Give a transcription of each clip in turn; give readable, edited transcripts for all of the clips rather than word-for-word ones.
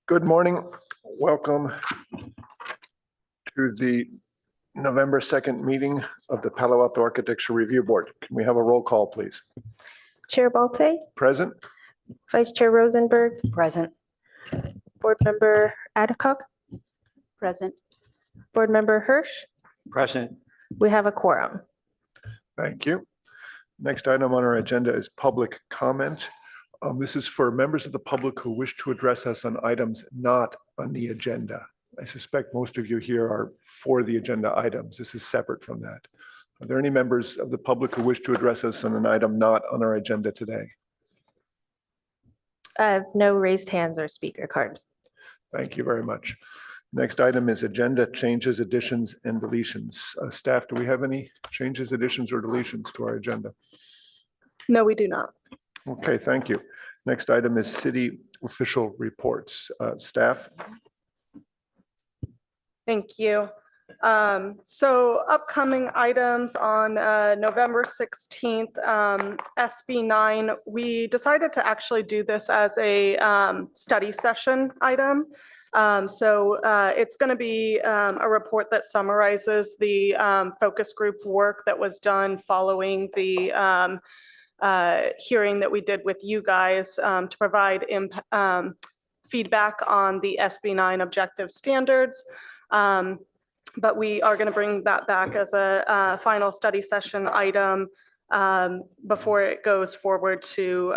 Good morning. Welcome to the November 2nd meeting of the Palo Alto Architecture Review Board. Can we have a roll call, please? Chair Balte, Present? Vice Chair Rosenberg, Present. Board Member Adcock, Present. Board Member Hirsch. Present. We have a quorum. Thank you. Next item on our agenda is public comment. This is for members of the public who wish to address us on items not on the agenda. I suspect most of you here are for the agenda items. This is separate from that. Are there any members of the public who wish to address us on an item not on our agenda today? I have no raised hands or speaker cards. Thank you very much. Next item is agenda changes, additions, and deletions. Staff, do we have any changes, additions, or deletions to our agenda? No, we do not. Okay, thank you. Next item is city official reports. Staff? Thank you. So upcoming items on November 16th, SB 9, we decided to actually do this as a study session item. So it's going to be a report that summarizes the focus group work that was done following the hearing that we did with you guys to provide feedback on the SB 9 objective standards. But we are going to bring that back as a final study session item before it goes forward to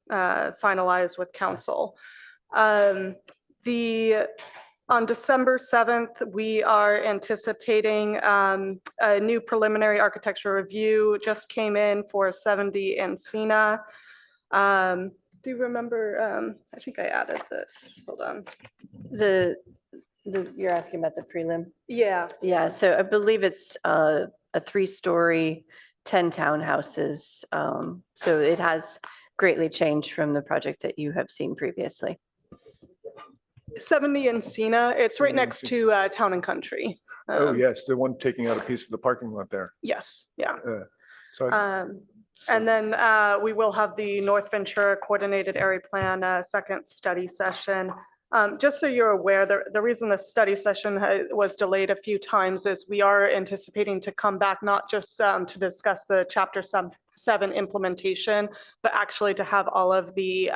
finalize with council. On December 7th, we are anticipating a new preliminary architecture review just came in for 70 Encina. Do you remember? I think I added this. Hold on. You're asking about the prelim? Yeah. Yeah, so I believe it's a 3-story, 10 townhouses. So it has greatly changed from the project that you have seen previously. 70 Encina. It's right next to Town and Country. Oh, yes, the one taking out a piece of the parking lot there. Yes. Yeah. So And then we will have the North Ventura Coordinated Area Plan second study session. Just so you're aware, the reason the study session was delayed a few times is we are anticipating to come back not just to discuss the Chapter 7 implementation, but actually to have all of the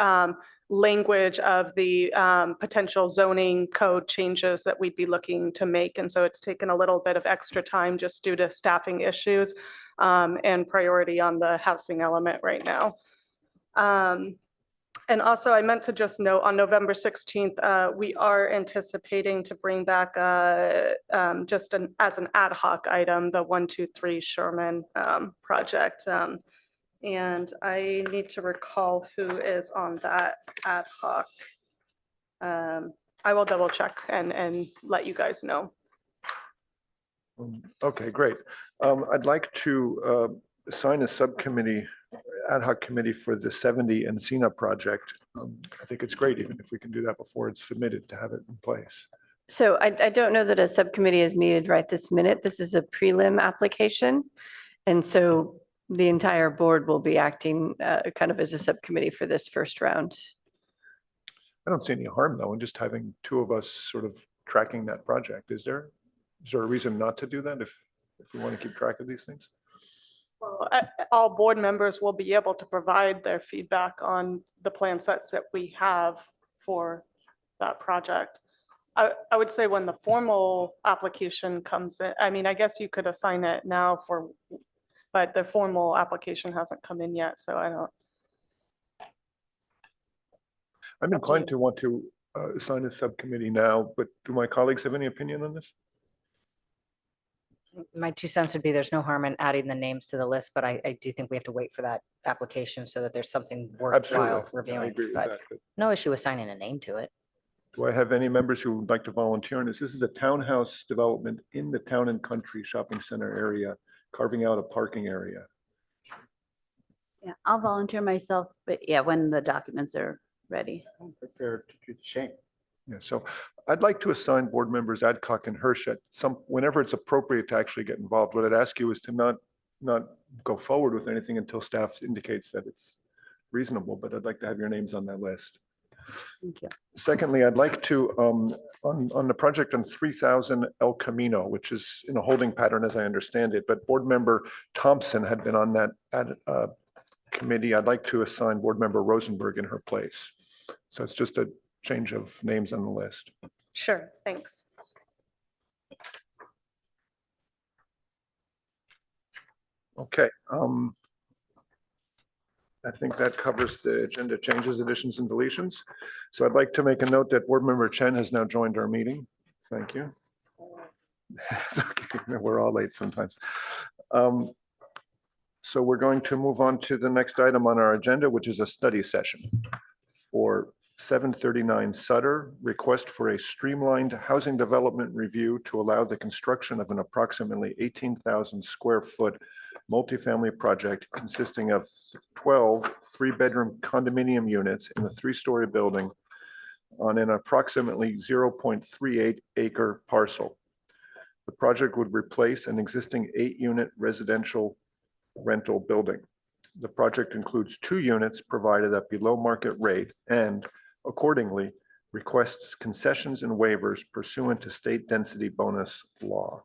language of the potential zoning code changes that we'd be looking to make. And so it's taken a little bit of extra time just due to staffing issues and priority on the housing element right now. And also I meant to just note on November 16th, we are anticipating to bring back just as an ad hoc item, the 123 Sherman project. And I need to recall who is on that ad hoc. I will double check and let you guys know. okay, great. I'd like to assign a subcommittee, ad hoc committee for the 70 Encina project. I think it's great, even if we can do that before it's submitted, to have it in place. So I don't know that a subcommittee is needed right this minute. This is a prelim application. And so the entire board will be acting kind of as a subcommittee for this first round. I don't see any harm, though, in just having two of us sort of tracking that project. Is there a reason not to do that if we want to keep track of these things? Well, all board members will be able to provide their feedback on the plan sets that we have for that project. I would say when the formal application comes in, I mean, I guess you could assign it now but the formal application hasn't come in yet, so I don't. I'm inclined to want to assign a subcommittee now, but do my colleagues have any opinion on this? My 2 cents would be there's no harm in adding the names to the list, but I do think we have to wait for that application so that there's something worthwhile I reviewing. agree with But that. But no issue assigning a name to it. do I have any members who would like to volunteer on this? This is a townhouse development in the Town and Country Shopping Center area, carving out a parking area. Yeah, I'll volunteer myself, but yeah, when the documents are ready. I'm prepared to do the same. Yeah, so I'd like to assign board members Adcock and Hirsch at whenever it's appropriate to actually get involved. What I'd ask you is to not go forward with anything until staff indicates that it's reasonable, but I'd like to have your names on that list. Thank you. Secondly, I'd like to, on the project on 3000 El Camino, which is in a holding pattern as I understand it, but Board Member Thompson had been on that committee. I'd like to assign Board Member Rosenberg in her place. So it's just a change of names on the list. Sure, thanks. Okay. I think that covers the agenda changes, additions, and deletions. So I'd like to make a note that Board Member Chen has now joined our meeting. Thank you. It's okay. We're all late sometimes. So we're going to move on to the next item on our agenda, which is a study session for 739 Sutter, request for a streamlined housing development review to allow the construction of an approximately 18,000 square foot multifamily project consisting of 12 three-bedroom condominium units in a three-story building on an approximately 0.38 acre parcel. The project would replace an existing 8-unit residential rental building. The project includes 2 units provided at below market rate and accordingly requests concessions and waivers pursuant to state density bonus law.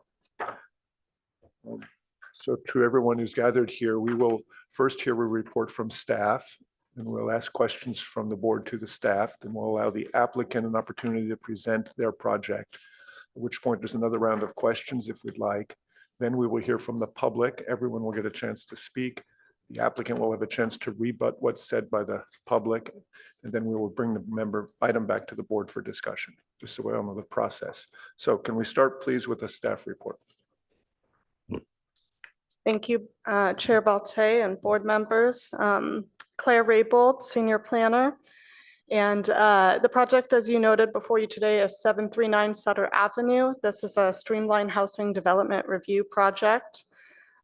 So to everyone who's gathered here, we will first hear a report from staff, and we'll ask questions from the board to the staff. Then we'll allow the applicant an opportunity to present their project, at which point there's another round of questions if we'd like. Then we will hear from the public. Everyone will get a chance to speak. The applicant will have a chance to rebut what's said by the public, and then we will bring the member item back to the board for discussion, just so we all know the process. So can we start, please, with a staff report? Thank you, Chair Baltet and board members. Claire Raybold, Senior Planner. And the project, as you noted before you today, is 739 Sutter Avenue. This is a streamlined housing development review project.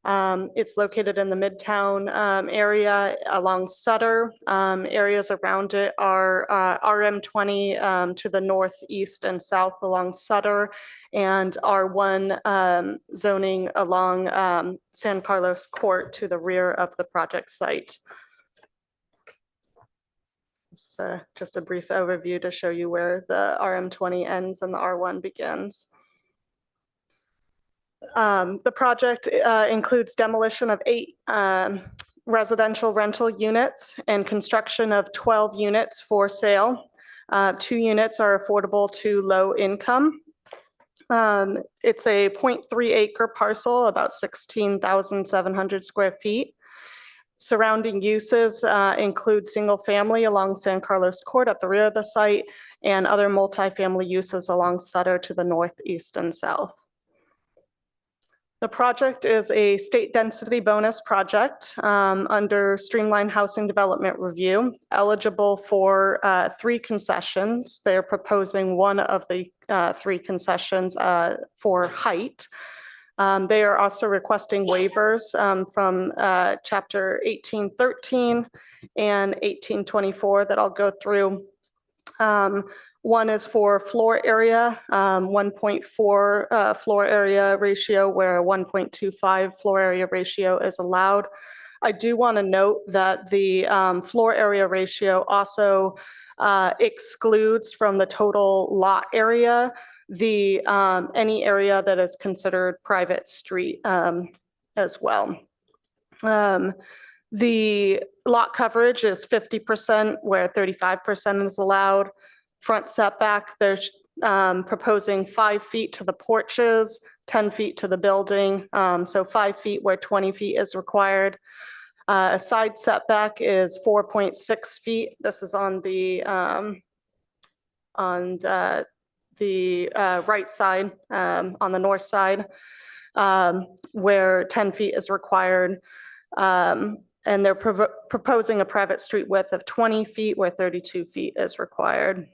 It's located in the Midtown area along Sutter. Areas around it are RM20 to the northeast and south along Sutter, and R1 zoning along San Carlos Court to the rear of the project site. This is just a brief overview to show you where the RM20 ends and the R1 begins. The project includes demolition of 8 residential rental units and construction of 12 units for sale. 2 units are affordable to low income. It's a 0.3 acre parcel, about 16,700 square feet. Surrounding uses include single family along San Carlos Court at the rear of the site and other multifamily uses along Sutter to the northeast and south. The project is a state density bonus project under Streamlined Housing Development Review, eligible for 3 concessions. They're proposing one of the 3 concessions for height. They are also requesting waivers from Chapter 1813 and 1824 that I'll go through. One is for floor area, 1.4 floor area ratio, where a 1.25 floor area ratio is allowed. I do want to note that the floor area ratio also excludes from the total lot area the any area that is considered private street as well. The lot coverage is 50%, where 35% is allowed. Front setback, they're proposing 5 feet to the porches, 10 feet to the building, so 5 feet where 20 feet is required. A side setback is 4.6 feet. This is on the right side, on the north side, where 10 feet is required. And they're proposing a private street width of 20 feet where 32 feet is required.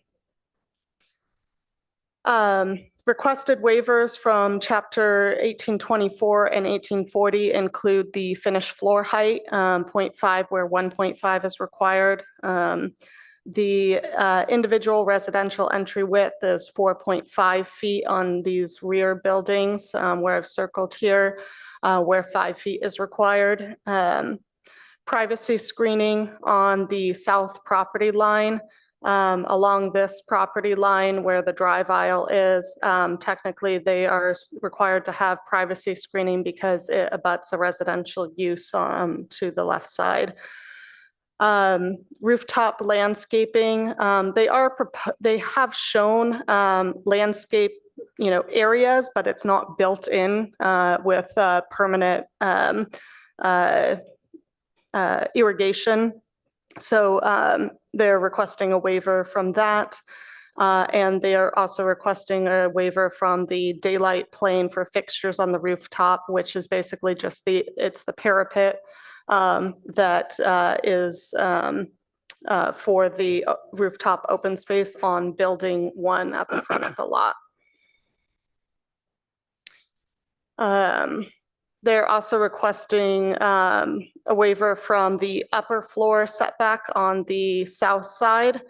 Requested waivers from Chapter 1824 and 1840 include the finished floor height, 0.5 where 1.5 is required. The individual residential entry width is 4.5 feet on these rear buildings, where I've circled here, where 5 feet is required. Privacy screening on the south property line along this property line where the drive aisle is. Technically, they are required to have privacy screening because it abuts a residential use to the left side. Rooftop landscaping, they have shown landscape areas, but it's not built in with permanent irrigation. So they're requesting a waiver from that. And they are also requesting a waiver from the daylight plane for fixtures on the rooftop, which is basically just it's the parapet that is for the rooftop open space on building 1 at the front of the lot. They're also requesting a waiver from the upper floor setback on the south side.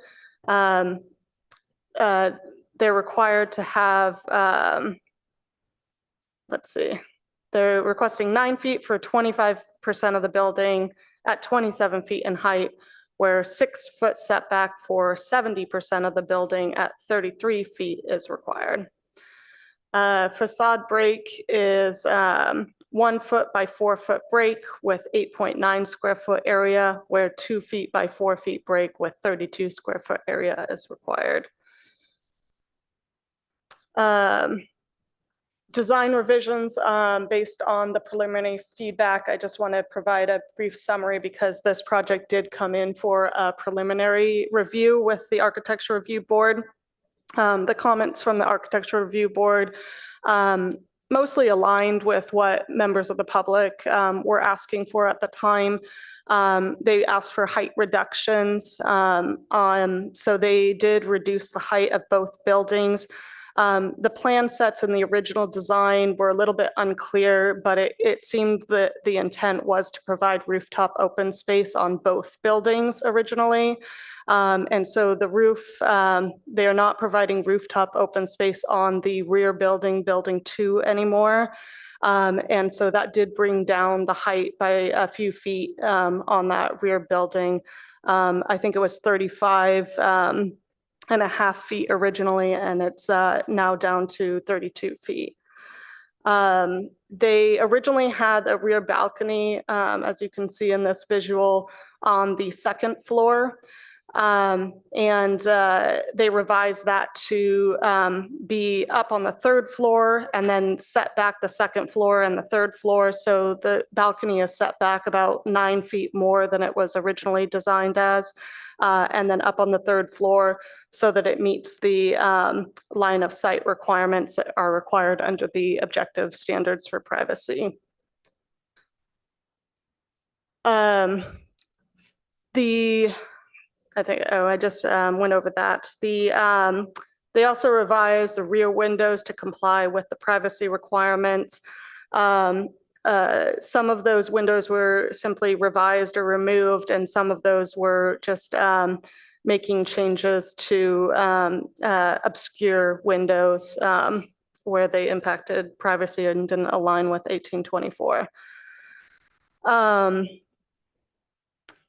They're required to have, let's see, they're requesting 9 feet for 25% of the building at 27 feet in height, where 6-foot setback for 70% of the building at 33 feet is required. Facade break is 1 foot by 4 foot break with 8.9 square foot area, where 2 feet by 4 feet break with 32 square foot area is required. Design revisions based on the preliminary feedback. I just want to provide a brief summary because this project did come in for a preliminary review with the Architecture Review Board. The comments from the Architecture Review Board mostly aligned with what members of the public were asking for at the time. They asked for height reductions, so they did reduce the height of both buildings. The plan sets in the original design were a little bit unclear, but it seemed that the intent was to provide rooftop open space on both buildings originally. And so the roof, they are not providing rooftop open space on the rear building, building 2 anymore. And so that did bring down the height by a few feet on that rear building. I think it was 35.5 feet originally, and it's now down to 32 feet. They originally had a rear balcony, as you can see in this visual, on the 2nd floor. And they revised that to be up on the 3rd floor and then set back the 2nd floor and the 3rd floor. So the balcony is set back about 9 feet more than it was originally designed as. And then up on the 3rd floor so that it meets the line of sight requirements that are required under the objective standards for privacy. I just went over that. They also revised the rear windows to comply with the privacy requirements. Some of those windows were simply revised or removed, and some of those were just making changes to obscure windows where they impacted privacy and didn't align with 1824.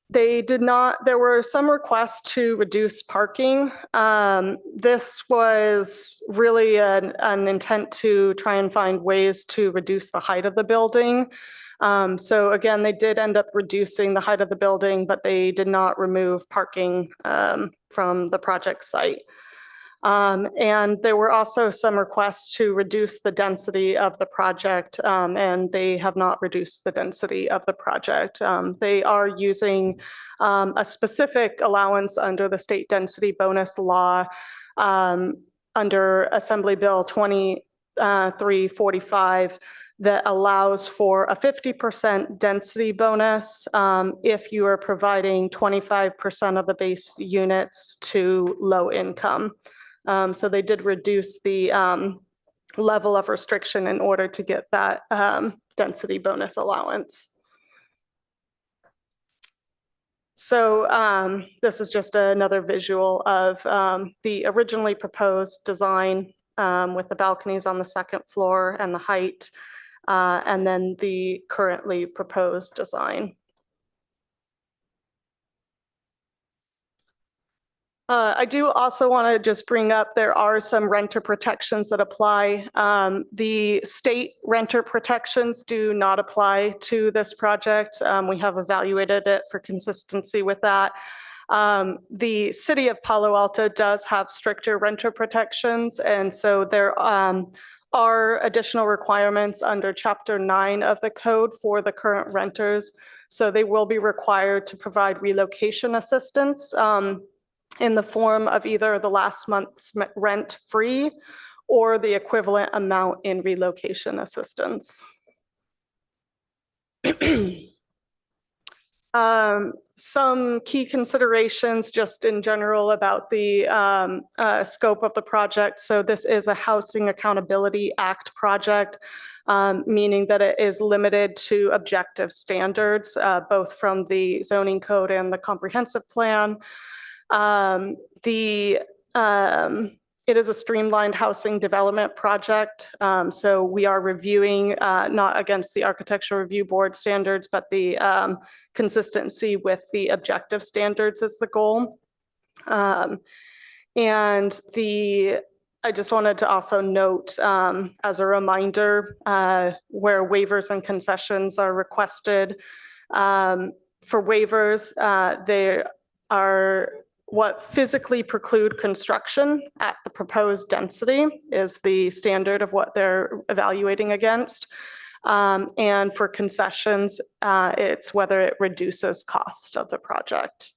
There were some requests to reduce parking. This was really an intent to try and find ways to reduce the height of the building. So again, they did end up reducing the height of the building, but they did not remove parking from the project site. And there were also some requests to reduce the density of the project, and they have not reduced the density of the project. They are using a specific allowance under the state density bonus law under Assembly Bill 2345 that allows for a 50% density bonus if you are providing 25% of the base units to low income. So they did reduce the level of restriction in order to get that density bonus allowance. So this is just another visual of the originally proposed design with the balconies on the 2nd floor and the height, and then the currently proposed design. I do also want to just bring up, there are some renter protections that apply. The state renter protections do not apply to this project. We have evaluated it for consistency with that. The city of Palo Alto does have stricter renter protections, and so there are additional requirements under Chapter 9 of the code for the current renters. So they will be required to provide relocation assistance in the form of either the last month's rent free or the equivalent amount in relocation assistance. Some key considerations just in general about the scope of the project. So this is a Housing Accountability Act project, meaning that it is limited to objective standards, both from the zoning code and the comprehensive plan. It is a streamlined housing development project. So we are reviewing not against the Architectural Review Board standards, but the consistency with the objective standards is the goal. I just wanted to also note as a reminder where waivers and concessions are requested. For waivers, they are what physically preclude construction at the proposed density is the standard of what they're evaluating against. And for concessions, it's whether it reduces cost of the project.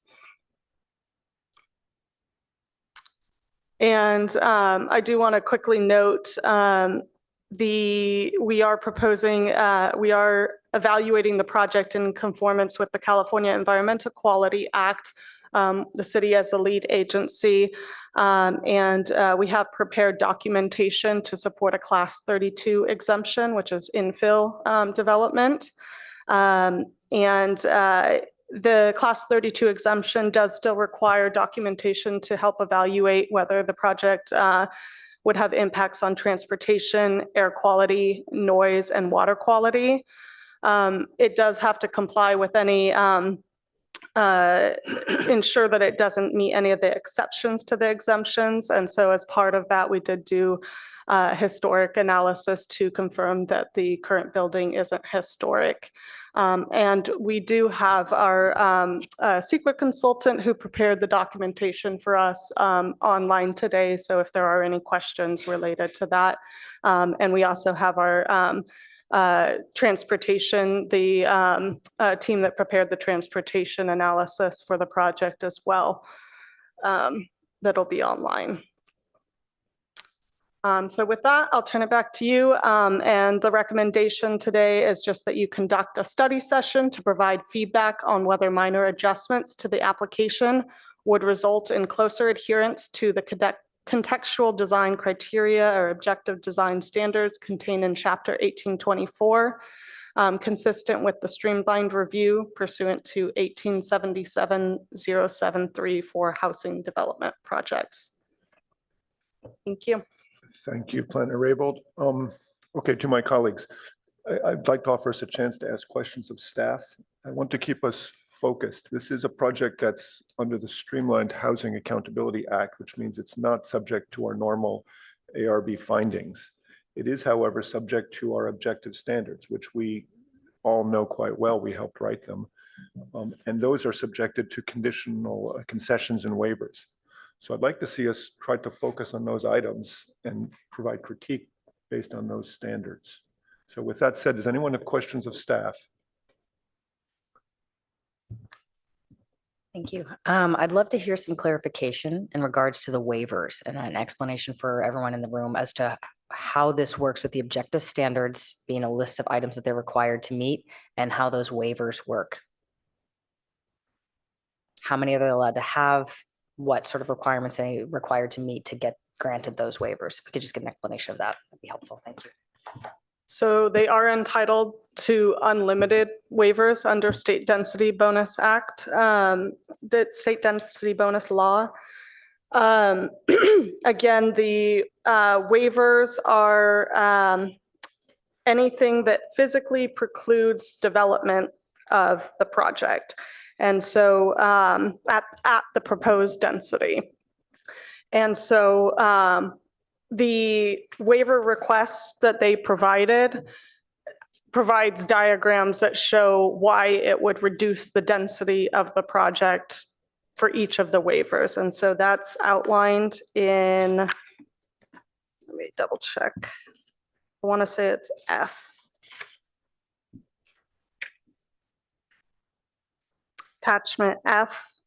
And I do want to quickly note we are evaluating the project in conformance with the California Environmental Quality Act, the city as the lead agency, and we have prepared documentation to support a Class 32 exemption, which is infill development. The Class 32 exemption does still require documentation to help evaluate whether the project would have impacts on transportation, air quality, noise, and water quality. It does have to comply with any ensure that it doesn't meet any of the exceptions to the exemptions. And so as part of that, we did do historic analysis to confirm that the current building isn't historic. And we do have our secret consultant who prepared the documentation for us online today. So if there are any questions related to that. And we also have our transportation, the team that prepared the transportation analysis for the project as well. That'll be online. So with that, I'll turn it back to you. And the recommendation today is just that you conduct a study session to provide feedback on whether minor adjustments to the application would result in closer adherence to the contextual design criteria or objective design standards contained in Chapter 1824, consistent with the streamlined review pursuant to 1877-073 for housing development projects. Thank you. Thank you, Planner Raybold. Okay, to my colleagues, I'd like to offer us a chance to ask questions of staff. I want to keep us focused. This is a project that's under the Streamlined Housing Accountability Act, which means it's not subject to our normal ARB findings. It is, however, subject to our objective standards, which we all know quite well. We helped write them. And those are subjected to conditional concessions and waivers. So I'd like to see us try to focus on those items and provide critique based on those standards. So with that said, does anyone have questions of staff? Thank you. I'd love to hear some clarification in regards to the waivers and an explanation for everyone in the room as to how this works with the objective standards being a list of items that they're required to meet and how those waivers work. How many are they allowed to have? What sort of requirements are they required to meet to get granted those waivers? If we could just get an explanation of that, that'd be helpful. Thank you. So they are entitled to unlimited waivers under State Density Bonus Act, the State Density Bonus Law. Again, the waivers are anything that physically precludes development of the project. And so at the proposed density. And so the waiver request that they provided provides diagrams that show why it would reduce the density of the project for each of the waivers. And so that's outlined in, let me double check. I want to say it's F. Attachment F.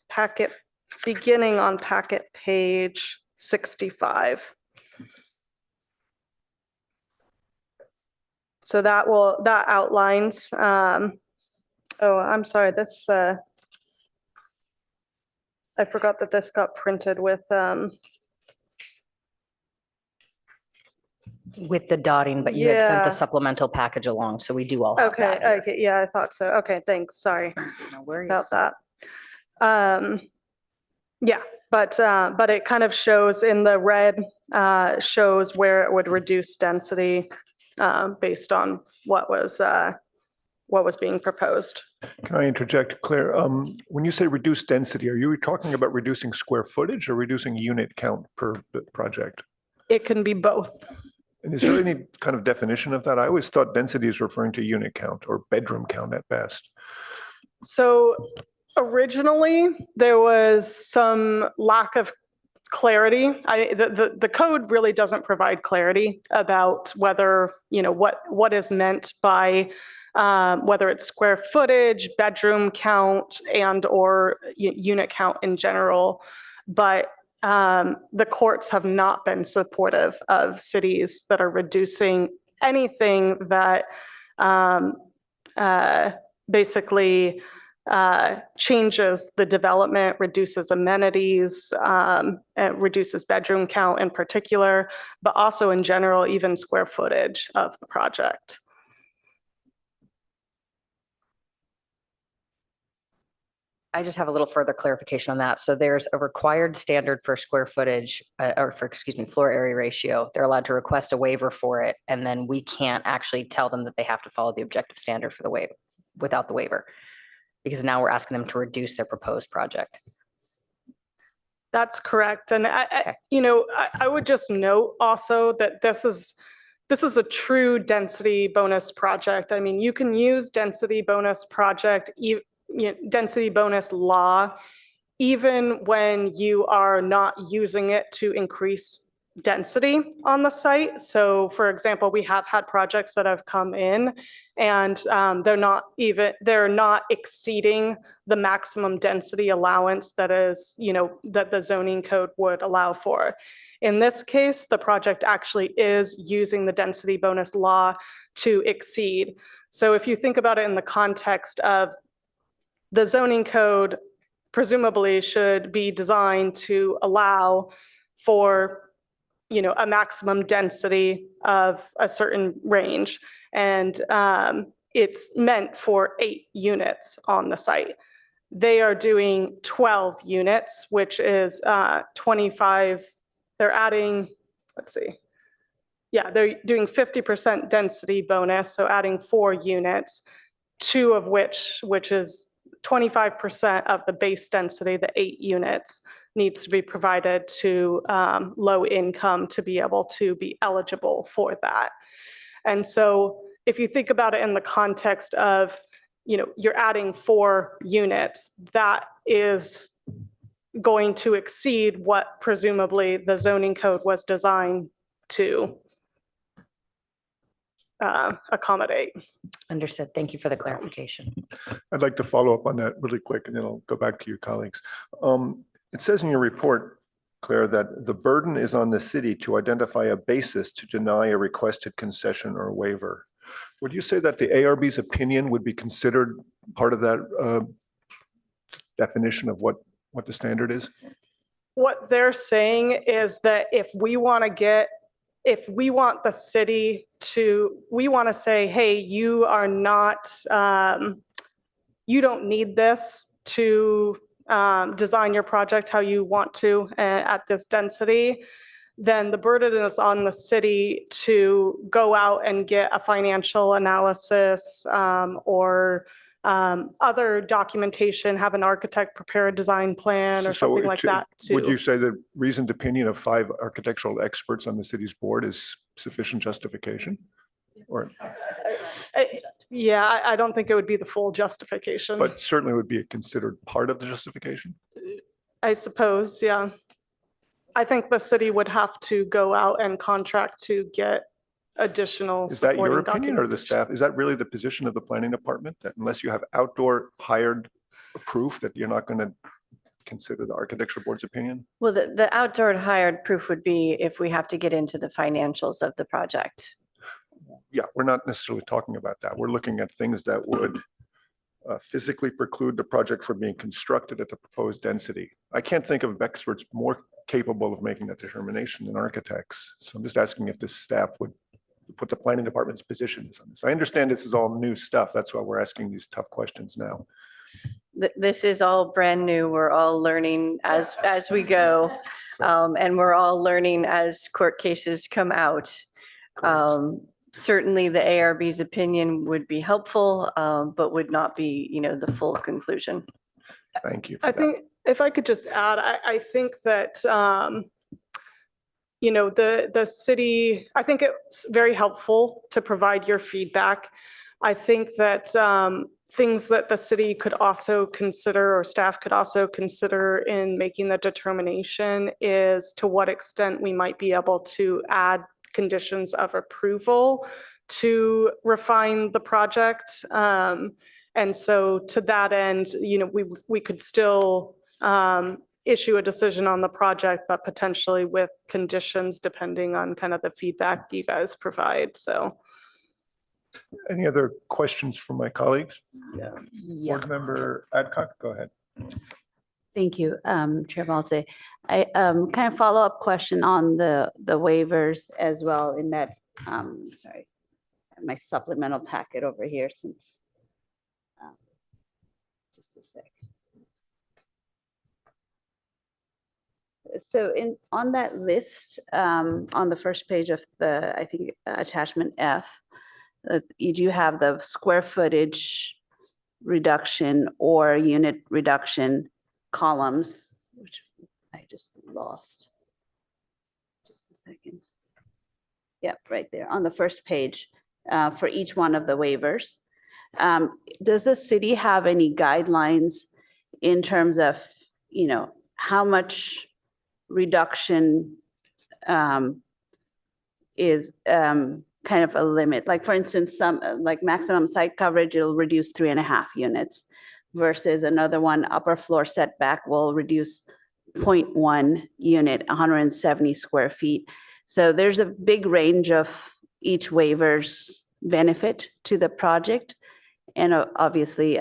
Packet, beginning on packet page 65. So that outlines, oh, I'm sorry, that's, I forgot that this got printed with, With the dotting, but you had sent Yeah. the supplemental package along, so we do all have okay, that here. okay, yeah, I thought so. Okay, thanks, sorry No worries. about that. Yeah, but it kind of shows in the red, shows where it would reduce density based on what was being proposed. Can I interject, Claire? When you say reduce density, are you talking about reducing square footage or reducing unit count per project? It can be both. And is there any kind of definition of that? I always thought density is referring to unit count or bedroom count at best. So originally, there was some lack of clarity. The code really doesn't provide clarity about whether, what is meant by whether it's square footage, bedroom count, and or unit count in general. But the courts have not been supportive of cities that are reducing anything that basically changes the development, reduces amenities, reduces bedroom count in particular, but also in general, even square footage of the project. I just have a little further clarification on that. So there's a required standard for square footage, floor area ratio. They're allowed to request a waiver for it, and then we can't actually tell them that they have to follow the objective standard for the waiver without the waiver, because now we're asking them to reduce their proposed project. That's correct. And I would just note also that this is a true density bonus project. I mean, you can use density bonus density bonus law, even when you are not using it to increase density on the site. So for example, we have had projects that have come in and they're not exceeding the maximum density allowance that is, that the zoning code would allow for. In this case, the project actually is using the density bonus law to exceed. So if you think about it in the context of the zoning code, presumably should be designed to allow for, a maximum density of a certain range. And it's meant for 8 units on the site. They are doing 12 units, which is 25. They're adding, let's see. Yeah, they're doing 50% density bonus, so adding 4 units, 2 of which is 25% of the base density, the 8 units, needs to be provided to low income to be able to be eligible for that. And so if you think about it in the context of, you're adding 4 units, that is going to exceed what presumably the zoning code was designed to accommodate. Understood. Thank you for the clarification. I'd like to follow up on that really quick, and then I'll go back to your colleagues. It says in your report, Claire, that the burden is on the city to identify a basis to deny a requested concession or waiver. Would you say that the ARB's opinion would be considered part of that definition of what the standard is? What they're saying is that if we want the city to, we want to say, hey, you are not, you don't need this to design your project how you want to at this density, then the burden is on the city to go out and get a financial analysis or other documentation, have an architect prepare a design plan or So something like that Would you too. say the reasoned opinion of 5 architectural experts on the city's board is sufficient justification? Or, Yeah, I don't think it would be the full justification, but certainly would be a considered part of the justification? I suppose, yeah. I think the city would have to go out and contract to get additional Is that your supporting opinion or the documentation. staff? Is that really the position of the planning department? That unless you have outdoor hired proof that you're not going to consider the architecture board's opinion? Well, the outdoor hired proof would be if we have to get into the financials of the project. Yeah, we're not necessarily talking about that. We're looking at things that would physically preclude the project from being constructed at the proposed density. I can't think of experts more capable of making that determination than architects. So I'm just asking if the staff would put the planning department's position is on this. I understand this is all new stuff. That's why we're asking these tough questions now. This is all brand new. We're all learning as we go. So, And we're all learning as court cases come out. Certainly the ARB's opinion would be helpful, but would not be, the full conclusion. thank you. For I that. think if I could just add, I think that, the city, I think it's very helpful to provide your feedback. I think that things that the city could also consider or staff could also consider in making the determination is to what extent we might be able to add conditions of approval to refine the project. And so to that end, we could still issue a decision on the project, but potentially with conditions depending on kind of the feedback that you guys provide. So. Any other questions from my colleagues? Yeah. Board member Adcock, go ahead. Thank you, Chair Balte. I kind of follow-up question on the waivers as well in that, sorry, I have my supplemental packet over here since, just a sec. So on that list, on the first page of the, I think, attachment F, you do have the square footage reduction or unit reduction columns, which I just lost. Just a second. Yep, right there on the first page for each one of the waivers. Does the city have any guidelines in terms of, how much reduction is kind of a limit? Like for instance, some like maximum site coverage, it'll reduce 3.5 units versus another one, upper floor setback will reduce 0.1 unit, 170 square feet. So there's a big range of each waiver's benefit to the project and obviously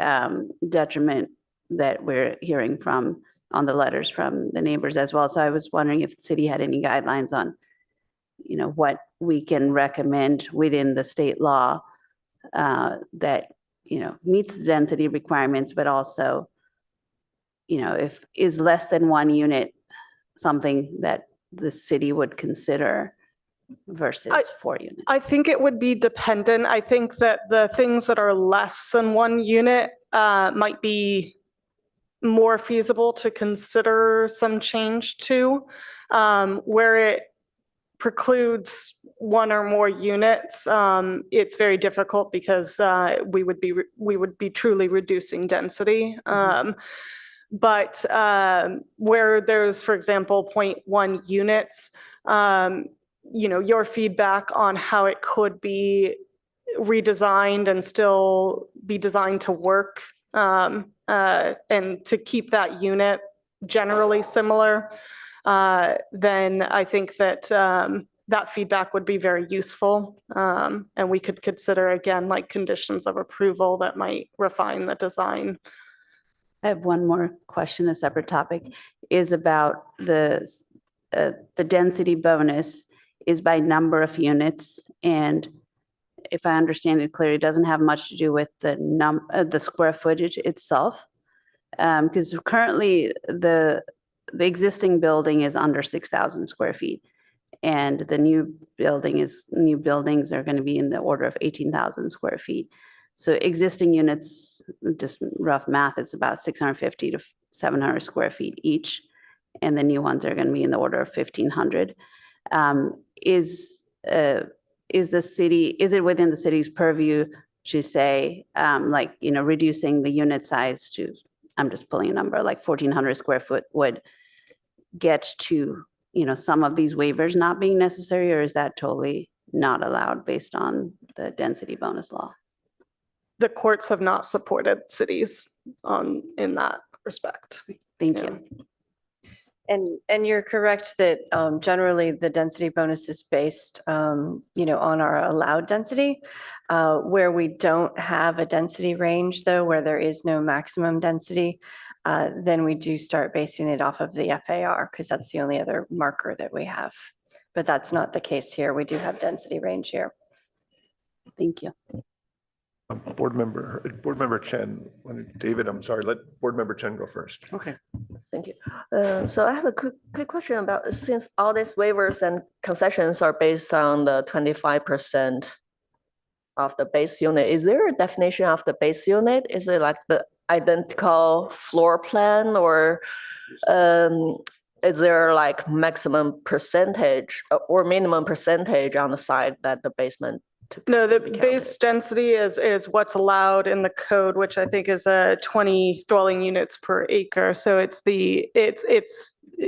detriment that we're hearing from on the letters from the neighbors as well. So I was wondering if the city had any guidelines on, what we can recommend within the state law that, meets the density requirements, but also, if is less than 1 unit something that the city would consider versus 4 units. I think it would be dependent. I think that the things that are less than 1 unit might be more feasible to consider some change to, where it precludes 1 or more units. It's very difficult because we would be truly reducing density. But where there's, for example, 0.1 units, your feedback on how it could be redesigned and still be designed to work and to keep that unit generally similar, then I think that that feedback would be very useful. And we could consider again, like conditions of approval that might refine the design. I have one more question, a separate topic, is about the density bonus is by number of units. And if I understand it clearly, it doesn't have much to do with the square footage itself. Because currently the existing building is under 6,000 square feet. And the new buildings are going to be in the order of 18,000 square feet. So existing units, just rough math, it's about 650 to 700 square feet each. And the new ones are going to be in the order of 1,500. Is it within the city's purview to say, like, reducing the unit size to, I'm just pulling a number, like 1,400 square foot would get to, some of these waivers not being necessary, or is that totally not allowed based on the density bonus law? The courts have not supported cities in that respect. Thank Yeah. you. And you're correct that generally the density bonus is based, on our allowed density. Where we don't have a density range, though, where there is no maximum density, then we do start basing it off of the FAR, because that's the only other marker that we have. But that's not the case here. We do have density range here. Thank you. Board Member Chen, David, I'm sorry, let Board Member Chen go first. Okay. Thank you. So I have a quick question about, since all these waivers and concessions are based on the 25% of the base unit, is there a definition of the base unit? Is it like the identical floor plan, or is there like maximum percentage or minimum percentage on the side that the basement? No, the be base density is what's allowed in the code, which I think is 20 dwelling units per acre. So it's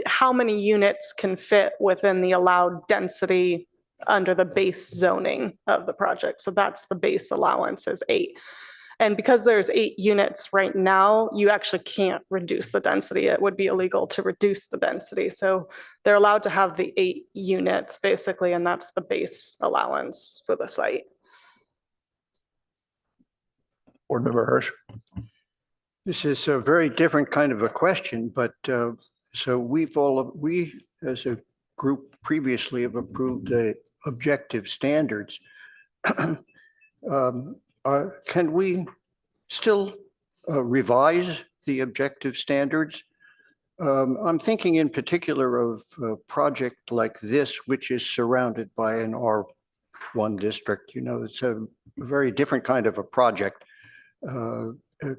how many units can fit within the allowed density under the base zoning of the project. So that's the base allowance is 8. And because there's 8 units right now, you actually can't reduce the density. It would be illegal to reduce the density. So they're allowed to have the 8 units basically, and that's the base allowance for the site. Board Member Hirsch. This is a very different kind of a question, but so we as a group previously have approved the objective standards. Can we still revise the objective standards? I'm thinking in particular of a project like this, which is surrounded by an R1 district. It's a very different kind of a project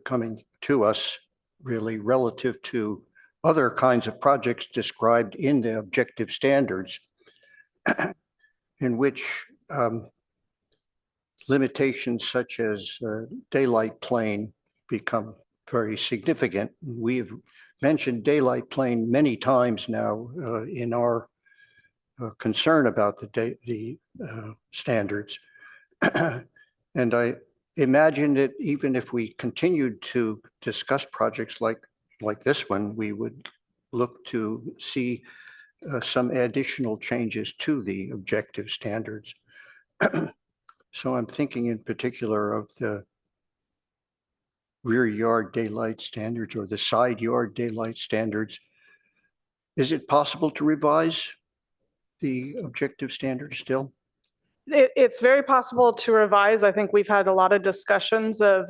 coming to us, really, relative to other kinds of projects described in the objective standards, in which limitations such as daylight plane become very significant. We've mentioned daylight plane many times now in our concern about the standards. And I imagine that even if we continued to discuss projects like this one, we would look to see some additional changes to the objective standards. So I'm thinking in particular of the rear yard daylight standards or the side yard daylight standards. Is it possible to revise the objective standards still? It's very possible to revise. I think we've had a lot of discussions of,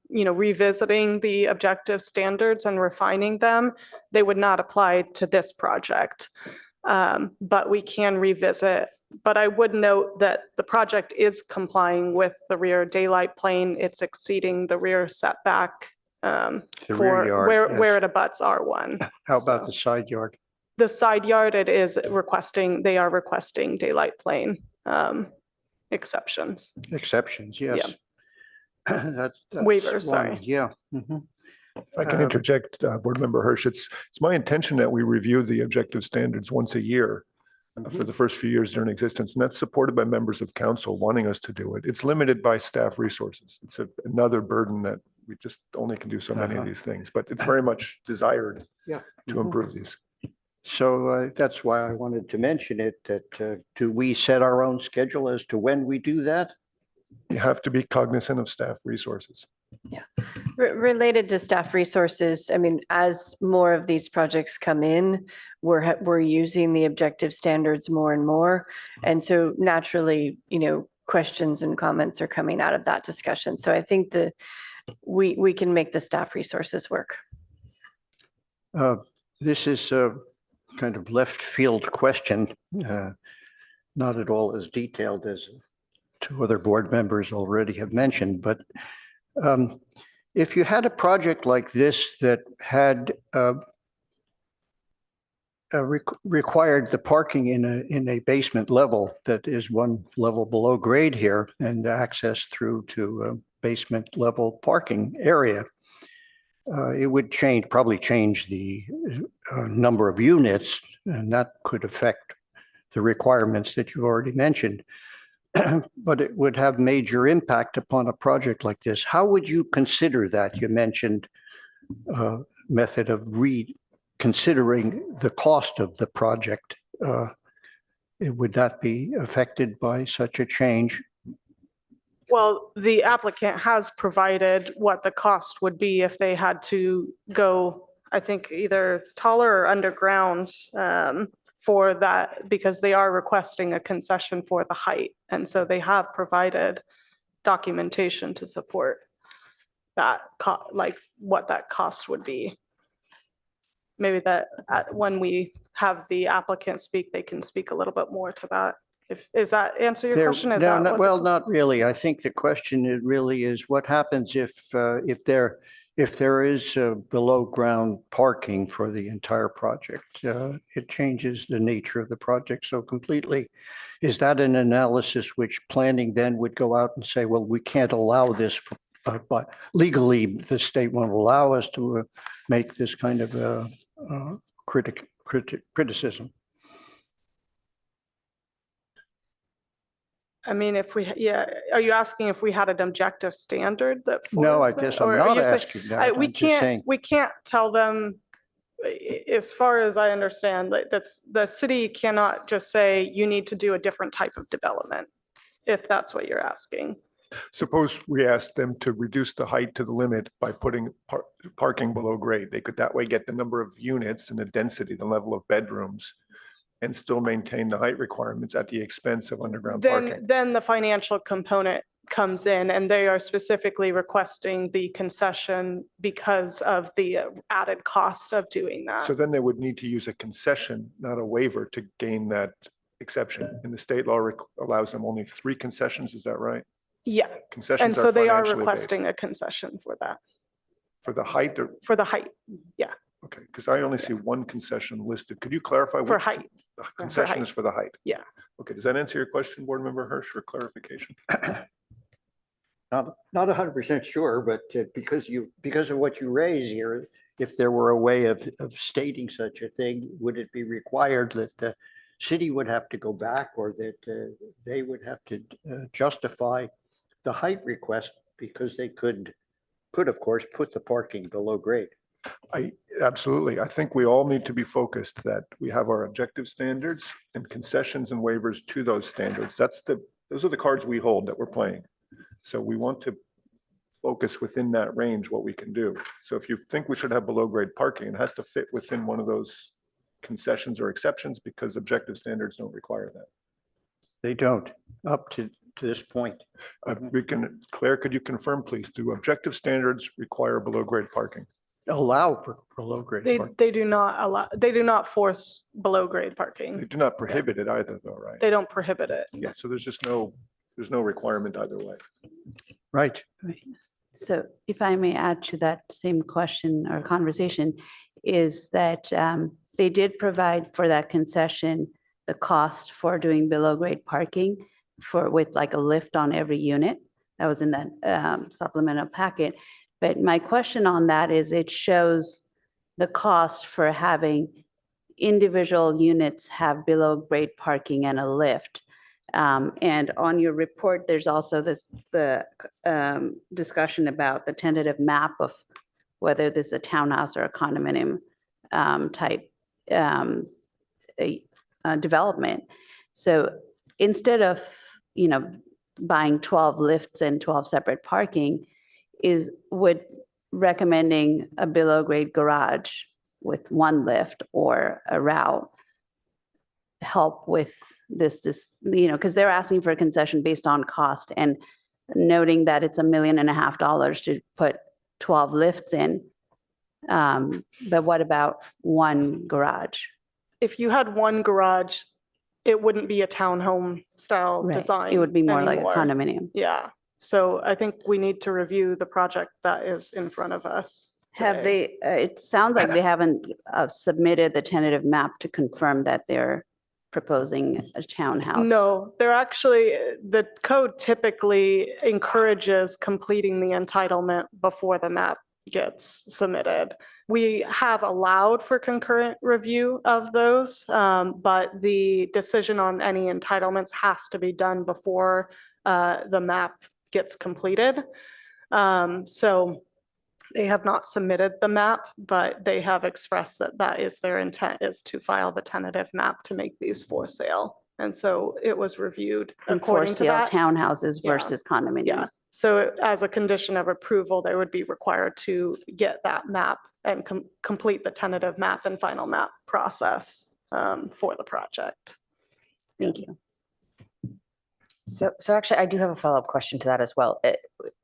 revisiting the objective standards and refining them. They would not apply to this project, but we can revisit. But I would note that the project is complying with the rear daylight plane. It's exceeding the rear setback The rear for yard, where yes. it abuts R1. How about So the side yard? the side yard, they are requesting daylight plane exceptions. Exceptions, yes. That's Waivers, one, sorry. Yeah. Mhm. If I can interject, Board Member Hirsch, it's my intention that we review the objective standards once a year for the first few years they're in existence, and that's supported by members of council wanting us to do it. It's limited by staff resources. It's another burden that we just only can do so many of these things, but it's very much desired Yeah. to improve these. So that's why I wanted to mention it, that do we set our own schedule as to when we do that? You have to be cognizant of staff resources. Related to staff resources, I mean, as more of these projects come in, we're using the objective standards more and more. And so naturally, questions and comments are coming out of that discussion. So I think that we can make the staff resources work. This is a kind of left field question, not at all as detailed as two other board members already have mentioned, but if you had a project like this that had required the parking in a basement level that is one level below grade here and access through to basement level parking area, it would probably change the number of units, and that could affect the requirements that you already mentioned. But it would have major impact upon a project like this. How would you consider that? You mentioned method of reconsidering the cost of the project. Would that be affected by such a change? Well, the applicant has provided what the cost would be if they had to go, I think, either taller or underground for that, because they are requesting a concession for the height. And so they have provided documentation to support that, like what that cost would be. Maybe that when we have the applicant speak, they can speak a little bit more to that. Is that answer your question? Is that what Well, not really. I think the question really is what happens if there is below ground parking for the entire project? It changes the nature of the project so completely. Is that an analysis which planning then would go out and say, well, we can't allow this, but legally the state won't allow us to make this kind of criticism? I mean, if we, yeah, are you asking if we had an objective standard that? No, I follows guess it? I'm Or are not you saying- asking that. We I'm just saying. can't tell them, as far as I understand, like the city cannot just say, you need to do a different type of development, if that's what you're asking. Suppose we ask them to reduce the height to the limit by putting parking below grade. They could that way get the number of units and the density, the level of bedrooms, and still maintain the height requirements at the expense of underground parking. Then the financial component comes in, and they are specifically requesting the concession because of the added cost of doing that. So then they would need to use a concession, not a waiver, to gain that exception. And the state law allows them only 3 concessions, is that right? Yeah, Concessions and so they are financially requesting based. a concession for that, For the height, for the height, okay, because I only see 1 concession listed. Could you clarify? for which height. the concession height. is for the height? Yeah. Okay, does that answer your question, Board Member Hirsch, for clarification? Not 100% sure, but because of what you raise here, if there were a way of stating such a thing, would it be required that the city would have to go back, or that they would have to justify the height request because they could of course put the parking below grade? Absolutely. I think we all need to be focused that we have our objective standards and concessions and waivers to those standards. Those are the cards we hold that we're playing. So we want to focus within that range what we can do. So if you think we should have below grade parking, it has to fit within one of those concessions or exceptions, because objective standards don't require that. They don't, up to this point. Claire, could you confirm, please, do objective standards require below grade parking? Allow for below grade parking. They do not allow, they do not force below grade They parking. do not prohibit it either, though, right? They don't prohibit it. Yeah, so there's no requirement either way. Right. So if I may add to that same question or conversation, is that they did provide for that concession the cost for doing below grade parking with like a lift on every unit. That was in that supplemental packet. But my question on that is, it shows the cost for having individual units have below grade parking and a lift. And on your report, there's also the discussion about the tentative map of whether this is a townhouse or a condominium type development. So instead of, buying 12 lifts and 12 separate parking, would recommending a below grade garage with 1 lift or a route help with this, because they're asking for a concession based on cost, and noting that it's $1.5 million to put 12 lifts in. But what about 1 garage? If you had 1 garage, it wouldn't be a townhome style Right. design. It would be more like a anymore. condominium. Yeah, so I think we need to review the project that is in front of us. Have today. they, it sounds like they haven't submitted the tentative map to confirm that they're proposing a townhouse. No, they're actually, the code typically encourages completing the entitlement before the map gets submitted. We have allowed for concurrent review of those, but the decision on any entitlements has to be done before the map gets completed. So they have not submitted the map, but they have expressed that that is their intent, is to file the tentative map to make these for sale. And so it was reviewed And for according to sale that. townhouses Yeah. versus condominiums. Yeah, so as a condition of approval, they would be required to get that map and complete the tentative map and final map process for the project. Thank you. So actually, I do have a follow-up question to that as well.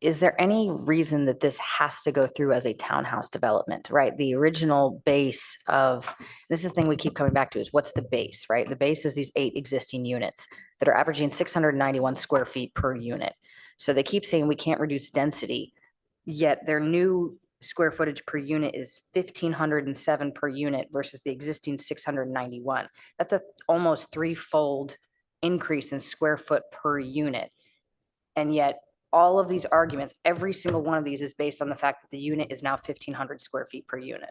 Is there any reason that this has to go through as a townhouse development, right? The original base of, this is the thing we keep coming back to, is what's the base, right? The base is these 8 existing units that are averaging 691 square feet per unit. So they keep saying we can't reduce density, yet their new square footage per unit is 1,507 per unit versus the existing 691. That's a almost threefold increase in square foot per unit. And yet all of these arguments, every single one of these is based on the fact that the unit is now 1,500 square feet per unit.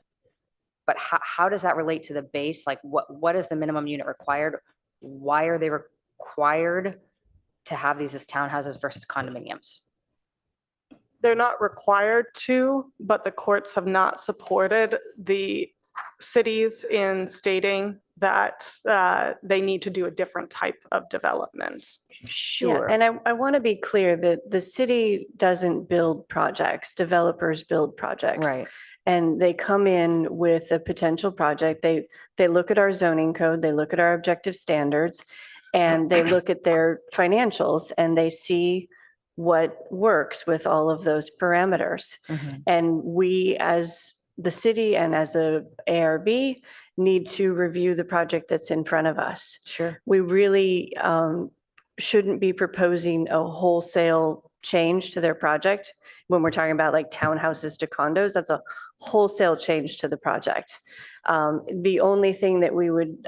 But how does that relate to the base? Like what is the minimum unit required? Why are they required to have these as townhouses versus condominiums? They're not required to, but the courts have not supported the cities in stating that they need to do a different type of development. Sure. Yeah, and I want to be clear that the city doesn't build projects, developers build projects. Right. And they come in with a potential project. They look at our zoning code, they look at our objective standards, and they look at their financials and they see what works with all of those parameters. Mhm. And we, as the city and as a ARB, need to review the project that's in front of us. Sure. We really shouldn't be proposing a wholesale change to their project. When we're talking about like townhouses to condos, that's a wholesale change to the project. The only thing that we would,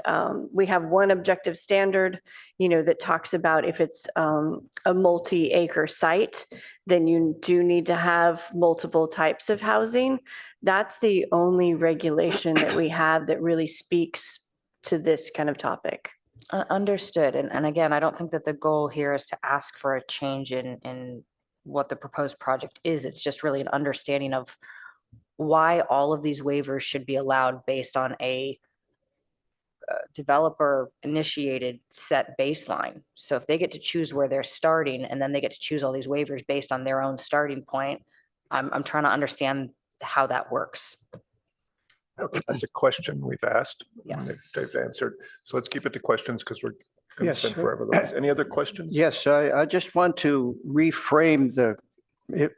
we have one objective standard, that talks about if it's a multi-acre site, then you do need to have multiple types of housing. That's the only regulation that we have that really speaks to this kind of topic. Understood. And again, I don't think that the goal here is to ask for a change in what the proposed project is. It's just really an understanding of why all of these waivers should be allowed based on a developer initiated set baseline. So if they get to choose where they're starting and then they get to choose all these waivers based on their own starting point, I'm trying to understand how that works. Okay, that's a question we've asked. and Yes. They've answered. So let's keep it to questions because we're going to Yes, spend sir. forever. Otherwise. Any other questions? Yes, I just want to reframe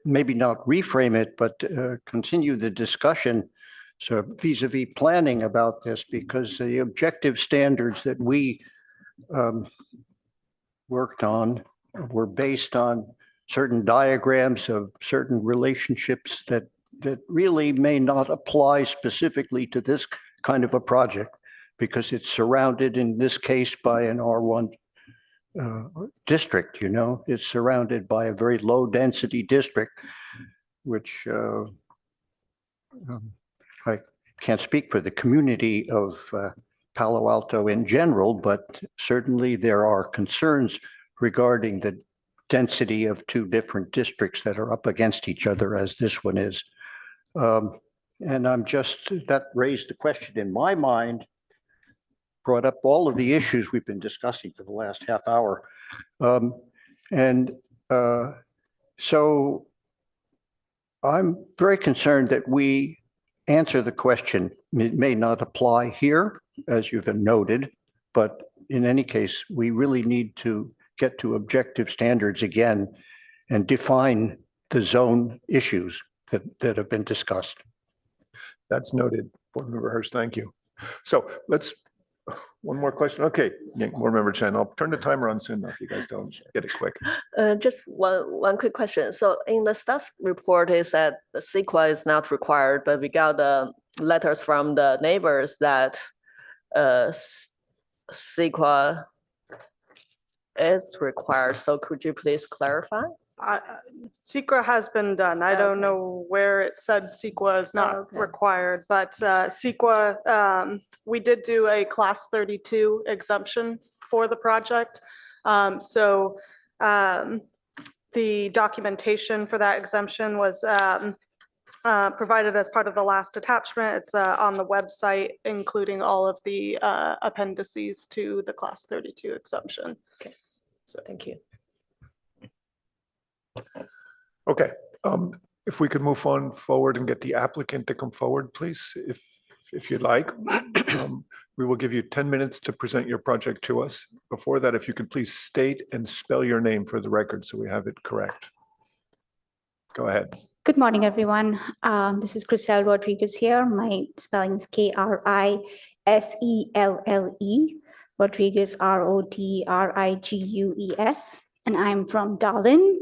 maybe not reframe it, but continue the discussion. So vis-a-vis planning about this, because the objective standards that we worked on were based on certain diagrams of certain relationships that really may not apply specifically to this kind of a project, because it's surrounded in this case by an R1 district, it's surrounded by a very low density district, which I can't speak for the community of Palo Alto in general, but certainly there are concerns regarding the density of 2 different districts that are up against each other, as this one is. And that raised the question in my mind, brought up all of the issues we've been discussing for the last half hour. So I'm very concerned that we answer the question. It may not apply here, as you've noted, but in any case, we really need to get to objective standards again and define the zone issues that have been discussed. That's noted. Board Member Hirsch, thank you. So let's One more question. Okay, yeah, Board Member Chen, I'll turn the timer on soon if you guys don't get it quick. Just one quick question. So in the staff report is that the CEQA is not required, but we got letters from the neighbors that CEQA is required. So could you please clarify? SEQA has been done. I don't Okay. know where it said SEQA is not Okay. required, but SEQA, we did do a class 32 exemption for the project. So the documentation for that exemption was provided as part of the last attachment. It's on the website, including all of the appendices to the class 32 exemption. So thank you. Okay, if we could move on forward and get the applicant to come forward, please, if you'd like. We will give you 10 minutes to present your project to us. Before that, if you could please state and spell your name for the record so we have it correct. Go ahead. Good morning, everyone. This is Crisel Rodriguez here. My spelling is Kriselle. Rodriguez, Rodriguez. And I'm from Darlin,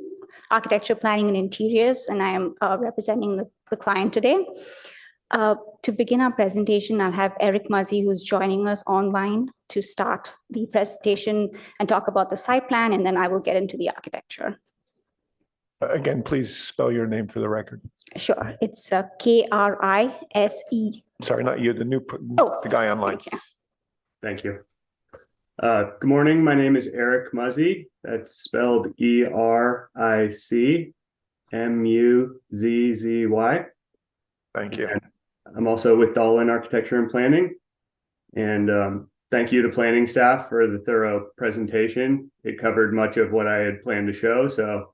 Architecture, Planning, and Interiors, and I am representing the client today. To begin our presentation, I'll have Eric Muzzy, who's joining us online, to start the presentation and talk about the site plan, and then I will get into the architecture. Again, please spell your name for the record. Sure, it's Krise. Sorry, not you, the guy online. Thank you. Thank you. Good morning. My name is Eric Muzzy. That's spelled EricMuzzy. Thank you. And I'm also with Dahlin Architecture and Planning. And thank you to planning staff for the thorough presentation. It covered much of what I had planned to show, so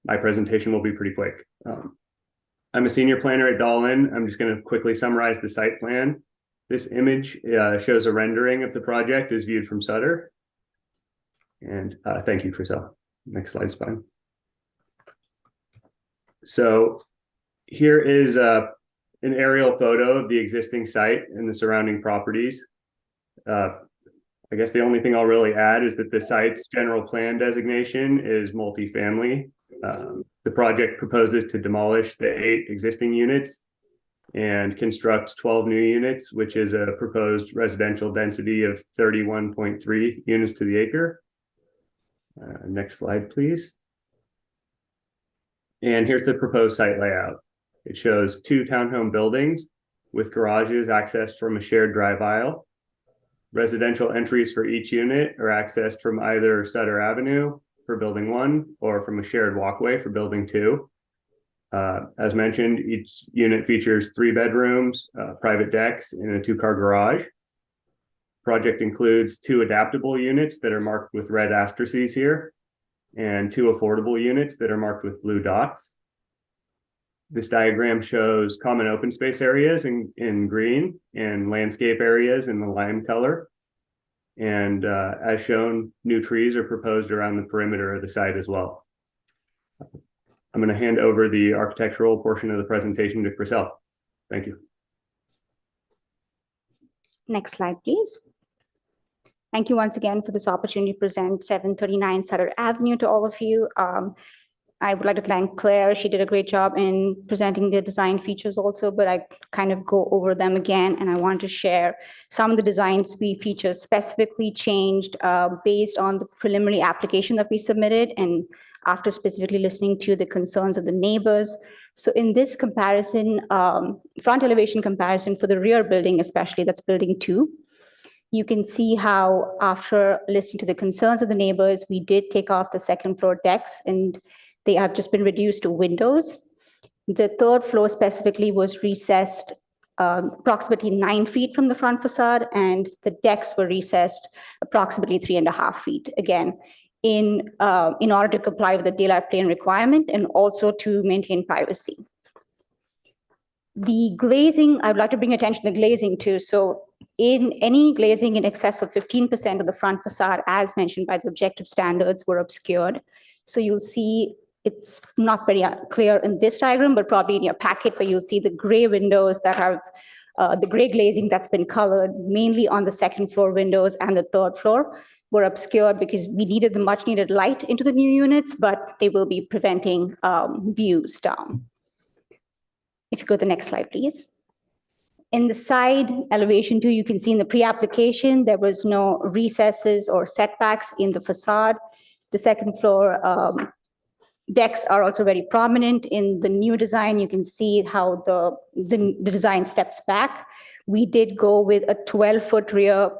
my presentation will be pretty quick. I'm a senior planner at Dahlin. I'm just going to quickly summarize the site plan. This image shows a rendering of the project as viewed from Sutter. And thank you, Crisel. Next slide is fine. So here is an aerial photo of the existing site and the surrounding properties. I guess the only thing I'll really add is that the site's general plan designation is multifamily. The project proposes to demolish the 8 existing units and construct 12 new units, which is a proposed residential density of 31.3 units to the acre. Next slide, please. And here's the proposed site layout. It shows 2 townhome buildings with garages accessed from a shared drive aisle. Residential entries for each unit are accessed from either Sutter Avenue for building 1 or from a shared walkway for building 2. As mentioned, each unit features 3 bedrooms, private decks, and a 2-car garage. Project includes 2 adaptable units that are marked with red asterisks here, and 2 affordable units that are marked with blue dots. This diagram shows common open space areas in green and landscape areas in the lime color. And as shown, new trees are proposed around the perimeter of the site as well. I'm going to hand over the architectural portion of the presentation to Crisel. Thank you. Next slide, please. Thank you once again for this opportunity to present 739 Sutter Avenue to all of you. I would like to thank Claire. She did a great job in presenting the design features also, but I kind of go over them again, and I wanted to share some of the design features specifically changed based on the preliminary application that we submitted and after specifically listening to the concerns of the neighbors. So in this comparison, front elevation comparison for the rear building, especially that's building 2, you can see how after listening to the concerns of the neighbors, we did take off the 2nd floor decks and they have just been reduced to windows. The 3rd floor specifically was recessed approximately 9 feet from the front facade, and the decks were recessed approximately 3.5 feet. Again, in order to comply with the daylight plane requirement and also to maintain privacy. The glazing, I would like to bring attention to the glazing too. So in any glazing in excess of 15% of the front facade, as mentioned by the objective standards, were obscured. So you'll see it's not very clear in this diagram, but probably in your packet where you'll see the gray windows that have the gray glazing that's been colored mainly on the second floor windows and the third floor were obscured because we needed the much needed light into the new units, but they will be preventing views down. If you go to the next slide, please. In the side elevation too, you can see in the pre-application, there was no recesses or setbacks in the facade. The second floor decks are also very prominent. In the new design, you can see how the design steps back. We did go with a 12-foot rear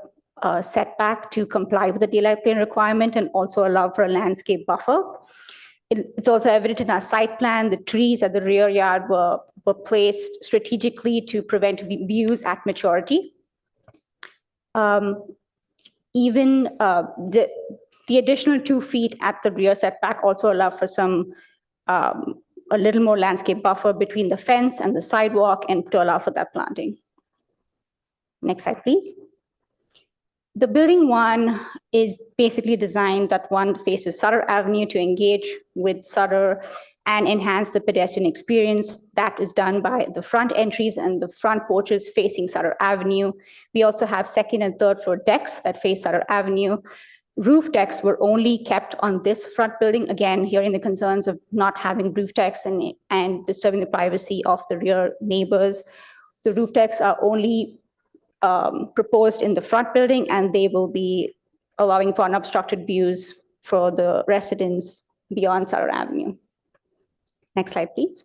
setback to comply with the daylight plane requirement and also allow for a landscape buffer. It's also evident in our site plan, the trees at the rear yard were placed strategically to prevent views at maturity. Even the additional 2 feet at the rear setback also allow for some, a little more landscape buffer between the fence and the sidewalk and to allow for that planting. Next slide, please. The building 1 is basically designed that one faces Sutter Avenue to engage with Sutter and enhance the pedestrian experience. That is done by the front entries and the front porches facing Sutter Avenue. We also have second and third floor decks that face Sutter Avenue. Roof decks were only kept on this front building. Again, hearing the concerns of not having roof decks and disturbing the privacy of the rear neighbors. The roof decks are only proposed in the front building, and they will be allowing for unobstructed views for the residents beyond Sutter Avenue. Next slide, please.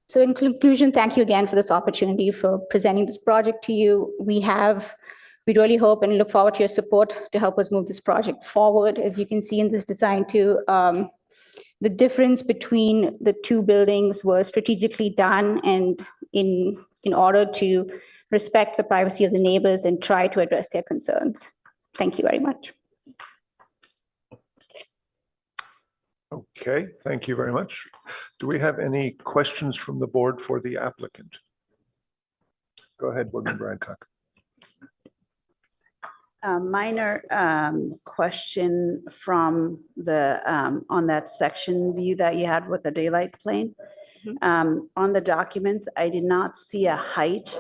So in conclusion, thank you again for this opportunity for presenting this project to you. We really hope and look forward to your support to help us move this project forward. As you can see in this design too, the difference between the 2 buildings was strategically done and in order to respect the privacy of the neighbors and try to address their concerns. Thank you very much. Okay, thank you very much. Do we have any questions from the board for the applicant? Go ahead, Board Member Adcock. A minor question from the on that section view that you had with the daylight plane. On the documents, I did not see a height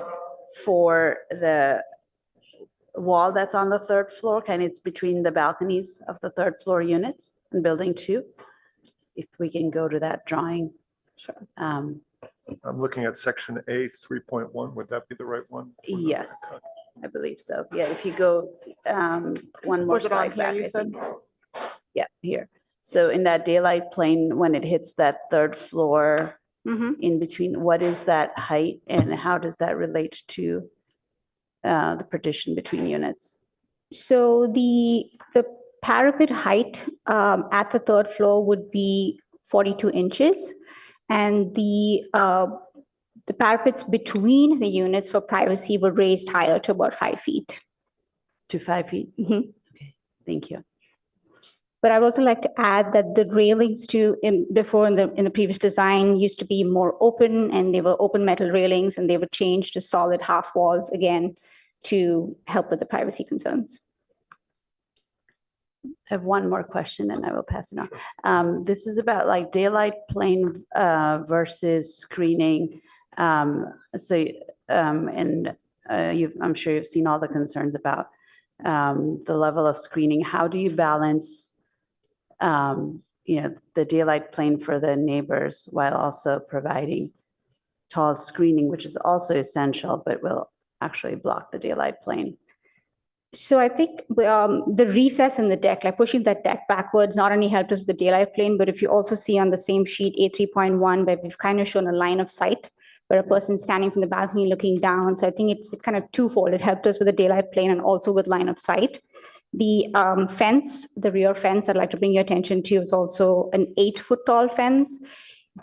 for the wall that's on the 3rd floor, kind of it's between the balconies of the 3rd floor units in building 2. If we can go to that drawing. Sure. I'm looking at section A 3.1. Would that be the right one? Yes, I believe so. Yeah, if you go one more slide back, I think. Yeah, here. So in that daylight plane, when it hits that 3rd floor in between, what is that height and how does that relate to the partition between units? So the parapet height at the 3rd floor would be 42 inches. And the parapets between the units for privacy were raised higher to about 5 feet. To 5 feet? Okay, thank you. But I'd also like to add that the railings too, before in the previous design used to be more open, and they were open metal railings, and they were changed to solid half walls again to help with the privacy concerns. I have one more question and I will pass it on. This is about like daylight plane versus screening. I'm sure you've seen all the concerns about the level of screening. How do you balance the daylight plane for the neighbors while also providing tall screening, which is also essential, but will actually block the daylight plane? So I think the recess in the deck, like pushing that deck backwards, not only helped us with the daylight plane, but if you also see on the same sheet A3.1, where we've kind of shown a line of sight where a person standing from the balcony looking down. So I think it's kind of twofold. It helped us with the daylight plane and also with line of sight. The fence, the rear fence, I'd like to bring your attention to, is also an 8-foot tall fence.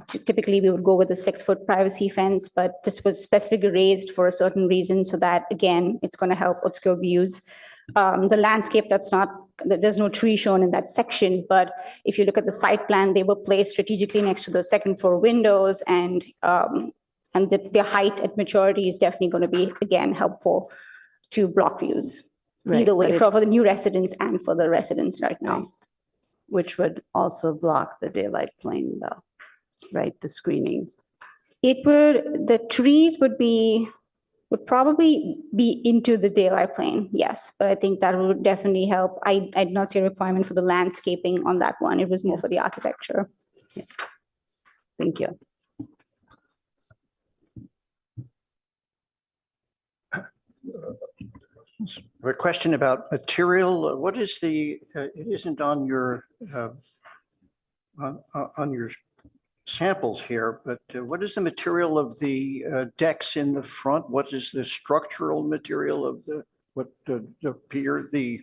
Typically, we would go with a 6-foot privacy fence, but this was specifically raised for a certain reason so that, again, it's going to help obscure views. The landscape, there's no tree shown in that section, but if you look at the site plan, they were placed strategically next to the second floor windows, and the height at maturity is definitely going to be, again, helpful to block views. Right, either way, for the new residents and for the residents right now. Right. Which would also block the daylight plane though, right? The screening. The trees would probably be into the daylight plane, yes, but I think that would definitely help. I did not see a requirement for the landscaping on that one. It was more for the architecture. Thank you. A question about material. What is it isn't on your samples here, but what is the material of the decks in the front? What is the structural material of the pier, the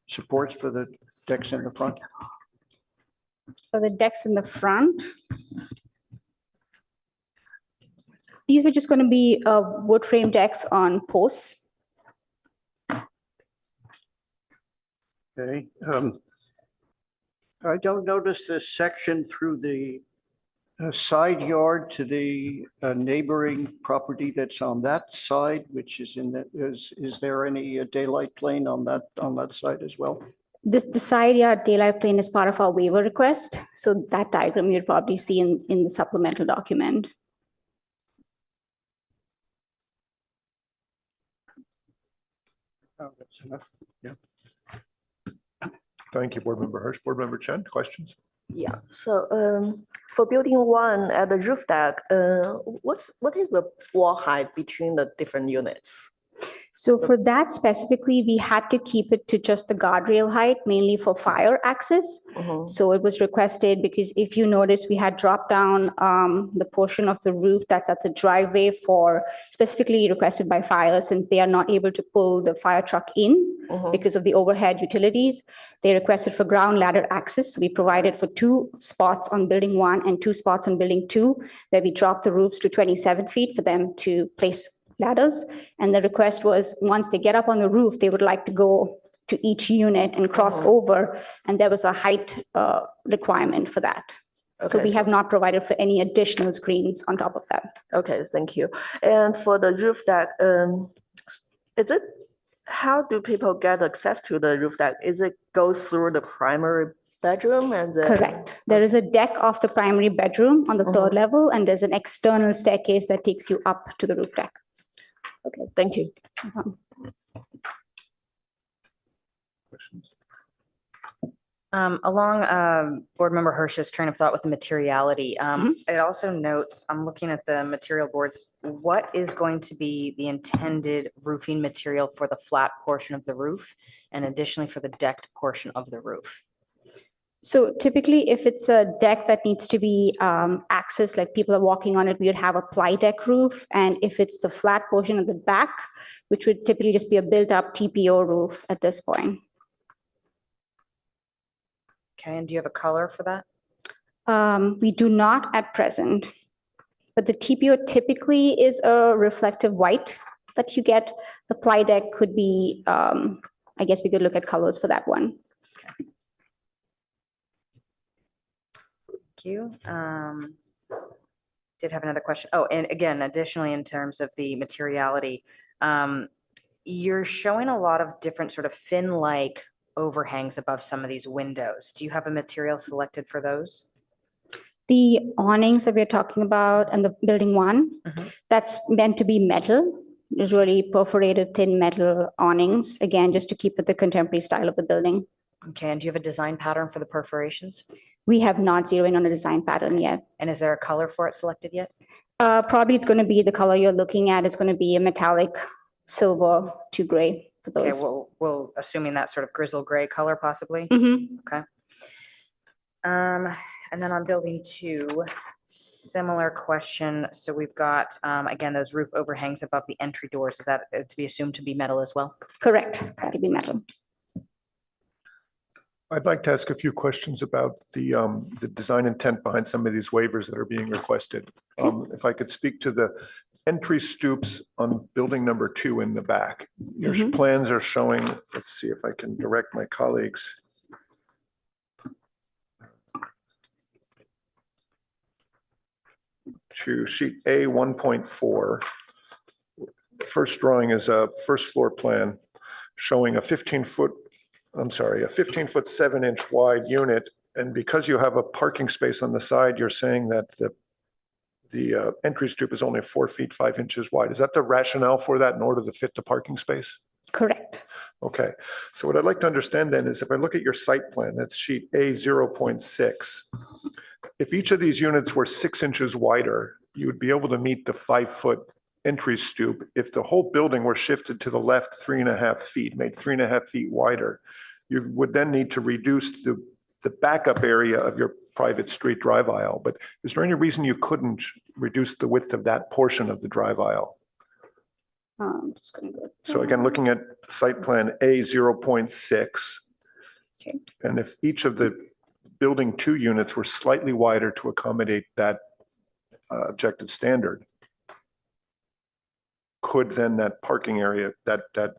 supports for the decks in the front? So the decks in the front, these were just going to be wood frame decks on posts. Okay. I don't notice this section through the side yard to the neighboring property that's on that side, which is is there any daylight plane on that side as well? The side yard daylight plane is part of our waiver request. So that diagram you'd probably see in the supplemental document. Oh, that's enough. Yeah. Thank you, Board Member Hirsch. Board Member Chen, questions? Yeah, so for building one at the roof deck, what is the wall height between the different units? So for that specifically, we had to keep it to just the guardrail height, mainly for fire access. So it was requested because if you notice, we had dropped down the portion of the roof that's at the driveway for specifically requested by fire, since they are not able to pull the fire truck in because of the overhead utilities. They requested for ground ladder access. We provided for 2 spots on building 1 and 2 spots on building 2, where we dropped the roofs to 27 feet for them to place ladders. And the request was once they get up on the roof, they would like to go to each unit and cross over. And there was a height requirement for that. So we have not provided for any additional screens on top of that. Okay, thank you. And for the roof deck, how do people get access to the roof deck? Is it go through the primary bedroom and then? Correct. There is a deck off the primary bedroom on the 3rd level, and there's an external staircase that takes you up to the roof deck. Okay, thank you. Questions? Along Board Member Hirsch's train of thought with the materiality, it also notes, I'm looking at the material boards, what is going to be the intended roofing material for the flat portion of the roof and additionally for the decked portion of the roof? So typically, if it's a deck that needs to be accessed, like people are walking on it, we would have a ply deck roof. And if it's the flat portion of the back, which would typically just be a built-up TPO roof at this point. Okay, and do you have a color for that? We do not at present, but the TPO typically is a reflective white that you get. The ply deck could be, I guess we could look at colors for that one. Thank you. Did have another question. Oh, and again, additionally, in terms of the materiality, you're showing a lot of different sort of fin-like overhangs above some of these windows. Do you have a material selected for those? The awnings that we're talking about and the building 1, that's meant to be metal. There's really perforated thin metal awnings, again, just to keep with the contemporary style of the building. Okay, and do you have a design pattern for the perforations? We have not zeroed in on a design pattern yet. And is there a color for it selected yet? Probably it's going to be the color you're looking at. It's going to be a metallic silver to gray for those. Okay, we'll assuming that sort of grizzle gray color possibly. Okay. And then on building 2, similar question. So we've got, again, those roof overhangs above the entry doors. Is that to be assumed to be metal as well? Correct. That'll be metal. I'd like to ask a few questions about the design intent behind some of these waivers that are being requested. If I could speak to the entry stoops on building number 2 in the back. Your plans are showing, let's see if I can direct my colleagues. To sheet A 1.4. The first drawing is a first floor plan showing a 15-foot 7-inch wide unit. And because you have a parking space on the side, you're saying that the entry stoop is only 4 feet, 5 inches wide. Is that the rationale for that in order to fit the parking space? Correct. Okay, so what I'd like to understand then is if I look at your site plan, that's sheet A 0.6. If each of these units were 6 inches wider, you would be able to meet the 5-foot entry stoop. If the whole building were shifted to the left 3.5 feet, made 3.5 feet wider, you would then need to reduce the backup area of your private street drive aisle. But is there any reason you couldn't reduce the width of that portion of the drive aisle? Just gonna go. So again, looking at site plan A 0.6. Okay. And if each of the building 2 units were slightly wider to accommodate that objective standard, could then that parking area, that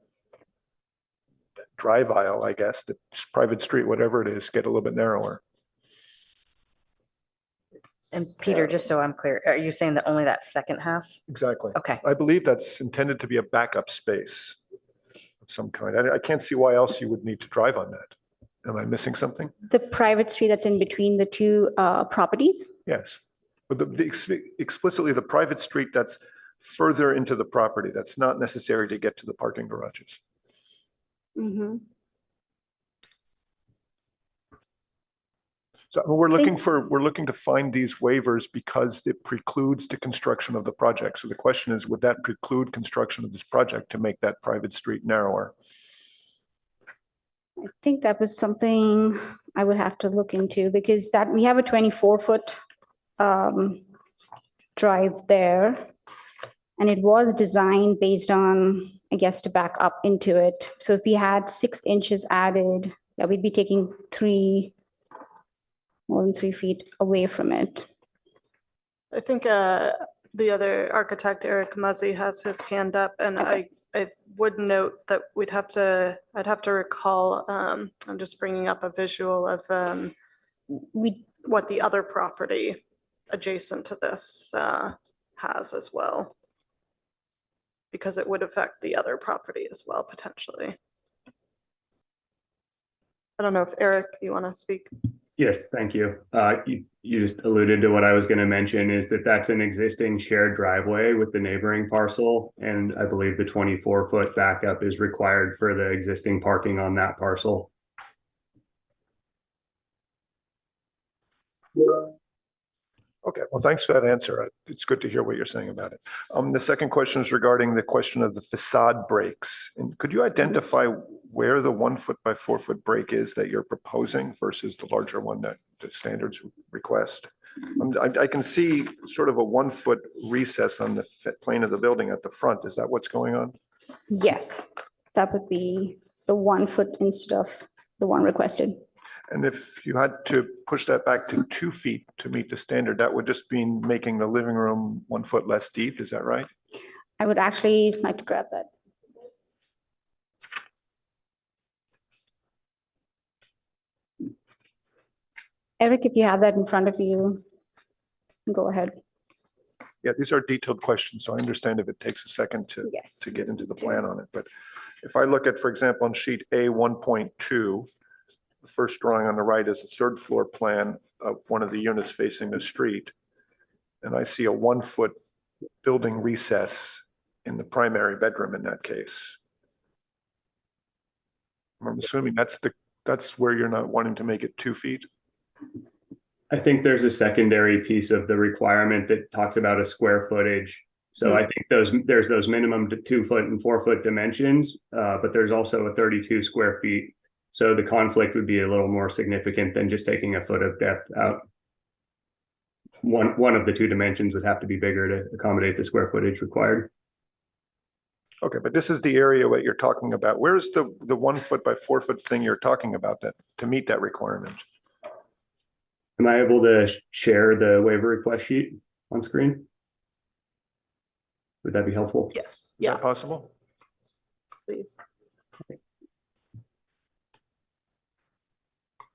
drive aisle, I guess, the private street, whatever it is, get a little bit narrower? And Peter, just so I'm clear, are you saying that only that second half? Exactly. Okay. I believe that's intended to be a backup space of some kind. I can't see why else you would need to drive on that. Am I missing something? The private street that's in between the two properties? Yes. But explicitly the private street that's further into the property, that's not necessary to get to the parking garages. Mm-hmm. So we're looking to find these waivers because it precludes the construction of the project. So the question is, would that preclude construction of this project to make that private street narrower? I think that was something I would have to look into because that we have a 24-foot drive there. And it was designed based on, I guess, to back up into it. So if we had 6 inches added, that we'd be taking more than 3 feet away from it. I think the other architect, Eric Muzzy, has his hand up, and Okay. I would note that I'd have to recall, I'm just bringing up a visual of what the other property adjacent to this has as well. Because it would affect the other property as well, potentially. I don't know if Eric, you want to speak? Yes, thank you. You just alluded to what I was going to mention is that that's an existing shared driveway with the neighboring parcel. And I believe the 24-foot backup is required for the existing parking on that parcel. Okay, well, thanks for that answer. It's good to hear what you're saying about it. The second question is regarding the question of the facade breaks. And could you identify where the 1 foot by 4 foot break is that you're proposing versus the larger one that the standards request? I can see sort of a 1 foot recess on the plane of the building at the front. Is that what's going on? Yes, that would be the 1 foot instead of the one requested. And if you had to push that back to 2 feet to meet the standard, that would just mean making the living room 1 foot less deep. Is that right? I would actually like to grab that. Eric, if you have that in front of you, go ahead. Yeah, these are detailed questions, so I understand if it takes a second to Yes. get into the plan on it. But if I look at, for example, on sheet A 1.2, the first drawing on the right is the 3rd floor plan of one of the units facing the street. And I see a 1 foot building recess in the primary bedroom in that case. I'm assuming that's where you're not wanting to make it 2 feet. I think there's a secondary piece of the requirement that talks about a square footage. So I think there's those minimum 2 foot and 4 foot dimensions, but there's also a 32 square feet. So the conflict would be a little more significant than just taking a foot of depth out. One of the 2 dimensions would have to be bigger to accommodate the square footage required. Okay, but this is the area what you're talking about. Where's the 1 foot by 4 foot thing you're talking about that to meet that requirement? Am I able to share the waiver request sheet on screen? Would that be helpful? Yes, Is yeah, that possible? please.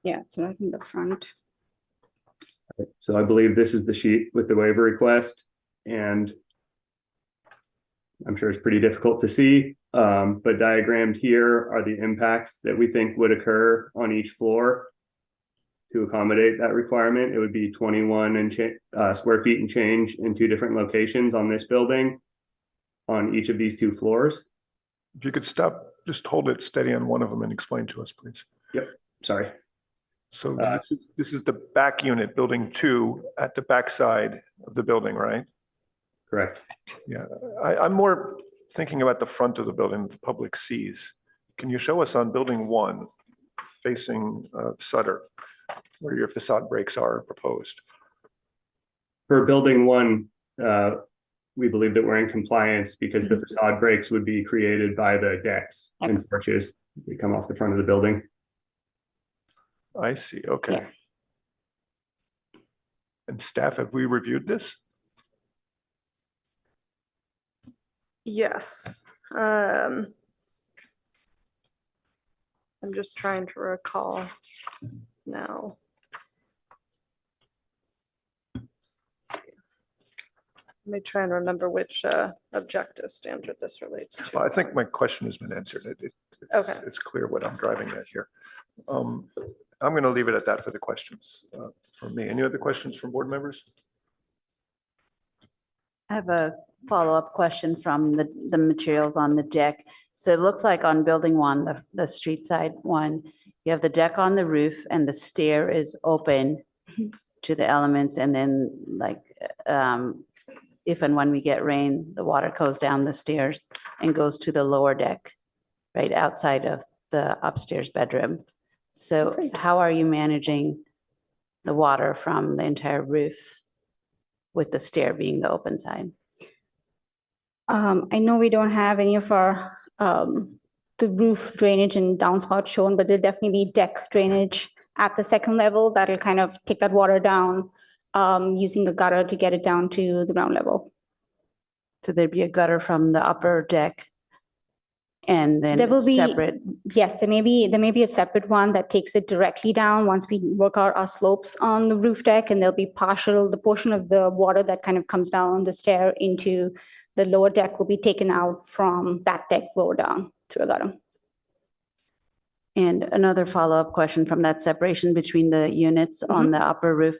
Yeah, it's right in the front. So I believe this is the sheet with the waiver request, and I'm sure it's pretty difficult to see, but diagrammed here are the impacts that we think would occur on each floor to accommodate that requirement. It would be 21 square feet and change in 2 different locations on this building on each of these 2 floors. If you could stop, just hold it steady on one of them and explain to us, please. Yep, sorry. So this is the back unit, building 2 at the back side of the building, right? Correct. Yeah, I'm more thinking about the front of the building that the public sees. Can you show us on building 1 facing Sutter, where your facade breaks are proposed? For building 1, we believe that we're in compliance because the facade breaks would be created by the decks and porches that come off the front of the building. I see, okay. Yeah. And staff, have we reviewed this? Yes. I'm just trying to recall now. Let me try and remember which objective standard this relates Well, I to. think my question has been answered. Okay. It's clear what I'm driving at here. I'm going to leave it at that for the questions from me. Any other questions from board members? I have a follow-up question from the materials on the deck. So it looks like on building 1, the street side one, you have the deck on the roof and the stair is open to the elements. And then like, if and when we get rain, the water goes down the stairs and goes to the lower deck, right outside of the upstairs bedroom. So how are you managing the water from the entire roof with the stair being the open side? I know we don't have any of our, the roof drainage and downspout shown, but there'll definitely be deck drainage at the second level that'll kind of take that water down, using a gutter to get it down to the ground level. So there'd be a gutter from the upper deck and then There will be- separate. Yes, there may be a separate one that takes it directly down once we work out our slopes on the roof deck, and there'll be the portion of the water that kind of comes down the stair into the lower deck will be taken out from that deck lower down through a gutter. And another follow-up question from that separation between the units on the upper roof.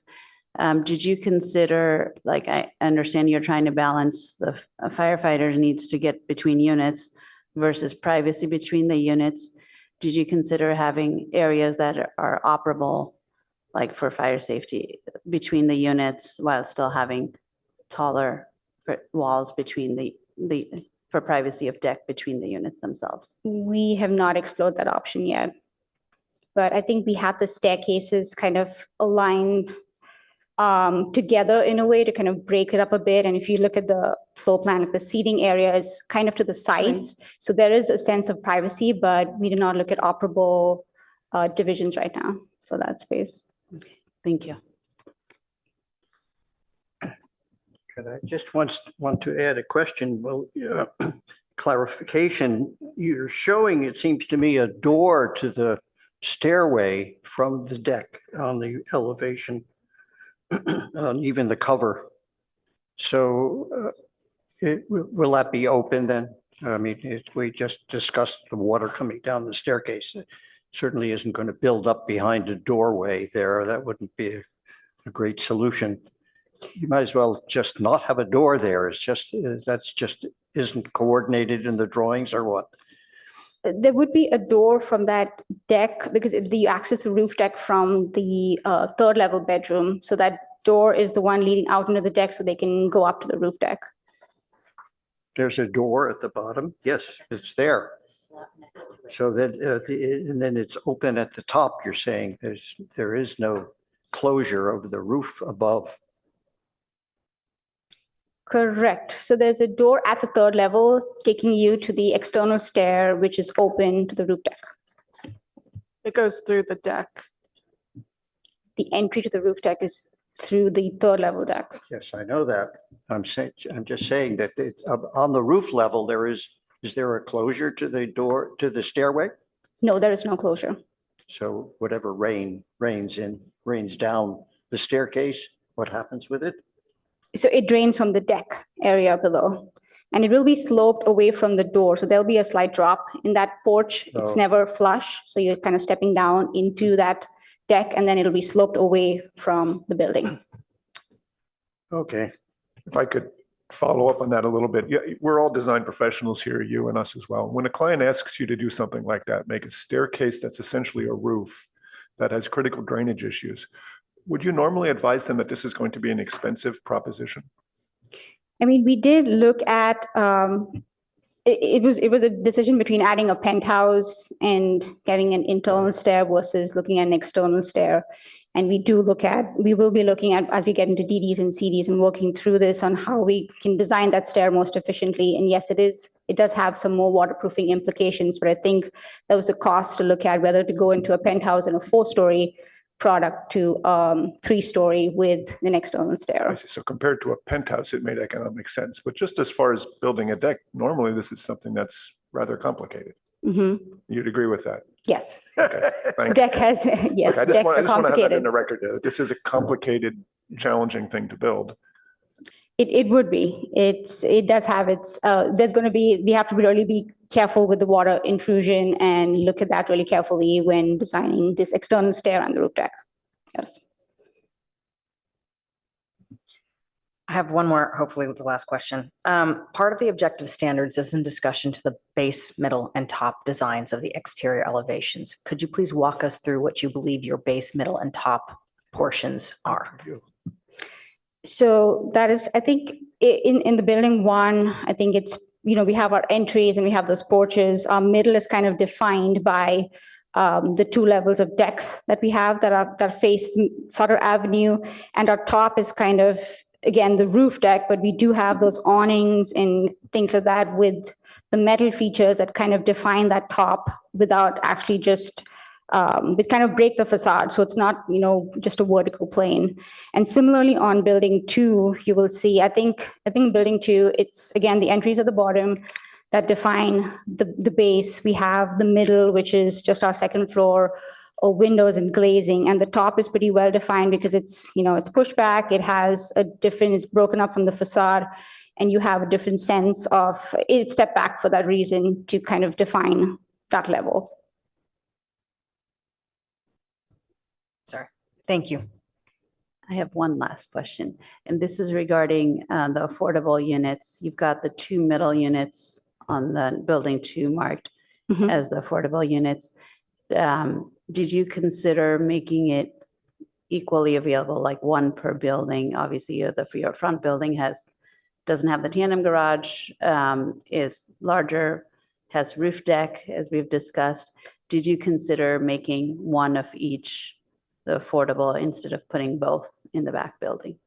Did you consider, like, I understand you're trying to balance the firefighters' needs to get between units versus privacy between the units. Did you consider having areas that are operable, like for fire safety, between the units while still having taller walls between for privacy of deck between the units themselves? We have not explored that option yet. But I think we have the staircases kind of aligned together in a way to kind of break it up a bit. And if you look at the floor plan, like the seating area is kind of to the sides. So there is a sense of privacy, but we did not look at operable divisions right now for that space. Thank you. Can I just want to add a question? Well, clarification. You're showing, it seems to me, a door to the stairway from the deck on the elevation, on even the cover. So will that be open then? I mean, we just discussed the water coming down the staircase. It certainly isn't going to build up behind a doorway there. That wouldn't be a great solution. You might as well just not have a door there. It's just, that's just isn't coordinated in the drawings or what? There would be a door from that deck because you access the roof deck from the third level bedroom. So that door is the one leading out into the deck so they can go up to the roof deck. There's a door at the bottom. Yes, it's there. So that, and then it's open at the top, you're saying there is no closure of the roof above. Correct. So there's a door at the third level taking you to the external stair, which is open to the roof deck. It goes through the deck. The entry to the roof deck is through the third level deck. Yes, I know that. I'm just saying that on the roof level, is there a closure to the door, to the stairway? No, there is no closure. So whatever rains down the staircase, what happens with it? So it drains from the deck area below. And it will be sloped away from the door. So there'll be a slight drop in that porch. It's Oh. never flush. So you're kind of stepping down into that deck, and then it'll be sloped away from the building. Okay, If I could follow up on that a little bit. Yeah, we're all design professionals here, you and us as well. When a client asks you to do something like that, make a staircase that's essentially a roof that has critical drainage issues, would you normally advise them that this is going to be an expensive proposition? I mean, we did look at, it was a decision between adding a penthouse and getting an internal stair versus looking at an external stair. And we will be looking at, as we get into DDs and CDs and working through this on how we can design that stair most efficiently. And yes, it does have some more waterproofing implications, but I think there was a cost to look at whether to go into a penthouse and a 4-story product to 3-story with an external I stair. see. So compared to a penthouse, it made economic sense. But just as far as building a deck, normally this is something that's rather complicated. Mhm. You'd agree with that? Yes, Okay, thank you. deck has, yes, Okay, I decks are just want to have that in complicated. the record. This is a complicated, challenging thing to build. It would be. It does have its, we have to really be careful with the water intrusion and look at that really carefully when designing this external stair on the roof deck. Yes. I have one more, hopefully with the last question. Part of the objective standards is in discussion to the base, middle, and top designs of the exterior elevations. Could you please walk us through what you believe your base, middle, and top portions are? So that is, I think, in the building one, I think it's, we have our entries and we have those porches. Our middle is kind of defined by the 2 levels of decks that we have that face Sutter Avenue. And our top is kind of, again, the roof deck, but we do have those awnings and things like that with the metal features that kind of define that top without actually just, it kind of break the facade. So it's not, just a vertical plane. And similarly on building 2, you will see, I think building 2, it's again, the entries at the bottom that define the base. We have the middle, which is just our 2nd floor, or windows and glazing, and the top is pretty well defined because it's, it's pushed back, it has it's broken up from the facade, and you have a different sense of, it stepped back for that reason to kind of define that level. Sorry. Thank you. I have one last question, and this is regarding the affordable units. You've got the 2 middle units on the building 2 marked Mhm. as the affordable units. Did you consider making it equally available, like 1 per building? Obviously, your front building doesn't have the tandem garage, is larger, has roof deck, as we've discussed. Did you consider making 1 of each the affordable instead of putting both in the back building?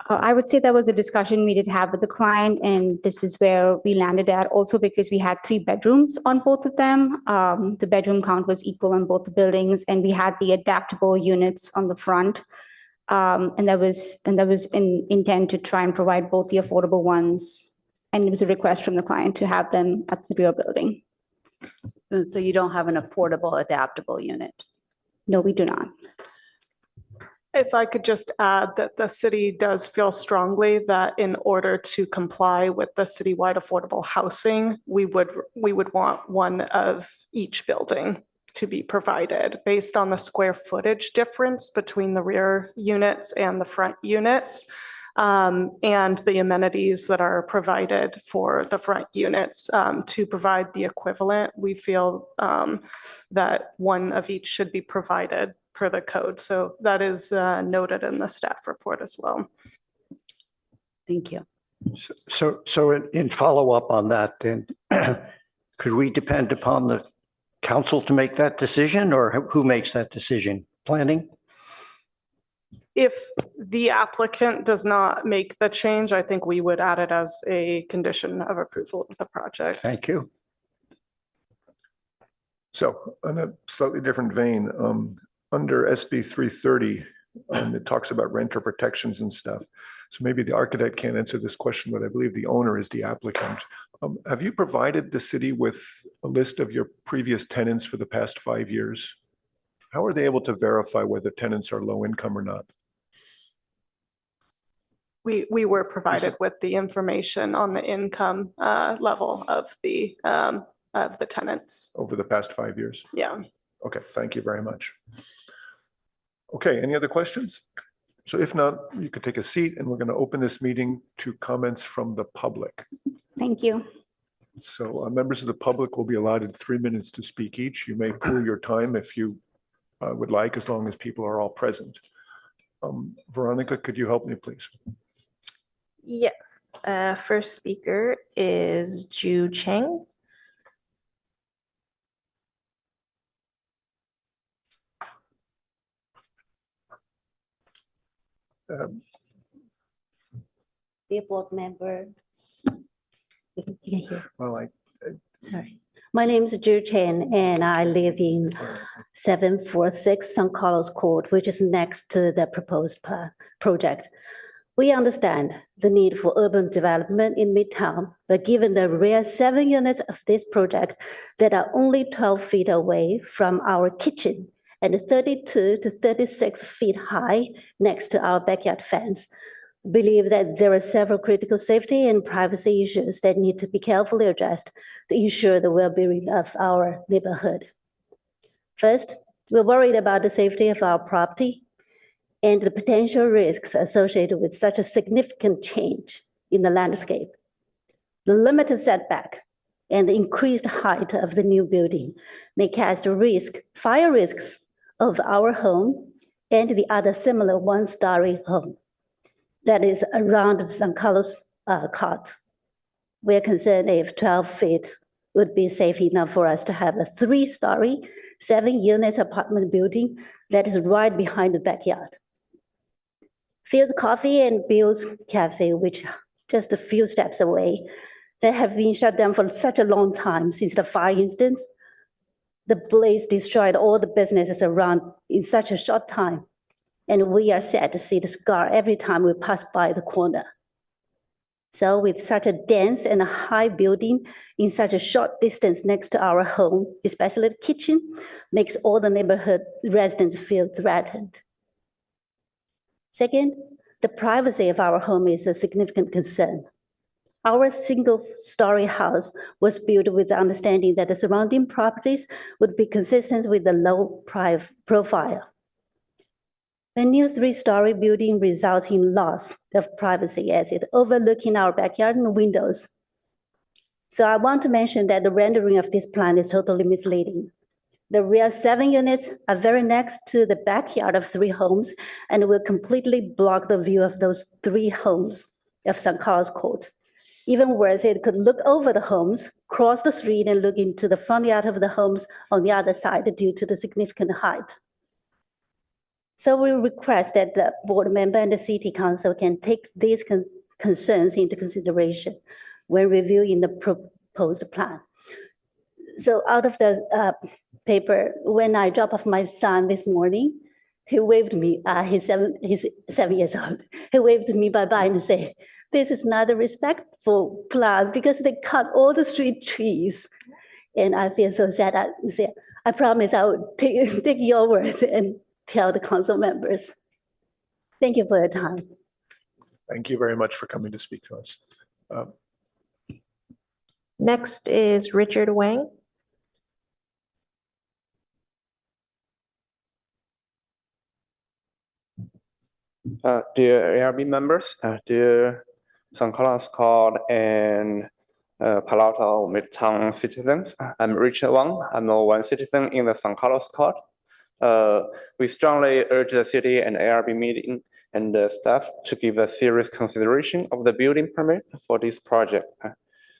I would say that was a discussion we did have with the client, and this is where we landed at, also because we had 3 bedrooms on both of them. The bedroom count was equal on both the buildings, and we had the adaptable units on the front. And that was in intent to try and provide both the affordable ones, and it was a request from the client to have them at the rear building. So you don't have an affordable adaptable unit? No, we do not. If I could just add that the city does feel strongly that in order to comply with the citywide affordable housing, we would want 1 of each building to be provided based on the square footage difference between the rear units and the front units, and the amenities that are provided for the front units. To provide the equivalent, we feel that 1 of each should be provided per the code. So that is noted in the staff report as well. Thank you. so in follow-up on that, then, could we depend upon the council to make that decision, or who makes that decision? Planning? If the applicant does not make the change, I think we would add it as a condition of approval of the project. Thank you. So on a slightly different vein, under SB 330, it talks about renter protections and stuff. So maybe the architect can't answer this question, but I believe the owner is the applicant. Have you provided the city with a list of your previous tenants for the past 5 years? How are they able to verify whether tenants are low income or not? We were provided with the information on the income level of the tenants. Over the past 5 years? Yeah. Okay, thank you very much. Okay, any other questions? So if not, you could take a seat and we're going to open this meeting to comments from the public. Thank you. So members of the public will be allotted 3 minutes to speak each. You may pool your time if you would like, as long as people are all present. Veronica, could you help me, please? Yes. First speaker is Ju Cheng. Um, Dear board member. You can hear. Well, Sorry. My name is Ju Chen and I live in 746 San Carlos Court, which is next to the proposed project. We understand the need for urban development in Midtown, but given the rare 7 units of this project that are only 12 feet away from our kitchen and 32 to 36 feet high next to our backyard fence, believe that there are several critical safety and privacy issues that need to be carefully addressed to ensure the well-being of our neighborhood. First, we're worried about the safety of our property and the potential risks associated with such a significant change in the landscape. The limited setback and the increased height of the new building may cast fire risks of our home and the other similar one-story home that is around the San Carlos Court. We're concerned if 12 feet would be safe enough for us to have a 3-story, 7-unit apartment building that is right behind the backyard. Phil's Coffee and Bill's Cafe, which just a few steps away, that have been shut down for such a long time since the fire incident. The blaze destroyed all the businesses around in such a short time. And we are sad to see the scar every time we pass by the corner. So with such a dense and a high building in such a short distance next to our home, especially the kitchen, makes all the neighborhood residents feel threatened. Second, the privacy of our home is a significant concern. Our single-story house was built with the understanding that the surrounding properties would be consistent with the low profile. The new 3-story building results in loss of privacy as it overlooking our backyard and windows. So I want to mention that the rendering of this plan is totally misleading. The rear 7 units are very next to the backyard of 3 homes and will completely block the view of those 3 homes of San Carlos Court. Even worse, it could look over the homes, cross the street and look into the front yard of the homes on the other side due to the significant height. So we request that the board member and the city council can take these concerns into consideration when reviewing the proposed plan. So out of the paper, when I drop off my son this morning, he waved me, he's 7 years old. He waved me bye-bye and say, this is not a respectful plan because they cut all the street trees. And I feel so sad. I promise I will take your words and tell the council members. Thank you for your time. Thank you very much for coming to speak to us. Next is Richard Wang. Dear ARB members, dear San Carlos Court and Palo Alto Midtown citizens, I'm Richard Wang. I'm one citizen in the San Carlos Court. We strongly urge the city and ARB meeting and the staff to give a serious consideration of the building permit for this project.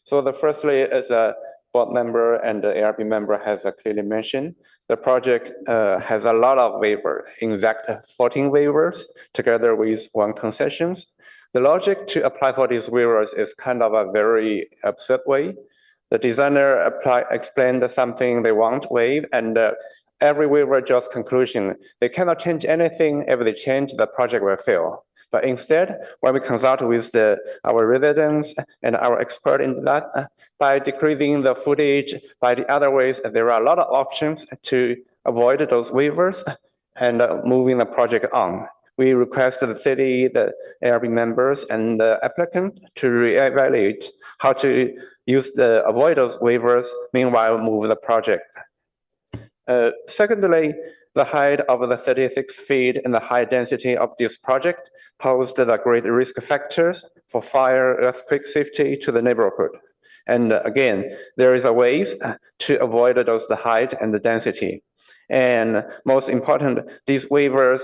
So the firstly, as a board member and the ARB member has clearly mentioned, the project has a lot of waivers, in fact, 14 waivers together with 1 concessions. The logic to apply for these waivers is kind of a very absurd way. The designer explained something they want waive, and every waiver draws conclusion. They cannot change anything. If they change, the project will fail. But instead, when we consult with our residents and our expert in that, by decreasing the footage, by the other ways, there are a lot of options to avoid those waivers and moving the project on. We request the city, the ARB members, and the applicant to reevaluate how to avoid those waivers, meanwhile move the project. Secondly, the height of the 36 feet and the high density of this project posed the great risk factors for fire earthquake safety to the neighborhood. And again, there is a ways to avoid those the height and the density. And most important, these waivers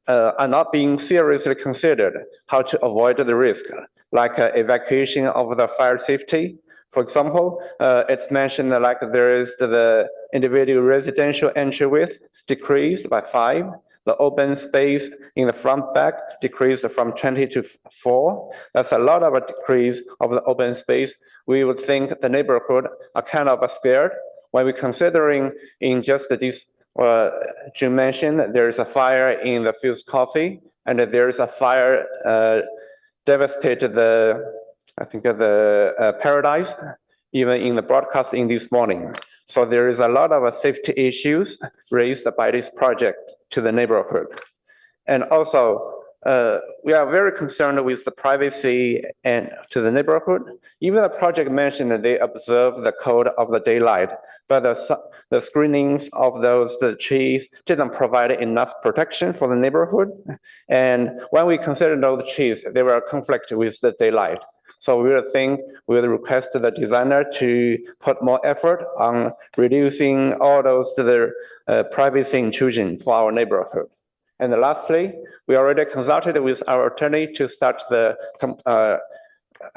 are not being seriously considered how to avoid the risk, like evacuation of the fire safety. For example, it's mentioned that like there is the individual residential entry width decreased by 5. The open space in the front back decreased from 20 to 4. That's a lot of a decrease of the open space. We would think the neighborhood are kind of scared when we're considering in just this, Jim mentioned, there is a fire in the Fuse Coffee, and there is a fire devastated I think the Paradise, even in the broadcasting this morning. So there is a lot of safety issues raised by this project to the neighborhood. And also, we are very concerned with the privacy and to the neighborhood. Even the project mentioned that they observe the code of the daylight, but the screenings of the trees didn't provide enough protection for the neighborhood. And when we consider those trees, they were a conflict with the daylight. So we will request the designer to put more effort on reducing all those privacy intrusion for our neighborhood. And lastly, we already consulted with our attorney to start the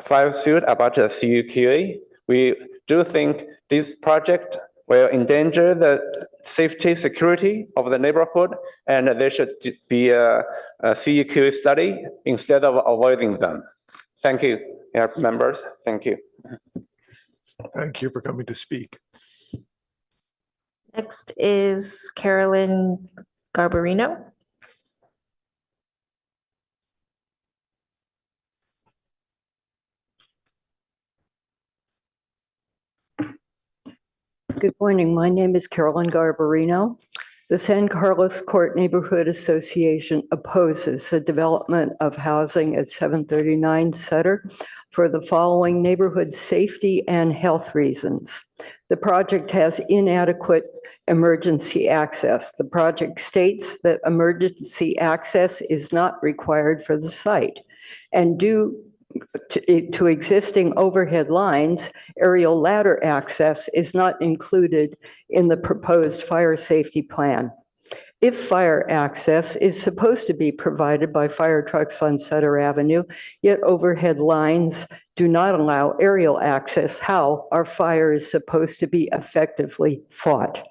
file suit about the CUQA. We do think this project will endanger the safety, security of the neighborhood, and there should be a CUQA study instead of avoiding them. Thank you, members. Thank you. Thank you for coming to speak. Next is Carolyn Garbarino. Good morning. My name is Carolyn Garbarino. The San Carlos Court Neighborhood Association opposes the development of housing at 739 Sutter for the following neighborhood safety and health reasons. The project has inadequate emergency access. The project states that emergency access is not required for the site, and due to existing overhead lines, aerial ladder access is not included in the proposed fire safety plan. If fire access is supposed to be provided by fire trucks on Sutter Avenue, yet overhead lines do not allow aerial access, how are fires supposed to be effectively fought?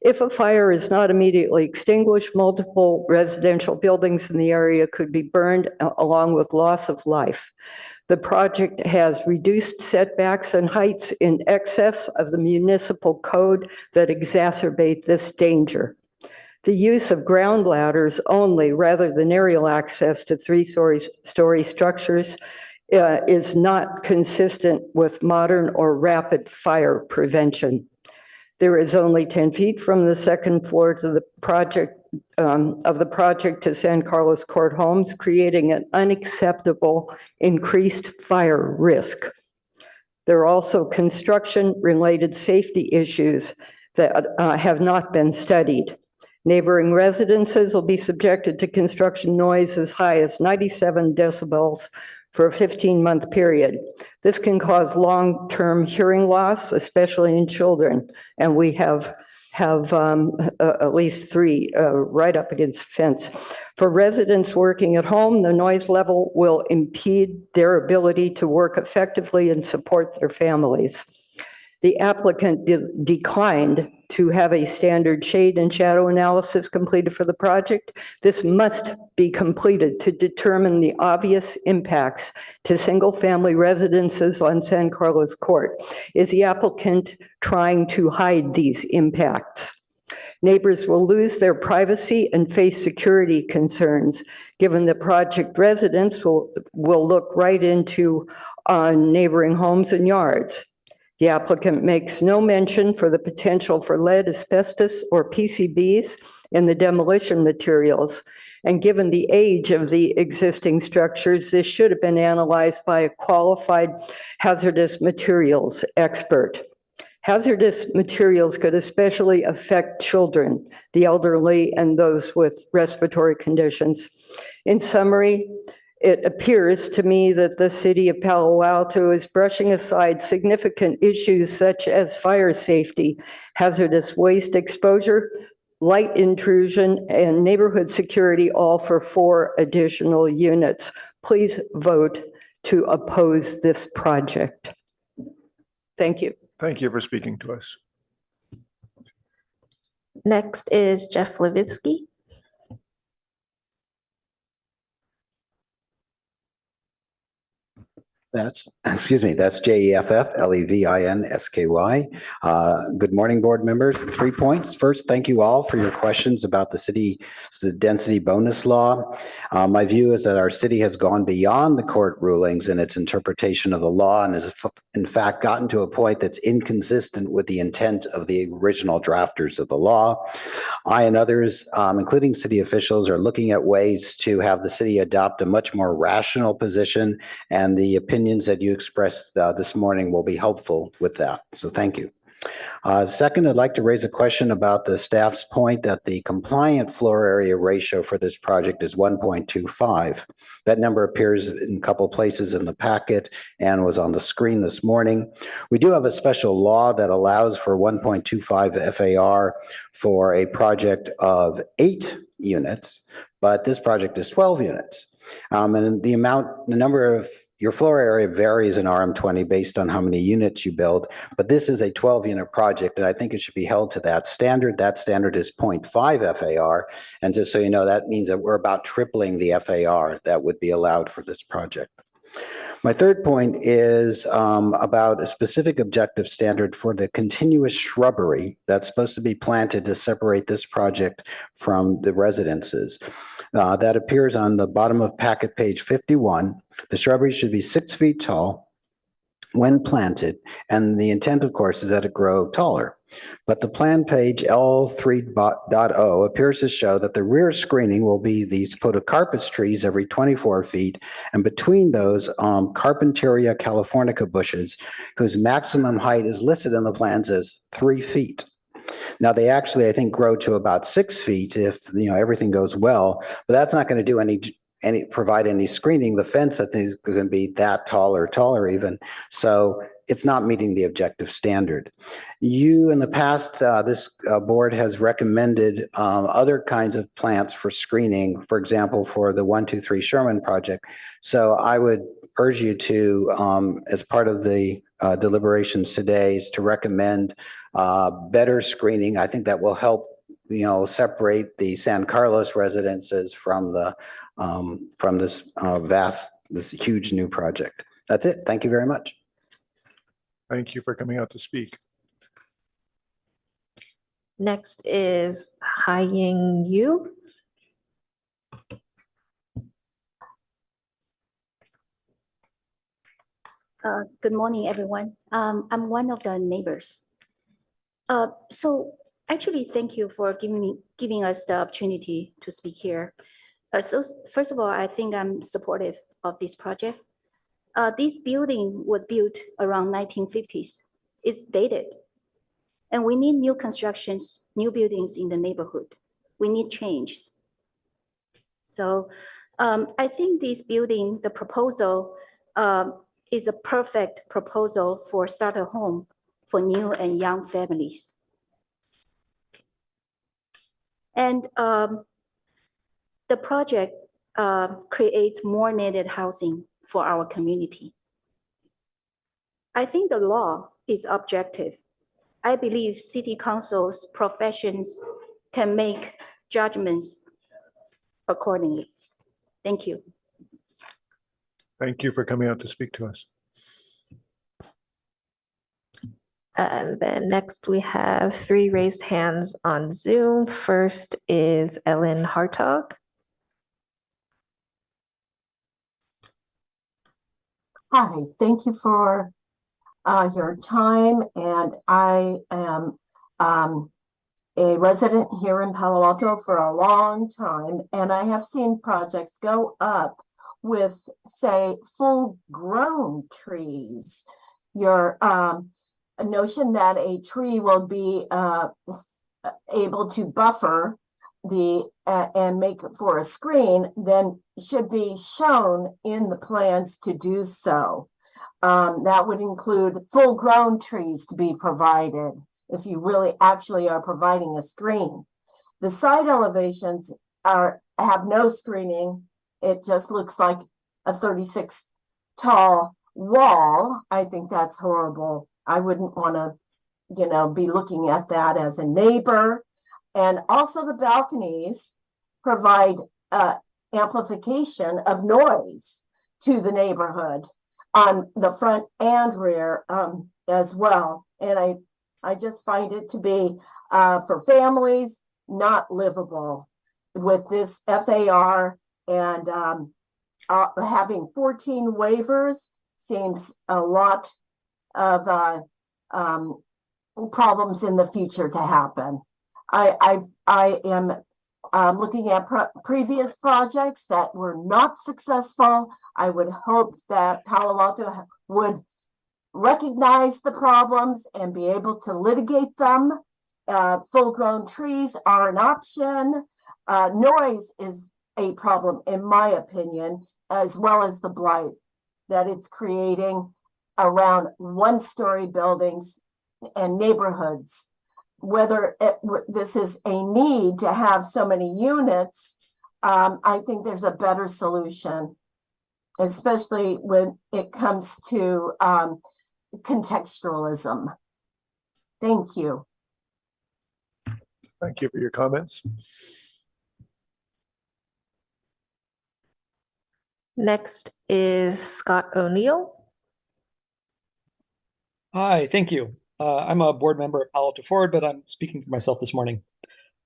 If a fire is not immediately extinguished, multiple residential buildings in the area could be burned along with loss of life. The project has reduced setbacks and heights in excess of the municipal code that exacerbate this danger. The use of ground ladders only rather than aerial access to three-story structures is not consistent with modern or rapid fire prevention. There is only 10 feet from the second floor to the project to San Carlos Court homes, creating an unacceptable increased fire risk. There are also construction-related safety issues that have not been studied. Neighboring residences will be subjected to construction noise as high as 97 decibels for a 15-month period. This can cause long-term hearing loss, especially in children, and we have at least 3 right up against the fence. For residents working at home, the noise level will impede their ability to work effectively and support their families. The applicant declined to have a standard shade and shadow analysis completed for the project. This must be completed to determine the obvious impacts to single-family residences on San Carlos Court. Is the applicant trying to hide these impacts? Neighbors will lose their privacy and face security concerns, given the project residents will look right into neighboring homes and yards. The applicant makes no mention for the potential for lead, asbestos, or PCBs in the demolition materials. And given the age of the existing structures, this should have been analyzed by a qualified hazardous materials expert. Hazardous materials could especially affect children, the elderly, and those with respiratory conditions. In summary, it appears to me that the city of Palo Alto is brushing aside significant issues such as fire safety, hazardous waste exposure, light intrusion, and neighborhood security, all for 4 additional units. Please vote to oppose this project. Thank you. Thank you for speaking to us. Next is Jeff Levitsky. That's, excuse me, that's JEFF-LEVINSKY. Good morning, board members. 3 points. First, thank you all for your questions about the city's density bonus law. My view is that our city has gone beyond the court rulings in its interpretation of the law and has in fact gotten to a point that's inconsistent with the intent of the original drafters of the law. I and others, including city officials, are looking at ways to have the city adopt a much more rational position, and the opinions that you expressed this morning will be helpful with that. So thank you. Second, I'd like to raise a question about the staff's point that the compliant floor area ratio for this project is 1.25. That number appears in a couple places in the packet and was on the screen this morning. We do have a special law that allows for 1.25 FAR for a project of 8 units, but this project is 12 units. And the number of your floor area varies in RM20 based on how many units you build, but this is a 12-unit project, and I think it should be held to that standard. That standard is 0.5 FAR, and just so you know, that means that we're about tripling the FAR that would be allowed for this project. My third point is about a specific objective standard for the continuous shrubbery that's supposed to be planted to separate this project from the residences. That appears on the bottom of packet page 51. The shrubbery should be 6 feet tall when planted, and the intent, of course, is that it grow taller. But the plan page L3.0 appears to show that the rear screening will be these podocarpus trees every 24 feet, and between those, Carpentaria californica bushes, whose maximum height is listed in the plans as 3 feet. Now, they actually, I think, grow to about 6 feet if everything goes well, but that's not going to do provide any screening. The fence, I think, is going to be that tall or taller even. So it's not meeting the objective standard. You, in the past, this board has recommended other kinds of plants for screening, for example, for the 123 Sherman project. So I would urge you to, as part of the deliberations today, is to recommend better screening. I think that will help, separate the San Carlos residences from the from this this huge new project. That's it. Thank you very much. Thank you for coming out to speak. Next is Haiying Yu. Good morning, everyone. I'm one of the neighbors. So actually, thank you for giving us the opportunity to speak here. So first of all, I think I'm supportive of this project. This building was built around 1950s. It's dated. And we need new constructions, new buildings in the neighborhood. We need change. So I think this building, the proposal is a perfect proposal for starter home for new and young families. And the project creates more needed housing for our community. I think the law is objective. I believe city council's professions can make judgments accordingly. Thank you. Thank you for coming out to speak to us. And then next we have 3 raised hands on Zoom. First is Ellen Hartog. Hi, thank you for your time, and I am a resident here in Palo Alto for a long time, and I have seen projects go up with, say, full-grown trees. Your notion that a tree will be able to buffer the and make for a screen, then should be shown in the plans to do so. That would include full-grown trees to be provided if you really actually are providing a screen. The side elevations have no screening. It just looks like a 36 tall wall. I think that's horrible. I wouldn't want to, be looking at that as a neighbor. And also the balconies provide amplification of noise to the neighborhood on the front and rear as well. And I just find it to be for families not livable with this FAR, and having 14 waivers seems a lot of problems in the future to happen. I am looking at previous projects that were not successful. I would hope that Palo Alto would recognize the problems and be able to litigate them. Full-grown trees are an option. Noise is a problem, in my opinion, as well as the blight that it's creating around one-story buildings and neighborhoods. Whether this is a need to have so many units, I think there's a better solution, especially when it comes to contextualism. Thank you. Thank you for your comments. Next is Scott O'Neill. Hi, thank you. I'm a board member at Palo Alto Forward, but I'm speaking for myself this morning.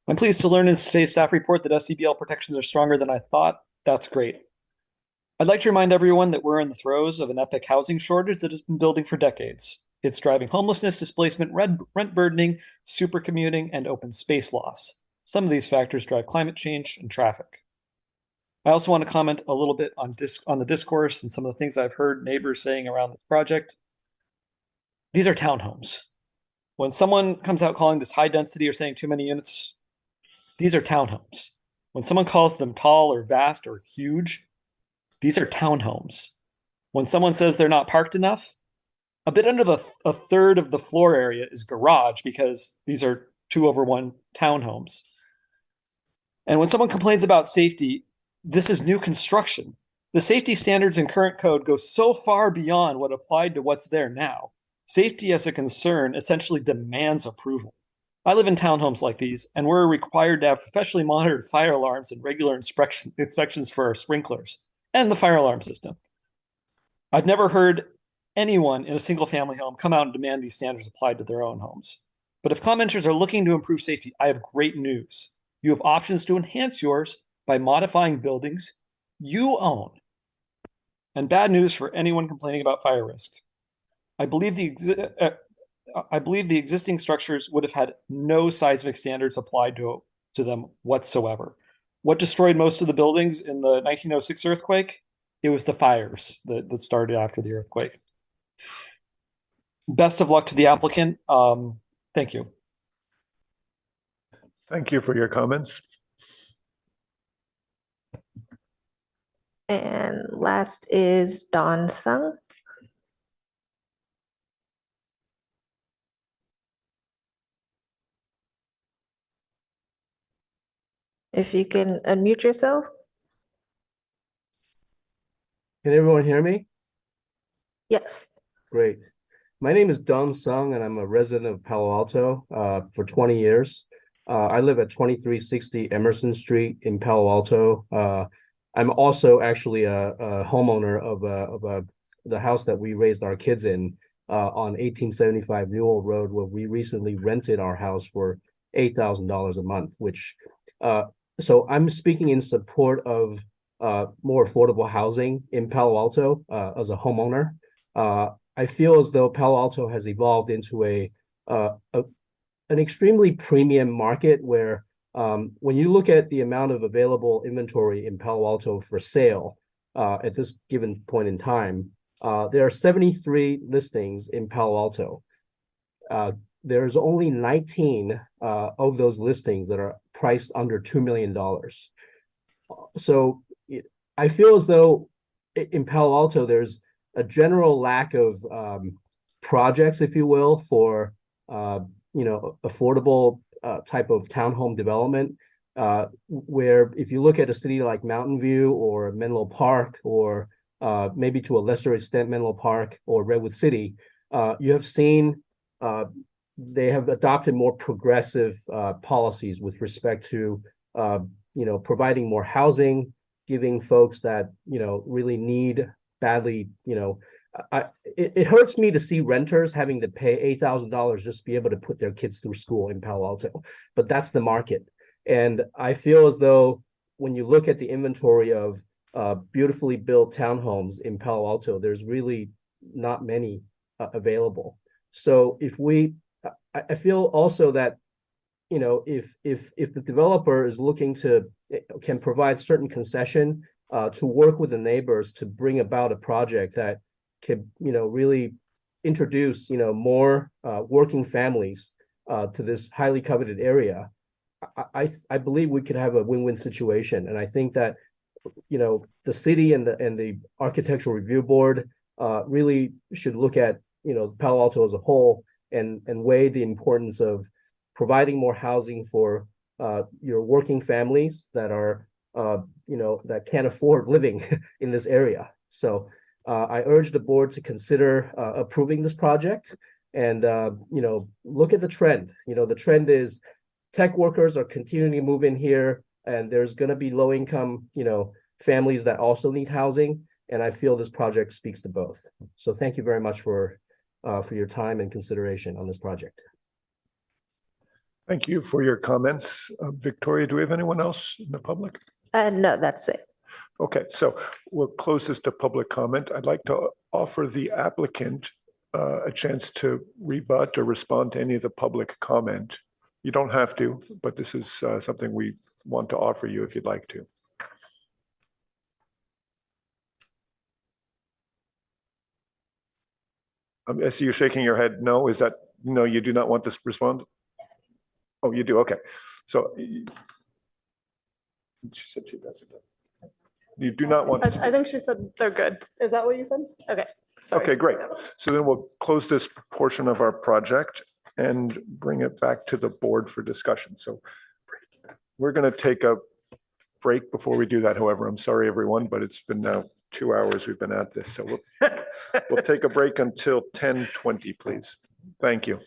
I'm pleased to learn in today's staff report that SCBL protections are stronger than I thought. That's great. I'd like to remind everyone that we're in the throes of an epic housing shortage that has been building for decades. It's driving homelessness, displacement, rent burdening, supercommuting, and open space loss. Some of these factors drive climate change and traffic. I also want to comment a little bit on the discourse and some of the things I've heard neighbors saying around the project. These are townhomes. When someone comes out calling this high density or saying too many units, these are townhomes. When someone calls them tall or vast or huge, these are townhomes. When someone says they're not parked enough, a bit under a third of the floor area is garage because these are 2/1 townhomes. And when someone complains about safety, this is new construction. The safety standards in current code go so far beyond what applied to what's there now. Safety as a concern essentially demands approval. I live in townhomes like these, and we're required to have professionally monitored fire alarms and regular inspections for our sprinklers and the fire alarm system. I've never heard anyone in a single family home come out and demand these standards applied to their own homes. But if commenters are looking to improve safety, I have great news. You have options to enhance yours by modifying buildings you own. And bad news for anyone complaining about fire risk. I believe the existing structures would have had no seismic standards applied to them whatsoever. What destroyed most of the buildings in the 1906 earthquake? It was the fires that started after the earthquake. Best of luck to the applicant. Thank you. Thank you for your comments. And last is Dawn Sung. If you can unmute yourself. Can everyone hear me? Yes. Great. My name is Don Sung, and I'm a resident of Palo Alto for 20 years. I live at 2360 Emerson Street in Palo Alto. I'm also actually a homeowner of the house that we raised our kids in on 1875 Newell Road, where we recently rented our house for $8,000 a month, which so I'm speaking in support of more affordable housing in Palo Alto as a homeowner. I feel as though Palo Alto has evolved into an extremely premium market where when you look at the amount of available inventory in Palo Alto for sale at this given point in time, there are 73 listings in Palo Alto. there's only 19 of those listings that are priced under $2 million. So I feel as though in Palo Alto, there's a general lack of projects, if you will, for affordable type of townhome development. Where if you look at a city like Mountain View or Menlo Park, or maybe to a lesser extent Menlo Park or Redwood City, you have seen they have adopted more progressive policies with respect to providing more housing, giving folks that really need badly. It hurts me to see renters having to pay $8,000 just to be able to put their kids through school in Palo Alto, but that's the market. And I feel as though when you look at the inventory of beautifully built townhomes in Palo Alto, there's really not many available. So I feel also that, if the developer is looking can provide certain concession to work with the neighbors to bring about a project that can, really introduce, more working families to this highly coveted area, I believe we could have a win-win situation. And I think that, the city and the Architectural Review Board really should look at, Palo Alto as a whole and weigh the importance of providing more housing for your working families that are, that can't afford living in this area. So I urge the board to consider approving this project and, look at the trend. The trend is tech workers are continuing to move in here, and there's going to be low income, families that also need housing. And I feel this project speaks to both. So thank you very much for your time and consideration on this project. Thank you for your comments. Victoria, do we have anyone else in the public? No, that's it. Okay, so we'll close this to public comment. I'd like to offer the applicant a chance to rebut or respond to any of the public comment. You don't have to, but this is something we want to offer you if you'd like to. I see you're shaking your head. No, is that, no, you do not want to respond? Oh, you do, okay. So she said she does. You do not want to. I think she said they're good. Is that what you said? Okay. Sorry. Okay, great. So then we'll close this portion of our project and bring it back to the board for discussion. So we're going to take a break before we do that. However, I'm sorry, everyone, but it's been now 2 hours we've been at this. So we'll take a break until 10:20, please. Thank you.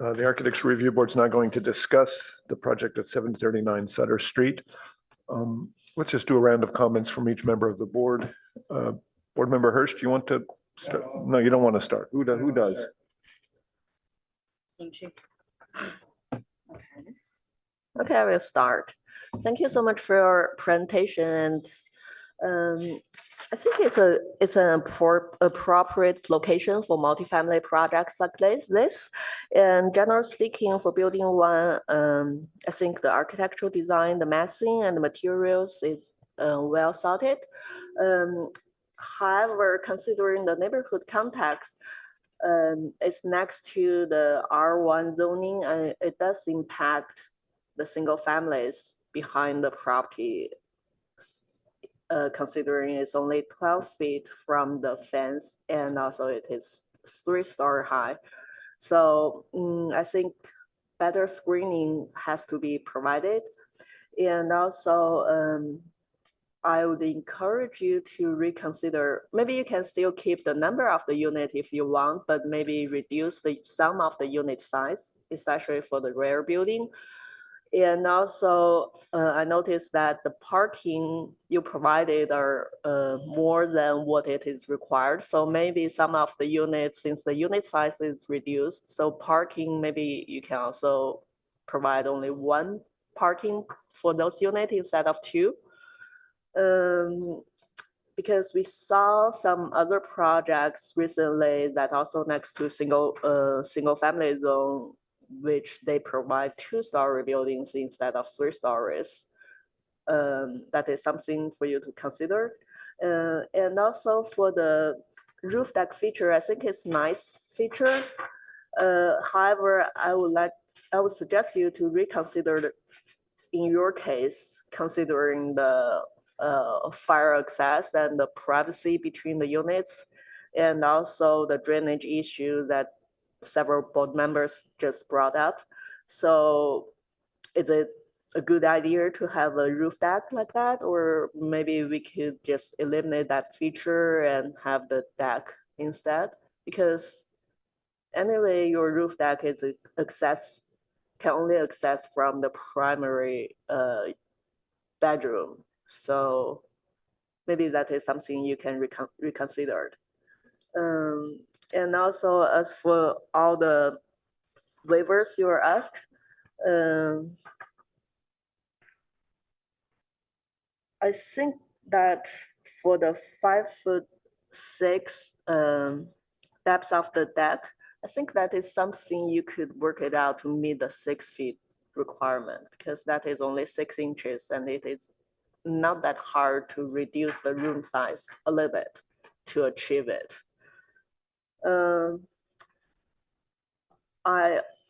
The Architecture Review Board's not going to discuss the project at 739 Sutter Street. Let's just do a round of comments from each member of the board. Board Member Hirsch, do you want to start? No, you don't want to start. Who does? Okay, I will start. Thank you so much for your presentation. I think it's an appropriate location for multifamily projects like this. And generally speaking, for building one, I think the architectural design, the massing, and the materials is well sorted. However, considering the neighborhood context, it's next to the R1 zoning, and it does impact the single families behind the property, considering it's only 12 feet from the fence, and also it is 3-story high. So I think better screening has to be provided. And also, I would encourage you to reconsider, maybe you can still keep the number of the unit if you want, but maybe reduce the sum of the unit size, especially for the rear building. And also, I noticed that the parking you provided are more than what it is required. So maybe some of the units, since the unit size is reduced, so parking, maybe you can also provide only one parking for those units instead of two. Because we saw some other projects recently that also next to single family zone, which they provide 2-story buildings instead of 3 stories. That is something for you to consider. And also for the roof deck feature, I think it's a nice feature. However, I would suggest you to reconsider in your case, considering the fire access and the privacy between the units, and also the drainage issue that several board members just brought up. So is it a good idea to have a roof deck like that? Or maybe we could just eliminate that feature and have the deck instead? Because anyway, your roof deck is can only access from the primary bedroom. So maybe that is something you can reconsider. And also, as for all the waivers you were asked, I think that for the 5'6" depth of the deck, I think that is something you could work it out to meet the 6 feet requirement, because that is only 6 inches, and it is not that hard to reduce the room size a little bit to achieve it.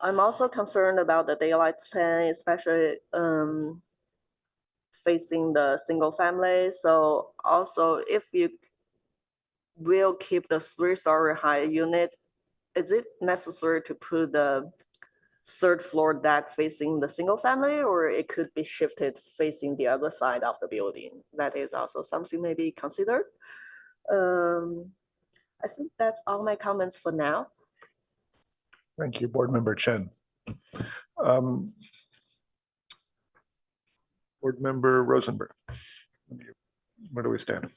I'm also concerned about the daylight plan, especially facing the single family. So also, if you will keep the 3-story high unit, is it necessary to put the 3rd floor deck facing the single family, or it could be shifted facing the other side of the building? That is also something maybe considered. I think that's all my comments for now. Thank you, Board Member Chen. Board Member Rosenberg, where do we stand?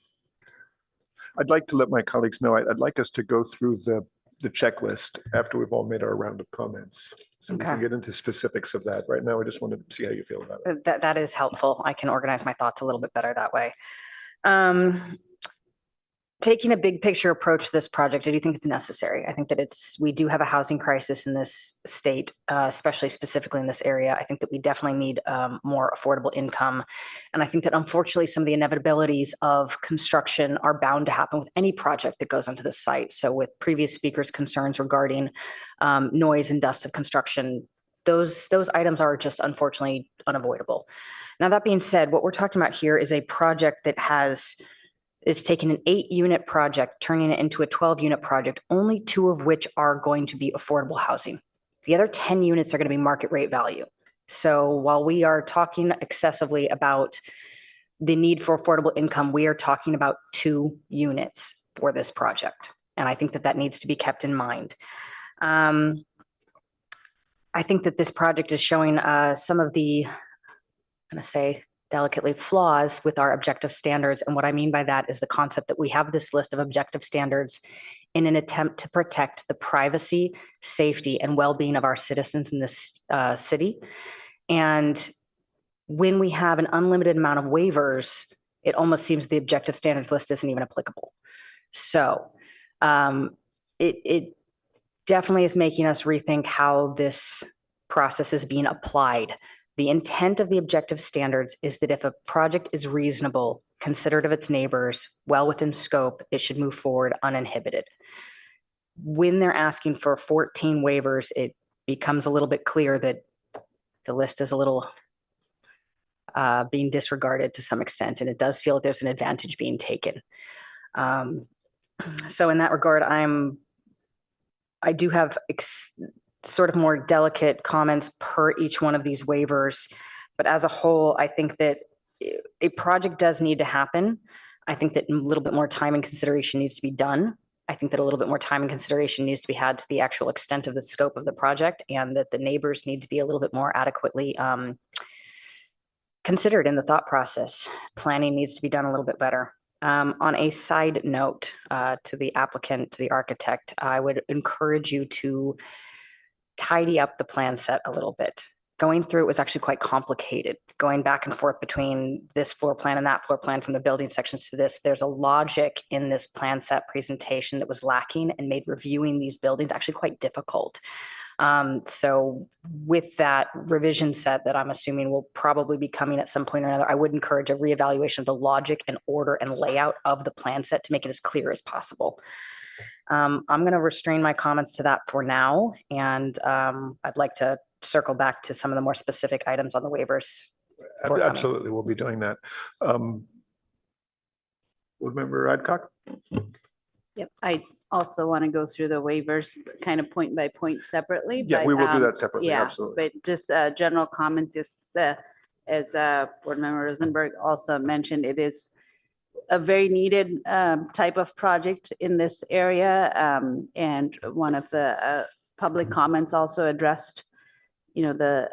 I'd like to let my colleagues know, I'd like us to go through the checklist after we've all made our round of comments. So we can get into specifics of that. Right now, I just wanted to see how you feel about it. That is helpful. I can organize my thoughts a little bit better that way. Taking a big picture approach to this project, I do think it's necessary. I think that we do have a housing crisis in this state, especially specifically in this area. I think that we definitely need more affordable income. And I think that unfortunately, some of the inevitabilities of construction are bound to happen with any project that goes onto the site. So with previous speakers' concerns regarding noise and dust of construction, those items are just unfortunately unavoidable. Now, that being said, what we're talking about here is a project that is taking an 8-unit project, turning it into a 12-unit project, only 2 of which are going to be affordable housing. The other 10 units are going to be market rate value. So while we are talking excessively about the need for affordable income, we are talking about 2 units for this project. And I think that needs to be kept in mind. I think that this project is showing some of the, I'm going to say delicately, flaws with our objective standards. And what I mean by that is the concept that we have this list of objective standards in an attempt to protect the privacy, safety, and well-being of our citizens in this city. And when we have an unlimited amount of waivers, it almost seems the objective standards list isn't even applicable. So it definitely is making us rethink how this process is being applied. The intent of the objective standards is that if a project is reasonable, considerate of its neighbors, well within scope, it should move forward uninhibited. When they're asking for 14 waivers, it becomes a little bit clear that the list is a little being disregarded to some extent, and it does feel that there's an advantage being taken. So in that regard, I do have sort of more delicate comments per each one of these waivers, but as a whole, I think that a project does need to happen. I think that a little bit more time and consideration needs to be done. I think that a little bit more time and consideration needs to be had to the actual extent of the scope of the project, and that the neighbors need to be a little bit more adequately considered in the thought process. Planning needs to be done a little bit better. On a side note to the applicant, to the architect, I would encourage you to tidy up the plan set a little bit. Going through it was actually quite complicated. Going back and forth between this floor plan and that floor plan, from the building sections to this, there's a logic in this plan set presentation that was lacking and made reviewing these buildings actually quite difficult. So with that revision set that I'm assuming will probably be coming at some point or another, I would encourage a reevaluation of the logic and order and layout of the plan set to make it as clear as possible. I'm going to restrain my comments to that for now, and I'd like to circle back to some of the more specific items on the waivers. Absolutely, we'll be doing that. Board Member Adcock? Yep, I also want to go through the waivers kind of point by point separately. Yeah, but, we will do that separately, yeah, absolutely. But just general comments, just as Board Member Rosenberg also mentioned, it is a very needed type of project in this area. And one of the public comments also addressed, the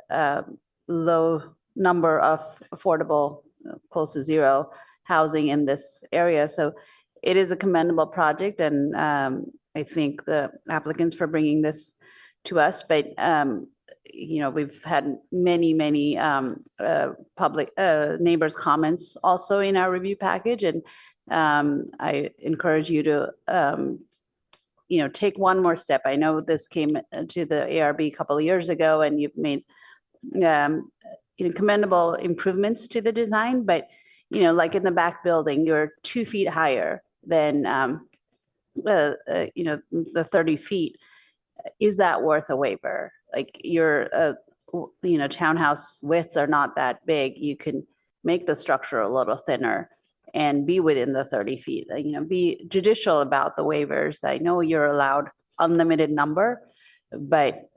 low number of affordable, close to zero housing in this area. So it is a commendable project, and I thank the applicants for bringing this to us. But we've had many public neighbors' comments also in our review package, and I encourage you to take one more step. I know this came to the ARB a couple of years ago, and you've made commendable improvements to the design, but like in the back building, you're 2 feet higher than the 30 feet. Is that worth a waiver? Like your townhouse widths are not that big. You can make the structure a little thinner and be within the 30 feet. Be judicial about the waivers. I know you're allowed unlimited number, but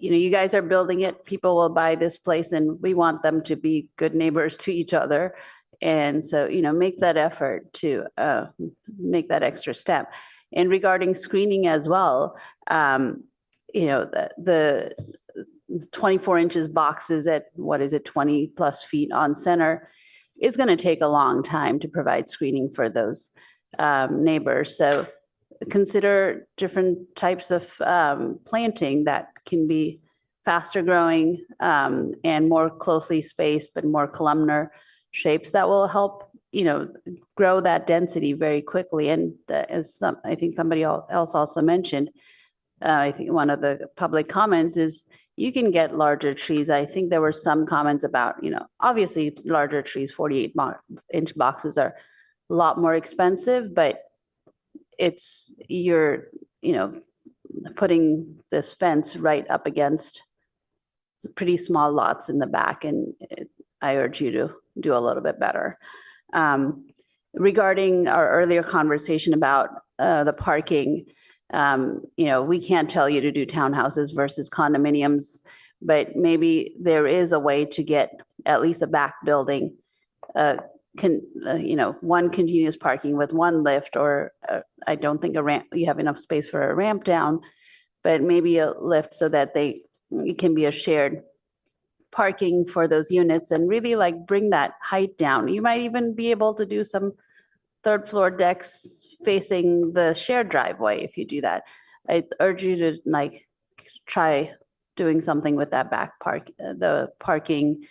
you guys are building it, people will buy this place, and we want them to be good neighbors to each other. And so, make that effort to make that extra step. And regarding screening as well, the 24 inches boxes at, 20 plus feet on center is going to take a long time to provide screening for those neighbors. So consider different types of planting that can be faster growing and more closely spaced, but more columnar shapes that will help, grow that density very quickly. And I think somebody else also mentioned, I think one of the public comments is you can get larger trees. I think there were some comments about, obviously larger trees, 48-inch boxes are a lot more expensive, but you're putting this fence right up against pretty small lots in the back, and I urge you to do a little bit better. Regarding our earlier conversation about the parking, we can't tell you to do townhouses versus condominiums, but maybe there is a way to get at least a back building one continuous parking with one lift, or I don't think a ramp, you have enough space for a ramp down, but maybe a lift so that it can be a shared parking for those units and really like bring that height down. You might even be able to do some third floor decks facing the shared driveway if you do that. I urge you to like try doing something with that back the parking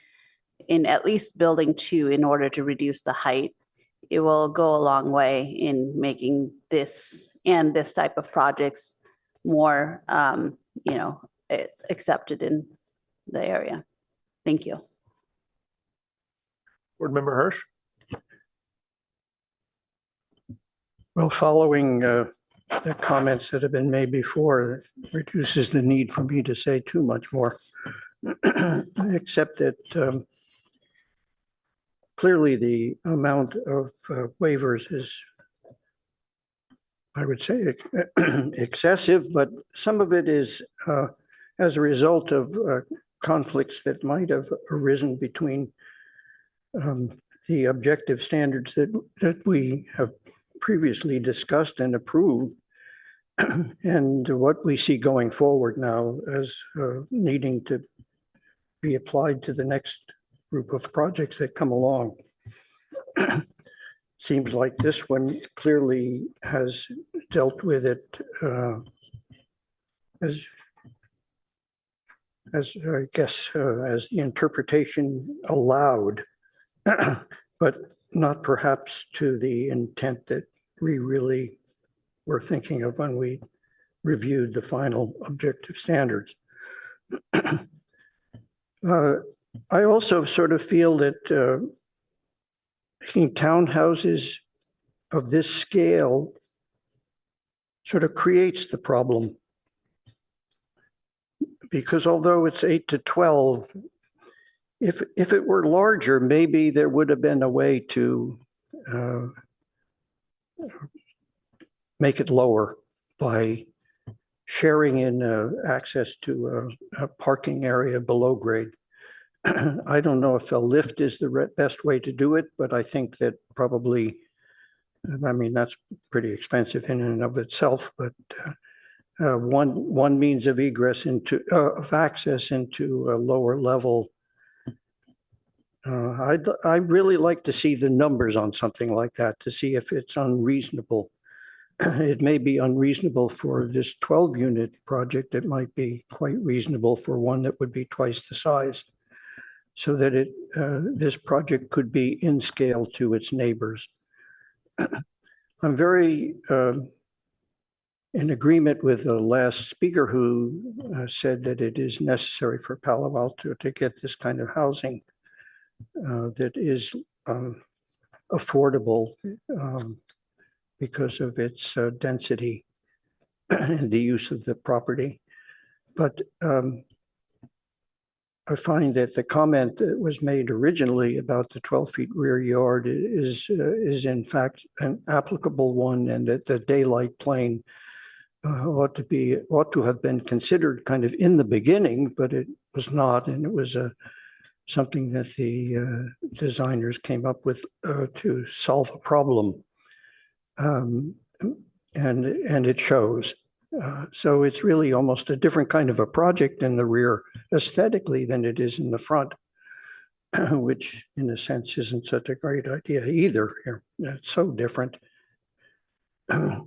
in at least building 2 in order to reduce the height. It will go a long way in making this and this type of projects more, accepted in the area. Thank you. Board Member Hirsch? Well, following the comments that have been made before, that reduces the need for me to say too much more, except that clearly the amount of waivers is, I would say, excessive, but some of it is as a result of conflicts that might have arisen between the objective standards that we have previously discussed and approved and what we see going forward now as needing to be applied to the next group of projects that come along. Seems like this one clearly has dealt with it as I guess as the interpretation allowed, but not perhaps to the intent that we really were thinking of when we reviewed the final objective standards. I also sort of feel that making townhouses of this scale sort of creates the problem. Because although it's 8 to 12, if it were larger, maybe there would have been a way to make it lower by sharing in access to a parking area below grade. I don't know if a lift is the best way to do it, but I think that probably, I mean, that's pretty expensive in and of itself, but one means of egress of access into a lower level. I'd really like to see the numbers on something like that to see if it's unreasonable. It may be unreasonable for this 12-unit project. It might be quite reasonable for one that would be twice the size, so that this project could be in scale to its neighbors. I'm very in agreement with the last speaker who said that it is necessary for Palo Alto to get this kind of housing that is affordable because of its density and the use of the property. But I find that the comment that was made originally about the 12 feet rear yard is in fact an applicable one, and that the daylight plane ought to have been considered kind of in the beginning, but it was not, and it was something that the designers came up with to solve a problem, and it shows. So it's really almost a different kind of a project in the rear aesthetically than it is in the front, which in a sense isn't such a great idea either. It's so different. I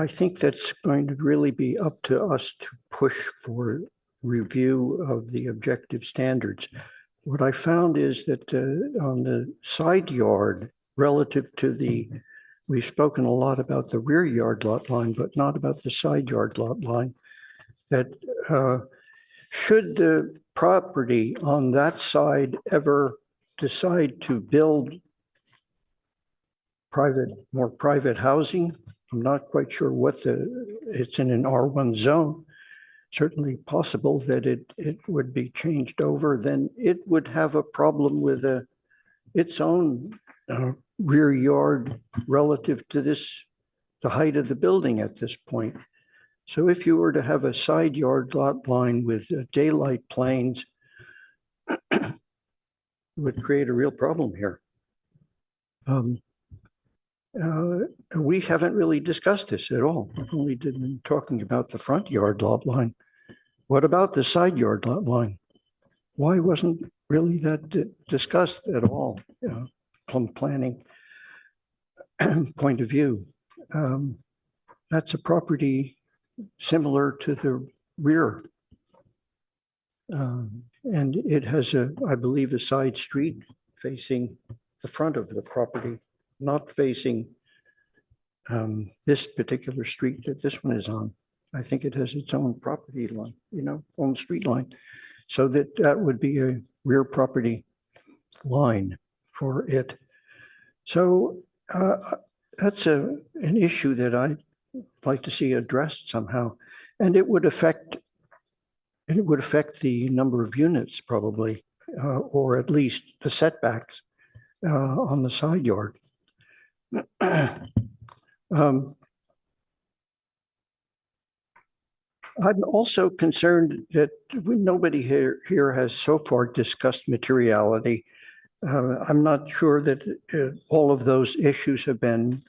think that's going to really be up to us to push for review of the objective standards. What I found is that on the side yard, relative to we've spoken a lot about the rear yard lot line, but not about the side yard lot line, that should the property on that side ever decide to build more private housing, I'm not quite sure it's in an R1 zone, certainly possible that it would be changed over, then it would have a problem with its own rear yard relative to the height of the building at this point. So if you were to have a side yard lot line with daylight planes, it would create a real problem here. We haven't really discussed this at all. We've only been talking about the front yard lot line. What about the side yard lot line? Why wasn't really that discussed at all from planning point of view? That's a property similar to the rear. And it has I believe, a side street facing the front of the property, not facing this particular street that this one is on. I think it has its own property line, own street line. So that would be a rear property line for it. So that's an issue that I'd like to see addressed somehow. And it would affect the number of units probably, or at least the setbacks on the side yard. I'm also concerned that nobody here has so far discussed materiality. I'm not sure that all of those issues have been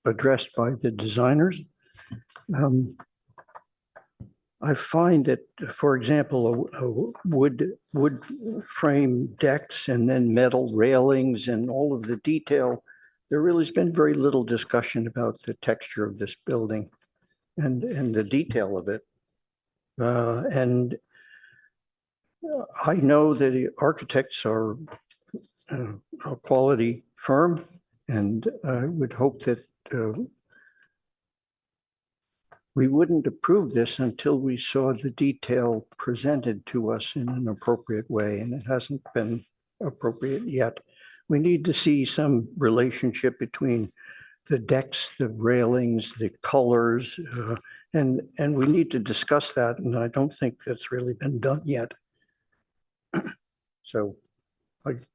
addressed by the designers. I find that, for example, a wood frame decks and then metal railings and all of the detail, there really has been very little discussion about the texture of this building and the detail of it. And I know that the architects are a quality firm, and I would hope that we wouldn't approve this until we saw the detail presented to us in an appropriate way, and it hasn't been appropriate yet. We need to see some relationship between the decks, the railings, the colors, and we need to discuss that, and I don't think that's really been done yet. So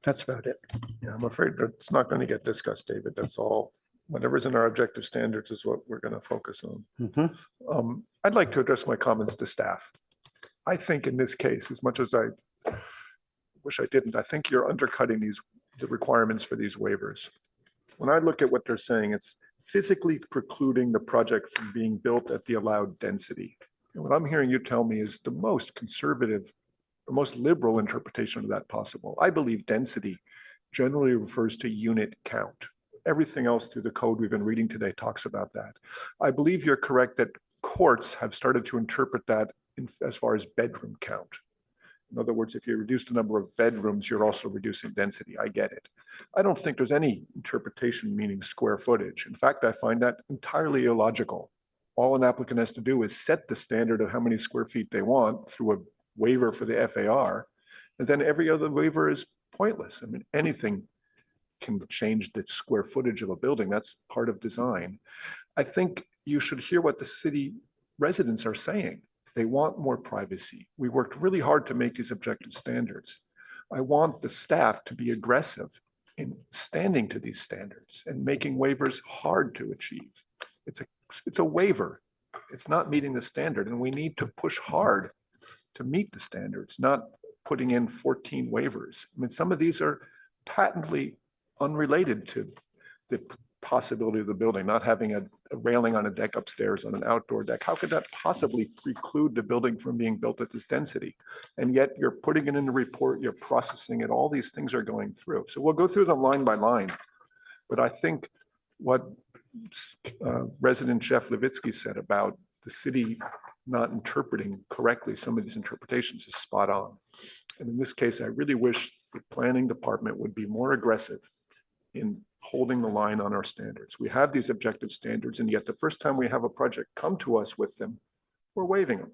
that's about it. Yeah, I'm afraid it's not going to get discussed, David. That's all. Whatever's in our objective standards is what we're going to focus on. I'd like to address my comments to staff. I think in this case, as much as I wish I didn't, I think you're undercutting the requirements for these waivers. When I look at what they're saying, it's physically precluding the project from being built at the allowed density. And what I'm hearing you tell me is the most conservative, the most liberal interpretation of that possible. I believe density generally refers to unit count. Everything else through the code we've been reading today talks about that. I believe you're correct that courts have started to interpret that as far as bedroom count. In other words, if you reduce the number of bedrooms, you're also reducing density. I get it. I don't think there's any interpretation meaning square footage. In fact, I find that entirely illogical. All an applicant has to do is set the standard of how many square feet they want through a waiver for the FAR, and then every other waiver is pointless. I mean, anything can change the square footage of a building. That's part of design. I think you should hear what the city residents are saying. They want more privacy. We worked really hard to make these objective standards. I want the staff to be aggressive in standing to these standards and making waivers hard to achieve. It's a waiver. It's not meeting the standard, and we need to push hard to meet the standards, not putting in 14 waivers. I mean, some of these are patently unrelated to the possibility of the building, not having a railing on a deck upstairs on an outdoor deck. How could that possibly preclude the building from being built at this density? And yet you're putting it in the report, you're processing it, all these things are going through. So we'll go through them line by line. But I think what resident Jeff Levitsky said about the city not interpreting correctly some of these interpretations is spot on. And in this case, I really wish the planning department would be more aggressive in holding the line on our standards. We have these objective standards, and yet the first time we have a project come to us with them, we're waiving them.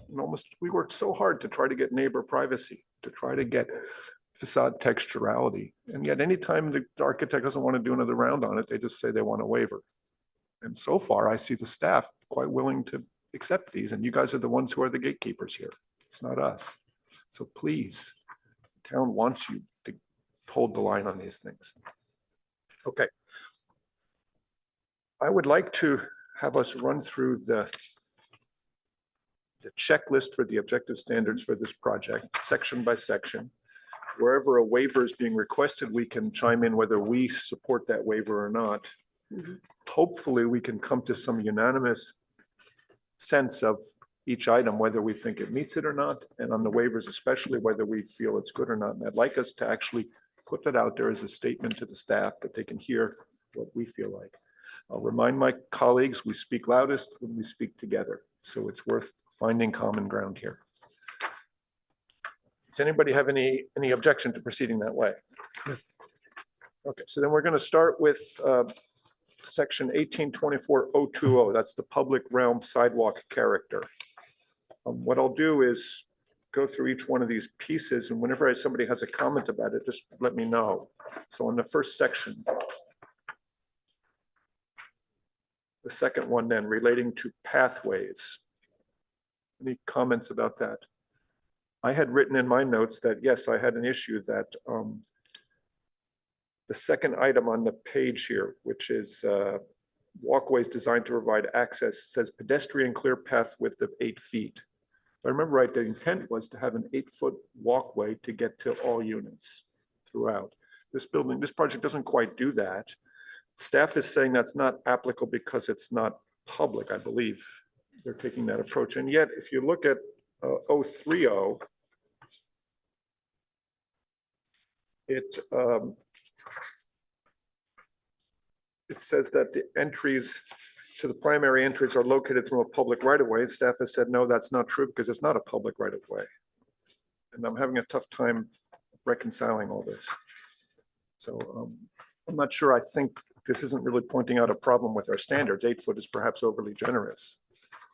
And we worked so hard to try to get neighbor privacy, to try to get facade texturality. And yet anytime the architect doesn't want to do another round on it, they just say they want a waiver. And so far, I see the staff quite willing to accept these, and you guys are the ones who are the gatekeepers here. It's not us. So please, the town wants you to hold the line on these things. Okay. I would like to have us run through the the checklist for the objective standards for this project, section by section. Wherever a waiver is being requested, we can chime in whether we support that waiver or not. Hopefully, we can come to some unanimous sense of each item, whether we think it meets it or not, and on the waivers especially, whether we feel it's good or not. And I'd like us to actually put that out there as a statement to the staff that they can hear what we feel like. I'll remind my colleagues, we speak loudest when we speak together. So it's worth finding common ground here. Does anybody have any objection to proceeding that way? Okay, so then we're going to start with section 1824.020. That's the public realm sidewalk character. What I'll do is go through each one of these pieces, and whenever somebody has a comment about it, just let me know. So in the first section, the second one then relating to pathways. Any comments about that? I had written in my notes that, yes, I had an issue that the second item on the page here, which is walkways designed to provide access, says pedestrian clear path width of 8 feet. If I remember right, the intent was to have an 8-foot walkway to get to all units throughout. This project doesn't quite do that. Staff is saying that's not applicable because it's not public, I believe. They're taking that approach. And yet, if you look at 030, it says that the entries to the primary entries are located from a public right-of-way. Staff has said, no, that's not true because it's not a public right-of-way. And I'm having a tough time reconciling all this. So I'm not sure. I think this isn't really pointing out a problem with our standards. 8 foot is perhaps overly generous,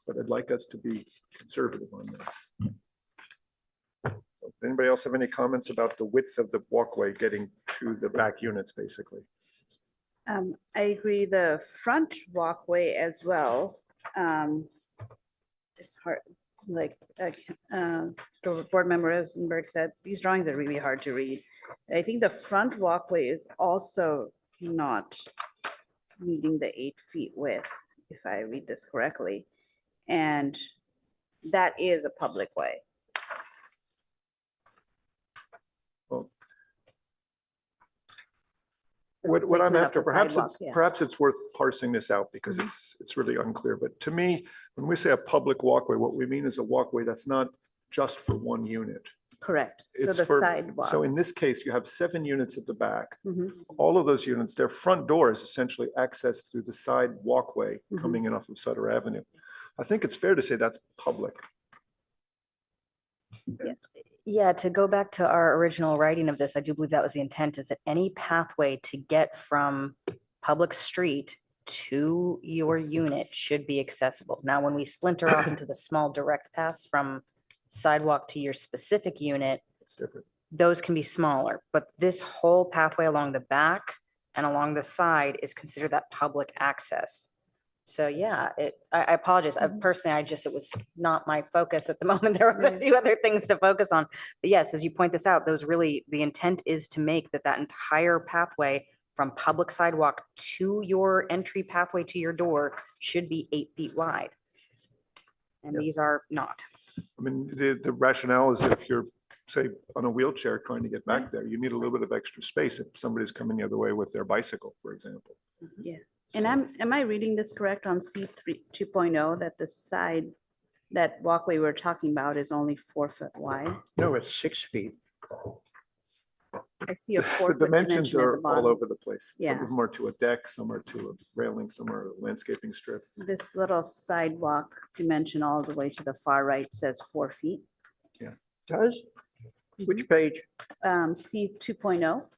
but I'd like us to be conservative on this. So, anybody else have any comments about the width of the walkway getting to the back units, basically? I agree, the front walkway as well. It's hard, like board member Rosenberg said, these drawings are really hard to read. I think the front walkway is also not meeting the 8 feet width, if I read this correctly. And that is a public way. Well, what I'm after, perhaps it's worth parsing this out because it's really unclear. But to me, when we say a public walkway, what we mean is a walkway that's not just for one unit. Correct. So It's the for- sidewalk. So in this case, you have 7 units at the back. Mhm. All of those units, their front door is essentially accessed through the side walkway coming in off of Sutter Avenue. I think it's fair to say that's public. Yes. Yeah, to go back to our original writing of this, I do believe that was the intent, is that any pathway to get from public street to your unit should be accessible. Now, when we splinter off into the small direct paths from sidewalk to your specific unit, It's different. those can be smaller, but this whole pathway along the back and along the side is considered that public access. So yeah, I apologize. Personally, it was not my focus at the moment. There was a few other things to focus on. But yes, as you point this out, the intent is to make that entire pathway from public sidewalk to your entry pathway to your door should be 8 feet wide. And these are not. I mean, the rationale is if you're, say, on a wheelchair trying to get back there, you need a little bit of extra space if somebody's coming the other way with their bicycle, for example. Yeah. And am I reading this correct on C3 2.0 that the side, that walkway we're talking about is only 4 foot wide? No, it's 6 feet. I see a 4 The foot dimensions dimension at the are all bottom. over the place. Some Yeah. of them are to a deck, some are to a railing, some are a landscaping strip. This little sidewalk dimension all the way to the far right says 4 feet. Yeah. Does? Which page? C 2.0.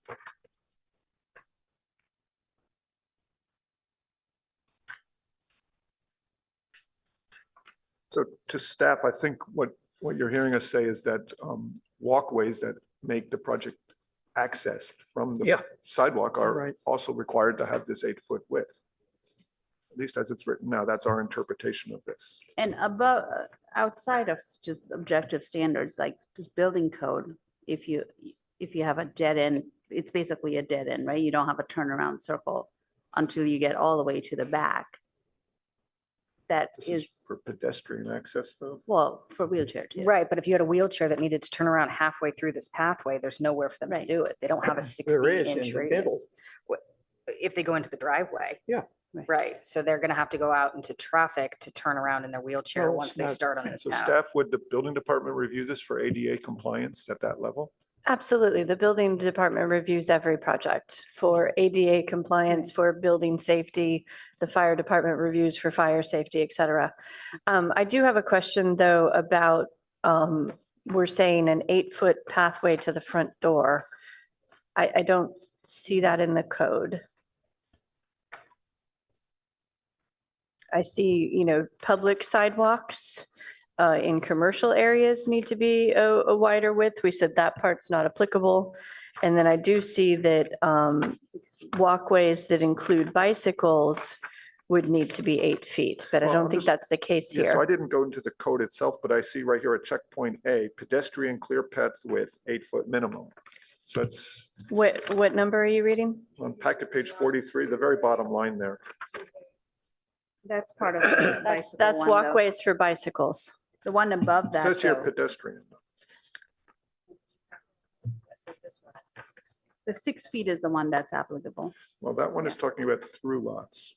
So to staff, I think what you're hearing us say is that walkways that make the project accessed from the sidewalk are also required to have this 8-foot width. At least as it's written now, that's our interpretation of this. And above, outside of just objective standards, like just building code, if you have a dead end, it's basically a dead end, right? You don't have a turnaround circle until you get all the way to the back. that This is is, for pedestrian access though. well, for wheelchair too. Right, but if you had a wheelchair that needed to turn around halfway through this pathway, there's nowhere for them to Right. do it. They don't have a There is in 60-inch the middle. radius. If they go into the driveway. Yeah. Right, so they're gonna have to go out into traffic to turn around in their wheelchair No, once it's they not. start on this So path. staff, would the building department review this for ADA compliance at that level? Absolutely. The building department reviews every project for ADA compliance, for building safety. The fire department reviews for fire safety, et cetera. I do have a question though about, we're saying an 8-foot pathway to the front door. I don't see that in the code. I see, public sidewalks in commercial areas need to be a wider width. We said that part's not applicable. And then I do see that walkways that include bicycles would need to be 8 feet, but I Well, don't I'm think just- that's the case Yeah, so I here. didn't go into the code itself, but I see right here at checkpoint A, pedestrian clear path width, 8-foot minimum. So it's What number are you reading? on packet page 43, the very bottom line there. That's part of the bicycle That's one, though. walkways for bicycles. The one above It that, says here though, pedestrian. the 6 feet is the one that's applicable. Well, that one is talking about through lots.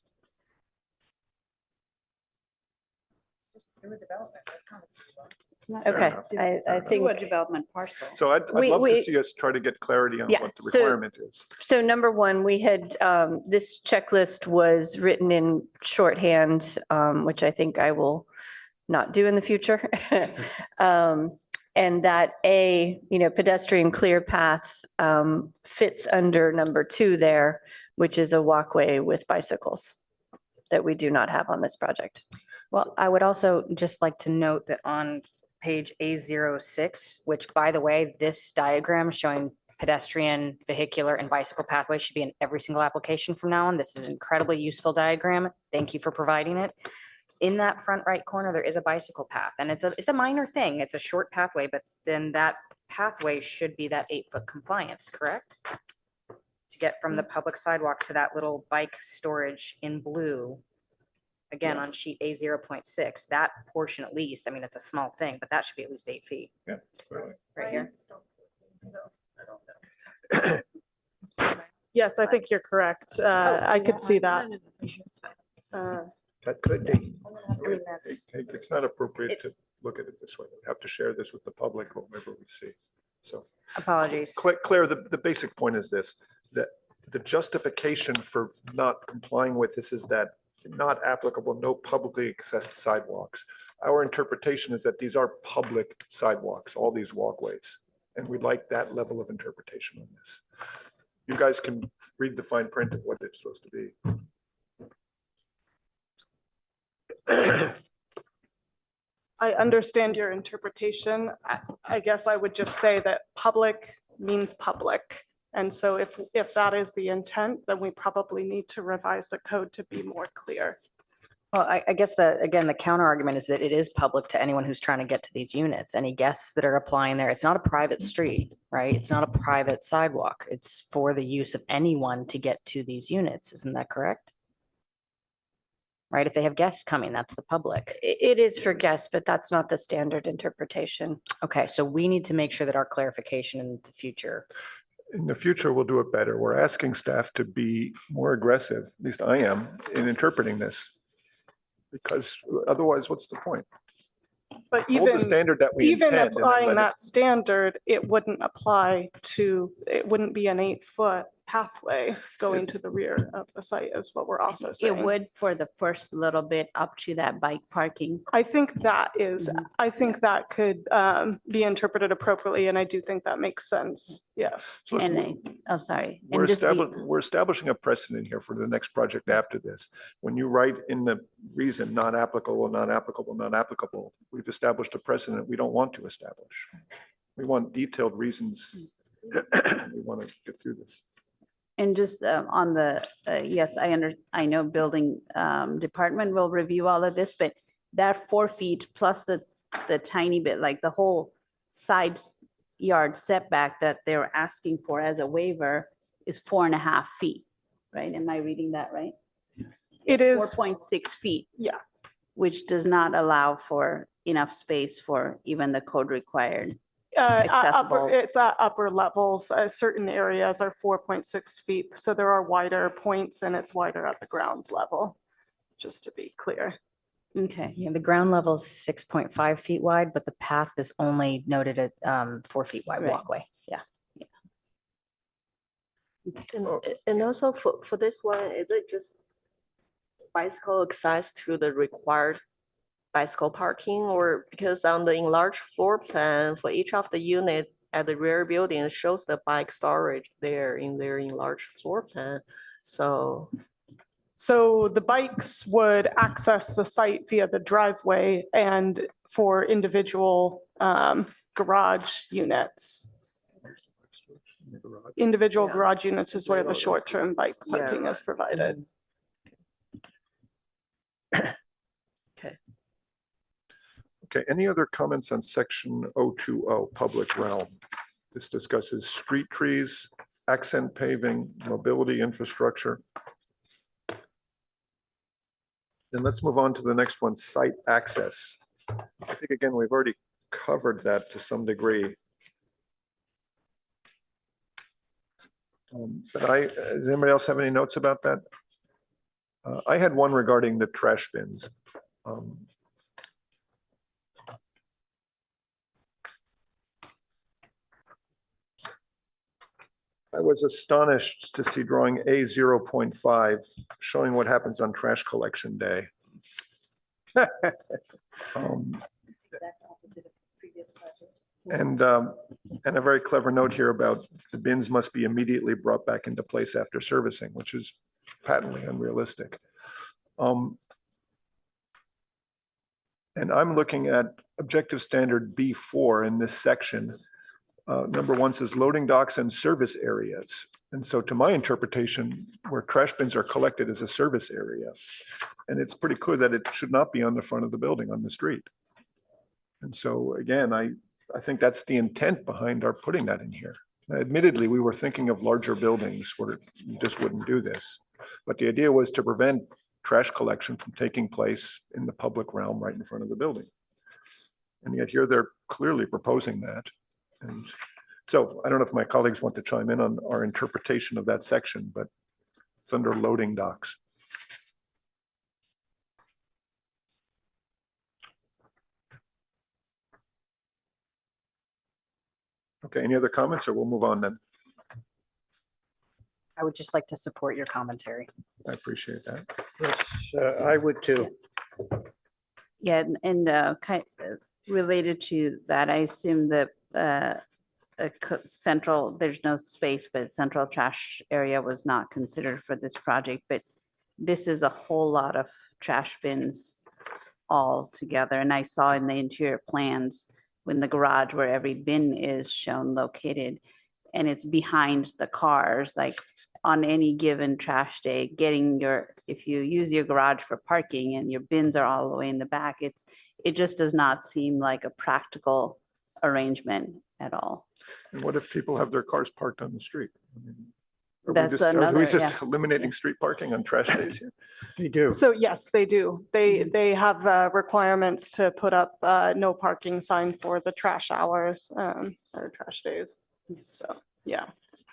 Okay, I think. Through a development parcel. So I'd We- love to we- see us try to get clarity on Yeah, what the so- requirement is. So number one, we had, this checklist was written in shorthand, which I think I will not do in the future. And that pedestrian clear path fits under number 2 there, which is a walkway with bicycles that we do not have on this project. Well, I would also just like to note that on page A06, which by the way, this diagram showing pedestrian, vehicular and bicycle pathway should be in every single application from now on. This is an incredibly useful diagram. Thank you for providing it. In that front right corner, there is a bicycle path and it's a minor thing. It's a short pathway, but then that pathway should be that 8-foot compliance, correct? To get from the public sidewalk to that little bike storage in blue. Again, on sheet A0.6, that portion at least, I mean, it's a small thing, but that should be at least 8 feet. Yeah, really. Right here. Yes, I think you're correct. I could see that. That could be. that's- It's not appropriate to It's- look at it this way. We have to share this with the public, whatever we see. So Apologies. Claire, the basic point is this, that the justification for not complying with this is that not applicable, no publicly accessed sidewalks. Our interpretation is that these are public sidewalks, all these walkways, and we'd like that level of interpretation on this. You guys can read the fine print of what it's supposed to be. I understand your interpretation. I guess I would just say that public means public. And so if that is the intent, then we probably need to revise the code to be more clear. Well, I guess again, the counter argument is that it is public to anyone who's trying to get to these units. Any guests that are applying there, it's not a private street, right? It's not a private sidewalk. It's for the use of anyone to get to these units. Isn't that correct? Right? If they have guests coming, that's the public. It is for guests, but that's not the standard interpretation. Okay, so we need to make sure that our clarification in the future. In the future, we'll do it better. We're asking staff to be more aggressive, at least I am, in interpreting this. Because otherwise, what's the point? But Hold the even, standard that we even intend. and then applying let it- that standard, it wouldn't be an 8-foot pathway going to the rear of the site is what we're also It saying. would for the first little bit up to that bike parking. I think that could be interpreted appropriately, and I do think that makes sense. Yes. Look, Sorry. We're establishing a precedent here for the next project after this. When you write in the reason, not applicable, not applicable, not applicable, we've established a precedent we don't want to establish. We want detailed reasons. We want to get through this. And just on the, yes, I know building department will review all of this, but that 4 feet plus the tiny bit, like the whole side yard setback that they're asking for as a waiver is 4.5 feet, right? Am I reading that right? It is 4.6 feet. Yeah. which does not allow for enough space for even the code required. It's upper levels. Certain areas are 4.6 feet. So there are wider points and it's wider at the ground level, just to be clear. Okay. Yeah, the ground level is 6.5 feet wide, but the path is only noted at 4 feet wide Right. walkway. Yeah. And also for this one, is it just bicycle access to the required bicycle parking, or because on the enlarged floor plan for each of the unit at the rear building, it shows the bike storage there in their enlarged floor plan. So the bikes would access the site via the driveway and for individual garage units. Individual garage units is where the short-term bike parking is provided. Okay, any other comments on section 020, public realm? This discusses street trees, accent paving, mobility infrastructure. Then let's move on to the next one, site access. I think, again, we've already covered that to some degree. But does anybody else have any notes about that? I had one regarding the trash bins. I was astonished to see drawing A 0.5 showing what happens on trash collection day. And a very clever note here about the bins must be immediately brought back into place after servicing, which is patently unrealistic. And I'm looking at objective standard B4 in this section. Number 1 says loading docks and service areas. And so to my interpretation, where trash bins are collected is a service area. And it's pretty clear that it should not be on the front of the building on the street. And so again, I think that's the intent behind our putting that in here. Now, admittedly, we were thinking of larger buildings where you just wouldn't do this. But the idea was to prevent trash collection from taking place in the public realm right in front of the building. And yet here they're clearly proposing that. And so I don't know if my colleagues want to chime in on our interpretation of that section, but it's under loading docks. Okay, any other comments, or we'll move on then? I would just like to support your commentary. I appreciate that. Yes, I would too. Yeah, and related to that, I assume that central, there's no space, but central trash area was not considered for this project, but this is a whole lot of trash bins all together. And I saw in the interior plans when the garage where every bin is shown located, and it's behind the cars, like on any given trash day, if you use your garage for parking and your bins are all the way in the back, it just does not seem like a practical arrangement at all. And what if people have their cars parked on the street? That's are another, we just yeah. eliminating street parking on trash days here? They do. So yes, they do. They have requirements to put up no parking sign for the trash hours or trash days. So, yeah.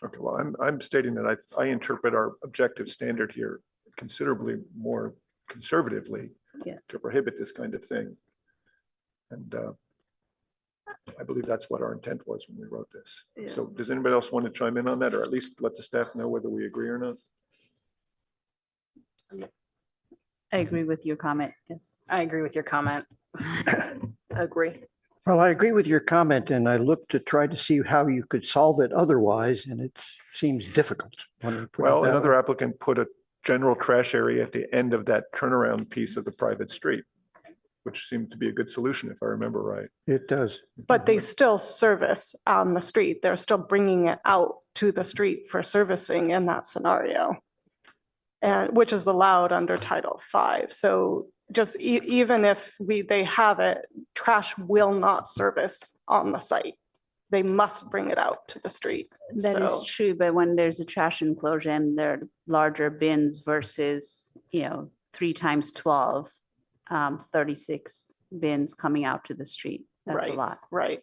Okay, well, I'm stating that I interpret our objective standard here considerably more conservatively to prohibit this kind of thing. And I believe that's what our intent was when we wrote this. Yeah. So does anybody else want to chime in on that, or at least let the staff know whether we agree or not? I agree with your comment. Yes. I agree with your comment. Agree. Well, I agree with your comment, and I looked to try to see how you could solve it otherwise, and it seems difficult. Well, another applicant put a general trash area at the end of that turnaround piece of the private street, which seemed to be a good solution, if I remember right. It does. But they still service on the street. They're still bringing it out to the street for servicing in that scenario, and which is allowed under Title V. So just even if they have it, trash will not service on the site. They must bring it out to the street. That is true, but when there's a trash enclosure and there are larger bins versus, 3 times 12, 36 bins coming out to the street. That's a lot. Right.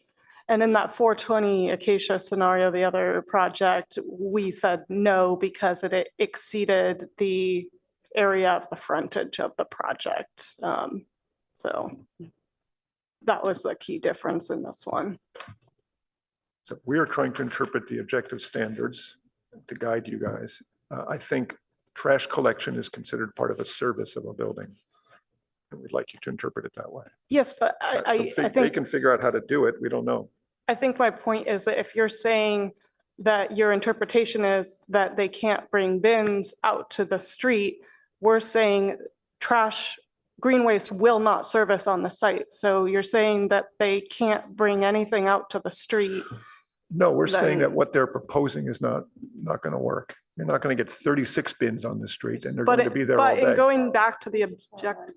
And in that 420 Acacia scenario, the other project, we said no because it exceeded the area of the frontage of the project. So that was the key difference in this one. So we are trying to interpret the objective standards to guide you guys. I think trash collection is considered part of a service of a building. And we'd like you to interpret it that way. Yes, but So I they think, can figure out how to do it. We don't know. I think my point is that if you're saying that your interpretation is that they can't bring bins out to the street, we're saying green waste will not service on the site. So you're saying that they can't bring anything out to the street. No, we're saying that Then- what they're proposing is not going to work. You're not going to get 36 bins on the street and they're But going to be there all But in day. going back to the objective,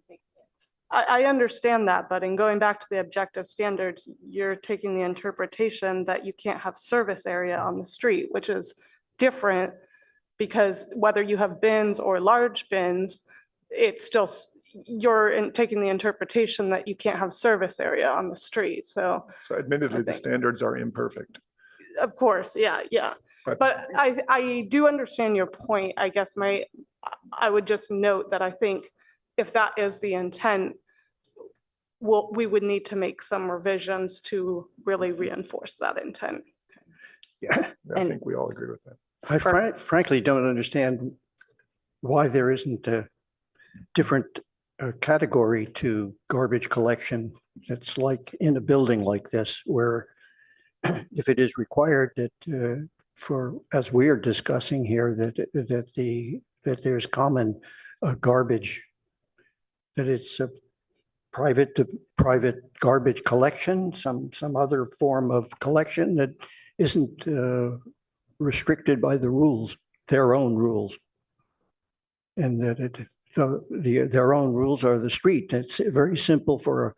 I understand that, but in going back to the objective standards, you're taking the interpretation that you can't have service area on the street, which is different because whether you have bins or large bins, it's still, you're taking the interpretation that you can't have service area on the street. So So admittedly, the think- standards are imperfect. of course, yeah. But I do understand your point. I guess I would just note that I think if that is the intent, we would need to make some revisions to really reinforce that intent. Yeah, I And- think we all agree with that. I frankly don't understand why there isn't a different category to garbage collection. It's like in a building like this where if it is required that as we are discussing here, that there's common garbage, that it's a private to private garbage collection, some other form of collection that isn't restricted by the rules, their own rules. And that their own rules are the street. It's very simple for a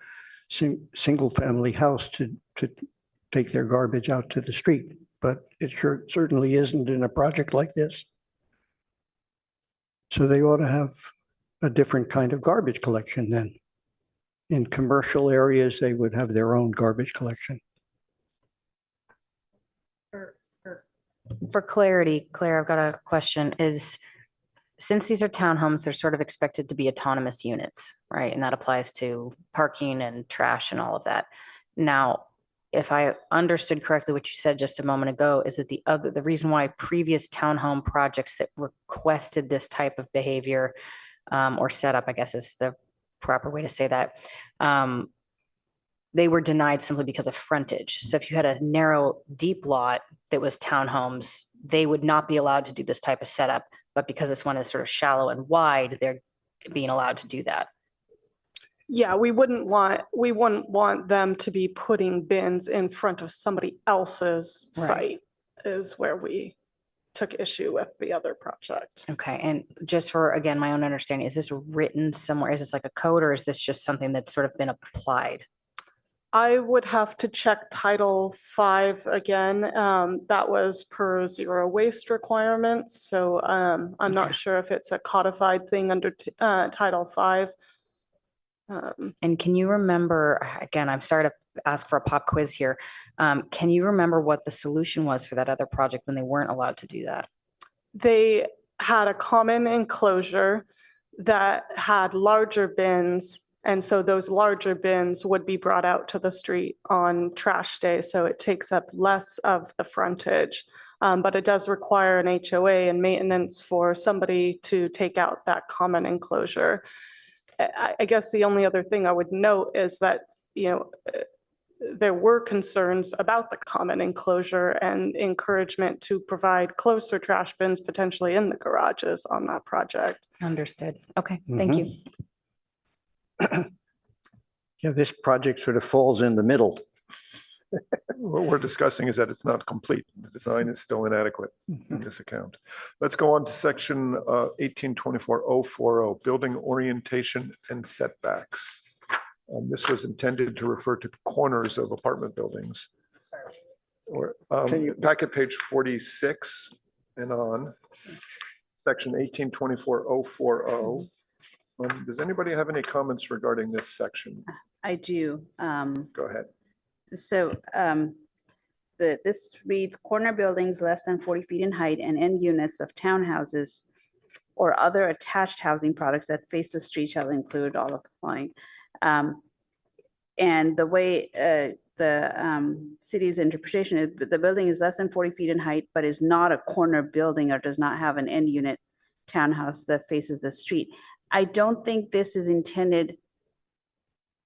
single family house to take their garbage out to the street, but it certainly isn't in a project like this. So they ought to have a different kind of garbage collection then. In commercial areas, they would have their own garbage collection. For clarity, Claire, I've got a question is, since these are townhomes, they're sort of expected to be autonomous units, right? And that applies to parking and trash and all of that. Now, if I understood correctly what you said just a moment ago, is that the reason why previous townhome projects that requested this type of behavior or setup, I guess is the proper way to say that, they were denied simply because of frontage. So if you had a narrow, deep lot that was townhomes, they would not be allowed to do this type of setup. But because this one is sort of shallow and wide, they're being allowed to do that. Yeah, we wouldn't want them to be putting bins in front of somebody else's Right. site is where we took issue with the other project. Okay, and just for, again, my own understanding, is this written somewhere? Is this like a code or is this just something that's sort of been applied? I would have to check Title V again. That was per zero waste requirements. So I'm not sure if it's a codified thing under Title V. And can you remember, again, I'm sorry to ask for a pop quiz here. Can you remember what the solution was for that other project when they weren't allowed to do that? They had a common enclosure that had larger bins. And so those larger bins would be brought out to the street on trash day. So it takes up less of the frontage. But it does require an HOA and maintenance for somebody to take out that common enclosure. I guess the only other thing I would note is that, there were concerns about the common enclosure and encouragement to provide closer trash bins potentially in the garages on that project. Understood. Okay, thank you. Yeah, this project sort of falls in the middle. What we're discussing is that it's not complete. The design is still inadequate in this account. Let's go on to section 1824-040, building orientation and setbacks. This was intended to refer to corners of apartment buildings. Or packet page 46 and on, section 1824-040. Does anybody have any comments regarding this section? I do. Go ahead. So this reads, corner buildings less than 40 feet in height and end units of townhouses or other attached housing products that face the street shall include all of the following. And the way the city's interpretation is, the building is less than 40 feet in height, but is not a corner building or does not have an end unit townhouse that faces the street. I don't think this is intended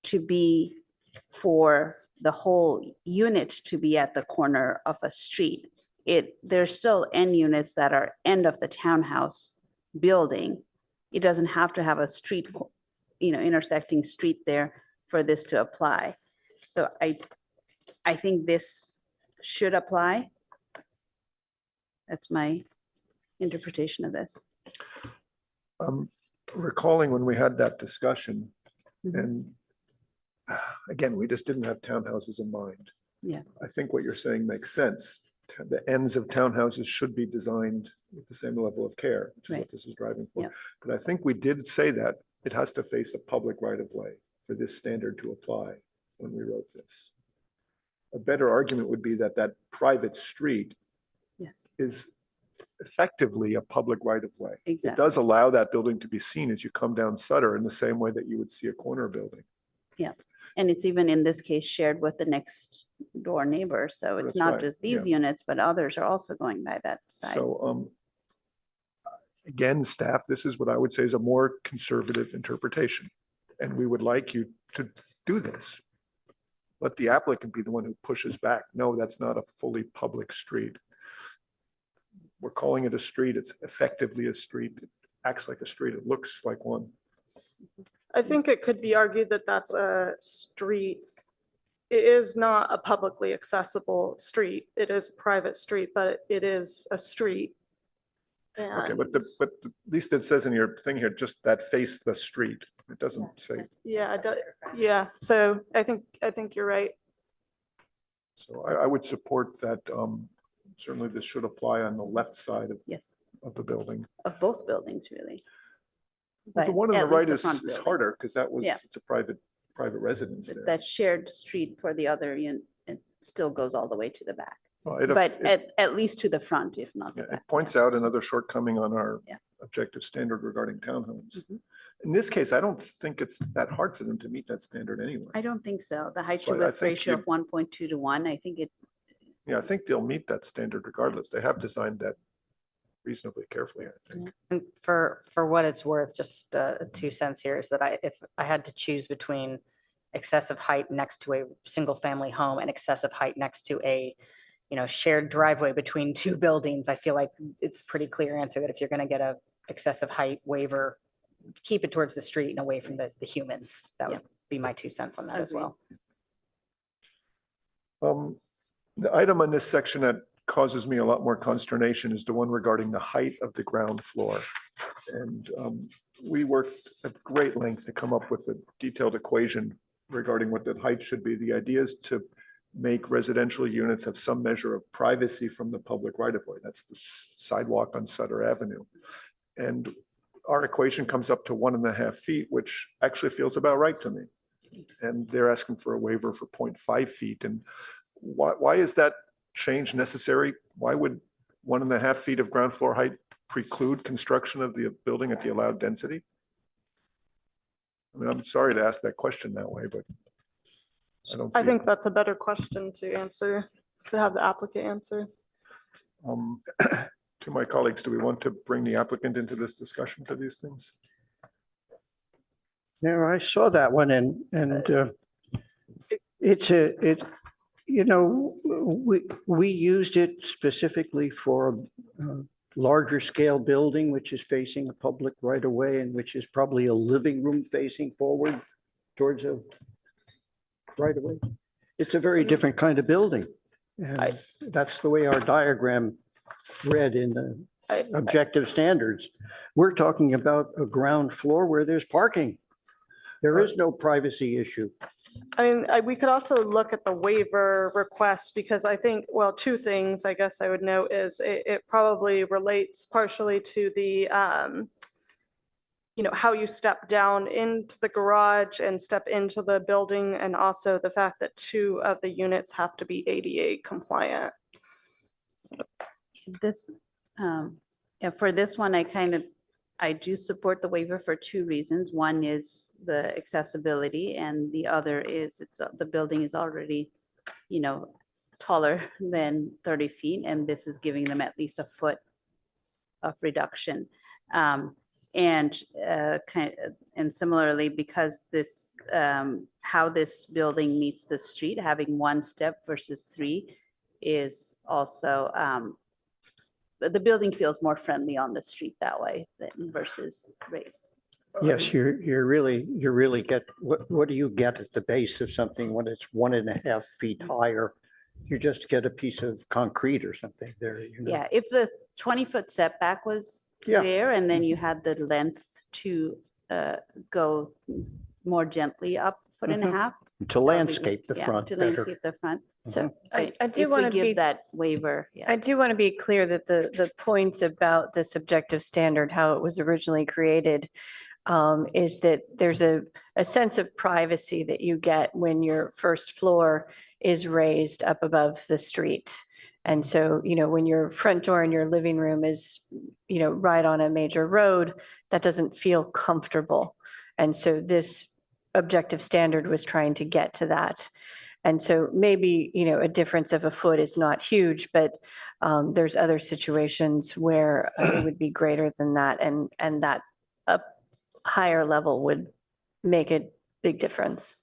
to be for the whole unit to be at the corner of a street. There's still end units that are end of the townhouse building. It doesn't have to have a street, intersecting street there for this to apply. So I think this should apply. That's my interpretation of this. Recalling when we had that discussion, and again, we just didn't have townhouses in mind. Yeah. I think what you're saying makes sense. The ends of townhouses should be designed with the same level of care, which is what this is driving for. Yeah. But I think we did say that it has to face a public right of way for this standard to apply when we wrote this. A better argument would be that that private street is effectively a public right of way. Exactly. It does allow that building to be seen as you come down Sutter in the same way that you would see a corner building. Yeah. And it's even in this case shared with the next door neighbor. So it's That's not right, just these yeah. units, but others are also going by that side. So again, staff, this is what I would say is a more conservative interpretation. And we would like you to do this. Let the applicant be the one who pushes back. No, that's not a fully public street. We're calling it a street. It's effectively a street. It acts like a street. It looks like one. I think it could be argued that that's a street. It is not a publicly accessible street. It is a private street, but it is a street. Okay, but at least it says in your thing here, just that face the street. It doesn't say. Yeah, yeah. So I think you're right. So I would support that. Certainly this should apply on the left side of the building. Of both buildings, really. But the But one on the at least right the is front building. harder because that was, Yeah. it's a private residence there. That shared street for the other unit, it still goes all the way to the back. Well, it- But it- at least to the front, if not the It back. points out another shortcoming on our objective standard regarding townhomes. In this case, I don't think it's that hard for them to meet that standard anyway. I don't think so. The height to So I width think ratio you- of 1.2 to 1, I think it, Yeah, I think they'll meet that standard regardless. They have designed that reasonably carefully, I think. And for what it's worth, just 2 cents here is that if I had to choose between excessive height next to a single family home and excessive height next to a, shared driveway between two buildings, I feel like it's a pretty clear answer that if you're going to get a excessive height waiver, keep it towards the street and away from the humans. That would be my 2 cents on that as well. The item on this section that causes me a lot more consternation is the one regarding the height of the ground floor. And we worked at great length to come up with a detailed equation regarding what the height should be. The idea is to make residential units have some measure of privacy from the public right of way. That's the sidewalk on Sutter Avenue. And our equation comes up to 1.5 feet, which actually feels about right to me. And they're asking for a waiver for 0.5 feet. And why is that change necessary? Why would 1.5 feet of ground floor height preclude construction of the building at the allowed density? I mean, I'm sorry to ask that question that way, but I don't see I it. think that's a better question to answer, to have the applicant answer. To my colleagues, do we want to bring the applicant into this discussion for these things? Yeah, I saw that one and we used it specifically for a larger scale building, which is facing a public right of way and which is probably a living room facing forward towards a right of way. It's a very different kind of building. And that's the way our diagram read in the objective standards. We're talking about a ground floor where there's parking. There is no privacy issue. I mean, we could also look at the waiver request because I think, well, two things I guess I would note is it probably relates partially to the how you step down into the garage and step into the building, and also the fact that 2 of the units have to be ADA compliant. This, yeah, for this one, I do support the waiver for 2 reasons. One is the accessibility, and the other is the building is already, taller than 30 feet, and this is giving them at least a foot of reduction. And similarly, because this, how this building meets the street, having 1 step versus 3 is also, the building feels more friendly on the street that way than versus raised. Yes, you really get, what do you get at the base of something when it's 1.5 feet higher? You just get a piece of concrete or something there. Yeah, if the 20-foot setback was there, and then you had the length to go more gently up 1.5 foot. To landscape the front to better. landscape the front. So I But do if we want to give be that waiver. I do want to be clear that the point about this objective standard, how it was originally created, is that there's a sense of privacy that you get when your first floor is raised up above the street. And so, when your front door in your living room is, right on a major road, that doesn't feel comfortable. And so this objective standard was trying to get to that. And so maybe, a difference of a foot is not huge, but there's other situations where it would be greater than that. And that a higher level would make a big difference.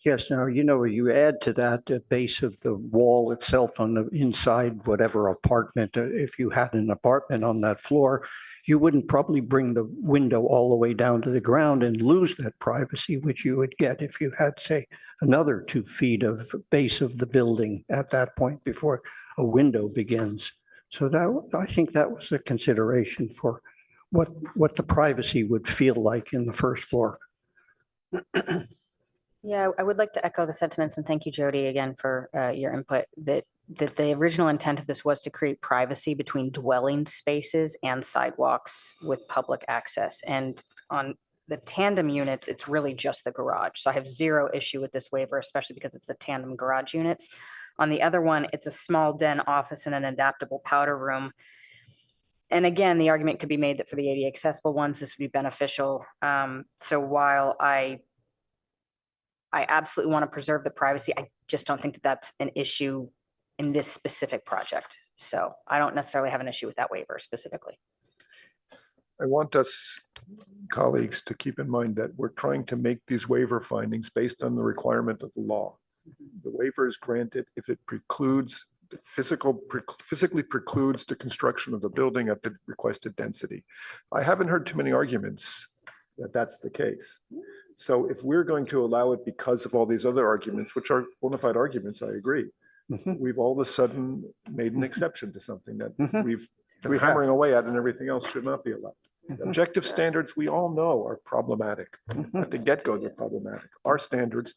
Yes, now, you add to that the base of the wall itself on the inside, whatever apartment, if you had an apartment on that floor, you wouldn't probably bring the window all the way down to the ground and lose that privacy, which you would get if you had, say, another 2 feet of base of the building at that point before a window begins. So I think that was a consideration for what the privacy would feel like in the first floor. Yeah, I would like to echo the sentiments and thank you, Jody, again for your input that the original intent of this was to create privacy between dwelling spaces and sidewalks with public access. And on the tandem units, it's really just the garage. So I have 0 issue with this waiver, especially because it's the tandem garage units. On the other one, it's a small den office and an adaptable powder room. And again, the argument could be made that for the ADA accessible ones, this would be beneficial. So while I absolutely want to preserve the privacy, I just don't think that that's an issue in this specific project. So I don't necessarily have an issue with that waiver specifically. I want us, colleagues, to keep in mind that we're trying to make these waiver findings based on the requirement of the law. The waiver is granted if it precludes, physically precludes the construction of the building at the requested density. I haven't heard too many arguments that that's the case. So if we're going to allow it because of all these other arguments, which are bona fide arguments, I agree. We've all of a sudden made an exception to something that we've been hammering away at, and everything else should not be allowed. Objective standards, we all know, are problematic. At the get-go, they're problematic. Our standards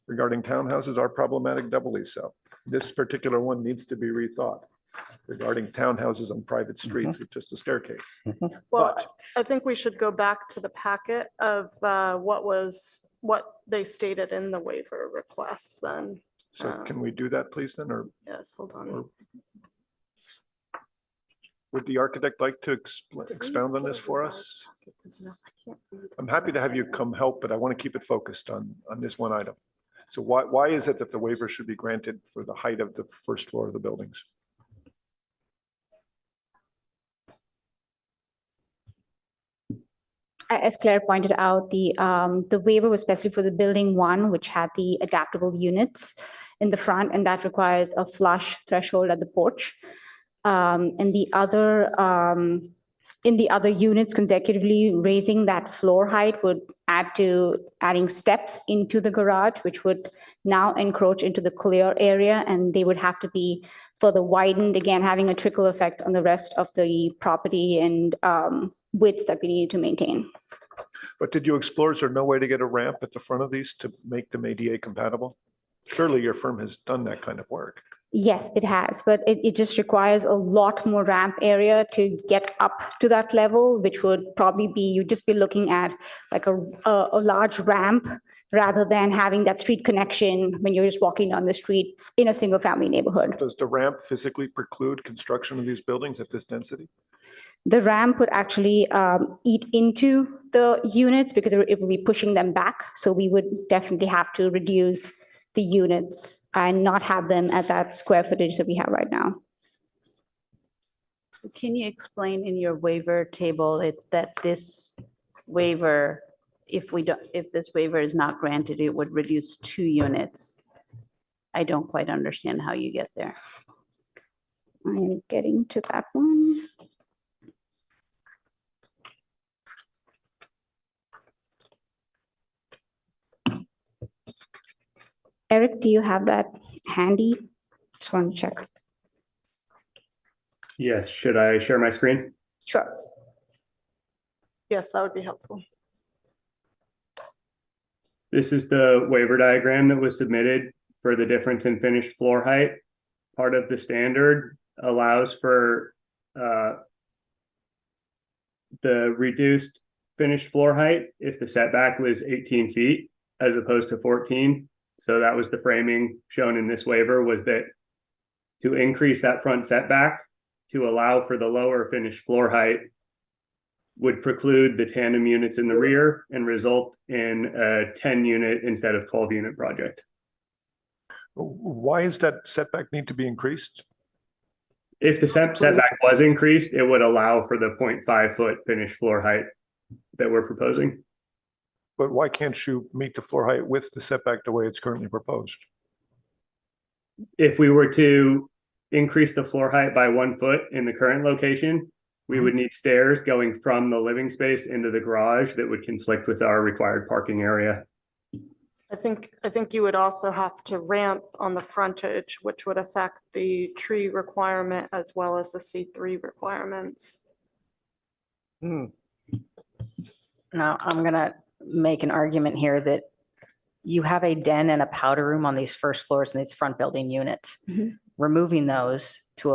regarding townhouses are problematic doubly so. This particular one needs to be rethought regarding townhouses on private streets with just a staircase. Well, I think we should go back to the packet of what they stated in the waiver request then. So can we do that, please, then? Or yes, hold on. Would the architect like to expound on this for us? I'm happy to have you come help, but I want to keep it focused on this one item. So why is it that the waiver should be granted for the height of the first floor of the buildings? As Claire pointed out, the waiver was especially for the building 1, which had the adaptable units in the front, and that requires a flush threshold at the porch. And the other, in the other units consecutively, raising that floor height would add to adding steps into the garage, which would now encroach into the clear area, and they would have to be further widened, again, having a trickle effect on the rest of the property and widths that we need to maintain. But did you explore, is there no way to get a ramp at the front of these to make them ADA compatible? Surely your firm has done that kind of work. Yes, it has, but it just requires a lot more ramp area to get up to that level, which would probably be, you'd just be looking at like a large ramp rather than having that street connection when you're just walking down the street in a single family neighborhood. Does the ramp physically preclude construction of these buildings at this density? The ramp would actually eat into the units because it would be pushing them back. So we would definitely have to reduce the units and not have them at that square footage that we have right now. So can you explain in your waiver table that this waiver, if this waiver is not granted, it would reduce 2 units? I don't quite understand how you get there. I'm getting to that one. Eric, do you have that handy? Just want to check. Yes, should I share my screen? Sure. Yes, that would be helpful. This is the waiver diagram that was submitted for the difference in finished floor height. Part of the standard allows for the reduced finished floor height if the setback was 18 feet as opposed to 14. So that was the framing shown in this waiver, was that to increase that front setback to allow for the lower finished floor height would preclude the tandem units in the rear and result in a 10 unit instead of 12 unit project. Why is that setback need to be increased? If the setback was increased, it would allow for the 0.5 foot finished floor height that we're proposing. But why can't you meet the floor height with the setback the way it's currently proposed? If we were to increase the floor height by 1 foot in the current location, we would need stairs going from the living space into the garage that would conflict with our required parking area. I think you would also have to ramp on the frontage, which would affect the tree requirement as well as the C3 requirements. Now, I'm gonna make an argument here that you have a den and a powder room on these first floors in these front building units. Mhm. Removing those to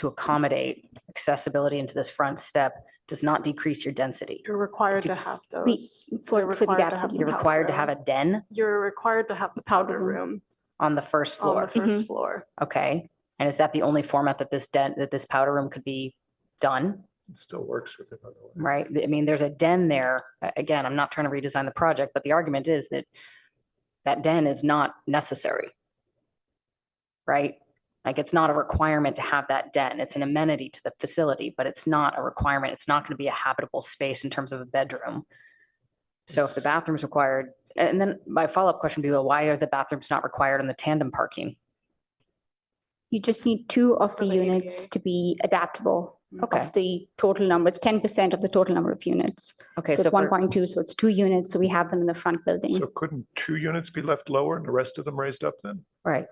accommodate accessibility into this front step does not decrease your density. You're required to have We- those. for You're the required to adaptive have the You're powder required to room. have a den You're required to have the powder room on the first on floor. the first floor. Okay, and is that the only format that this powder room could be done? It still works with it, by the way. Right? I mean, there's a den there. Again, I'm not trying to redesign the project, but the argument is that that den is not necessary. Right? Like, it's not a requirement to have that den. It's an amenity to the facility, but it's not a requirement. It's not going to be a habitable space in terms of a bedroom. So if the bathroom's required, and then my follow-up question would be, well, why are the bathrooms not required in the tandem parking? You just need 2 of the For the units ADA. to be adaptable Okay. of the total number. It's 10% of the total number of units. Okay, So so it's 1.2, so it's 2 units, so we have them in the front building. So couldn't 2 units be left lower and the rest of them raised up then? right.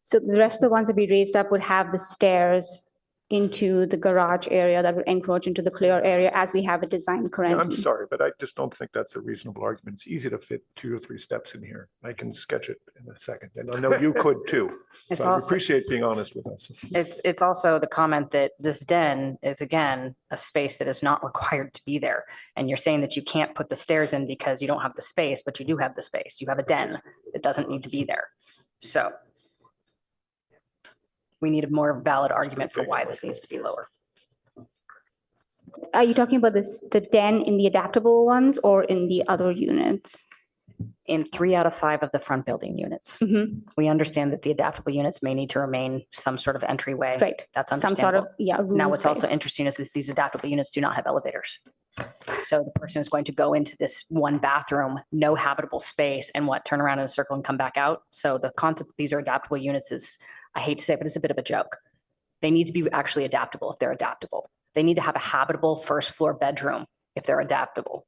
So the rest of the ones that we raised up would have the stairs into the garage area that would encroach into the clear area as we have it designed Yeah, currently. I'm sorry, but I just don't think that's a reasonable argument. It's easy to fit 2 or 3 steps in here. I can sketch it in a second, and I know you could too. It's So I also- appreciate being honest with us. It's also the comment that this den is, again, a space that is not required to be there. And you're saying that you can't put the stairs in because you don't have the space, but you do have the space. You have a den that doesn't need to be there. So we need a more valid argument for why this needs to be lower. Are you talking about the den in the adaptable ones or in the other units? In 3 out of 5 of the front building units, Mhm. we understand that the adaptable units may need to remain some sort of entryway. Right. That's Some sort of, understandable. yeah. Now, room what's also space. interesting is that these adaptable units do not have elevators. So the person is going to go into this one bathroom, no habitable space, and turn around in a circle and come back out. So the concept that these are adaptable units is, I hate to say it, but it's a bit of a joke. They need to be actually adaptable if they're adaptable. They need to have a habitable first floor bedroom if they're adaptable.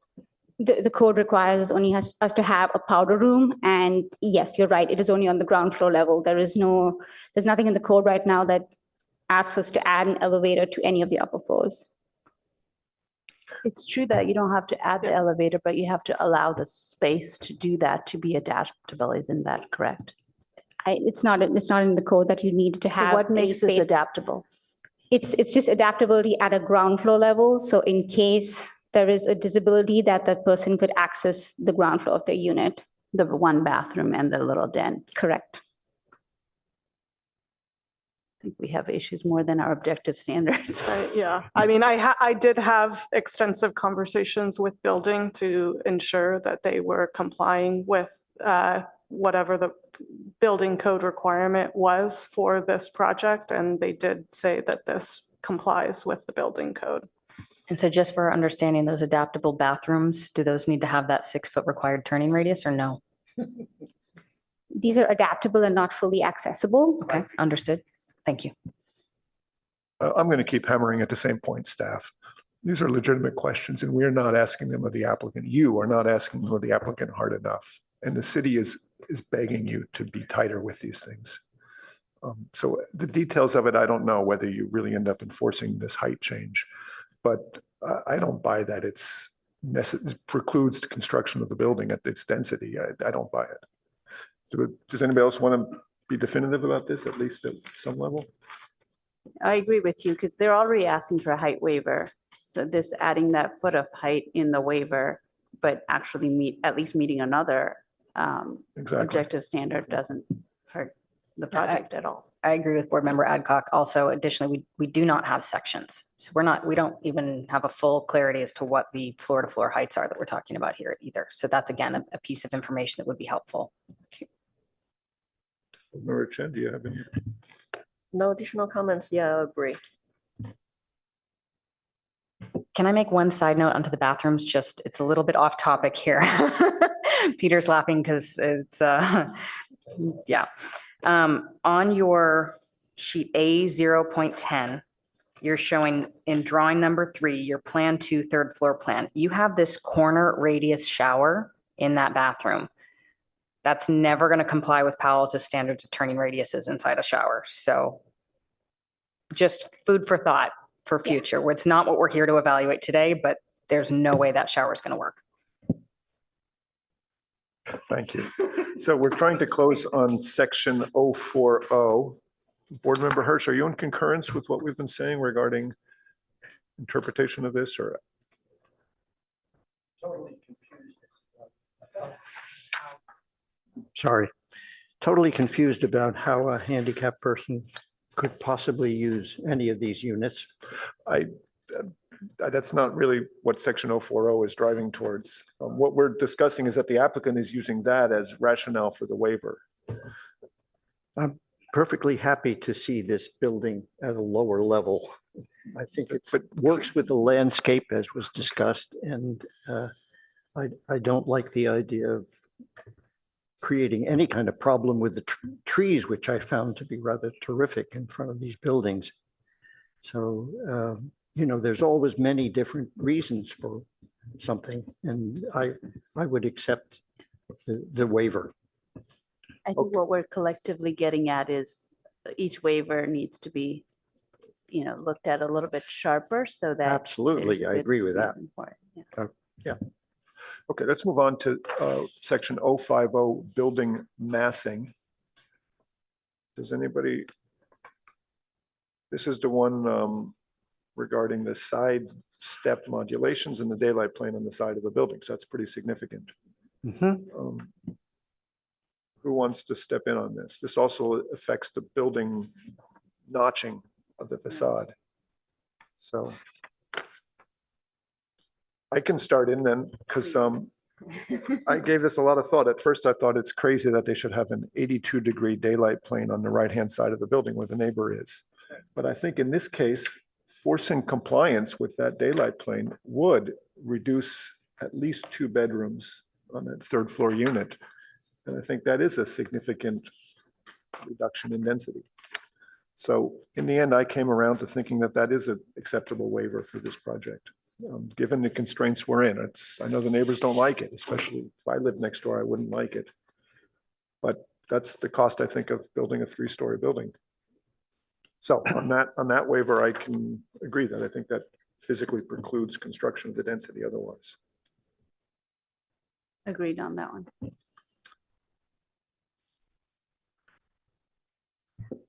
The code requires only us to have a powder room. And yes, you're right. It is only on the ground floor level. There's nothing in the code right now that asks us to add an elevator to any of the upper floors. It's true that you don't have to add the elevator, but you have to allow the space to do that, to be adaptable. Isn't that correct? It's not in the code that you need to So have. what a makes this space. adaptable? It's just adaptability at a ground floor level. So in case there is a disability that person could access the ground floor of their unit. The one bathroom and the little den. Correct. I think we have issues more than our objective standards. Yeah, I mean, I did have extensive conversations with building to ensure that they were complying with whatever the building code requirement was for this project. And they did say that this complies with the building code. And so just for our understanding, those adaptable bathrooms, do those need to have that 6-foot required turning radius or no? These are adaptable and not fully accessible. Okay, understood. Thank you. I'm going to keep hammering at the same point, staff. These are legitimate questions, and we are not asking them of the applicant. You are not asking them of the applicant hard enough. And the city is begging you to be tighter with these things. So the details of it, I don't know whether you really end up enforcing this height change, but I don't buy that it precludes the construction of the building at its density. I don't buy it. Does anybody else want to be definitive about this, at least at some level? I agree with you because they're already asking for a height waiver. So this adding that foot of height in the waiver, but actually at least meeting another objective standard doesn't hurt the project at all. I agree with Board Member Adcock. Also, additionally, we do not have sections. So we don't even have a full clarity as to what the floor to floor heights are that we're talking about here either. So that's again, a piece of information that would be helpful. Member Chen, do you have any? No additional comments. Yeah, I agree. Can I make one side note onto the bathrooms? Just, it's a little bit off topic here. Peter's laughing because it's, yeah. On your sheet A 0.10, you're showing in drawing number 3, your plan 2 third floor plan. You have this corner radius shower in that bathroom. That's never going to comply with Palo Alto standards of turning radiuses inside a shower. So just food for thought for future. It's not what we're here to evaluate today, but there's no way that shower is going to work. Thank you. So we're trying to close on section 040. Board Member Hirsch, are you in concurrence with what we've been saying regarding interpretation of this, or? Sorry, totally confused about how a handicapped person could possibly use any of these units. That's not really what section 040 is driving towards. What we're discussing is that the applicant is using that as rationale for the waiver. I'm perfectly happy to see this building at a lower level. I think it works with the landscape as was discussed, and I don't like the idea of creating any kind of problem with the trees, which I found to be rather terrific in front of these buildings. So, you know, there's always many different reasons for something, and I would accept the waiver. I think what we're collectively getting at is each waiver needs to be, you know, looked at a little bit sharper so that. Absolutely, I agree with that. Yeah. Okay, let's move on to section 050, building massing. Does anybody, this is the one regarding the side step modulations and the daylight plane on the side of the building. So that's pretty significant. Who wants to step in on this? This also affects the building notching of the facade. So I can start in then, because I gave this a lot of thought. At first, I thought it's crazy that they should have an 82-degree daylight plane on the right-hand side of the building where the neighbor is. But I think in this case, forcing compliance with that daylight plane would reduce at least 2 bedrooms on that third floor unit. And I think that is a significant reduction in density. So in the end, I came around to thinking that that is an acceptable waiver for this project. Given the constraints we're in. I know the neighbors don't like it, especially if I lived next door, I wouldn't like it. But that's the cost, I think, of building a 3-story building. So on that waiver, I can agree that I think that physically precludes construction of the density otherwise. Agreed on that one.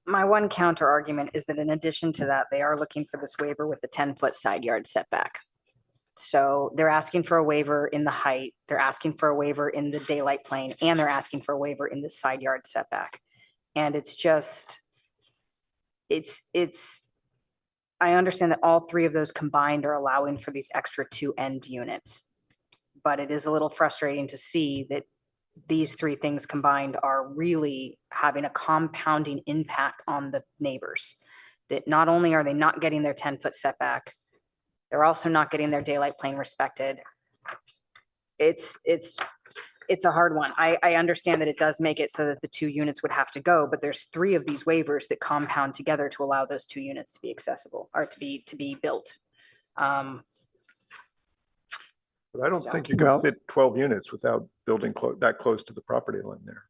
My one counter argument is that in addition to that, they are looking for this waiver with the 10-foot side yard setback. So they're asking for a waiver in the height, they're asking for a waiver in the daylight plane, and they're asking for a waiver in the side yard setback. And it's just, I understand that all three of those combined are allowing for these extra 2 end units. But it is a little frustrating to see that these three things combined are really having a compounding impact on the neighbors. That not only are they not getting their 10-foot setback, they're also not getting their daylight plane respected. It's a hard one. I understand that it does make it so that the 2 units would have to go, but there's 3 of these waivers that compound together to allow those 2 units to be accessible or to be built. But I don't So- think you can fit 12 units without building that close to the property line there.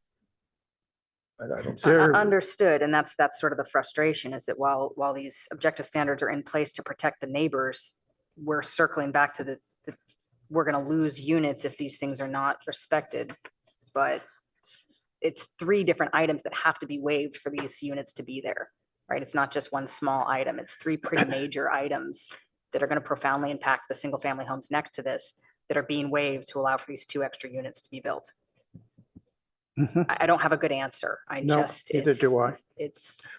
I don't see. Understood, and that's sort of the frustration, is that while these objective standards are in place to protect the neighbors, we're circling back to the we're gonna lose units if these things are not respected. But it's 3 different items that have to be waived for these units to be there, right? It's not just one small item, it's 3 pretty major items that are gonna profoundly impact the single family homes next to this that are being waived to allow for these 2 extra units to be built. I don't have a good answer. No, neither do I.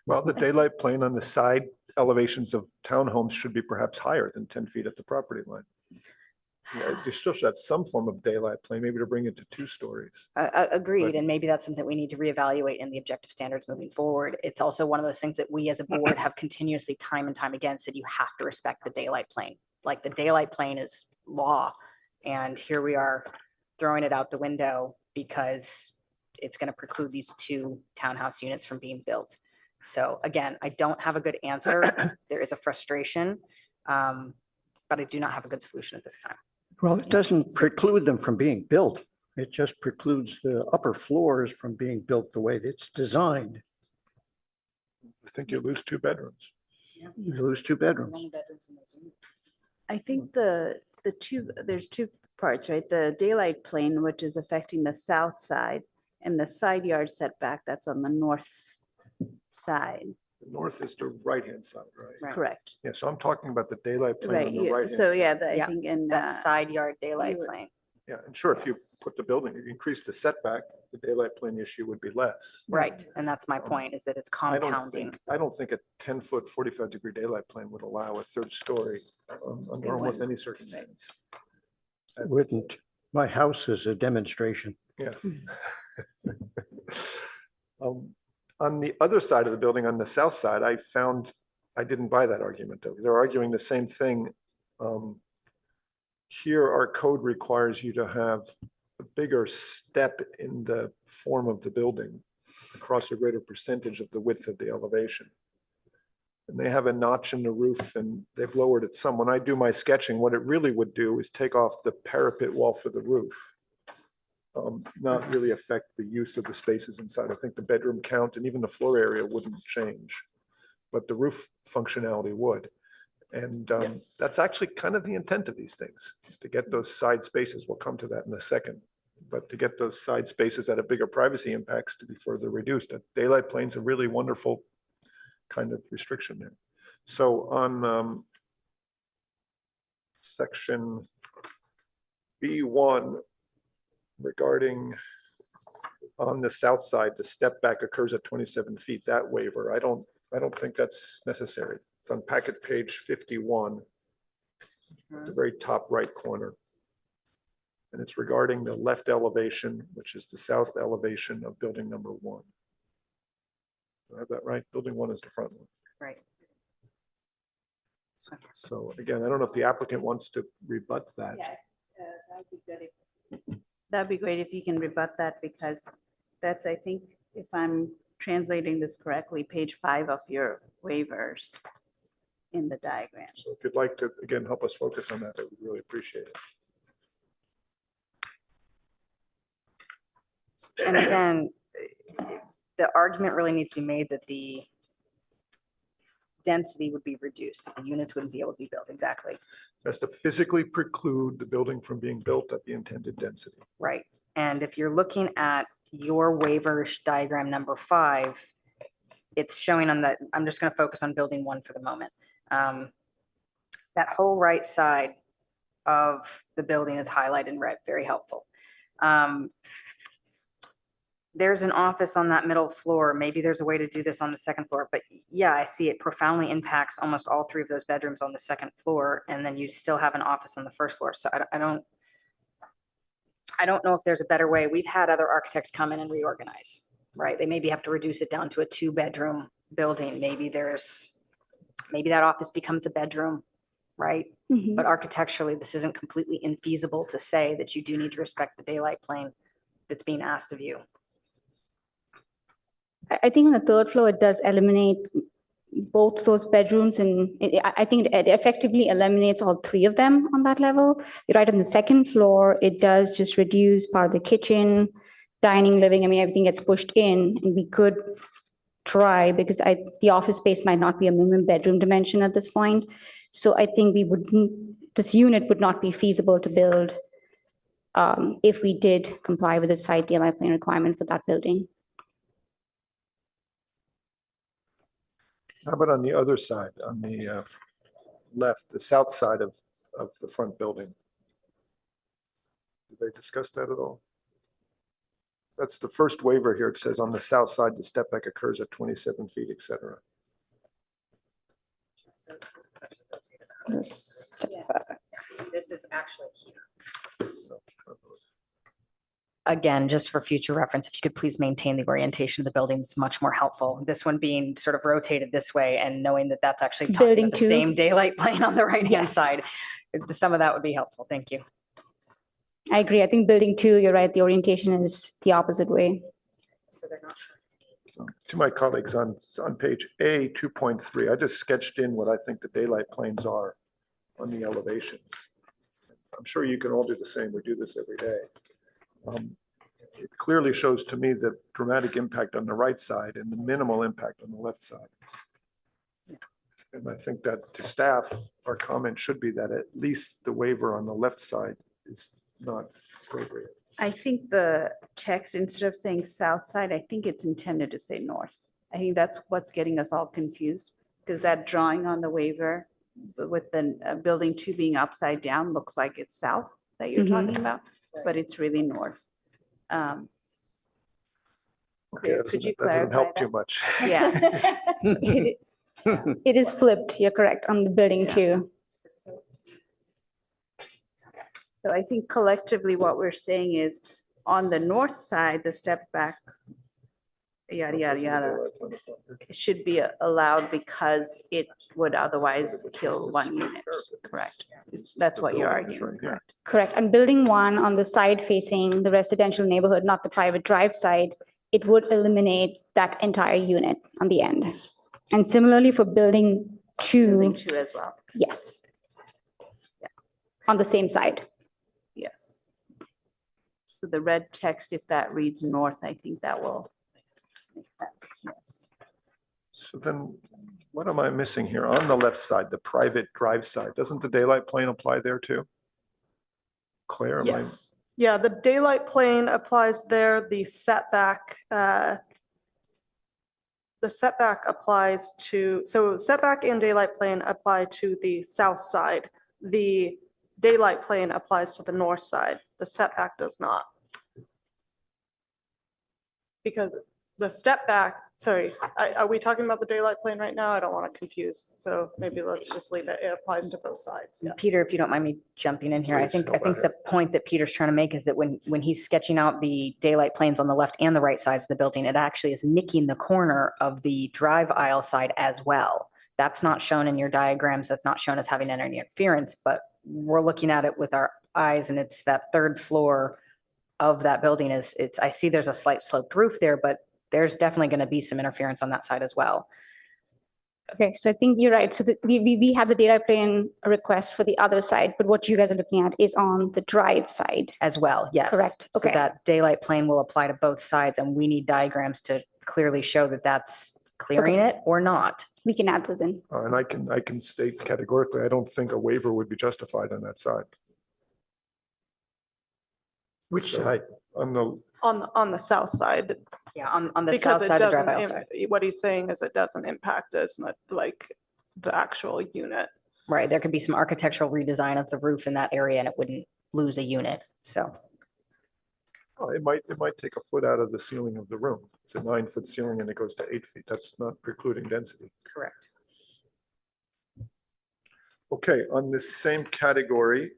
Well, the daylight plane on the side elevations of townhomes should be perhaps higher than 10 feet at the property line. Yeah, you still should have some form of daylight plane, maybe to bring it to 2 stories. Agreed, But- and maybe that's something we need to reevaluate in the objective standards moving forward. It's also one of those things that we as a board have continuously time and time again said you have to respect the daylight plane. Like the daylight plane is law, and here we are throwing it out the window because it's going to preclude these 2 townhouse units from being built. So again, I don't have a good answer. There is a frustration, but I do not have a good solution at this time. Well, it doesn't preclude them from being built. It just precludes the upper floors from being built the way it's designed. I think you lose 2 bedrooms. You lose 2 bedrooms. I think there's 2 parts, right? The daylight plane, which is affecting the south side, and the side yard setback that's on the north side. The north is the right-hand side, right? Correct. Yeah, so I'm talking about the daylight plane Right. on the right-hand So side. yeah, I think in That side yard daylight you- plane. Yeah, and sure, if you put the building, you increase the setback, the daylight plane issue would be less. Right, and that's my point, is that it's compounding. I don't think a 10-foot, 45-degree daylight plane would allow a 3rd story under almost any circumstance. I wouldn't. My house is a demonstration. Yeah. On the other side of the building, on the south side, I didn't buy that argument though. They're arguing the same thing. Here, our code requires you to have a bigger step in the form of the building across a greater percentage of the width of the elevation. And they have a notch in the roof and they've lowered it some. When I do my sketching, what it really would do is take off the parapet wall for the roof. Not really affect the use of the spaces inside. I think the bedroom count and even the floor area wouldn't change, but the roof functionality would. And that's actually kind of the intent of these things, is to get those side spaces. We'll come to that in a second. But to get those side spaces at a bigger privacy impacts to be further reduced. A daylight plane's a really wonderful kind of restriction there. So on section B1, regarding on the south side, the step back occurs at 27 feet, that waiver, I don't think that's necessary. It's on packet page 51, at the very top right corner. And it's regarding the left elevation, which is the south elevation of building number 1. Do I have that right? Building 1 is the front one. Right. So again, I don't know if the applicant wants to rebut that. Yeah, that'd be good. That'd be great if you can rebut that, because that's, I think, if I'm translating this correctly, page 5 of your waivers in the diagram. So if you'd like to, again, help us focus on that, I would really appreciate it. And again, the argument really needs to be made that the density would be reduced, that the units wouldn't be able to be built, exactly. That's to physically preclude the building from being built at the intended density. Right. And if you're looking at your waiver diagram number 5, it's showing on that, I'm just going to focus on building 1 for the moment. That whole right side of the building is highlighted in red, very helpful. There's an office on that middle floor. Maybe there's a way to do this on the second floor, but yeah, I see it profoundly impacts almost all 3 of those bedrooms on the second floor. And then you still have an office on the first floor. So I don't know if there's a better way. We've had other architects come in and reorganize, right? They maybe have to reduce it down to a 2-bedroom building. Maybe that office becomes a bedroom, right? But architecturally, this isn't completely infeasible to say that you do need to respect the daylight plane that's being asked of you. I think on the third floor, it does eliminate both those bedrooms, and I think it effectively eliminates all 3 of them on that level. You're right, on the second floor, it does just reduce part of the kitchen, dining, living. I mean, everything gets pushed in, and we could try, because the office space might not be a minimum bedroom dimension at this point. So I think this unit would not be feasible to build if we did comply with the site daylight plane requirement for that building. How about on the other side, on the left, the south side of the front building? Did they discuss that at all? That's the first waiver here. It says on the south side, the step back occurs at 27 feet, et cetera. This is actually here. Again, just for future reference, if you could please maintain the orientation of the building, it's much more helpful. This one being sort of rotated this way and knowing that that's actually talking Building about the 2. same daylight plane on the right-hand Yes. side. Some of that would be helpful. Thank you. I agree. I think building 2, you're right, the orientation is the opposite way. So they're not sure. To my colleagues on page A 2.3, I just sketched in what I think the daylight planes are on the elevations. I'm sure you can all do the same. We do this every day. It clearly shows to me the dramatic impact on the right side and the minimal impact on the left side. And I think that to staff, our comment should be that at least the waiver on the left side is not appropriate. I think the text, instead of saying south side, I think it's intended to say north. I think that's what's getting us all confused, because that drawing on the waiver with the building 2 being upside down looks like it's south that you're talking about, but it's really north. Okay, Could you that doesn't clarify help that? too much. Yeah. It is flipped. You're correct on the building 2. So I think collectively what we're saying is on the north side, the step back, yada, yada, yada, it should be allowed because it would otherwise kill 1 unit, correct? That's what you're arguing, correct? Correct. And building 1 on the side facing the residential neighborhood, not the private drive side, it would eliminate that entire unit on the end. And similarly for building 2. Building 2 as well, Yes. On the same side. yes. So the red text, if that reads north, I think that will make sense, yes. So then what am I missing here? On the left side, the private drive side, doesn't the daylight plane apply there too? Claire, am I? Yes. Yeah, the daylight plane applies there. The setback applies to, so setback and daylight plane apply to the south side. The daylight plane applies to the north side. The setback does not. Because the step back, sorry, are we talking about the daylight plane right now? I don't want to confuse. So maybe let's just leave it. It applies to both sides. Yes. Peter, if you don't mind me jumping in here, I Please, think go the point that Peter's trying to make is that when he's sketching out the daylight planes on the left and the right sides of the building, it actually is nicking the corner of the drive aisle side as well. That's not shown in your diagrams. That's not shown as having any interference, but we're looking at it with our eyes, and it's that third floor of that building I see there's a slight sloped roof there, but there's definitely going to be some interference on that side as well. Okay, so I think you're right. So we have the data plane request for the other side, but what you guys are looking at is on the drive side. As well, yes. Correct, okay. So that daylight plane will apply to both sides, and we need diagrams to clearly show that that's clearing it or not. We can add those in. And I can state categorically, I don't think a waiver would be justified on that side. Which So, side? On the, On the south side. Yeah, on the Because south it side, the drive doesn't, aisle side. what he's saying is it doesn't impact as much like the actual unit. Right, there could be some architectural redesign of the roof in that area and it wouldn't lose a unit, so. it might take a foot out of the ceiling of the room. It's a 9-foot ceiling and it goes to 8 feet. That's not precluding density. Correct. Okay, on this same category,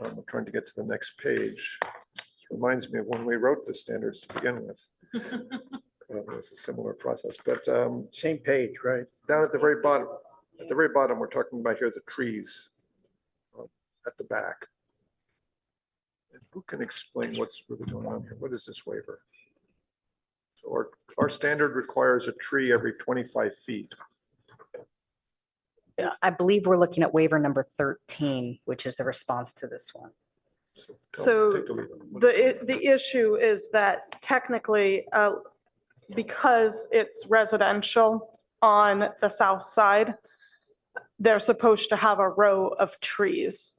I'm trying to get to the next page. This reminds me of when we wrote the standards to begin with. It was a similar process, but Same page, right? down at the very bottom, we're talking about here the trees at the back. And who can explain what's really going on here? What is this waiver? So our standard requires a tree every 25 feet. I believe we're looking at waiver number 13, which is the response to this one. So the issue is that technically, because it's residential on the south side, they're supposed to have a row of trees.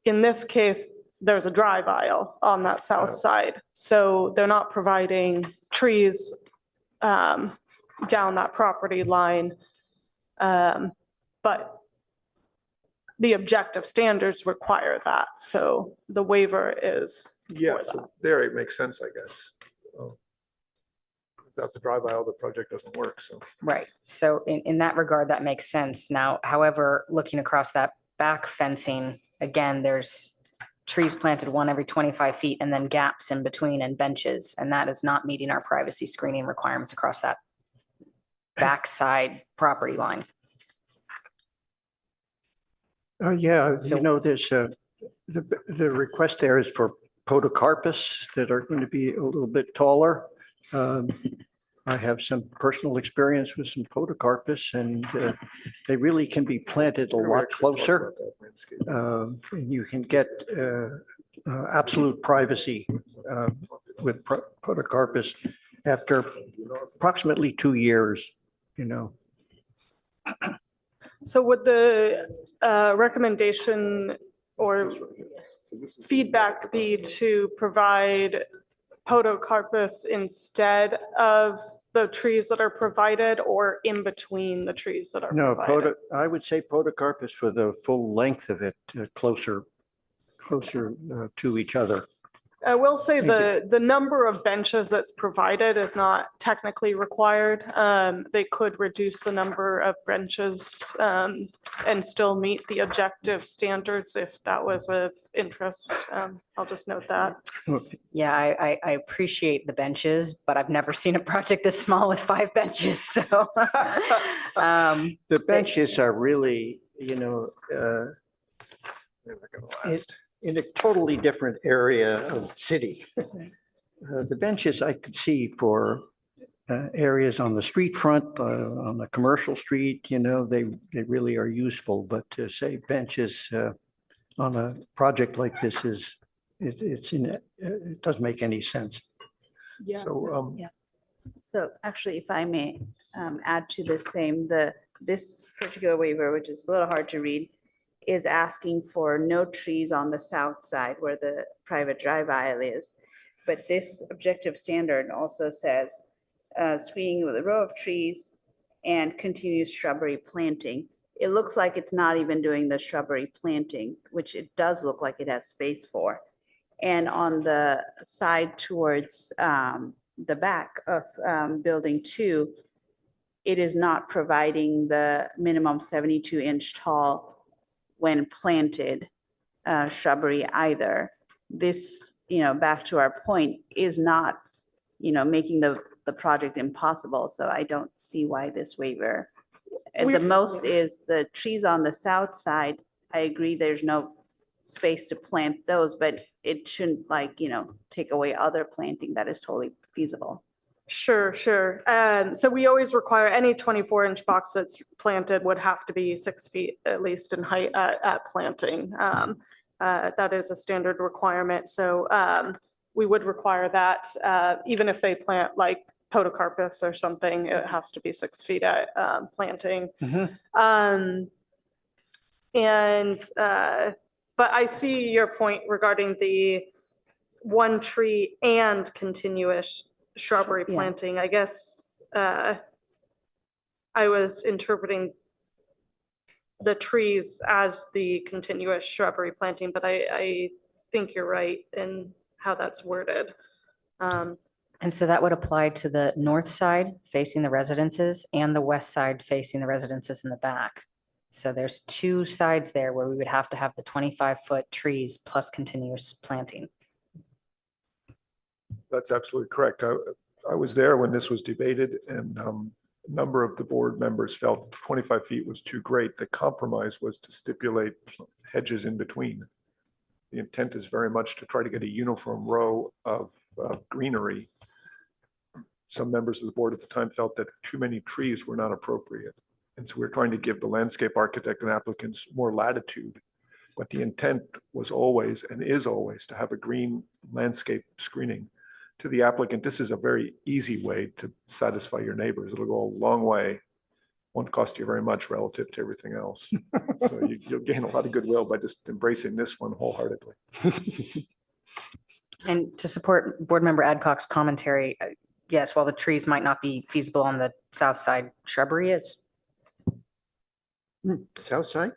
In this case, there's a drive aisle on that south side. So they're not providing trees down that property line. But the objective standards require that. So the waiver is. Yeah, so there it makes sense, I guess. Without the drive aisle, the project doesn't work, so. Right, so in that regard, that makes sense. Now, however, looking across that back fencing, again, there's trees planted one every 25 feet and then gaps in between and benches. And that is not meeting our privacy screening requirements across that backside property line. Yeah, So- you know, there's the request there is for podocarpus that are going to be a little bit taller. I have some personal experience with some podocarpus and they really can be planted a lot closer. And you can get absolute privacy with podocarpus after approximately 2 years, you know. So would the recommendation or feedback be to provide podocarpus instead of the trees that are provided or in between the trees that are No, provided? I would say podocarpus for the full length of it, closer to each other. I will say the number of benches that's provided is not technically required. They could reduce the number of benches and still meet the objective standards if that was of interest. I'll just note that. Yeah, I appreciate the benches, but I've never seen a project this small with 5 benches, so. The benches are really, you know, in a totally different area of the city. The benches I could see for areas on the street front, on the commercial street, you know, they really are useful. But to say benches on a project like this it doesn't make any sense. Yeah. So, Yeah. So actually, if I may add to the same, this particular waiver, which is a little hard to read, is asking for no trees on the south side where the private drive aisle is. But this objective standard also says screening with a row of trees and continuous shrubbery planting. It looks like it's not even doing the shrubbery planting, which it does look like it has space for. And on the side towards the back of building 2, it is not providing the minimum 72-inch tall when planted shrubbery either. This, you know, back to our point, is not, you know, making the project impossible. So I don't see why this waiver. At the most is the trees on the south side. I agree there's no space to plant those, but it shouldn't, like, you know, take away other planting that is totally feasible. Sure. So we always require any 24-inch box that's planted would have to be 6 feet at least in height at planting. That is a standard requirement. So we would require that even if they plant like podocarpus or something, it has to be 6 feet at planting. But I see your point regarding the one tree and continuous shrubbery Yeah. planting. I guess I was interpreting the trees as the continuous shrubbery planting, but I think you're right in how that's worded. And so that would apply to the north side facing the residences and the west side facing the residences in the back. So there's 2 sides there where we would have to have the 25-foot trees plus continuous planting. That's absolutely correct. I was there when this was debated, and a number of the board members felt 25 feet was too great. The compromise was to stipulate hedges in between. The intent is very much to try to get a uniform row of greenery. Some members of the board at the time felt that too many trees were not appropriate. And so we're trying to give the landscape architect and applicants more latitude. But the intent was always and is always to have a green landscape screening. To the applicant, this is a very easy way to satisfy your neighbors. It'll go a long way. Won't cost you very much relative to everything else. So you'll gain a lot of goodwill by just embracing this one wholeheartedly. And to support Board Member Adcock's commentary, yes, while the trees might not be feasible on the south side, shrubbery is. South side?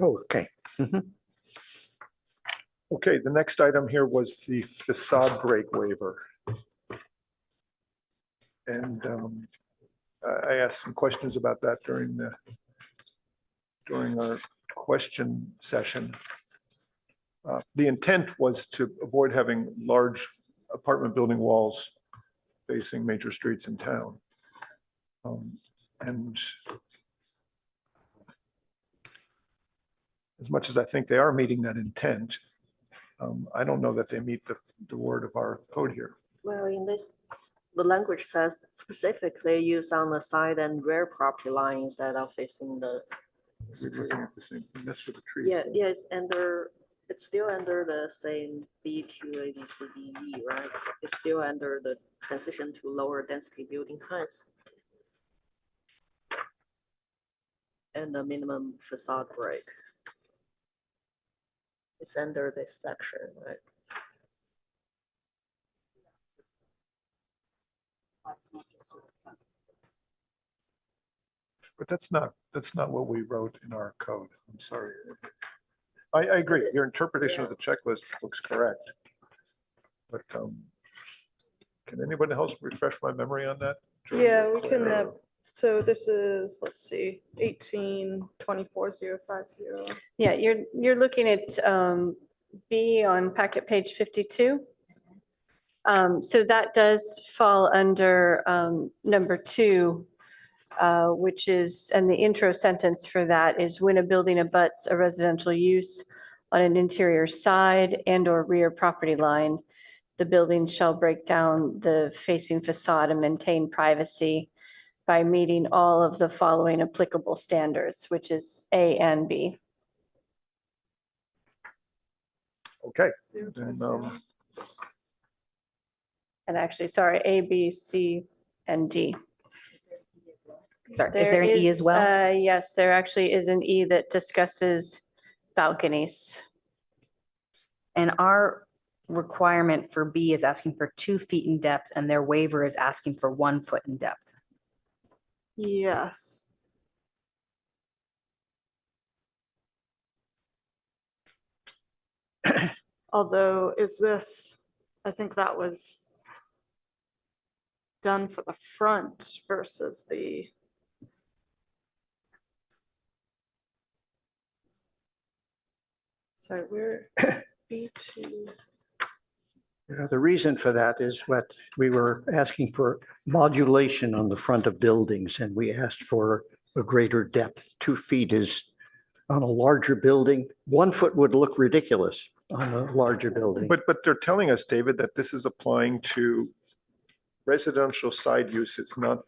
Oh, okay. Okay, the next item here was the facade break waiver. And I asked some questions about that during our question session. The intent was to avoid having large apartment building walls facing major streets in town. And as much as I think they are meeting that intent, I don't know that they meet the word of our code here. Well, in this, the language says specifically use on the side and rear property line instead of facing the We're looking at the same thing. That's for the trees. Yeah, yeah, it's still under the same B2 ABCDE, right? It's still under the transition to lower density building heights. And the minimum facade break. It's under this section, right? But that's not what we wrote in our code. I'm sorry. I agree. Your interpretation of the checklist looks correct. But can anybody else refresh my memory on that? Yeah, we can, so this is, let's see, 18-24-050. Yeah, you're looking at B on packet page 52. So that does fall under number 2, which is, and the intro sentence for that is when a building abuts a residential use on an interior side and or rear property line, the building shall break down the facing facade and maintain privacy by meeting all of the following applicable standards, which is A and B. Okay. And actually, sorry, A, B, C, and D. Sorry, is there an E as well? Yes, there actually is an E that discusses balconies. And our requirement for B is asking for 2 feet in depth, and their waiver is asking for 1 foot in depth. Yes. Although, is this, I think that was done for the front versus the. Sorry, we're B2. The reason for that is what we were asking for modulation on the front of buildings, and we asked for a greater depth. 2 feet is on a larger building. 1 foot would look ridiculous on a larger building. But they're telling us, David, that this is applying to residential side uses, not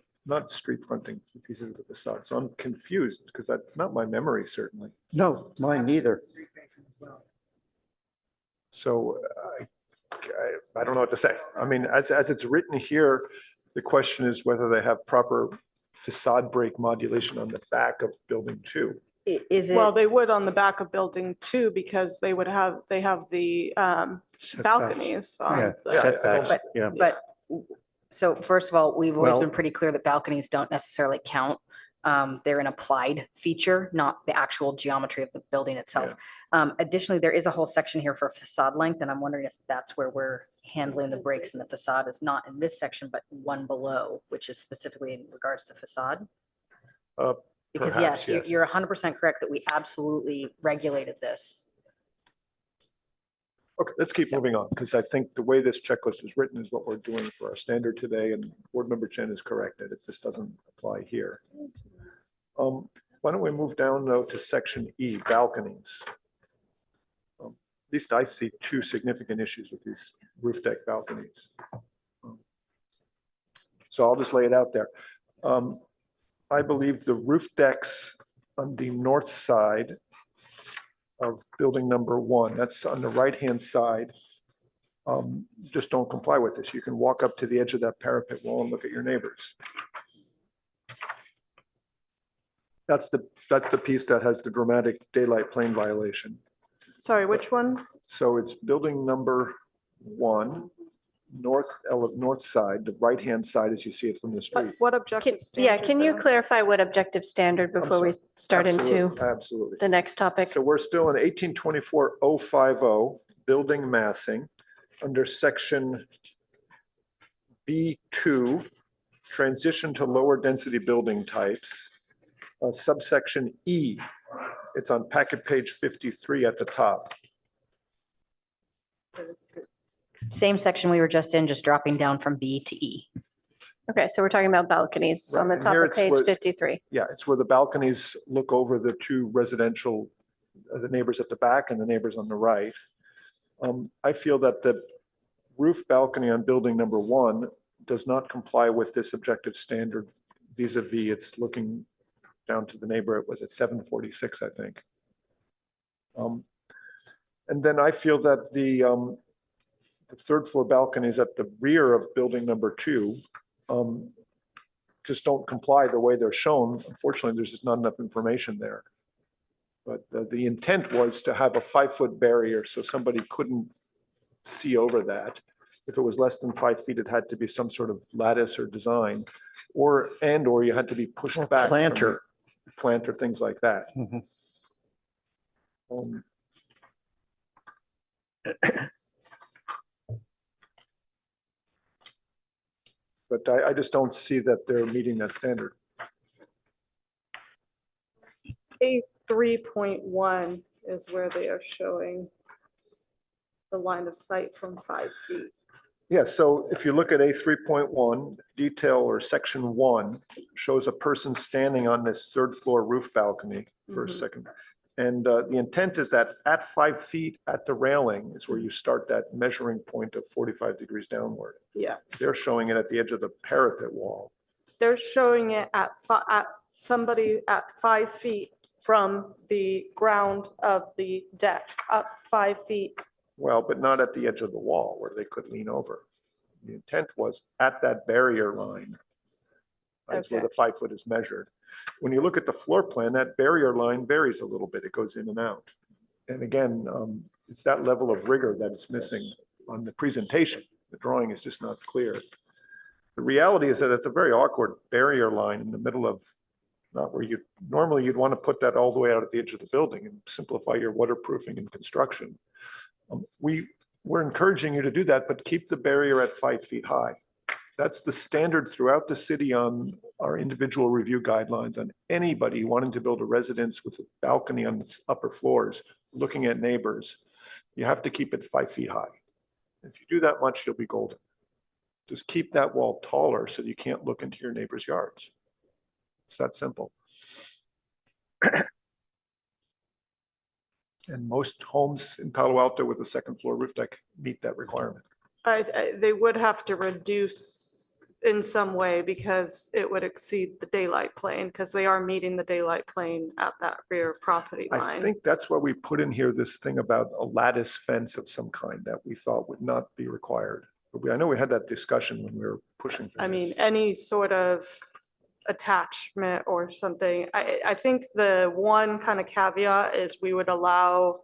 street fronting pieces of the facade. So I'm confused because that's not my memory, certainly. No, mine neither. So I don't know what to say. I mean, as it's written here, the question is whether they have proper facade break modulation on the back of building 2. Is it? Well, they would on the back of building 2 because they have the balconies on Setbacks, yeah. But, so first of all, we've always Well- been pretty clear that balconies don't necessarily count. They're an applied feature, not the actual geometry of the building itself. Additionally, there is a whole section here for facade length, and I'm wondering if that's where we're handling the breaks in the facade is not in this section, but one below, which is specifically in regards to facade. Because Perhaps, yes, you're 100% correct that we absolutely regulated this. Okay, let's keep moving on, because I think the way this checklist is written is what we're doing for our standard today, and Board Member Chen is correct that this doesn't apply here. Why don't we move down though to section E, balconies. At least I see 2 significant issues with these roof deck balconies. So I'll just lay it out there. I believe the roof decks on the north side of building number 1, that's on the right-hand side, just don't comply with this. You can walk up to the edge of that parapet wall and look at your neighbors. That's the piece that has the dramatic daylight plane violation. Sorry, which one? So it's building number 1, north side, the right-hand side as you see it from the street. What objective standard? Can you though? clarify what objective standard before we start into Absolutely. the next topic? So we're still in 1824-050, building massing, under section B2, transition to lower density building types, subsection E. It's on packet page 53 at the top. Same section we were just in, just dropping down from B to E. Okay, so we're talking about balconies on the Right, and top here of it's page where- 53. Yeah, it's where the balconies look over the 2 residential, the neighbors at the back and the neighbors on the right. I feel that the roof balcony on building number 1 does not comply with this objective standard vis-a-vis it's looking down to the neighbor. It was at 746, I think. And then I feel that the 3rd floor balconies at the rear of building number 2 just don't comply the way they're shown. Unfortunately, there's just not enough information there. But the intent was to have a 5-foot barrier so somebody couldn't see over that. If it was less than 5 feet, it had to be some sort of lattice or design, or you had to be pushed back. Planter. Planter, things like that. But I just don't see that they're meeting that standard. A3.1 is where they are showing the line of sight from 5 feet. Yeah, so if you look at A3.1, detail or section 1 shows a person standing on this 3rd floor roof balcony for a second. And the intent is that at 5 feet at the railing is where you start that measuring point of 45 degrees downward. Yeah, They're showing it at the edge of the parapet wall. they're showing it at somebody at 5 feet from the ground of the deck, up 5 feet. Well, but not at the edge of the wall where they could lean over. The intent was at that barrier line. That's where Okay. the 5 foot is measured. When you look at the floor plan, that barrier line varies a little bit. It goes in and out. And again, it's that level of rigor that is missing on the presentation. The drawing is just not clear. The reality is that it's a very awkward barrier line in the middle of, not where normally you'd want to put that all the way out at the edge of the building and simplify your waterproofing and construction. We're encouraging you to do that, but keep the barrier at 5 feet high. That's the standard throughout the city on our individual review guidelines on anybody wanting to build a residence with a balcony on the upper floors, looking at neighbors. You have to keep it 5 feet high. If you do that much, you'll be golden. Just keep that wall taller so you can't look into your neighbor's yards. It's that simple. And most homes in Palo Alto with a 2nd floor roof deck meet that requirement. They would have to reduce in some way because it would exceed the daylight plane, because they are meeting the daylight plane at that rear property I line. think that's why we put in here this thing about a lattice fence of some kind that we thought would not be required. But I know we had that discussion when we were pushing for I mean, this. any sort of attachment or something. I think the one kind of caveat is we would allow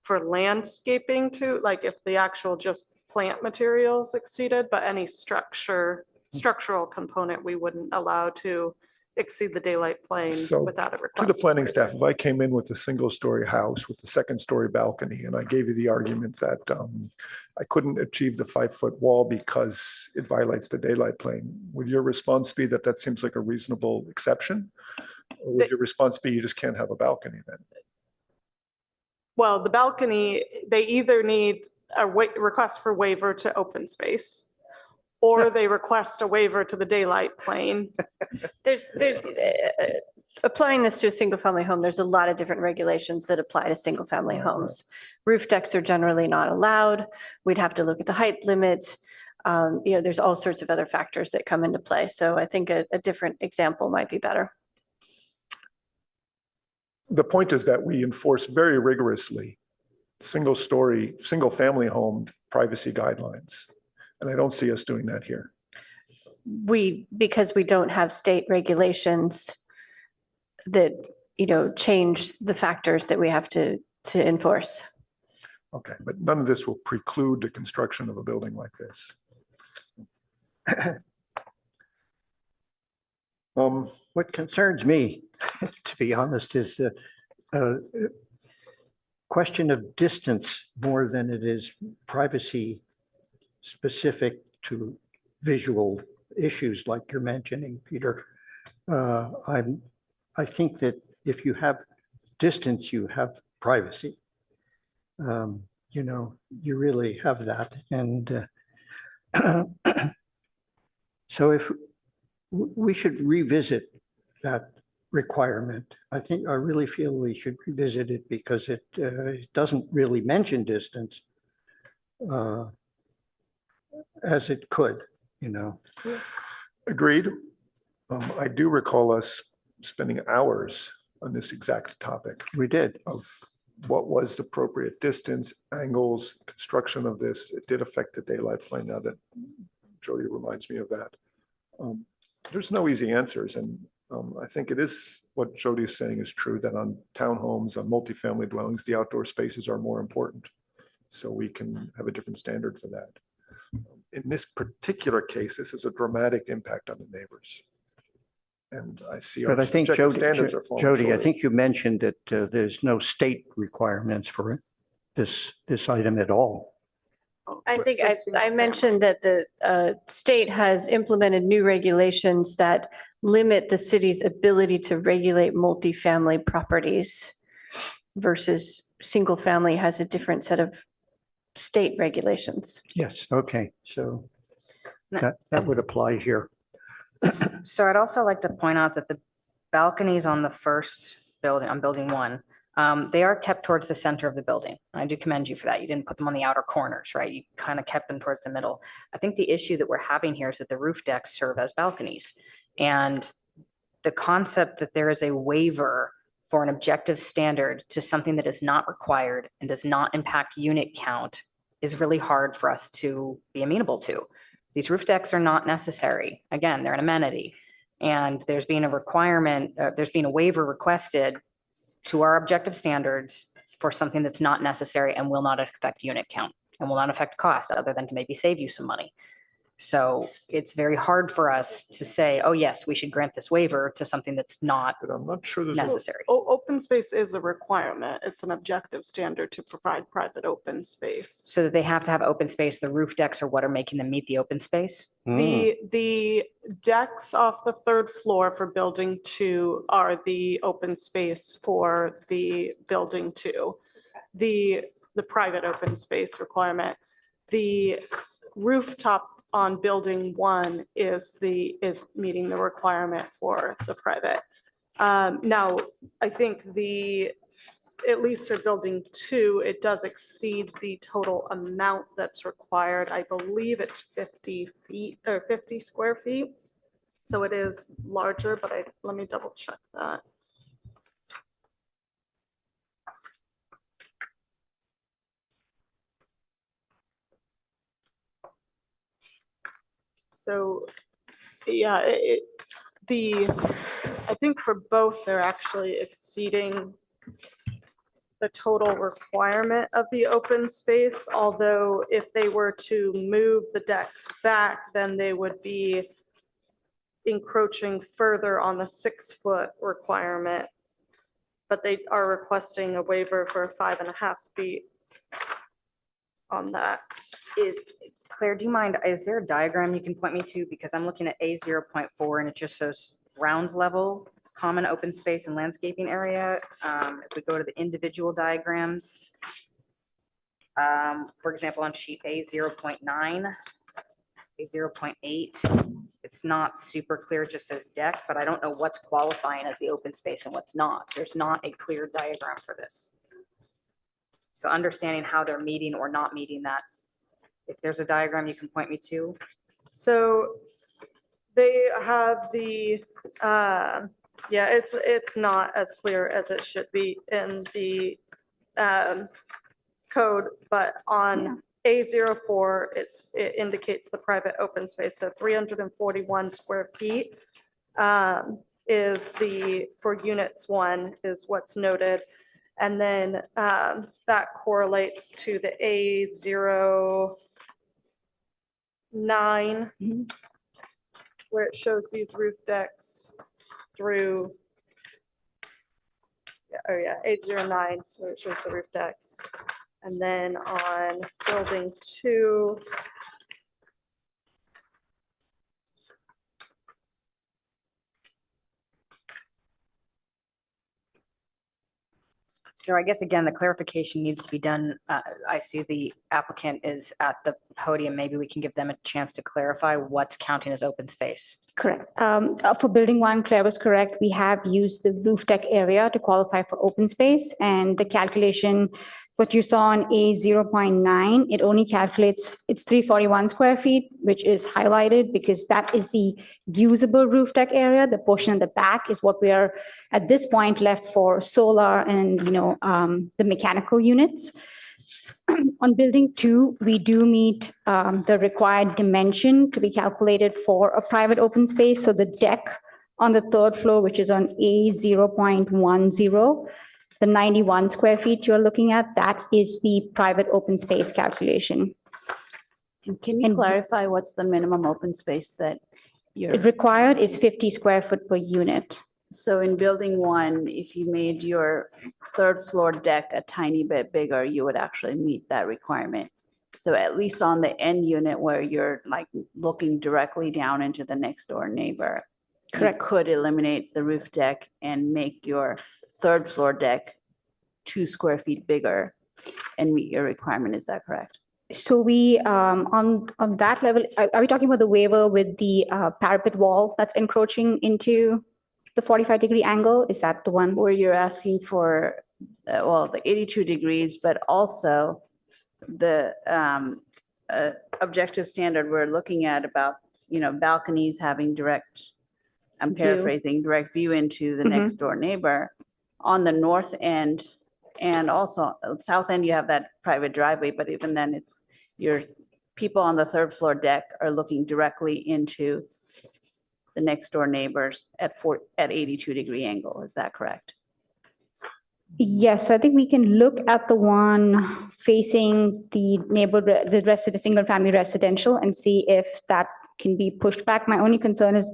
for landscaping too, like if the actual just plant materials exceeded, but any structural component, we wouldn't allow to exceed the daylight plane So, without a to request. the planning staff, if I came in with a single-story house with a second-story balcony, and I gave you the argument that I couldn't achieve the 5-foot wall because it violates the daylight plane, would your response be that that seems like a reasonable exception? Or would your response be you just can't have a balcony then? Well, the balcony, they either need a request for waiver to open space, or they request a waiver to the daylight plane. There's applying this to a single family home, there's a lot of different regulations that apply to single family homes. Roof decks are generally not allowed. We'd have to look at the height limit. There's all sorts of other factors that come into play. So I think a different example might be better. The point is that we enforce very rigorously single-story, single-family home privacy guidelines. And I don't see us doing that here. Because we don't have state regulations that, change the factors that we have to enforce. Okay, but none of this will preclude the construction of a building like this. What concerns me, to be honest, is the question of distance more than it is privacy specific to visual issues like you're mentioning, Peter. I think that if you have distance, you have privacy. You really have that. And so if we should revisit that requirement, I really feel we should revisit it because it doesn't really mention distance as it could, Agreed. I do recall us spending hours on this exact topic. We did. Of what was the appropriate distance, angles, construction of this. It did affect the daylight plane now that Jody reminds me of that. There's no easy answers. And I think it is what Jody is saying is true, that on townhomes, on multifamily dwellings, the outdoor spaces are more important. So we can have a different standard for that. In this particular case, this is a dramatic impact on the neighbors. And I see our But I think, objective standards are falling Jody, I short. think you mentioned that there's no state requirements for this item at all. I think I mentioned that the state has implemented new regulations that limit the city's ability to regulate multifamily properties versus single family has a different set of state regulations. Yes, okay, so that would apply here. So I'd also like to point out that the balconies on the first building, on building 1, they are kept towards the center of the building. I do commend you for that. You didn't put them on the outer corners, right? You kind of kept them towards the middle. I think the issue that we're having here is that the roof decks serve as balconies. And the concept that there is a waiver for an objective standard to something that is not required and does not impact unit count is really hard for us to be amenable to. These roof decks are not necessary. Again, they're an amenity. And there's been a requirement, there's been a waiver requested to our objective standards for something that's not necessary and will not affect unit count and will not affect cost other than to maybe save you some money. So it's very hard for us to say, oh, yes, we should grant this waiver to something that's not necessary. Open space is a requirement. It's an objective standard to provide private open space. So that they have to have open space. The roof decks are what are making them meet the open space? The decks off the 3rd floor for building 2 are the open space for the building 2. The private open space requirement. The rooftop on building 1 is meeting the requirement for the private. Now, I think the at least for building 2, it does exceed the total amount that's required. I believe it's 50 feet or 50 square feet. So it is larger, but let me double check that. So, yeah, I think for both, they're actually exceeding the total requirement of the open space, although if they were to move the decks back, then they would be encroaching further on the 6-foot requirement. But they are requesting a waiver for 5.5 feet on that. Claire, do you mind, is there a diagram you can point me to? Because I'm looking at A 0.4 and it just shows ground level, common open space and landscaping area. If we go to the individual diagrams, for example, on sheet A 0.9, A 0.8, it's not super clear, it just says deck, but I don't know what's qualifying as the open space and what's not. There's not a clear diagram for this. So understanding how they're meeting or not meeting that, if there's a diagram you can point me to. So they have the, yeah, it's not as clear as it should be in the code, but on A04, it indicates the private open space. So 341 square feet is for units 1 is what's noted. And then that correlates to the A09, where it shows these roof decks through, A09, where it shows the roof deck. And then on building 2, So I guess, again, the clarification needs to be done. I see the applicant is at the podium. Maybe we can give them a chance to clarify what's counting as open space. Correct. For building 1, Claire was correct. We have used the roof deck area to qualify for open space, and the calculation, what you saw on A 0.9, it only calculates, it's 341 square feet, which is highlighted because that is the usable roof deck area. The portion at the back is what we are at this point left for solar and, the mechanical units. On building 2, we do meet the required dimension to be calculated for a private open space. So the deck on the 3rd floor, which is on A 0.10, the 91 square feet you're looking at, that is the private open space calculation. And can you clarify what's the minimum open space that you're required is 50 square foot per unit. So in building 1, if you made your 3rd floor deck a tiny bit bigger, you would actually meet that requirement. So at least on the end unit where you're like looking directly down into the next door neighbor, correct, you could eliminate the roof deck and make your 3rd floor deck 2 square feet bigger and meet your requirement. Is that correct? So we, on that level, are we talking about the waiver with the parapet wall that's encroaching into the 45-degree angle? Is that the one? Where you're asking for, the 82 degrees, but also the objective standard we're looking at about, balconies having direct, I'm paraphrasing, direct view into the next door neighbor. On the north end and also south end, you have that private driveway, but even then it's your people on the 3rd floor deck are looking directly into the next door neighbors at 82-degree angle. Is that correct? Yes, I think we can look at the one facing the neighborhood, the single family residential, and see if that can be pushed back. My only concern is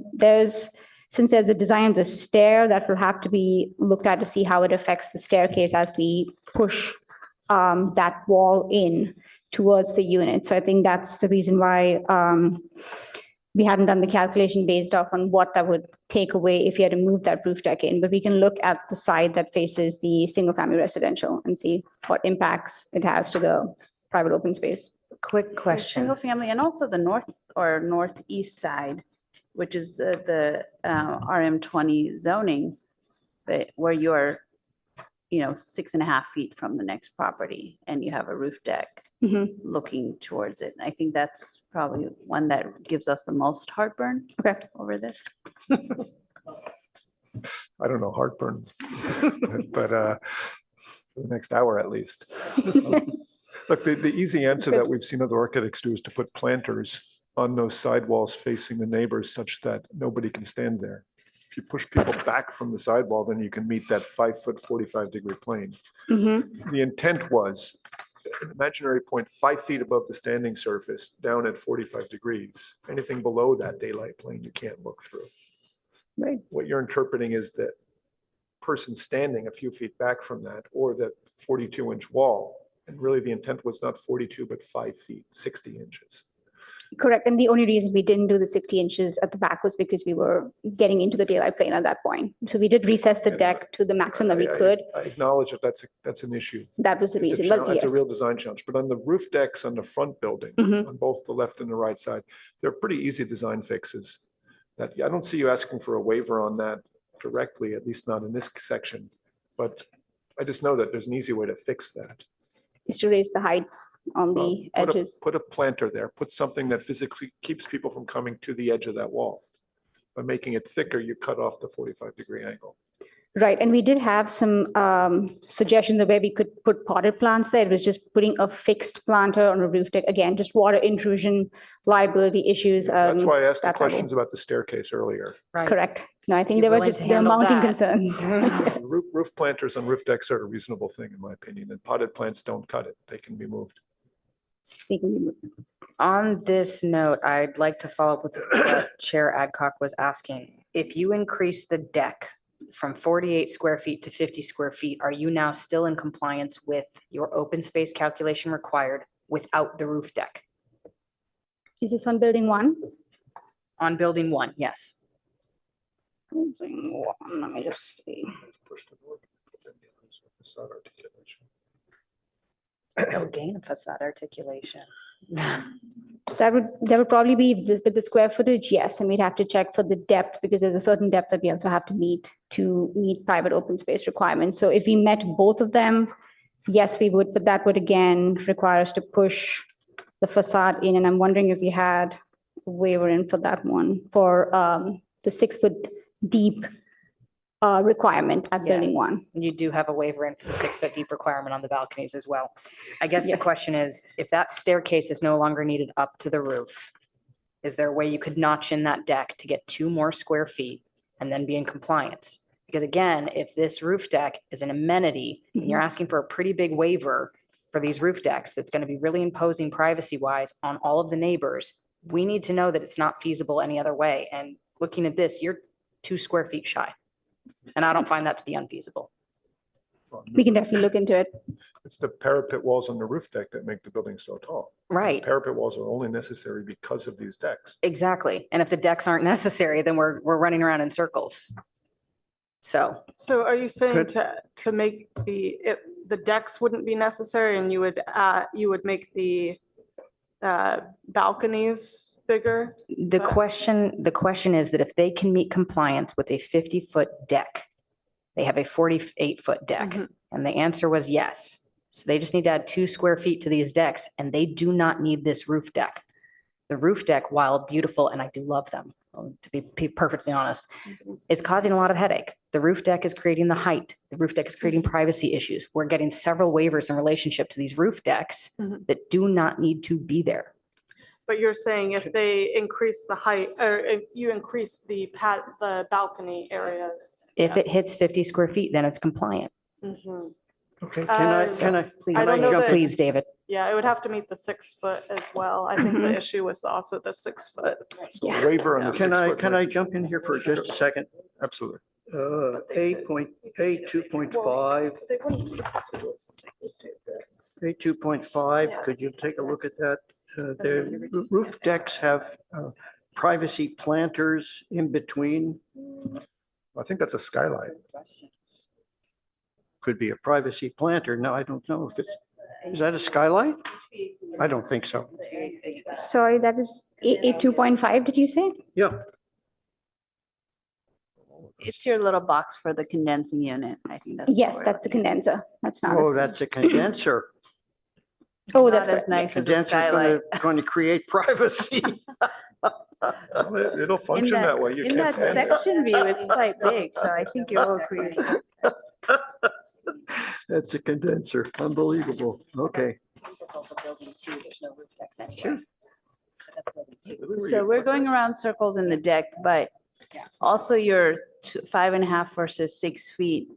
since there's a design of the stair, that will have to be looked at to see how it affects the staircase as we push that wall in towards the unit. So I think that's the reason why we hadn't done the calculation based off on what that would take away if you had to move that roof deck in. But we can look at the side that faces the single family residential and see what impacts it has to the private open space. Quick question. Single family and also the north or northeast side, which is the RM20 zoning, where you're 6.5 feet from the next property and you have a roof deck looking towards it. I think that's probably one that gives us the most heartburn over this. I don't know, heartburn, but for the next hour at least. Look, the easy answer that we've seen other architects do is to put planters on those sidewalls facing the neighbors such that nobody can stand there. If you push people back from the sidewall, then you can meet that 5-foot, 45-degree plane. The intent was an imaginary point 5 feet above the standing surface down at 45 degrees. Anything below that daylight plane, you can't look through. Right. What you're interpreting is that person standing a few feet back from that or the 42-inch wall. And really the intent was not 42, but 5 feet, 60 inches. Correct. And the only reason we didn't do the 60 inches at the back was because we were getting into the daylight plane at that point. So we did recess the deck to the maximum that we could. I acknowledge that that's an issue. That was the reason. It's a real design challenge. But on the roof decks on the front building, on both the left and the right side, they're pretty easy design fixes. That I don't see you asking for a waiver on that directly, at least not in this section. But I just know that there's an easy way to fix that. Is to raise the height on the edges. Put a planter there. Put something that physically keeps people from coming to the edge of that wall. By making it thicker, you cut off the 45-degree angle. Right. And we did have some suggestions of where we could put potted plants there. It was just putting a fixed planter on a roof deck. Again, just water intrusion, liability issues. That's why I asked the questions about the staircase earlier. Correct. No, I think they were just mounting concerns. Roof planters on roof decks are a reasonable thing, in my opinion, and potted plants don't cut it. They can be moved. On this note, I'd like to follow up with what Chair Adcock was asking. If you increase the deck from 48 square feet to 50 square feet, are you now still in compliance with your open space calculation required without the roof deck? Is this on building 1? On building 1, yes. Building 1, let me just see. No gain of facade articulation. That would probably be with the square footage, yes, and we'd have to check for the depth because there's a certain depth that we also have to meet private open space requirements. So if we met both of them, yes, we would, but that would again require us to push the facade in. And I'm wondering if we had a waiver in for that one for the 6-foot deep requirement at building 1. You do have a waiver in for the 6-foot deep requirement on the balconies as well. I guess the question is, if that staircase is no longer needed up to the roof, is there a way you could notch in that deck to get 2 more square feet and then be in compliance? Because again, if this roof deck is an amenity, and you're asking for a pretty big waiver for these roof decks, that's going to be really imposing privacy-wise on all of the neighbors, we need to know that it's not feasible any other way. And looking at this, you're 2 square feet shy. And I don't find that to be unfeasible. We can definitely look into it. It's the parapet walls on the roof deck that make the building so tall. Right. Parapet walls are only necessary because of these decks. Exactly. And if the decks aren't necessary, then we're running around in circles. So are you saying to make the decks wouldn't be necessary and you would make the balconies bigger? the question is that if they can meet compliance with a 50-foot deck, they have a 48-foot deck. And the answer was yes. So they just need to add 2 square feet to these decks and they do not need this roof deck. The roof deck, while beautiful, and I do love them, to be perfectly honest, is causing a lot of headache. The roof deck is creating the height. The roof deck is creating privacy issues. We're getting several waivers in relationship to these roof decks that do not need to be there. But you're saying if they increase the height, or if you increase the balcony areas. If it hits 50 square feet, then it's compliant. Okay, can I Please, please, David. Yeah, it would have to meet the 6 foot as well. I think the issue was also the 6 foot. Waiver on the 6 foot. Can I jump in here for just a second? Absolutely. A2.5. A2.5, could you take a look at that? The roof decks have privacy planters in between. I think that's a skylight. Could be a privacy planter. No, I don't know if is that a skylight? I don't think so. Sorry, that is A2.5, did you say? Yeah. It's your little box for the condensing unit. I think that's. Yes, that's the condenser. That's not. Oh, that's a condenser. Oh, that's Not as correct. nice as a Condenser's skylight. going to create privacy. Well, it'll function that way. You In can't that stand it. section view, it's quite big, so I think you'll agree. That's a condenser. Unbelievable. Okay. That's also building two. There's no roof decks anyway. Sure. But that's building two. So we're going around circles in the deck, but also your 5.5 versus 6 feet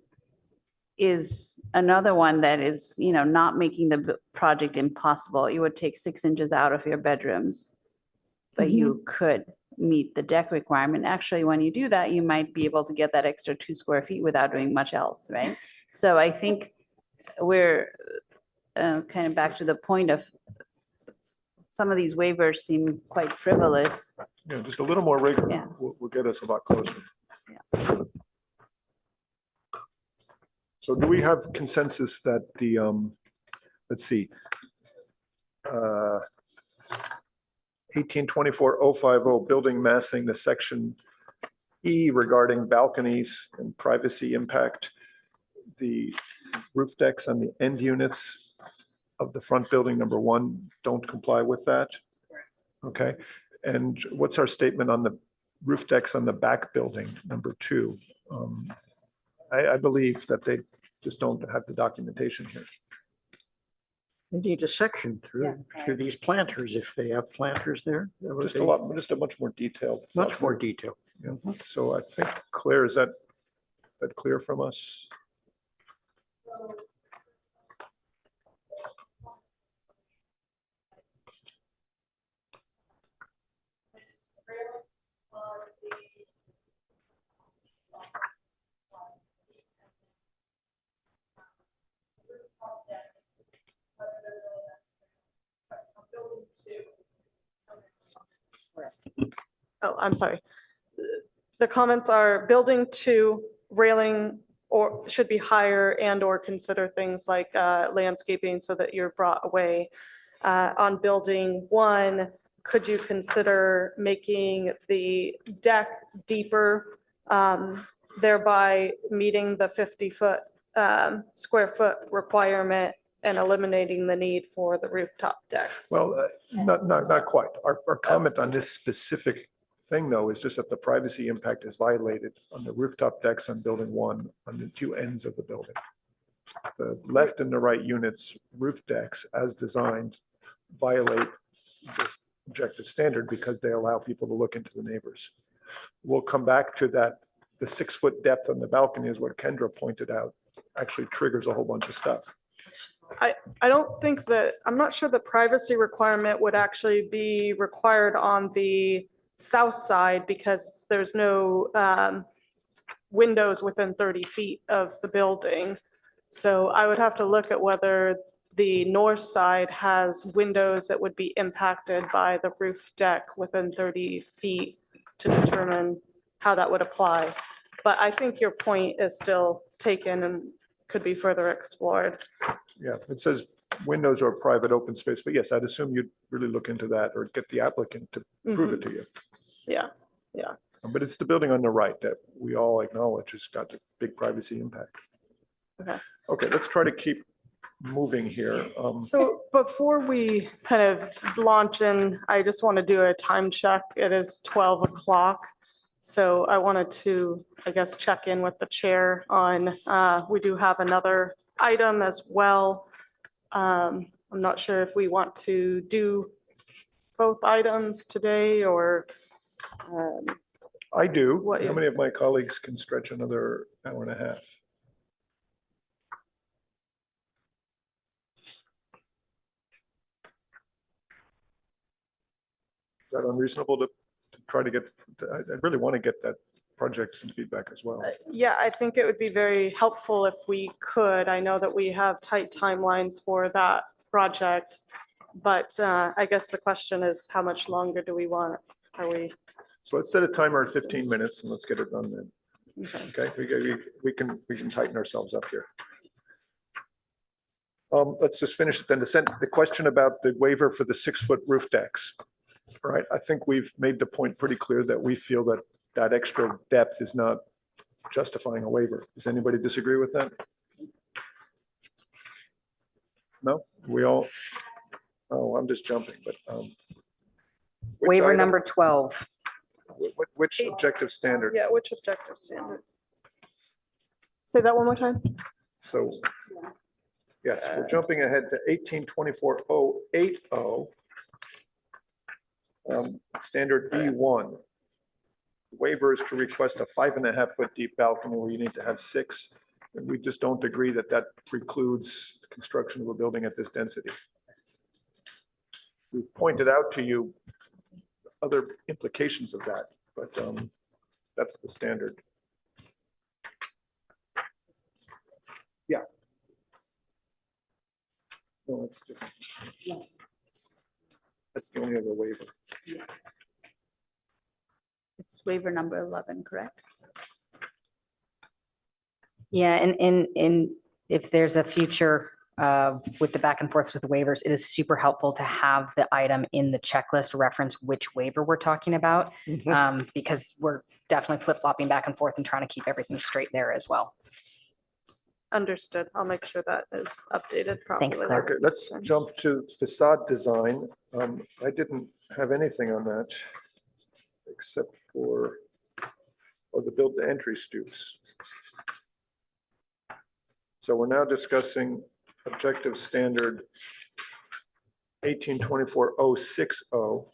is another one that is, not making the project impossible. You would take 6 inches out of your bedrooms, but you could meet the deck requirement. Actually, when you do that, you might be able to get that extra 2 square feet without doing much else, right? So I think we're kind of back to the point of some of these waivers seem quite frivolous. Yeah, just a little more rigor Yeah. will get us a lot closer. So do we have consensus that the, let's see, 1824-050 building massing, the section E regarding balconies and privacy impact, the roof decks on the end units of the front building, number 1, don't comply with that? Okay, and what's our statement on the roof decks on the back building, number 2? I believe that they just don't have the documentation here. They need a section through these planters, if they have planters there. Just a much more detailed. Much more detail. Yeah. So I think, Claire, is that clear from us? Oh, I'm sorry. The comments are building 2 railing or should be higher and or consider things like landscaping so that you're brought away. On building 1, could you consider making the deck deeper, thereby meeting the 50-foot square foot requirement and eliminating the need for the rooftop decks? Well, not quite. Our comment on this specific thing, though, is just that the privacy impact is violated on the rooftop decks on building 1 on the 2 ends of the building. The left and the right units roof decks as designed violate this objective standard because they allow people to look into the neighbors. We'll come back to that. The 6-foot depth on the balcony is what Kendra pointed out, actually triggers a whole bunch of stuff. I don't think that, I'm not sure the privacy requirement would actually be required on the south side because there's no windows within 30 feet of the building. So I would have to look at whether the north side has windows that would be impacted by the roof deck within 30 feet to determine how that would apply. But I think your point is still taken and could be further explored. Yeah, it says windows or private open space, but yes, I'd assume you'd really look into that or get the applicant to prove it to you. Yeah. But it's the building on the right that we all acknowledge has got a big privacy impact. Okay, let's try to keep moving here. So before we kind of launch in, I just want to do a time check. It is 12 o'clock. So I wanted to, I guess, check in with the chair on, we do have another item as well. I'm not sure if we want to do both items today or. I do. How many of my colleagues can stretch another hour and a half? Is that unreasonable to try to get, I really want to get that project some feedback as well. Yeah, I think it would be very helpful if we could. I know that we have tight timelines for that project, but I guess the question is how much longer do we want? Are we? So let's set a timer at 15 minutes and let's get it done then. Okay, we can tighten ourselves up here. Let's just finish it then. The question about the waiver for the 6-foot roof decks. Right, I think we've made the point pretty clear that we feel that that extra depth is not justifying a waiver. Does anybody disagree with that? No, we all, oh, I'm just jumping, but. Which Waiver item- number 12. Which objective standard? Yeah, which objective standard? Say that one more time. So, yes, we're jumping ahead to 1824-080. Standard B1. Waiver is to request a 5.5-foot deep balcony where you need to have 6. And we just don't agree that that precludes the construction of a building at this density. We pointed out to you other implications of that, but that's the standard. Yeah. No, that's different. That's the only other waiver. It's waiver number 11, correct? Yeah, and if there's a future with the back and forths with the waivers, it is super helpful to have the item in the checklist reference which waiver we're talking about, because we're definitely flip-flopping back and forth and trying to keep everything straight there as well. Understood. I'll make sure that is updated properly. Thanks, Claire. Okay, let's jump to facade design. I didn't have anything on that except for the build to entry stoops. So we're now discussing objective standard 1824-060.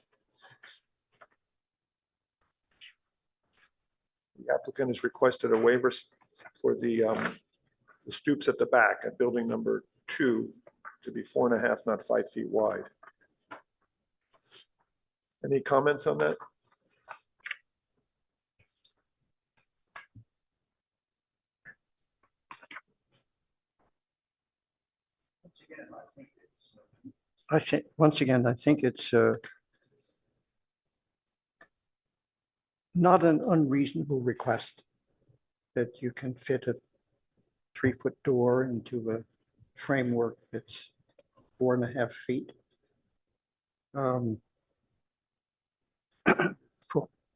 The applicant has requested a waiver for the stoops at the back at building number 2 to be 4.5, not 5 feet wide. Any comments on that? I think, once again, I think it's not an unreasonable request that you can fit a 3-foot door into a framework that's 4.5 feet.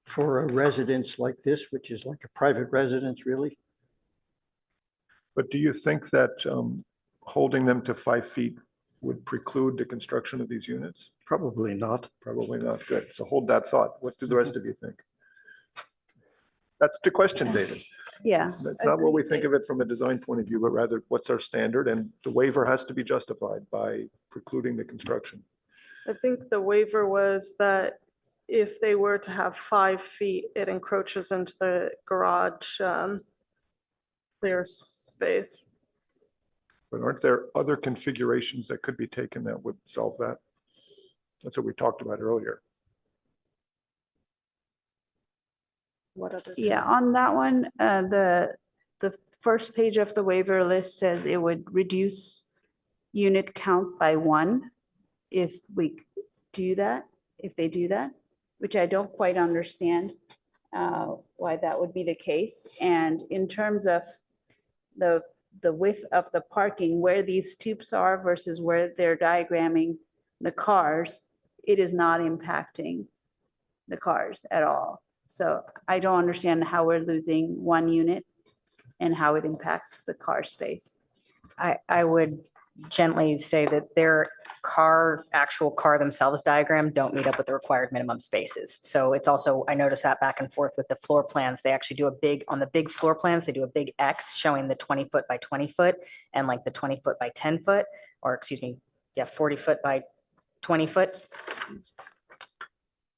For a residence like this, which is like a private residence, really. But do you think that holding them to 5 feet would preclude the construction of these units? Probably not. Probably not. Good. So hold that thought. What do the rest of you think? That's the question, David. Yeah. That's not what we think of it from a design point of view, but rather what's our standard? And the waiver has to be justified by precluding the construction. I think the waiver was that if they were to have 5 feet, it encroaches into the garage clear space. But aren't there other configurations that could be taken that would solve that? That's what we talked about earlier. What other? Yeah, on that one, the first page of the waiver list says it would reduce unit count by 1 if we do that, if they do that, which I don't quite understand why that would be the case. And in terms of the width of the parking, where these stoops are versus where they're diagramming the cars, it is not impacting the cars at all. So I don't understand how we're losing 1 unit and how it impacts the car space. I would gently say that their actual car themselves diagram don't meet up with the required minimum spaces. So it's also, I noticed that back and forth with the floor plans, they actually do on the big floor plans, they do a big X showing the 20 foot by 20 foot and like the 20 foot by 10 foot, or excuse me, yeah, 40 foot by 20 foot.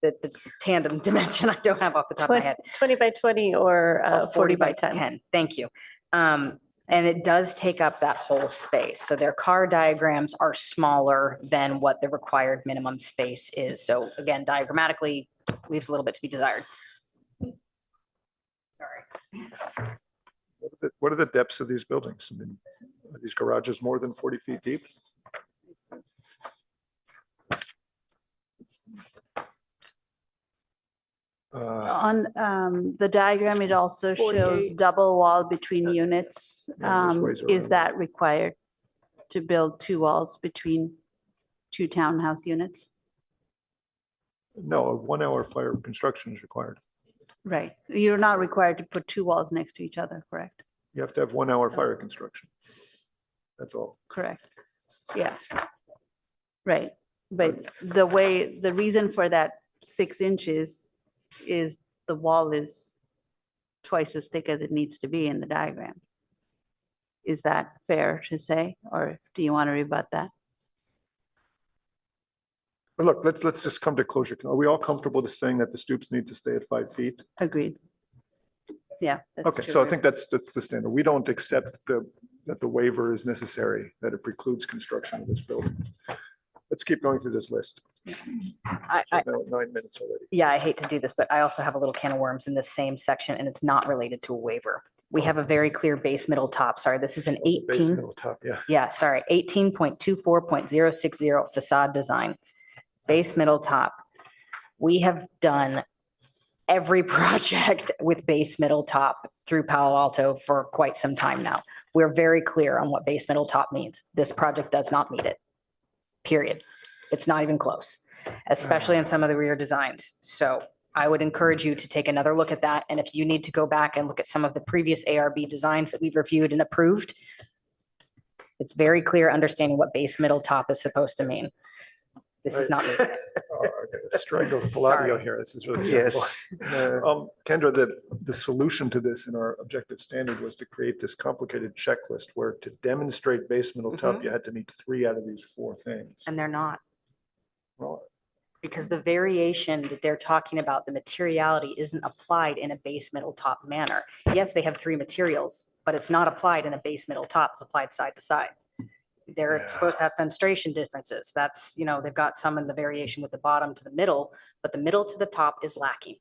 The tandem dimension I don't have off the top of my head. 20 by 20 or 40 by 10. Thank you. And it does take up that whole space. So their car diagrams are smaller than what the required minimum space is. So again, diagrammatically leaves a little bit to be desired. Sorry. What are the depths of these buildings? I mean, are these garages more than 40 feet deep? On the diagram, it also shows 48. double wall between units. Yeah, there's ways Is around that required to build 2 walls between 2 townhouse units? No, a 1 hour fire construction is required. Right. You're not required to put two walls next to each other, correct? You have to have 1 hour fire construction. That's all. Correct. Yeah. Right. But the reason for that 6 inches is the wall is twice as thick as it needs to be in the diagram. Is that fair to say, or do you want to rebut that? But look, let's just come to closure. Are we all comfortable with saying that the stoops need to stay at 5 feet? Agreed. Yeah. that's Okay, true. so I think that's the standard. We don't accept that the waiver is necessary, that it precludes construction of this building. Let's keep going through this list. I, Now 9 minutes already. yeah, I hate to do this, but I also have a little can of worms in this same section, and it's not related to a waiver. We have a very clear base, middle, top. Sorry, this is an Base 18. middle top, yeah. Yeah, sorry, 18.24.060 facade design, base, middle, top. We have done every project with base, middle, top through Palo Alto for quite some time now. We're very clear on what base, middle, top means. This project does not meet it. Period. It's not even close, especially in some of the rear designs. So I would encourage you to take another look at that. And if you need to go back and look at some of the previous ARB designs that we've reviewed and approved, it's very clear understanding what base, middle, top is supposed to mean. This is not. Strangle Palladio Sorry. here. This is really Yes. terrible. Kendra, the solution to this in our objective standard was to create this complicated checklist where to demonstrate base, middle, top, you had to meet 3 out of these 4 things. And they're not. Well, Because the variation that they're talking about, the materiality isn't applied in a base, middle, top manner. Yes, they have 3 materials, but it's not applied in a base, middle, top. It's applied side to side. They're supposed to have fenestration differences. That's, they've got some in the variation with the bottom to the middle, but the middle to the top is lacking.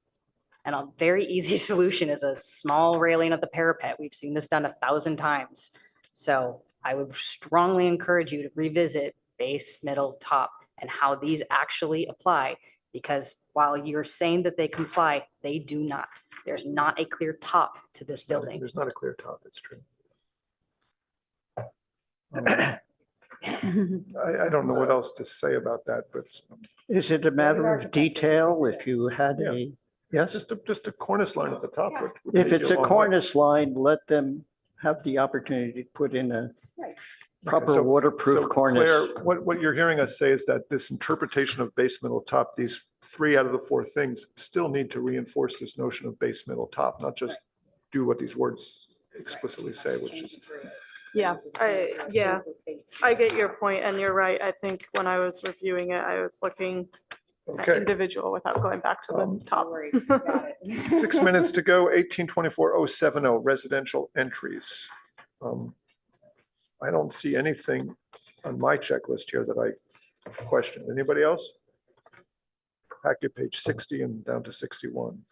And a very easy solution is a small railing of the parapet. We've seen this done 1,000 times. So I would strongly encourage you to revisit base, middle, top, and how these actually apply. Because while you're saying that they comply, they do not. There's not a clear top to this building. There's not a clear top, it's true. I don't know what else to say about that, but. Is it a matter of detail if you had a, yes? Just a cornice line at the top. would If take it's you a long way. cornice line, let them have the opportunity to put in a proper So- waterproof so cornice. Claire, what you're hearing us say is that this interpretation of base, middle, top, these 3 out of the 4 things still need to reinforce this notion of base, middle, top, not just do what these words explicitly say, which is. Yeah, I get your point, and you're right. I think when I was reviewing it, I was looking at Okay. individual without going back to the top. 6 minutes to go, 1824-070 residential entries. I don't see anything on my checklist here that I questioned. Anybody else? Back to page 60 and down to 61.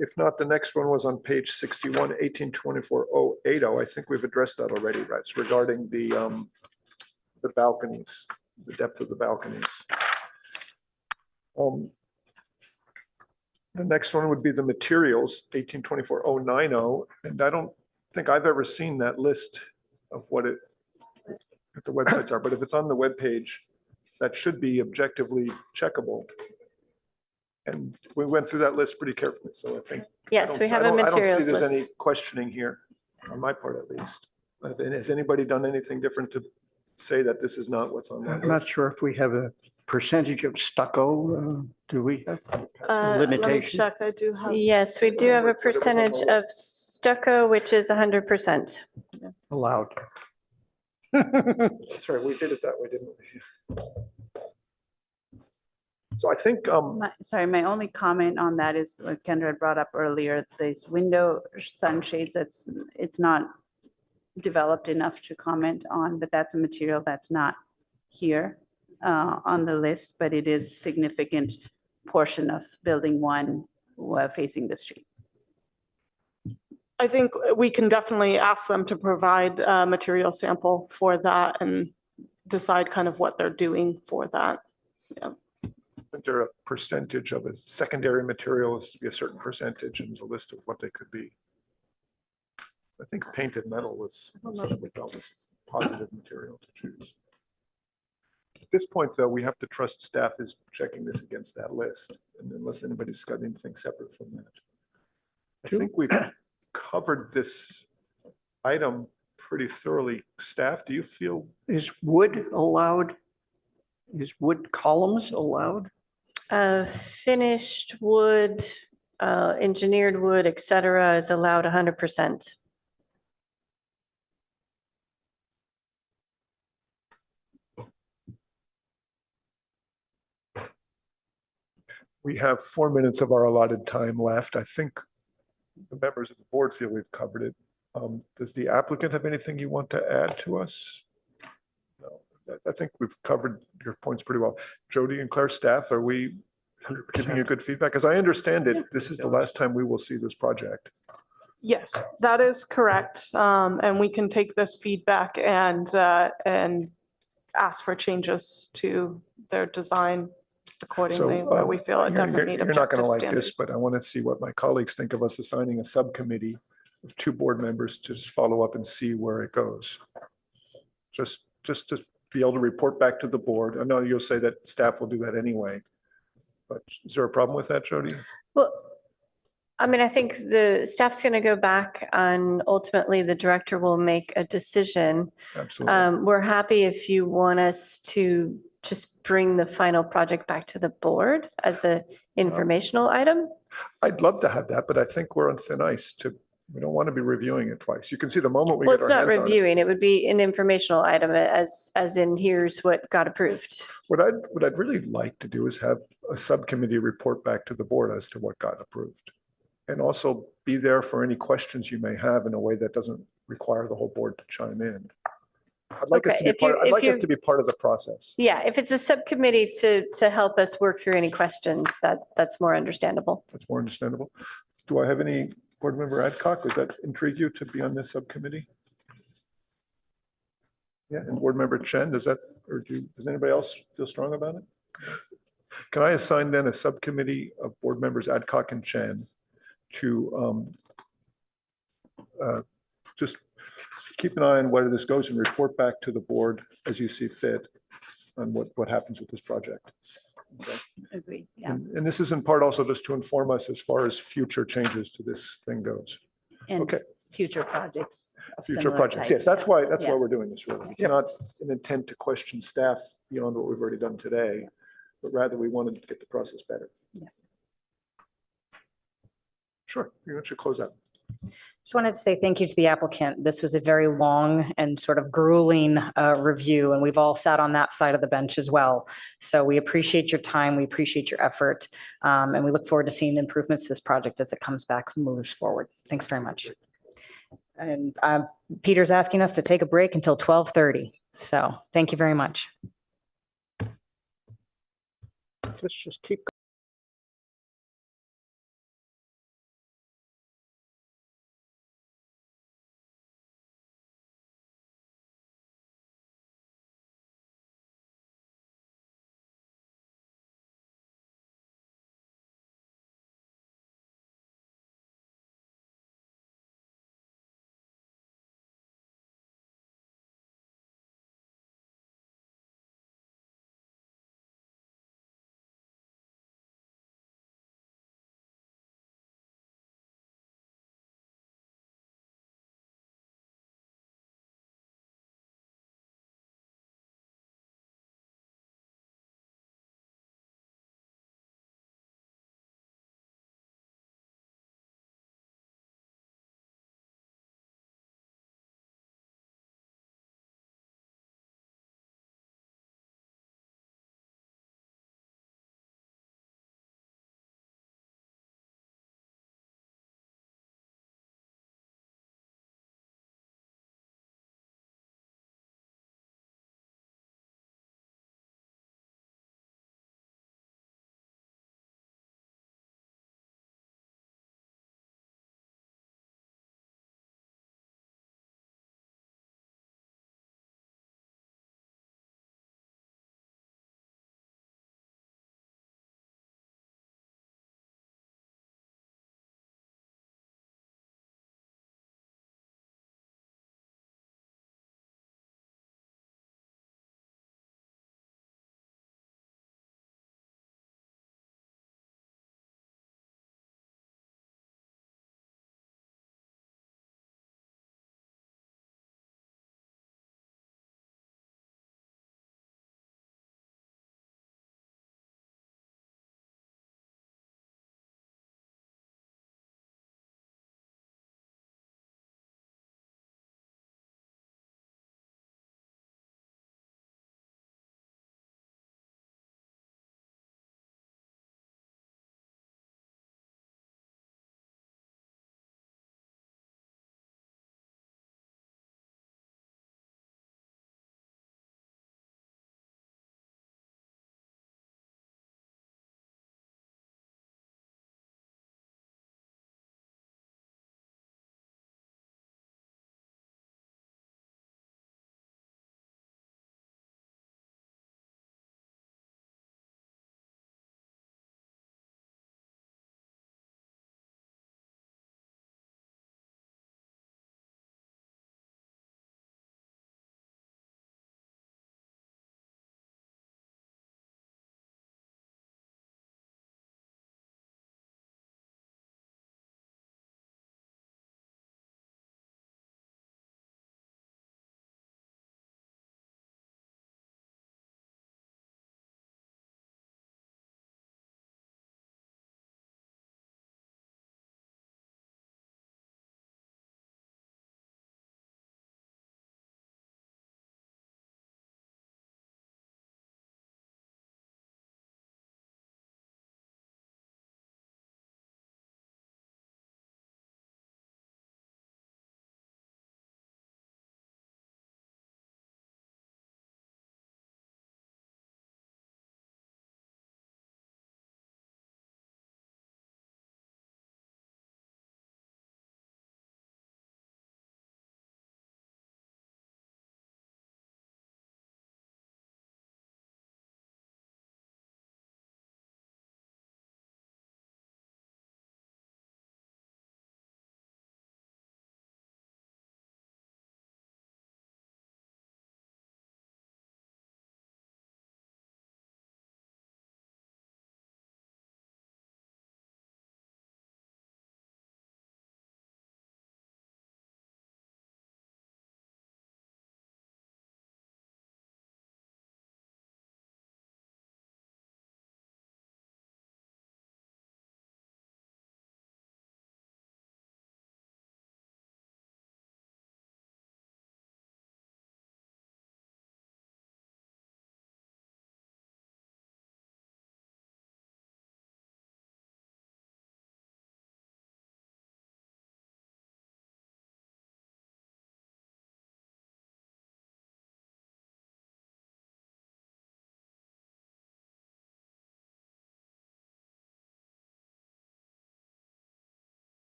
If not, the next one was on page 61, 1824-080. I think we've addressed that already, right? It's regarding the balconies, the depth of the balconies. The next one would be the materials, 1824-090, and I don't think I've ever seen that list of what the websites are, but if it's on the webpage, that should be objectively checkable. And we went through that list pretty carefully, so I think. Yes, we have a I don't see materials there's any list. questioning here, on my part at least. And has anybody done anything different to say that this is not what's on that I'm not list? sure if we have a percentage of stucco. Do we have Let me limitation? check. I do have. Yes, we do have a percentage of stucco, which is 100%. Allowed. That's right, we did it that way, didn't we? So I think, Sorry, my only comment on that is what Kendra had brought up earlier, these window sunshades, it's not developed enough to comment on, but that's a material that's not here on the list, but it is significant portion of building 1 facing the street. I think we can definitely ask them to provide a material sample for that and decide kind of what they're doing for that. Yeah. is there a percentage of a secondary material is to be a certain percentage and there's a list of what they could be? I think painted metal was something we felt was positive material to choose. At this point, though, we have to trust staff is checking this against that list, and unless anybody's got anything separate from that. I think we've covered this item pretty thoroughly. Staff, do you feel? Is wood allowed? Is wood columns allowed? Finished wood, engineered wood, et cetera, is allowed 100%. We have 4 minutes of our allotted time left. I think the members of the board feel we've covered it. Does the applicant have anything you want to add to us? No, I think we've covered your points pretty well. Jody and Claire, staff, are we giving you good feedback? As I understand it, this is the last time we will see this project. Yes, that is correct. And we can take this feedback and ask for changes to their design accordingly, where we feel it doesn't meet You're not going objective to like standards. this, but I want to see what my colleagues think of us assigning a subcommittee of 2 board members to just follow up and see where it goes. Just to be able to report back to the board. I know you'll say that staff will do that anyway, but is there a problem with that, Jody? Well, I mean, I think the staff's going to go back and ultimately the director will make a decision. Absolutely. We're happy if you want us to just bring the final project back to the board as a informational item. I'd love to have that, but I think we're on thin ice we don't want to be reviewing it twice. You can see the moment we Well, get it's our not hands on it. reviewing. It would be an informational item as in here's what got approved. What I'd really like to do is have a subcommittee report back to the board as to what got approved. And also be there for any questions you may have in a way that doesn't require the whole board to chime in. I'd like us to be part, to be part of the process. Yeah, if it's a subcommittee to help us work through any questions, that's more understandable. That's more understandable. Do I have any board member Adcock? Does that intrigue you to be on this subcommittee? Yeah, and board member Chen, does anybody else feel strong about it? Can I assign then a subcommittee of board members Adcock and Chen to just keep an eye on where this goes and report back to the board as you see fit on what happens with this project. Okay. Agreed, yeah. And this is in part also just to inform us as far as future changes to this thing goes. And Okay. future projects. of Future similar projects, type, yes, that's why yeah. we're doing this really. It's not an intent to question staff beyond what we've already done today, but rather we wanted to get the process better. Yeah. Sure, you should close out. Just wanted to say thank you to the applicant. This was a very long and sort of grueling review, and we've all sat on that side of the bench as well. So we appreciate your time, we appreciate your effort, and we look forward to seeing the improvements to this project as it comes back and moves forward. Thanks very much. And Peter's asking us to take a break until 12:30. So thank you very much. Let's just keep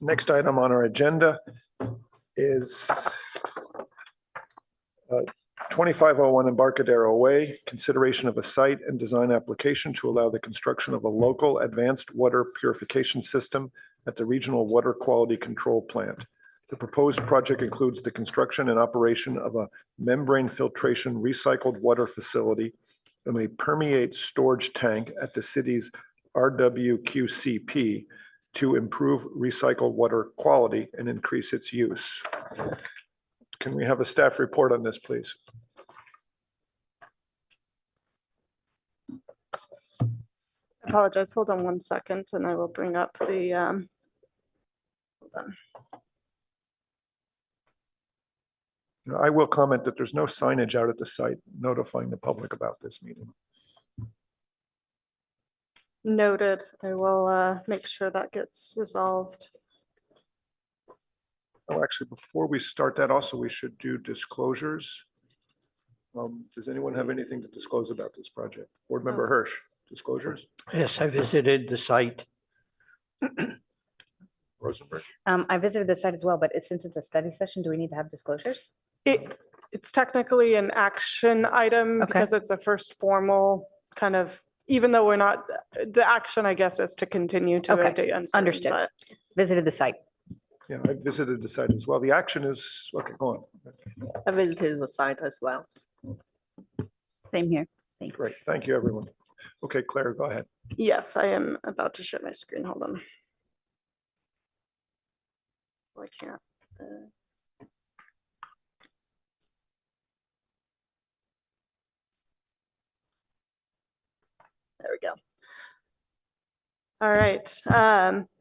Next item on our agenda is 2501 Embarcadero Way, consideration of a site and design application to allow the construction of a local advanced water purification system at the Regional Water Quality Control Plant. The proposed project includes the construction and operation of a membrane filtration recycled water facility and a permeate storage tank at the city's RWQCP to improve recycled water quality and increase its use. Can we have a staff report on this, please? I apologize. Hold on one second and I will bring up the hold on. I will comment that there's no signage out at the site notifying the public about this meeting. Noted. I will make sure that gets resolved. Oh, actually, before we start that, also, we should do disclosures. Does anyone have anything to disclose about this project? Board Member Hirsch, disclosures? Yes, I visited the site. Rosenberg? I visited the site as well, but since it's a study session, do we need to have disclosures? It's technically an action item because it's a first formal kind of, even though we're not, the action, I guess, is to continue to a date uncertain. Understood. But Visited the site. Yeah, I visited the site as well. The action is, okay, go on. I visited the site as well. Same here. Thank you. Great, thank you, everyone. Okay, Claire, go ahead. yes, I am about to share my screen. Hold on. I can't. There we go. All right.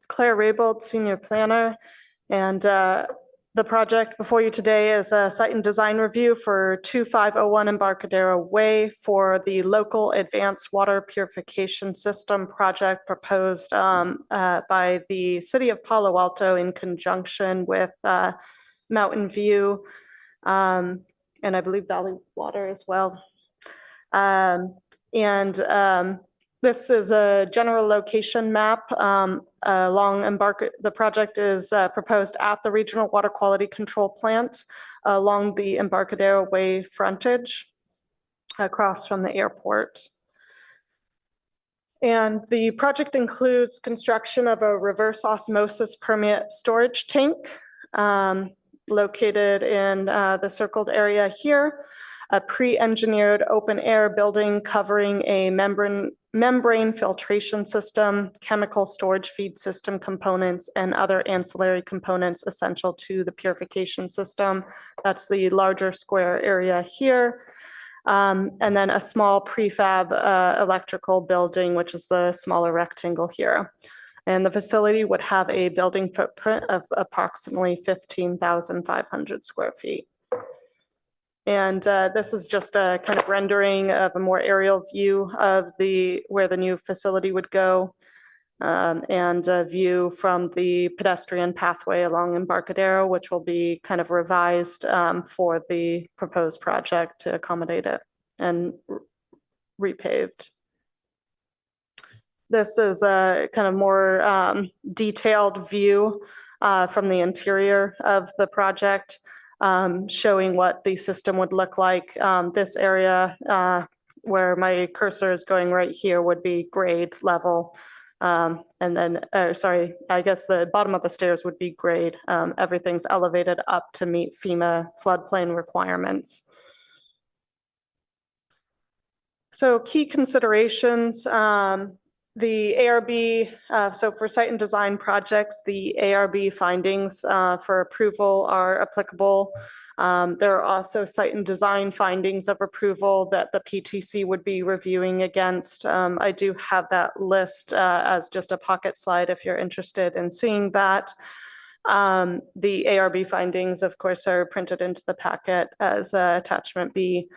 Claire Raybold, Senior Planner. And the project before you today is a site and design review for 2501 Embarcadero Way for the local advanced water purification system project proposed by the city of Palo Alto in conjunction with Mountain View and I believe Valley Water as well. This is a general location map along the project is proposed at the Regional Water Quality Control Plant along the Embarcadero Way frontage across from the airport. And the project includes construction of a reverse osmosis permeate storage tank located in the circled area here, a pre-engineered open air building covering a membrane filtration system, chemical storage feed system components, and other ancillary components essential to the purification system. That's the larger square area here. And then a small prefab electrical building, which is the smaller rectangle here. And the facility would have a building footprint of approximately 15,500 square feet. And this is just a kind of rendering of a more aerial view of where the new facility would go and a view from the pedestrian pathway along Embarcadero, which will be kind of revised for the proposed project to accommodate it and repaved. This is a kind of more detailed view from the interior of the project. Showing what the system would look like. This area where my cursor is going right here would be grade level. And then, sorry, I guess the bottom of the stairs would be grade. Everything's elevated up to meet FEMA floodplain requirements. So key considerations. The ARB, so for site and design projects, the ARB findings for approval are applicable. There are also site and design findings of approval that the PTC would be reviewing against. I do have that list as just a pocket slide if you're interested in seeing that. The ARB findings, of course, are printed into the packet as attachment B.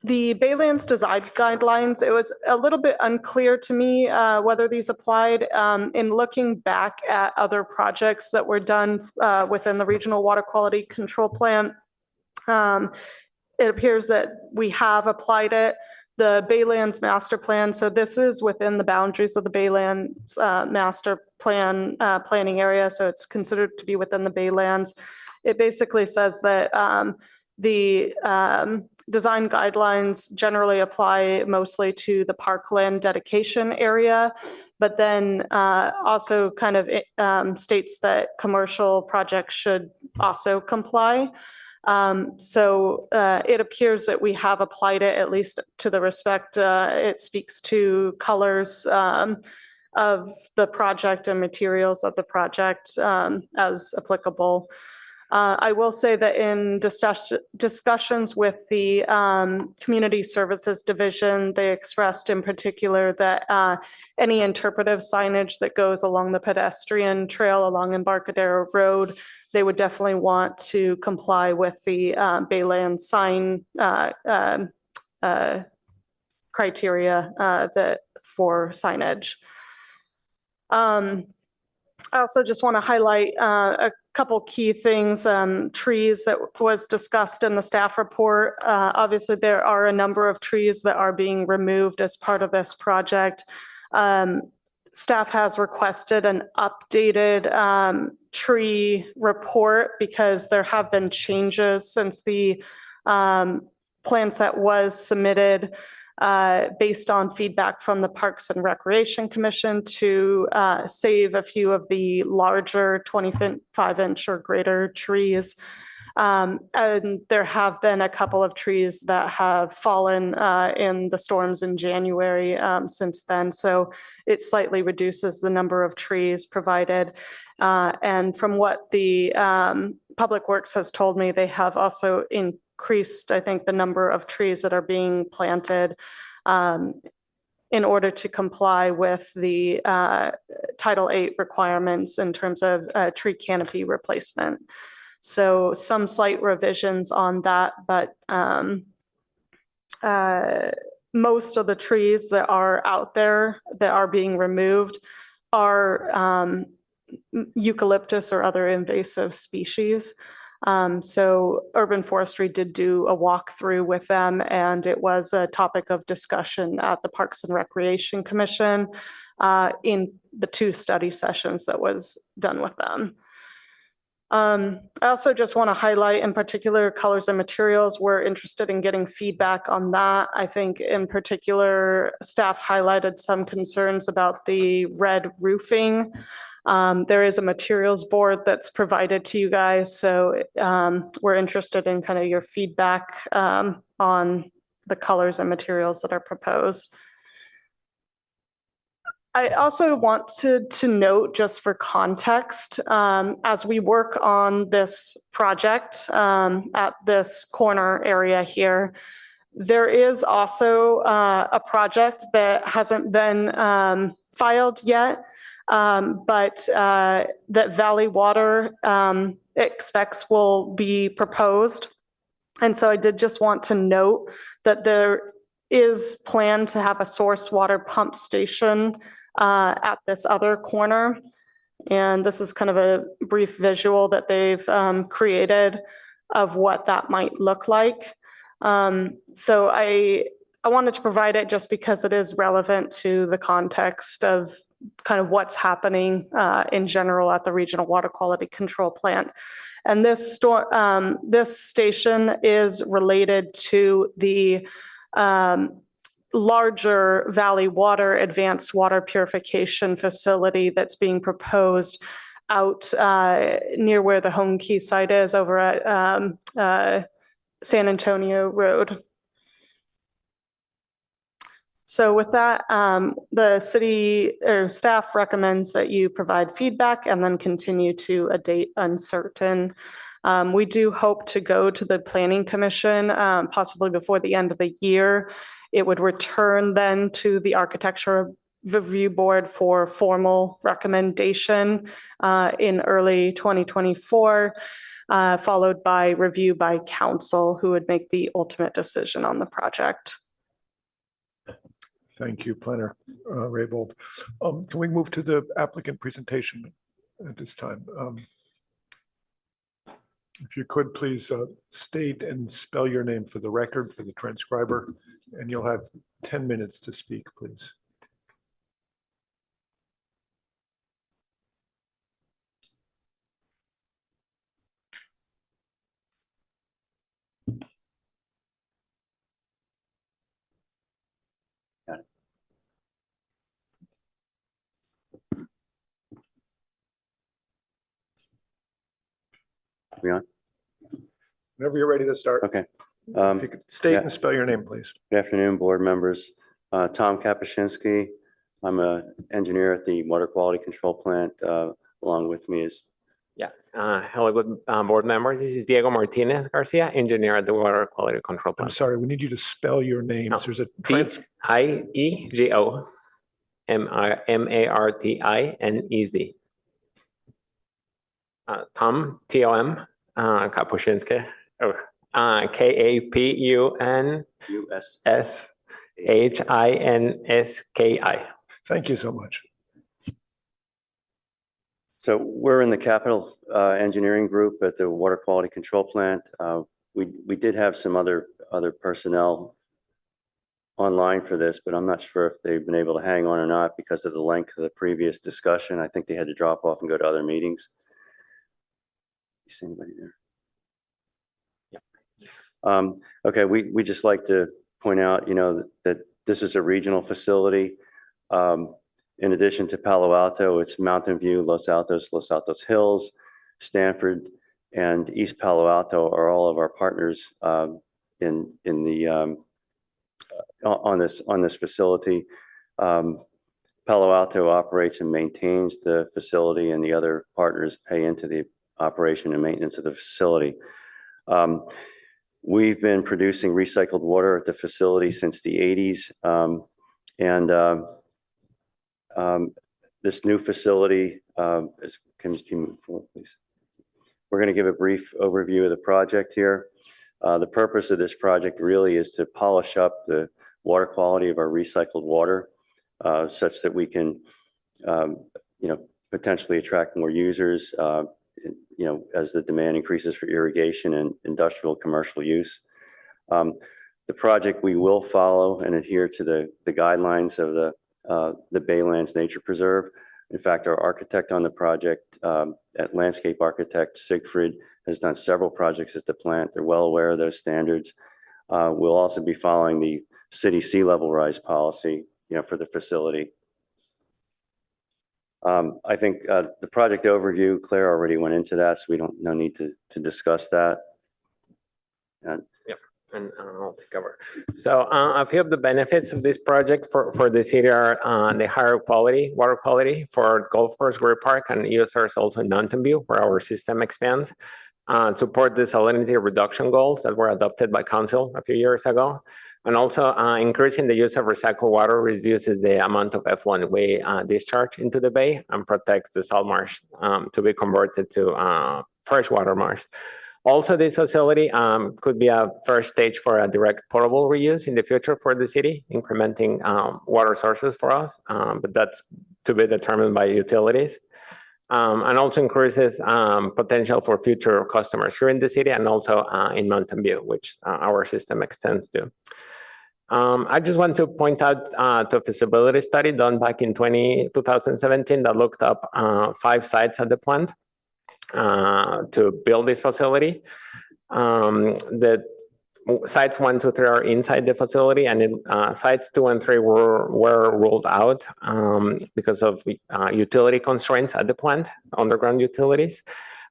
The Baylands design guidelines, it was a little bit unclear to me whether these applied. In looking back at other projects that were done within the Regional Water Quality Control Plan, it appears that we have applied it. the Baylands master plan. So this is within the boundaries of the Baylands master plan planning area. So it's considered to be within the Baylands. It basically says that the design guidelines generally apply mostly to the parkland dedication area, but then also kind of states that commercial projects should also comply. So it appears that we have applied it, at least to the respect it speaks to colors of the project and materials of the project as applicable. I will say that in discussions with the Community Services Division, they expressed in particular that any interpretive signage that goes along the pedestrian trail along Embarcadero Road, they would definitely want to comply with the Bayland sign criteria that for signage. I also just want to highlight a couple key things, trees that was discussed in the staff report. Obviously, there are a number of trees that are being removed as part of this project. Staff has requested an updated tree report because there have been changes since the plan set was submitted based on feedback from the Parks and Recreation Commission to save a few of the larger 25-inch or greater trees. And there have been a couple of trees that have fallen in the storms in January since then. So it slightly reduces the number of trees provided. And from what the Public Works has told me, they have also increased, I think, the number of trees that are being planted in order to comply with the Title VIII requirements in terms of tree canopy replacement. So some slight revisions on that, but most of the trees that are out there that are being removed are eucalyptus or other invasive species. So Urban Forestry did do a walkthrough with them, and it was a topic of discussion at the Parks and Recreation Commission in the 2 study sessions that was done with them. I also just want to highlight in particular colors and materials. We're interested in getting feedback on that. I think in particular, staff highlighted some concerns about the red roofing. There is a materials board that's provided to you guys. So we're interested in kind of your feedback on the colors and materials that are proposed. I also want to note, just for context, as we work on this project at this corner area here, there is also a project that hasn't been filed yet, but that Valley Water expects will be proposed. And so I did just want to note that there is planned to have a source water pump station at this other corner. And this is kind of a brief visual that they've created of what that might look like. So I wanted to provide it just because it is relevant to the context of kind of what's happening in general at the Regional Water Quality Control Plant. And this station is related to the larger Valley Water advanced water purification facility that's being proposed out near where the Home Key site is over at San Antonio Road. So with that, the city or staff recommends that you provide feedback and then continue to a date uncertain. We do hope to go to the Planning Commission possibly before the end of the year. It would return then to the Architecture Review Board for formal recommendation in early 2024, followed by review by council, who would make the ultimate decision on the project. Thank you, Planner Raybold. Can we move to the applicant presentation at this time? If you could, please state and spell your name for the record, for the transcriber, and you'll have 10 minutes to speak, please. We on? Whenever you're ready to start. Okay. If you could state and spell your name, please. Good afternoon, board members. Tom Kapuscinski. I'm an engineer at the Water Quality Control Plant. Along with me is hello, good board members. This is Diego Martinez Garcia, engineer at the Water Quality Control Plant. I'm sorry, we need you to spell your names. There's a Diego Martinez. Tom, Tom, Kapuscinski, Kapushinski. Thank you so much. So we're in the capital engineering group at the Water Quality Control Plant. We did have some other personnel online for this, but I'm not sure if they've been able to hang on or not because of the length of the previous discussion. I think they had to drop off and go to other meetings. You see anybody there? Yeah. Okay, we just like to point out, that this is a regional facility. In addition to Palo Alto, it's Mountain View, Los Altos Hills, Stanford, and East Palo Alto are all of our partners on this facility. Palo Alto operates and maintains the facility, and the other partners pay into the operation and maintenance of the facility. We've been producing recycled water at the facility since the 80s. This new facility can you move forward, please? We're going to give a brief overview of the project here. The purpose of this project really is to polish up the water quality of our recycled water such that we can, potentially attract more users, as the demand increases for irrigation and industrial commercial use. The project, we will follow and adhere to the guidelines of the Baylands Nature Preserve. In fact, our architect on the project, landscape architect Siegfried, has done several projects at the plant. They're well aware of those standards. We'll also be following the city sea level rise policy, for the facility. I think the project overview, Claire already went into that, so no need to discuss that. And I'll take over. So a few of the benefits of this project for the city are the higher water quality for Golf Course Greer Park and users also in Mountain View, where our system expands. Support the salinity reduction goals that were adopted by council a few years ago. And also increasing the use of recycled water reduces the amount of effluent we discharge into the bay and protects the salt marsh to be converted to freshwater marsh. Also, this facility could be a first stage for a direct potable reuse in the future for the city, incrementing water sources for us, but that's to be determined by utilities. And also increases potential for future customers here in the city and also in Mountain View, which our system extends to. I just want to point out to a feasibility study done back in 2017 that looked up 5 sites at the plant to build this facility. The sites 1 to 3 are inside the facility, and sites 2 and 3 were ruled out because of utility constraints at the plant, underground utilities.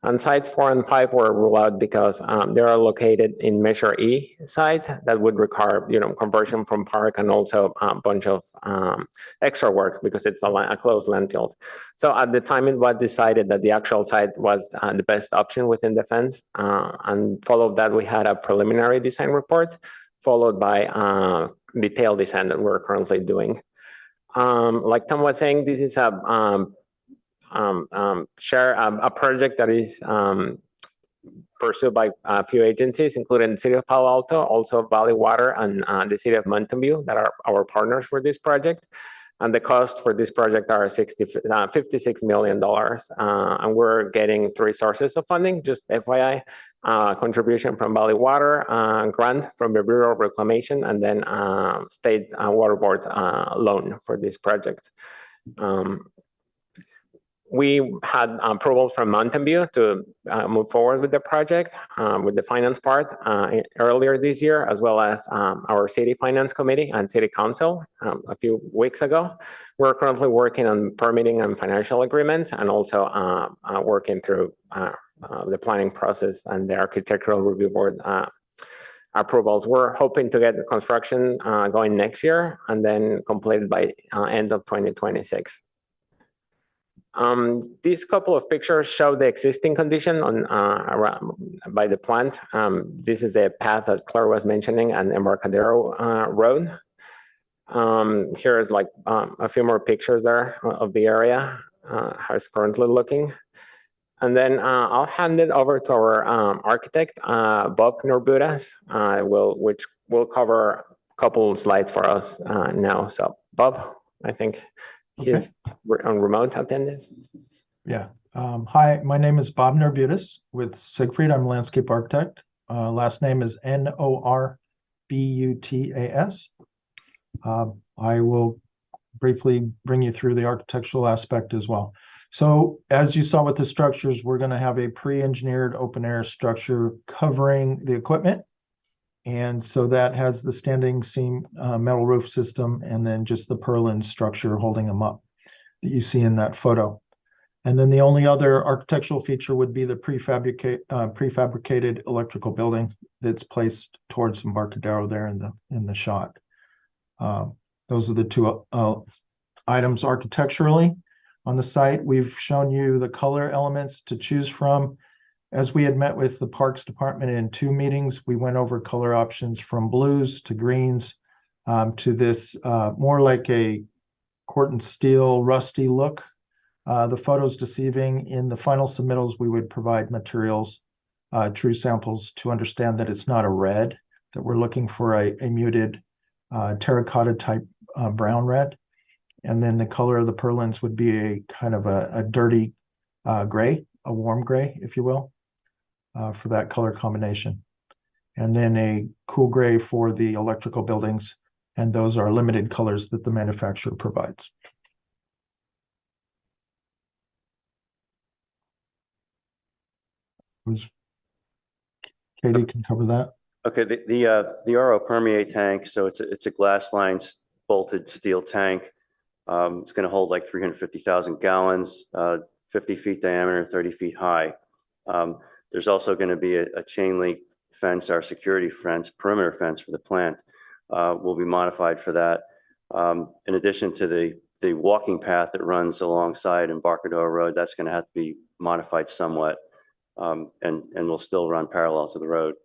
And sites 4 and 5 were ruled out because they are located in Measure E site that would require, conversion from park and also a bunch of extra work because it's a closed landfill. So at the time, it was decided that the actual site was the best option within the fence. And followed that, we had a preliminary design report, followed by detailed design that we're currently doing. Like Tom was saying, this is a project that is pursued by a few agencies, including the City of Palo Alto, also Valley Water, and the City of Mountain View, that are our partners for this project. And the cost for this project are $56 million. And we're getting 3 sources of funding, just FYI. contribution from Valley Water, grant from the Bureau of Reclamation, and then state water board loan for this project. We had approvals from Mountain View to move forward with the project, with the finance part earlier this year, as well as our city finance committee and city council a few weeks ago. We're currently working on permitting and financial agreements, and also working through the planning process and the architectural review board approvals. We're hoping to get the construction going next year and then completed by end of 2026. These couple of pictures show the existing condition on by the plant. This is the path that Claire was mentioning and Embarcadero Road. Here is like a few more pictures there of the area, how it's currently looking. And then I'll hand it over to our architect, Bob Norbudas, which will cover a couple of slides for us now. So Bob, I think he's on remote attendance. Yeah. Hi, my name is Bob Norbudas with Siegfried. I'm a landscape architect. Last name is Norbutas. I will briefly bring you through the architectural aspect as well. So as you saw with the structures, we're going to have a pre-engineered open air structure covering the equipment. And so that has the standing seam metal roof system, and then just the purlin structure holding them up that you see in that photo. And then the only other architectural feature would be the prefabricated electrical building that's placed towards Embarcadero there in the shot. Those are the two items architecturally on the site. We've shown you the color elements to choose from. As we had met with the Parks Department in 2 meetings, we went over color options from blues to greens to this more like a corten steel rusty look. The photo's deceiving. In the final submittals, we would provide materials, true samples, to understand that it's not a red, that we're looking for a muted terracotta type brown red. And then the color of the purlins would be a kind of a dirty gray, a warm gray, if you will, for that color combination. And then a cool gray for the electrical buildings. And those are limited colors that the manufacturer provides. Katie can cover that. Okay, the RO permeate tank, so it's a glass lined bolted steel tank. It's going to hold like 350,000 gallons, 50 feet diameter, 30 feet high. There's also going to be a chain link fence, our security fence, perimeter fence for the plant will be modified for that. In addition to the walking path that runs alongside Embarcadero Road, that's going to have to be modified somewhat, and will still run parallel to the road.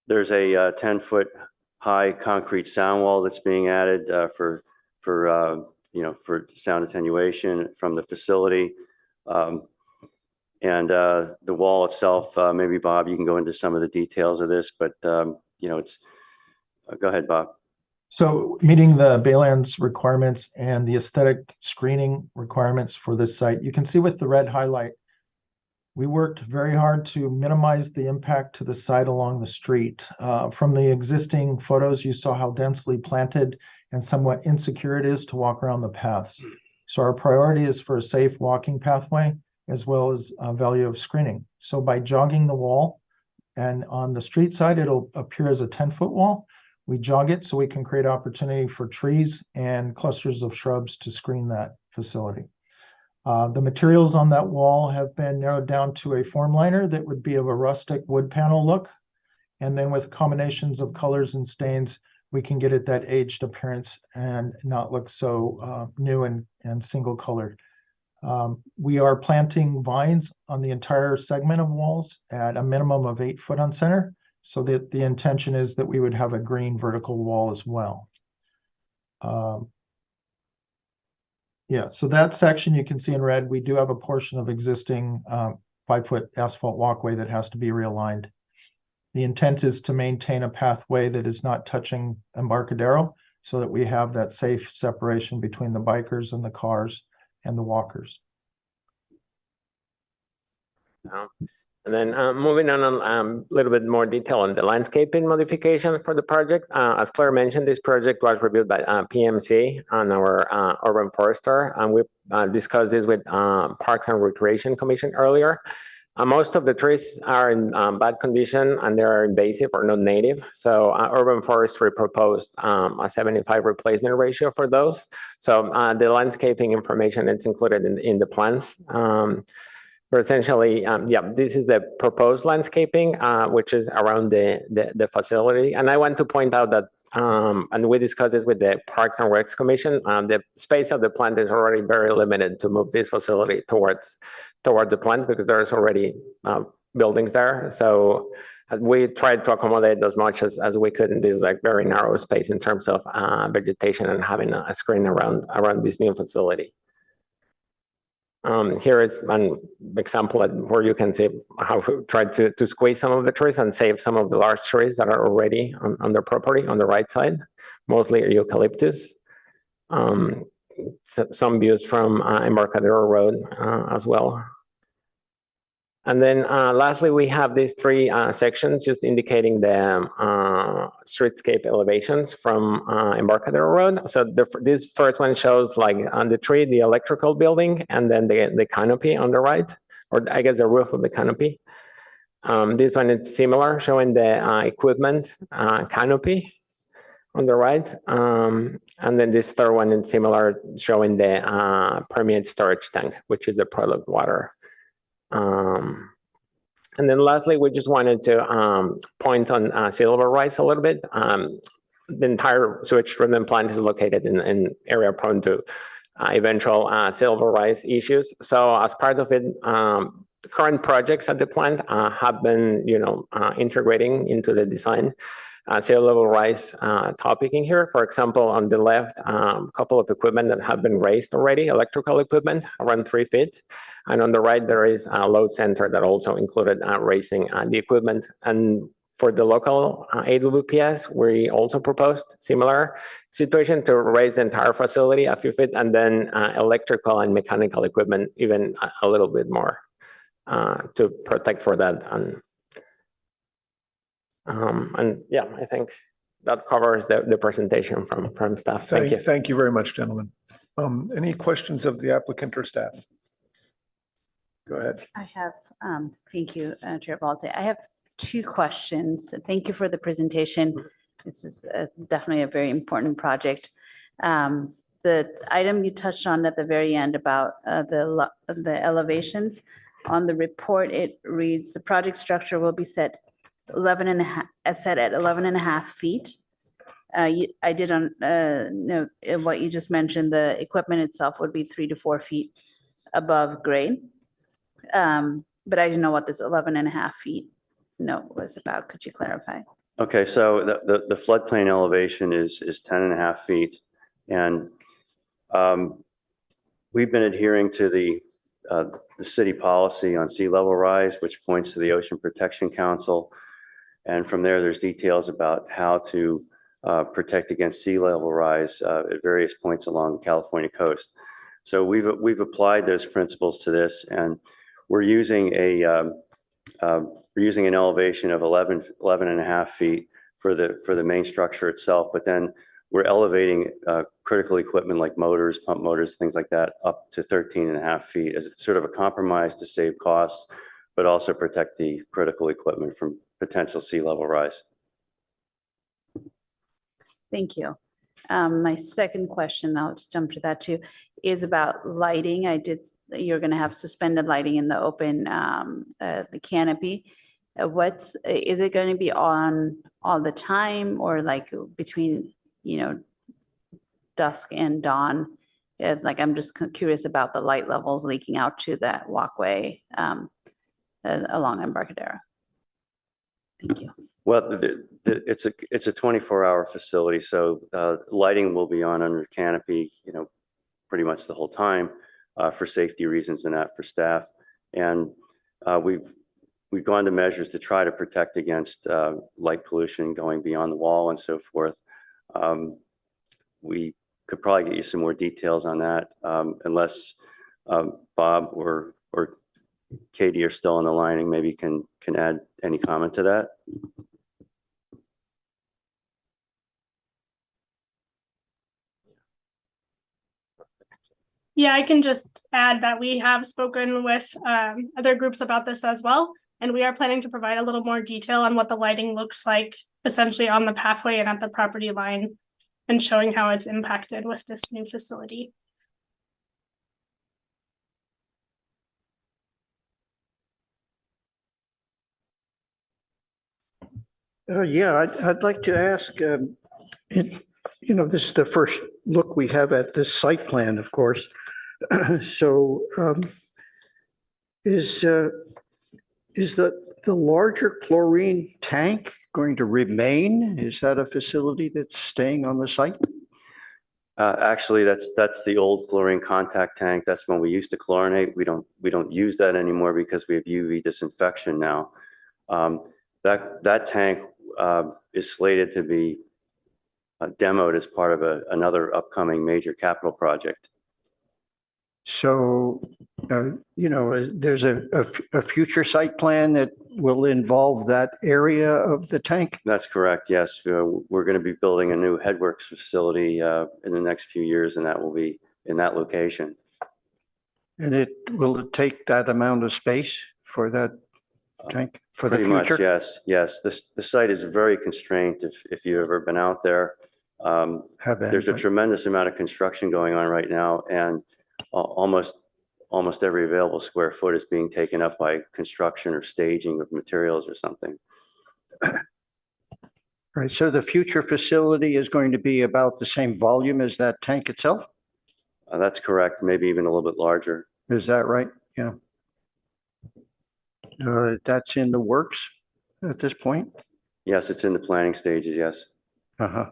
There's a 10-foot high concrete sound wall that's being added for sound attenuation from the facility. And the wall itself, maybe Bob, you can go into some of the details of this, but it's, go ahead, Bob. So meeting the Baylands requirements and the aesthetic screening requirements for this site, you can see with the red highlight, we worked very hard to minimize the impact to the site along the street. From the existing photos, you saw how densely planted and somewhat insecure it is to walk around the paths. So our priority is for a safe walking pathway, as well as value of screening. So by jogging the wall, and on the street side, it'll appear as a 10-foot wall. We jog it so we can create opportunity for trees and clusters of shrubs to screen that facility. The materials on that wall have been narrowed down to a form liner that would be of a rustic wood panel look. And then with combinations of colors and stains, we can get it that aged appearance and not look so new and single colored. We are planting vines on the entire segment of walls at a minimum of 8 foot on center, so that the intention is that we would have a green vertical wall as well. Yeah, so that section you can see in red, we do have a portion of existing 5-foot asphalt walkway that has to be realigned. The intent is to maintain a pathway that is not touching Embarcadero, so that we have that safe separation between the bikers and the cars and the walkers. And then moving on a little bit more detail on the landscaping modification for the project. As Claire mentioned, this project was reviewed by PMC and our urban forester, and we discussed this with Parks and Recreation Commission earlier. Most of the trees are in bad condition and they're invasive or not native. So urban forestry proposed a 75 replacement ratio for those. So the landscaping information is included in the plans. But essentially, yeah, this is the proposed landscaping, which is around the facility. And I want to point out that, and we discussed this with the Parks and Recs Commission, the space of the plant is already very limited to move this facility towards the plant because there's already buildings there. So we tried to accommodate as much as we could in this like very narrow space in terms of vegetation and having a screen around this new facility. Here is an example where you can see how we tried to squeeze some of the trees and save some of the large trees that are already on the property on the right side, mostly eucalyptus. Some views from Embarcadero Road as well. And then lastly, we have these three sections just indicating the streetscape elevations from Embarcadero Road. So this first one shows like on the tree, the electrical building, and then the canopy on the right, or I guess the roof of the canopy. This one is similar, showing the equipment canopy on the right. And then this third one is similar, showing the permeate storage tank, which is the product water. And then lastly, we just wanted to point on sea level rise a little bit. The entire sewage treatment plant is located in an area prone to eventual sea level rise issues. So as part of it, current projects at the plant have been, integrating into the design sea level rise topic in here. For example, on the left, a couple of equipment that have been raised already, electrical equipment around 3 feet. And on the right, there is a load center that also included raising the equipment. And for the local AWPS, we also proposed similar situation to raise the entire facility a few feet, and then electrical and mechanical equipment even a little bit more to protect for that. And yeah, I think that covers the presentation from staff. Thank you. Thank you very much, gentlemen. Any questions of the applicant or staff? Go ahead. I have, thank you, Chair Balte. I have two questions. Thank you for the presentation. This is definitely a very important project. The item you touched on at the very end about the elevations, on the report, it reads, the project structure will be set at 11.5 feet. I did note what you just mentioned, the equipment itself would be 3 to 4 feet above grade. But I didn't know what this 11.5 feet note was about. Could you clarify? Okay, so the floodplain elevation is 10.5 feet. And we've been adhering to the city policy on sea level rise, which points to the Ocean Protection Council. And from there, there's details about how to protect against sea level rise at various points along the California coast. So we've applied those principles to this, and we're using an elevation of 11.5 feet for the main structure itself, but then we're elevating critical equipment like motors, pump motors, things like that, up to 13.5 feet as sort of a compromise to save costs, but also protect the critical equipment from potential sea level rise. Thank you. My second question, I'll just jump to that too, is about lighting. You're going to have suspended lighting in the open, the canopy. Is it going to be on all the time, or like between, dusk and dawn? Like, I'm just curious about the light levels leaking out to that walkway along Embarcadero. Thank you. Well, it's a 24-hour facility, so lighting will be on under canopy, pretty much the whole time for safety reasons and not for staff. And we've gone to measures to try to protect against light pollution going beyond the wall and so forth. We could probably get you some more details on that, unless Bob or Katie are still on the line and maybe can add any comment to that. Yeah, I can just add that we have spoken with other groups about this as well. And we are planning to provide a little more detail on what the lighting looks like essentially on the pathway and at the property line and showing how it's impacted with this new facility. Yeah, I'd like to ask, this is the first look we have at this site plan, of course. So is the larger chlorine tank going to remain? Is that a facility that's staying on the site? Actually, that's the old chlorine contact tank. That's when we used to chlorinate. We don't use that anymore because we have UV disinfection now. That tank is slated to be demoed as part of another upcoming major capital project. So, there's a future site plan that will involve that area of the tank? That's correct, yes. We're going to be building a new headworks facility in the next few years, and that will be in that location. And will it take that amount of space for that tank for the Pretty future? much, yes. The site is very constrained if you've ever been out there. There's a tremendous amount of construction going on right now, and almost every available square foot is being taken up by construction or staging of materials or something. Right, so the future facility is going to be about the same volume as that tank itself? That's correct, maybe even a little bit larger. Is that right? Yeah. That's in the works at this point? Yes, it's in the planning stages, yes. Uh-huh.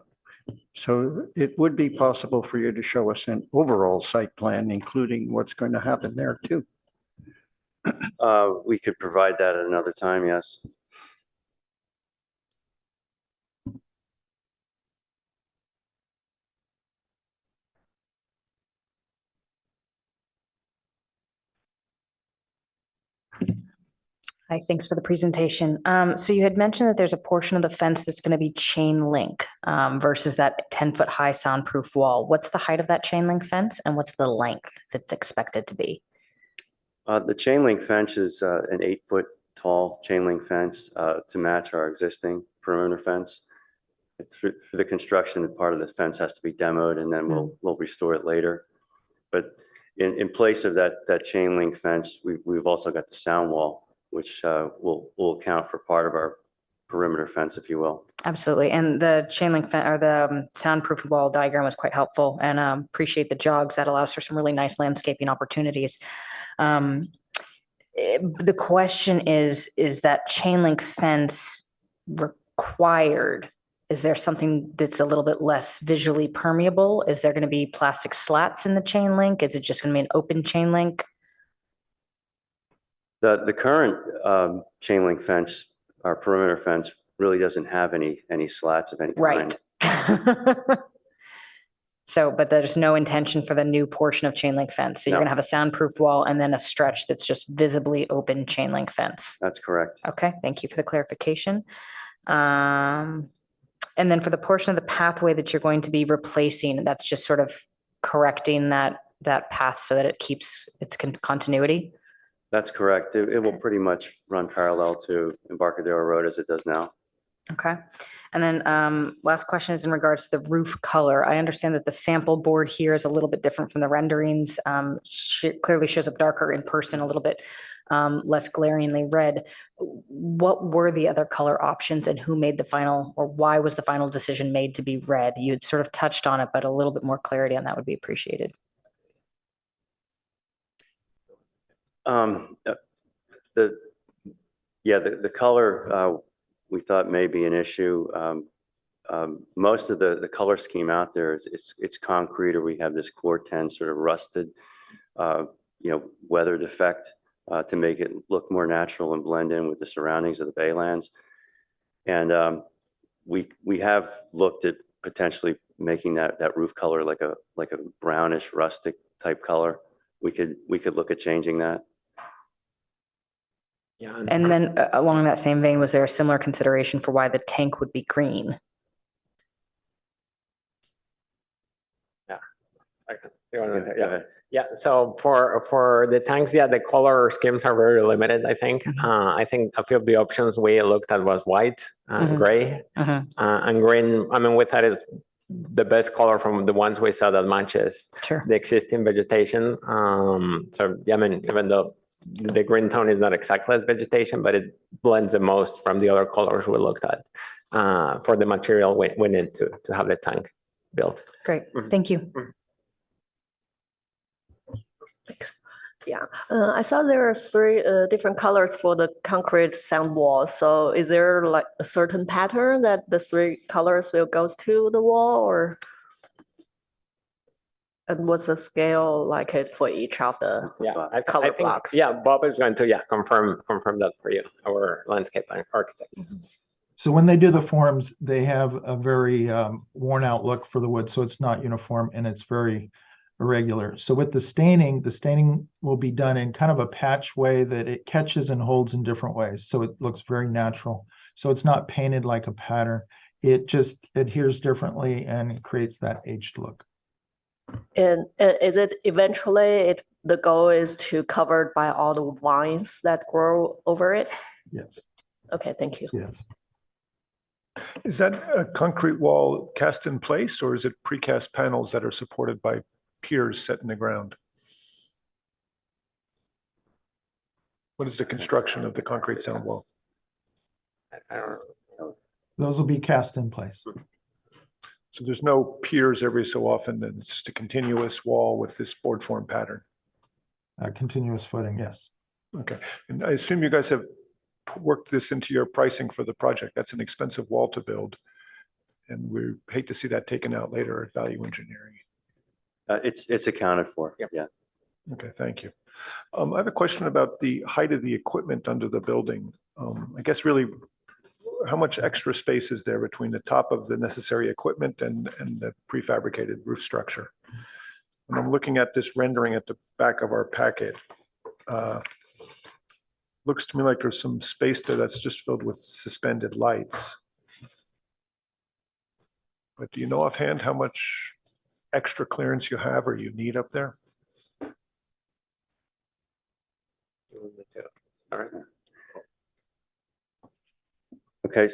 So it would be possible for you to show us an overall site plan, including what's going to happen there too. We could provide that at another time, yes. Hi, thanks for the presentation. So you had mentioned that there's a portion of the fence that's going to be chain link versus that 10-foot high soundproof wall. What's the height of that chain link fence and what's the length that's expected to be? The chain link fence is an 8-foot tall chain link fence to match our existing perimeter fence. For the construction, part of the fence has to be demoed and then we'll restore it later. But in place of that chain link fence, we've also got the sound wall, which will account for part of our perimeter fence, if you will. Absolutely. And the chain link fence or the soundproof wall diagram was quite helpful, and appreciate the jogs. That allows for some really nice landscaping opportunities. The question is that chain link fence required? Is there something that's a little bit less visually permeable? Is there going to be plastic slats in the chain link? Is it just going to be an open chain link? The current chain link fence, our perimeter fence, really doesn't have any slats of any kind. Right. So, but there's no intention for the new portion of chain link fence. So you're No. going to have a soundproof wall and then a stretch that's just visibly open chain link fence. That's correct. Okay, thank you for the clarification. And then for the portion of the pathway that you're going to be replacing, that's just sort of correcting that path so that it keeps its continuity. That's correct. It will pretty much run parallel to Embarcadero Road as it does now. Okay. And then last question is in regards to the roof color. I understand that the sample board here is a little bit different from the renderings. Clearly shows up darker in person, a little bit less glaringly red. What were the other color options and who made the final, or why was the final decision made to be red? You had sort of touched on it, but a little bit more clarity on that would be appreciated. The color we thought may be an issue. Most of the color scheme out there it's concrete, or we have this Clerk sort of rusted, weathered effect to make it look more natural and blend in with the surroundings of the Baylands. And we have looked at potentially making that roof color like a brownish rustic type color. We could look at changing that. Yeah. And then along that same vein, was there a similar consideration for why the tank would be green? Yeah, so for the tanks, yeah, the color schemes are very limited, I think. I think a few of the options we looked at was white, gray, and green. I mean, we thought it's the best color from the ones we saw that matches the existing vegetation. So, yeah, I mean, even though the green tone is not exactly as vegetation, but it blends the most from the other colors we looked at for the material we need to have the tank built. Great, thank you. Thanks. Yeah, I saw there are three different colors for the concrete sound wall. So is there like a certain pattern that the three colors will go to the wall, or? And what's the scale like it for each of the color blocks? Yeah, Bob is going to confirm that for you, our landscape architect. So when they do the forms, they have a very worn out look for the wood, so it's not uniform and it's very irregular. So with the staining will be done in kind of a patch way that it catches and holds in different ways. So it looks very natural. So it's not painted like a pattern. It just adheres differently and creates that aged look. And is it eventually the goal is to cover by all the vines that grow over it? Yes. Okay, thank you. Yes. Is that a concrete wall cast in place, or is it precast panels that are supported by piers set in the ground? What is the construction of the concrete sound wall? I don't know. Those will be cast in place. So there's no piers every so often, and it's just a continuous wall with this board form pattern. Continuous footing, yes. Okay, and I assume you guys have worked this into your pricing for the project. That's an expensive wall to build, and we hate to see that taken out later at value engineering. It's accounted for. Yeah. Okay, thank you. I have a question about the height of the equipment under the building. I guess really, how much extra space is there between the top of the necessary equipment and the prefabricated roof structure? And I'm looking at this rendering at the back of our packet. Looks to me like there's some space there that's just filled with suspended lights. But do you know offhand how much extra clearance you have or you need up there? All right. Okay.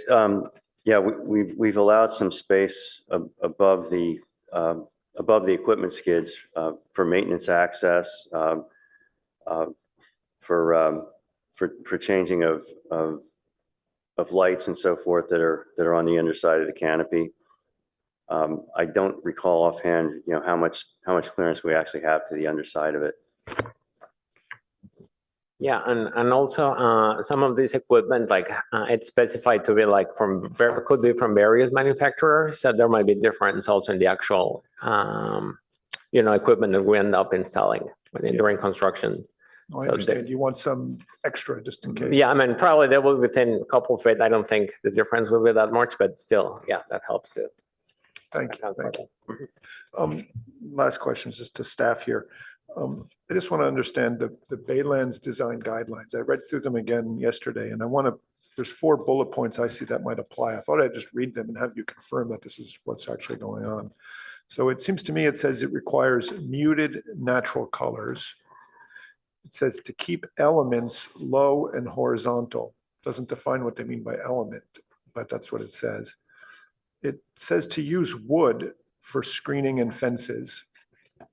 Yeah, we've allowed some space above the equipment skids for maintenance access, for changing of lights and so forth that are on the underside of the canopy. I don't recall offhand, how much clearance we actually have to the underside of it. Yeah, and also some of this equipment, like it's specified to be like could be from various manufacturers. So there might be difference also in the actual, equipment that we end up installing during construction. Oh, I understand. You want some extra just in case. Yeah, I mean, probably they will within a couple of feet. I don't think the difference will be that much, but still, yeah, that helps too. Thank you. Thank you. Last question is just to staff here. I just want to understand the Baylands design guidelines. I read through them again yesterday, and there's 4 bullet points I see that might apply. I thought I'd just read them and have you confirm that this is what's actually going on. So it seems to me it says it requires muted natural colors. It says to keep elements low and horizontal. Doesn't define what they mean by element, but that's what it says. It says to use wood for screening and fences.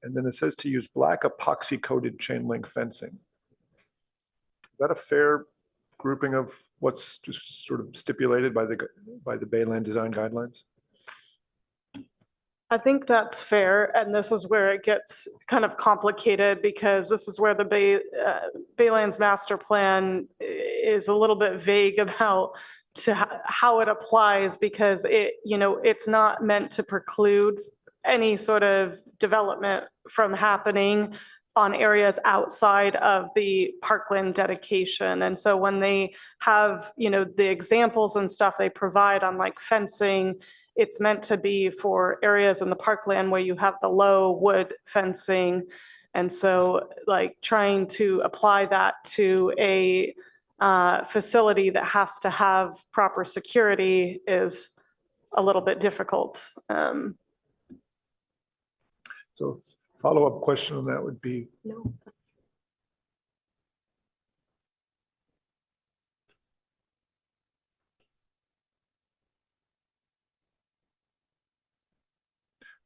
And then it says to use black epoxy coated chain link fencing. Is that a fair grouping of what's just sort of stipulated by the Bayland design guidelines? I think that's fair, and this is where it gets kind of complicated because this is where the Baylands master plan is a little bit vague about how it applies, because it's not meant to preclude any sort of development from happening on areas outside of the parkland dedication. And so when they have, the examples and stuff they provide on like fencing, it's meant to be for areas in the parkland where you have the low wood fencing. And so like trying to apply that to a facility that has to have proper security is a little bit difficult. So follow-up question on that would be, No.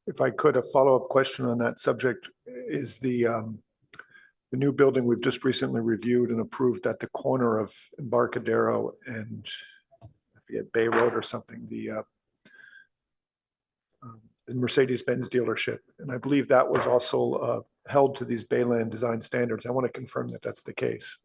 if I could, a follow-up question on that subject is the new building we've just recently reviewed and approved at the corner of Embarcadero and I forget, Bay Road or something, the Mercedes-Benz dealership. And I believe that was also held to these Bayland design standards. I want to confirm that that's the case.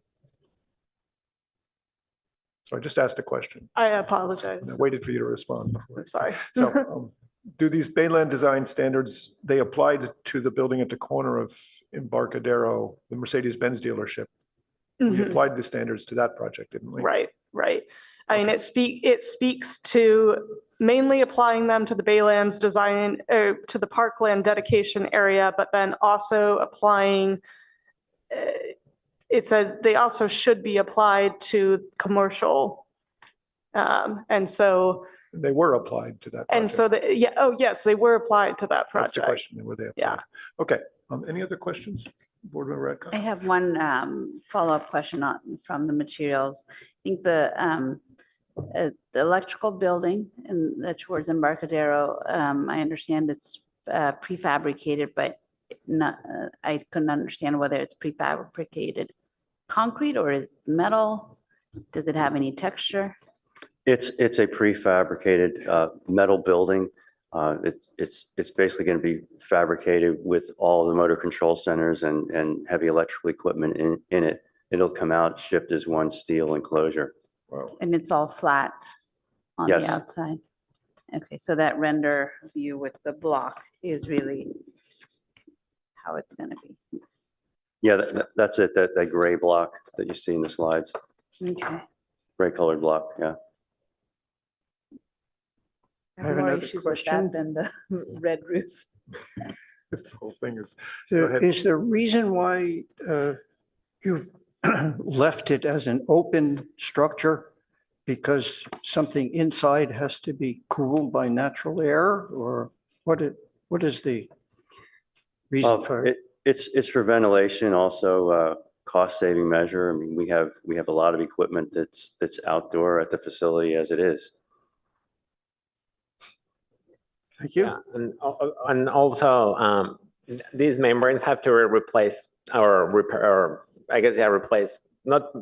So I just asked a question. I apologize. And I waited for you to respond before. I'm sorry. So do these Bayland design standards, they applied to the building at the corner of Embarcadero, the Mercedes-Benz dealership? We Mhm. applied the standards to that project, didn't we? Right, right. I mean, it speaks to mainly applying them to the Baylands design, to the parkland dedication area, but then also applying, it said they also should be applied to commercial. And so. They were applied to that project. And so, yeah, oh, yes, they were applied to that That's the project. question, were they applied? Yeah. Okay, any other questions? Board Member I Redcott? have one follow-up question from the materials. I think the electrical building towards Embarcadero, I understand it's prefabricated, but I couldn't understand whether it's prefabricated concrete or it's metal. Does it have any texture? It's a prefabricated metal building. It's basically going to be fabricated with all the motor control centers and heavy electrical equipment in it. It'll come out shipped as one steel enclosure. Wow. And it's all flat on Yes. the outside? Okay, so that render view with the block is really how it's going to be. Yeah, that's it, that gray block that you see in the slides. Okay. Gray colored block, yeah. I I have have more another issues with question. that than the red roof. This whole thing is. Go ahead. Is the reason why you've left it as an open structure because something inside has to be cooled by natural air, or what is the reason for it? It's for ventilation, also cost saving measure. I mean, we have a lot of equipment that's outdoor at the facility as it is. Thank you. Yeah, and also these membranes have to replace or repair, or I guess replace not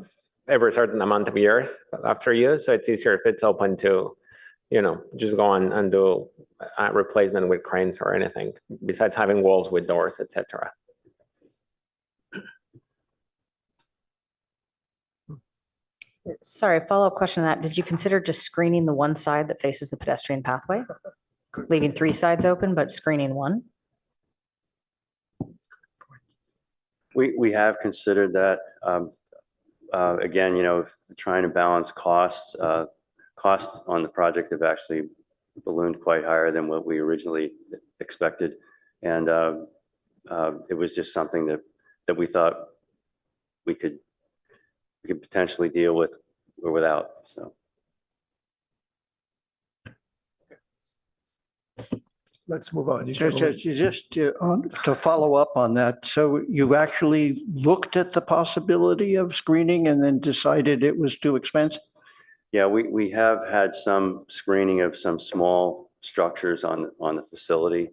every certain amount of years after use. So it's easier if it's open to, just go on and do replacement with cranes or anything besides having walls with doors, etc. Sorry, follow-up question on that. Did you consider just screening the one side that faces the pedestrian pathway? Leaving 3 sides open, but screening one? We have considered that. Again, trying to balance costs. Costs on the project have actually ballooned quite higher than what we originally expected. And it was just something that we thought we could potentially deal with or without, so. Let's move on. Just to follow up on that, so you actually looked at the possibility of screening and then decided it was too expensive? Yeah, we have had some screening of some small structures on the facility.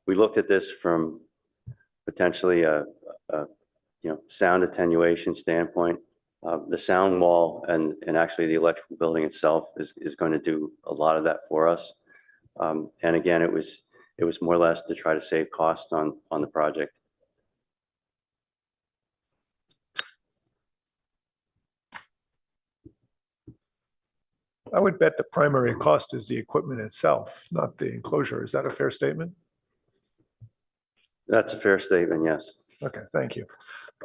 We looked at this from potentially a sound attenuation standpoint. The sound wall and actually the electrical building itself is going to do a lot of that for us. And again, it was more or less to try to save costs on the project. I would bet the primary cost is the equipment itself, not the enclosure. Is that a fair statement? That's a fair statement, yes. Okay, thank you.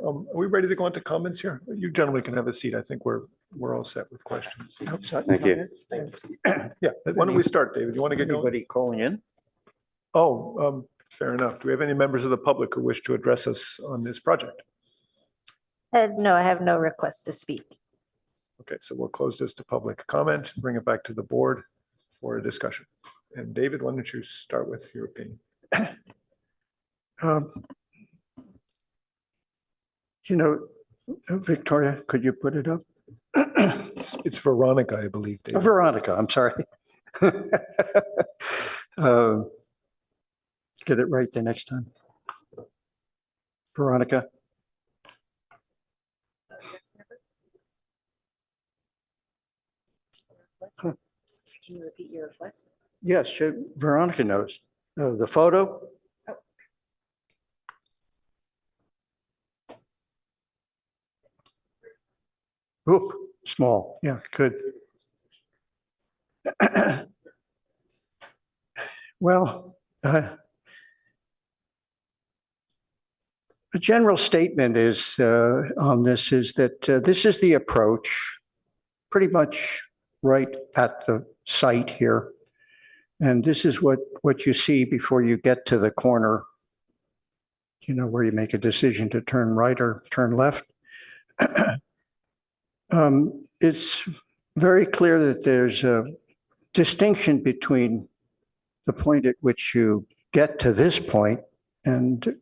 Are we ready to go into comments here? You gentlemen can have a seat. I think we're all set with questions. Thank you. Yeah, why don't we start, David? You want to get going? Anybody calling in? Oh, fair enough. Do we have any members of the public who wish to address us on this project? No, I have no request to speak. Okay, so we'll close this to public comment, bring it back to the board for a discussion. And David, why don't you start with your opinion? You know, Victoria, could you put it up? It's Veronica, I believe, David. Veronica, I'm sorry. Get it right the next time. Veronica. Can you repeat your request? Yes, Veronica knows. The photo? Oop, small. Yeah, good. Well, a general statement is on this is that this is the approach pretty much right at the site here. And this is what you see before you get to the corner, you know, where you make a decision to turn right or turn left. It's very clear that there's a distinction between the point at which you get to this point and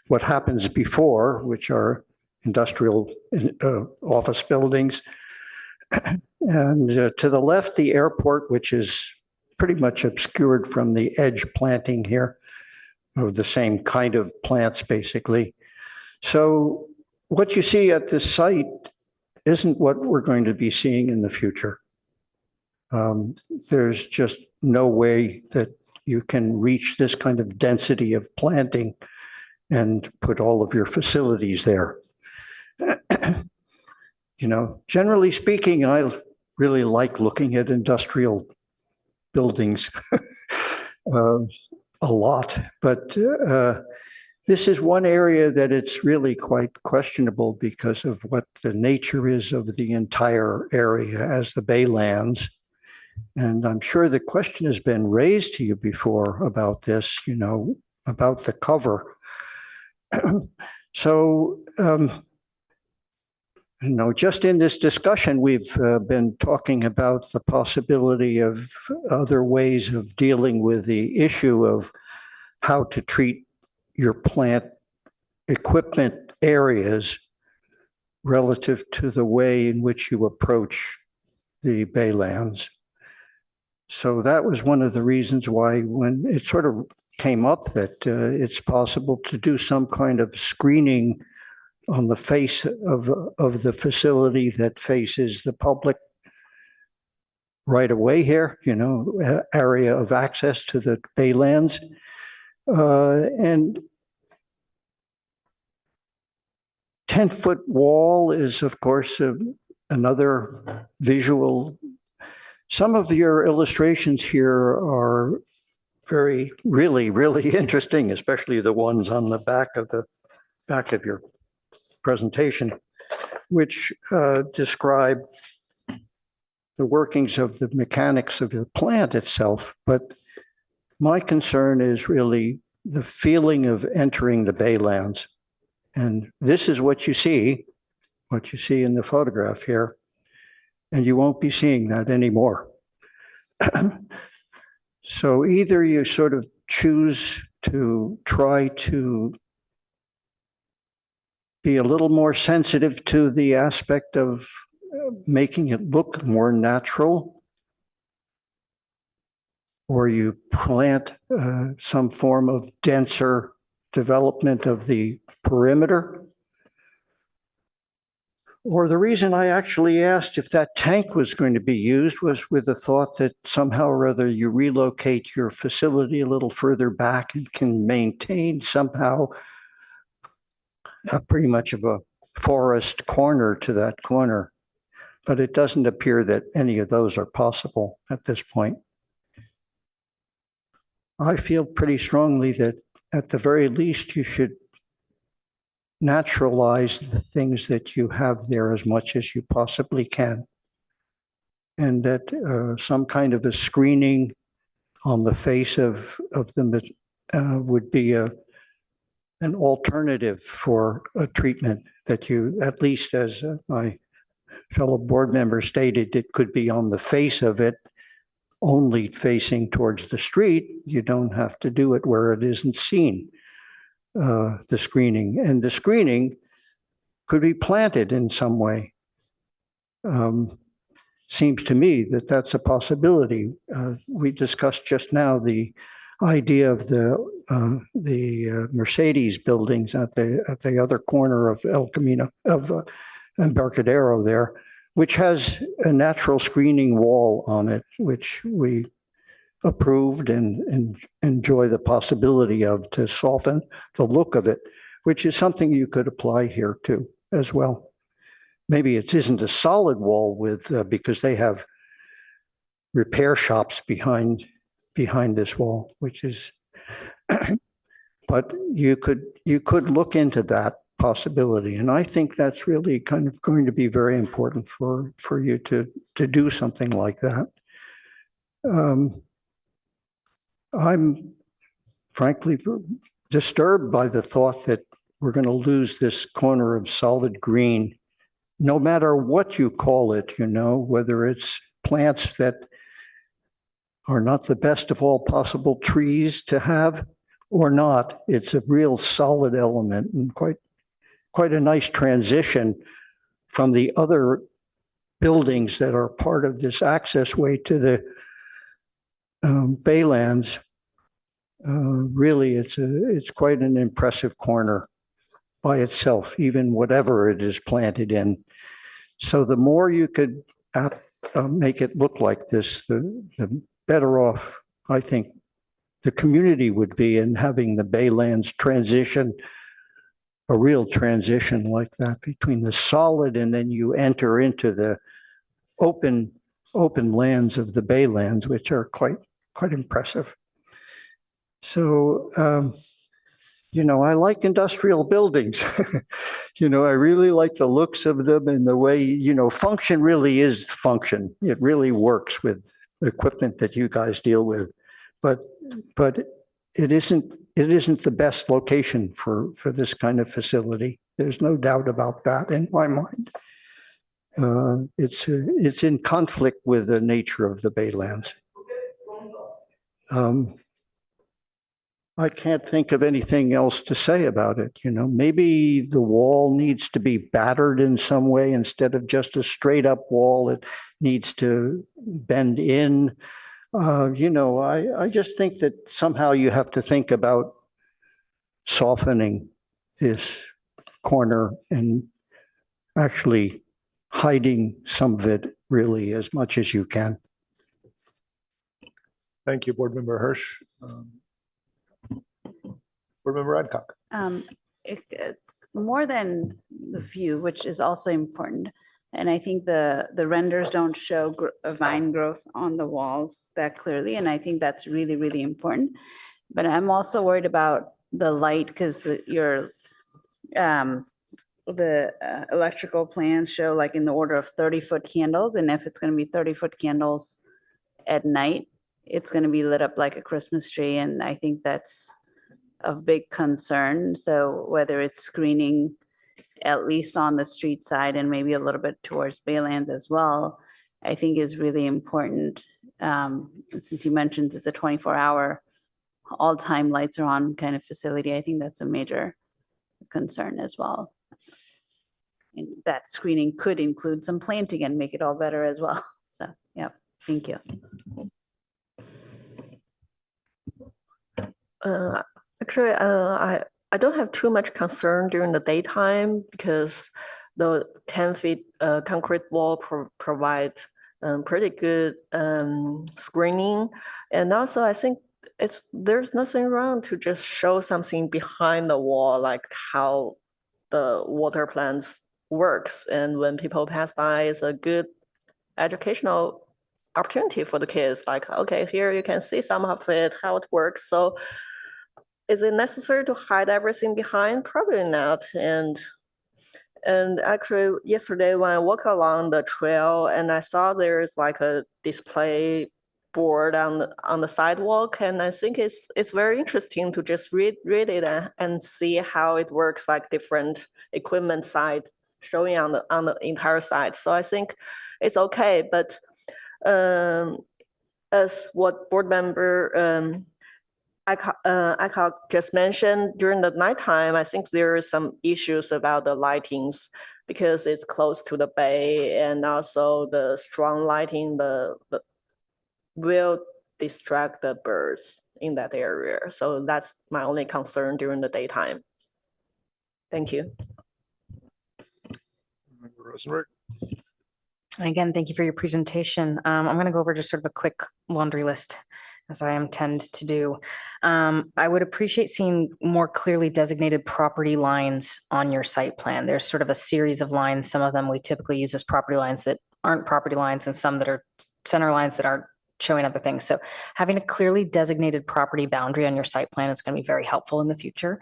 what happens before, which are industrial office buildings. And to the left, the airport, which is pretty much obscured from the edge planting here of the same kind of plants, basically. So what you see at this site isn't what we're going to be seeing in the future. There's just no way that you can reach this kind of density of planting and put all of your facilities there. You know, generally speaking, I really like looking at industrial buildings a lot, but this is one area that it's really quite questionable because of what the nature is of the entire area as the Baylands. And I'm sure the question has been raised to you before about this, you know, about the cover. So, you know, just in this discussion, we've been talking about the possibility of other ways of dealing with the issue of how to treat your plant equipment areas relative to the way in which you approach the Baylands. So that was one of the reasons why when it sort of came up that it's possible to do some kind of screening on the face of the facility that faces the public right away here, you know, area of access to the Baylands. And 10-foot wall is, of course, another visual. Some of your illustrations here are really interesting, especially the ones on the back of your presentation, which describe the workings of the mechanics of the plant itself. But my concern is really the feeling of entering the Baylands. And this is what you see in the photograph here. And you won't be seeing that anymore. So either you sort of choose to try to be a little more sensitive to the aspect of making it look more natural, or you plant some form of denser development of the perimeter. Or the reason I actually asked if that tank was going to be used was with the thought that somehow or other you relocate your facility a little further back and can maintain somehow pretty much of a forest corner to that corner. But it doesn't appear that any of those are possible at this point. I feel pretty strongly that at the very least you should naturalize the things that you have there as much as you possibly can. And that some kind of a screening on the face of them would be a an alternative for a treatment that you, at least as my fellow board member stated, it could be on the face of it, only facing towards the street. You don't have to do it where it isn't seen, the screening. And the screening could be planted in some way. Seems to me that that's a possibility. We discussed just now the idea of the Mercedes buildings at the other corner of El Camino of Embarcadero there, which has a natural screening wall on it, which we approved and enjoy the possibility of to soften the look of it, which is something you could apply here too as well. Maybe it isn't a solid wall with because they have repair shops behind this wall, which is, but you could look into that possibility, and I think that's really kind of going to be very important for you to do something like that. I'm frankly disturbed by the thought that we're going to lose this corner of solid green, no matter what you call it, whether it's plants that are not the best of all possible trees to have or not. It's a real solid element and quite a nice transition from the other buildings that are part of this access way to the Baylands. Really, it's quite an impressive corner by itself, even whatever it is planted in. So the more you could make it look like this, the better off, I think, the community would be in having the Baylands transition, a real transition like that between the solid and then you enter into the open lands of the Baylands, which are quite impressive. So, I like industrial buildings. I really like the looks of them and the way, function really is function. It really works with equipment that you guys deal with, but it isn't the best location for this kind of facility. There's no doubt about that in my mind. It's in conflict with the nature of the Baylands. I can't think of anything else to say about it. Maybe the wall needs to be battered in some way instead of just a straight up wall. It needs to bend in. I just think that somehow you have to think about softening this corner and actually hiding some of it really as much as you can. Thank you, Board Member Hirsch. Board Member Adcock. More than the view, which is also important. And I think the renders don't show vine growth on the walls that clearly. And I think that's really, really important. But I'm also worried about the light because the electrical plans show like in the order of 30-foot candles. And if it's going to be 30-foot candles at night, it's going to be lit up like a Christmas tree. And I think that's of big concern. So whether it's screening at least on the street side and maybe a little bit towards Baylands as well, I think is really important. Since you mentioned it's a 24-hour all time lights are on kind of facility, I think that's a major concern as well. And that screening could include some planting and make it all better as well. So, yeah, thank you. Actually, I don't have too much concern during the daytime because the 10 feet concrete wall provide pretty good screening. And also I think there's nothing wrong to just show something behind the wall, like how the water plants works. And when people pass by, it's a good educational opportunity for the kids. Like, okay, here you can see some of it, how it works. So is it necessary to hide everything behind? Probably not. And actually yesterday when I walk along the trail and I saw there's like a display board on the sidewalk, and I think it's very interesting to just read it and see how it works, like different equipment side showing on the entire side. So I think it's okay, but as what board member I just mentioned, during the nighttime, I think there is some issues about the lightings because it's close to the bay, and also the strong lighting will distract the birds in that area. So that's my only concern during the daytime. Thank you. Member Rosenberg. Again, thank you for your presentation. I'm going to go over just sort of a quick laundry list, as I tend to do. I would appreciate seeing more clearly designated property lines on your site plan. There's sort of a series of lines. Some of them we typically use as property lines that aren't property lines, and some that are center lines that aren't showing other things. So having a clearly designated property boundary on your site plan is going to be very helpful in the future.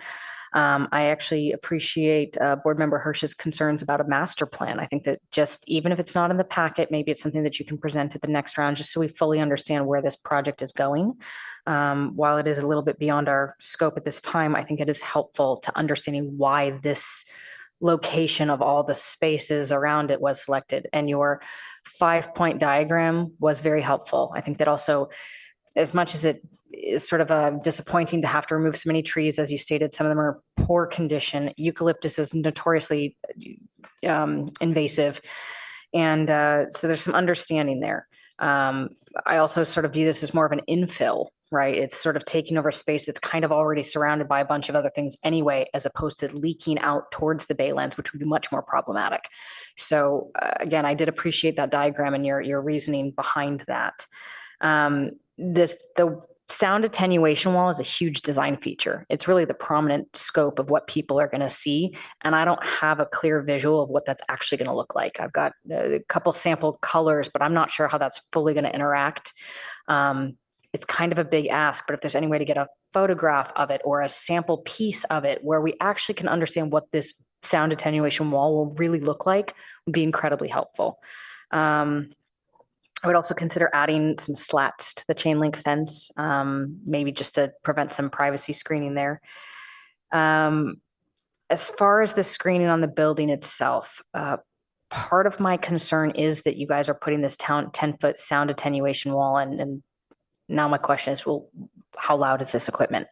I actually appreciate Board Member Hirsch's concerns about a master plan. I think that just even if it's not in the packet, maybe it's something that you can present at the next round, just so we fully understand where this project is going. While it is a little bit beyond our scope at this time, I think it is helpful to understanding why this location of all the spaces around it was selected. And your 5-point diagram was very helpful. I think that also, as much as it is sort of disappointing to have to remove so many trees, as you stated, some of them are poor condition. Eucalyptus is notoriously invasive. And so there's some understanding there. I also sort of view this as more of an infill, right? It's sort of taking over space that's kind of already surrounded by a bunch of other things anyway, as opposed to leaking out towards the baylands, which would be much more problematic. So again, I did appreciate that diagram and your reasoning behind that. The sound attenuation wall is a huge design feature. It's really the prominent scope of what people are going to see. And I don't have a clear visual of what that's actually going to look like. I've got a couple sample colors, but I'm not sure how that's fully going to interact. It's kind of a big ask, but if there's any way to get a photograph of it or a sample piece of it where we actually can understand what this sound attenuation wall will really look like, would be incredibly helpful. I would also consider adding some slats to the chain link fence, maybe just to prevent some privacy screening there. As far as the screening on the building itself, part of my concern is that you guys are putting this 10-foot sound attenuation wall, and now my question is, well, how loud is this equipment,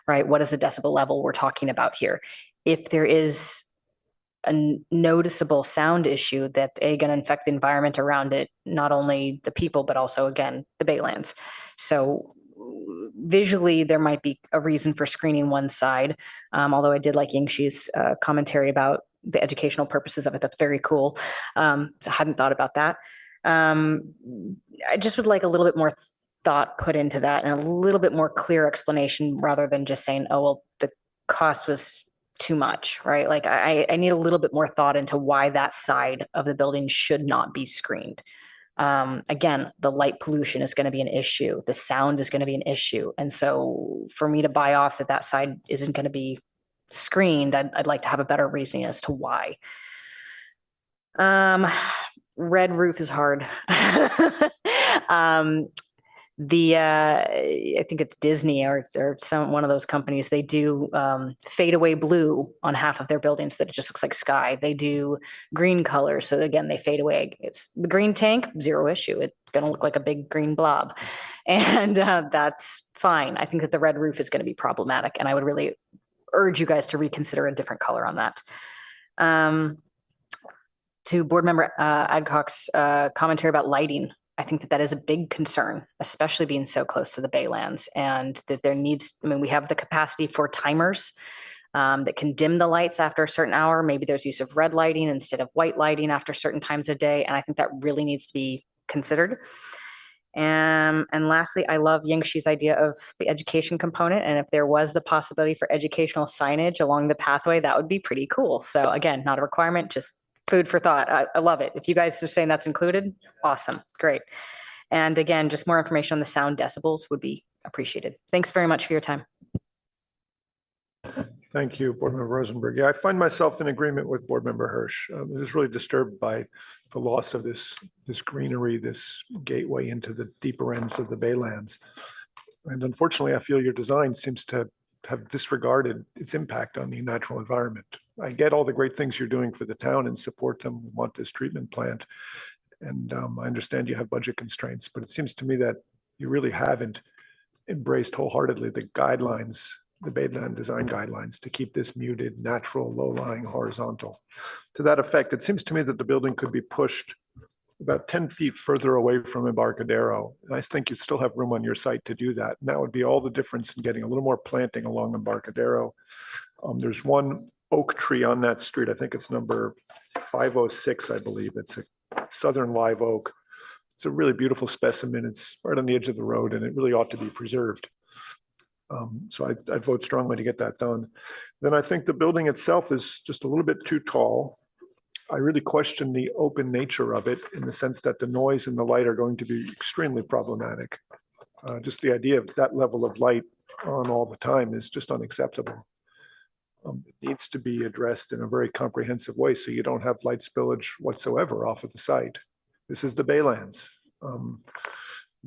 right? What is the decibel level we're talking about here? If there is a noticeable sound issue that's going to infect the environment around it, not only the people, but also, again, the baylands. So visually, there might be a reason for screening one side, although I did like Yingxi's commentary about the educational purposes of it. That's very cool. So I hadn't thought about that. I just would like a little bit more thought put into that and a little bit more clear explanation rather than just saying, oh, well, the cost was too much, right? Like I need a little bit more thought into why that side of the building should not be screened. Again, the light pollution is going to be an issue. The sound is going to be an issue. And so for me to buy off that side isn't going to be screened, I'd like to have a better reasoning as to why. Red roof is hard. I think it's Disney or one of those companies. They do fade away blue on half of their buildings so that it just looks like sky. They do green color, so again they fade away. It's the green tank, zero issue. It's gonna look like a big green blob, and that's fine. I think that the red roof is going to be problematic, and I would really urge you guys to reconsider a different color on that. To Board Member Adcock's commentary about lighting, I think that is a big concern, especially being so close to the baylands, and that there needs, we have the capacity for timers that can dim the lights after a certain hour. Maybe there's use of red lighting instead of white lighting after certain times of day. And I think that really needs to be considered. And lastly, I love Yingxi's idea of the education component. And if there was the possibility for educational signage along the pathway, that would be pretty cool. So again, not a requirement, just food for thought. I love it. If you guys are saying that's included, awesome, great. And again, just more information on the sound decibels would be appreciated. Thanks very much for your time. Thank you, Board Member Rosenberg. Yeah, I find myself in agreement with Board Member Hirsch. I was really disturbed by the loss of this greenery, this gateway into the deeper ends of the Baylands. And unfortunately, I feel your design seems to have disregarded its impact on the natural environment. I get all the great things you're doing for the town and support them, want this treatment plant. And I understand you have budget constraints, but it seems to me that you really haven't embraced wholeheartedly the guidelines, the Bayland design guidelines, to keep this muted, natural, low-lying, horizontal. To that effect, it seems to me that the building could be pushed about 10 feet further away from Embarcadero. And I think you'd still have room on your site to do that. And that would be all the difference in getting a little more planting along Embarcadero. There's one oak tree on that street. I think it's number 506, I believe. It's a southern live oak. It's a really beautiful specimen. It's right on the edge of the road and it really ought to be preserved. So I'd vote strongly to get that done. Then I think the building itself is just a little bit too tall. I really question the open nature of it in the sense that the noise and the light are going to be extremely problematic. Just the idea of that level of light on all the time is just unacceptable. It needs to be addressed in a very comprehensive way so you don't have light spillage whatsoever off of the site. This is the Baylands. You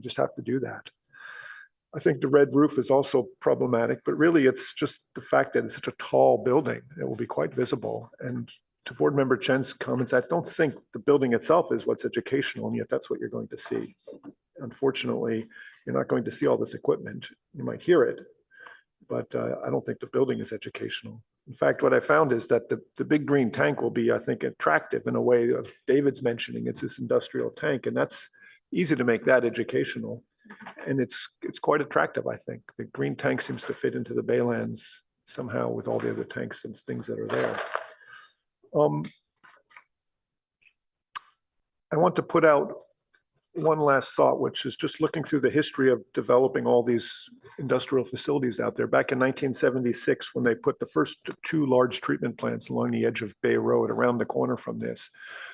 just have to do that. I think the red roof is also problematic, but really it's just the fact that it's such a tall building. It will be quite visible. And to Board Member Chen's comments, I don't think the building itself is what's educational, and yet that's what you're going to see. Unfortunately, you're not going to see all this equipment. You might hear it, but I don't think the building is educational. In fact, what I found is that the big green tank will be, I think, attractive in a way of David's mentioning. It's this industrial tank, and that's easy to make that educational. And it's quite attractive, I think. The green tank seems to fit into the Baylands somehow with all the other tanks and things that are there. I want to put out one last thought, which is just looking through the history of developing all these industrial facilities out there. Back in 1976, when they put the first two large treatment plants along the edge of Bay Road around the corner from this,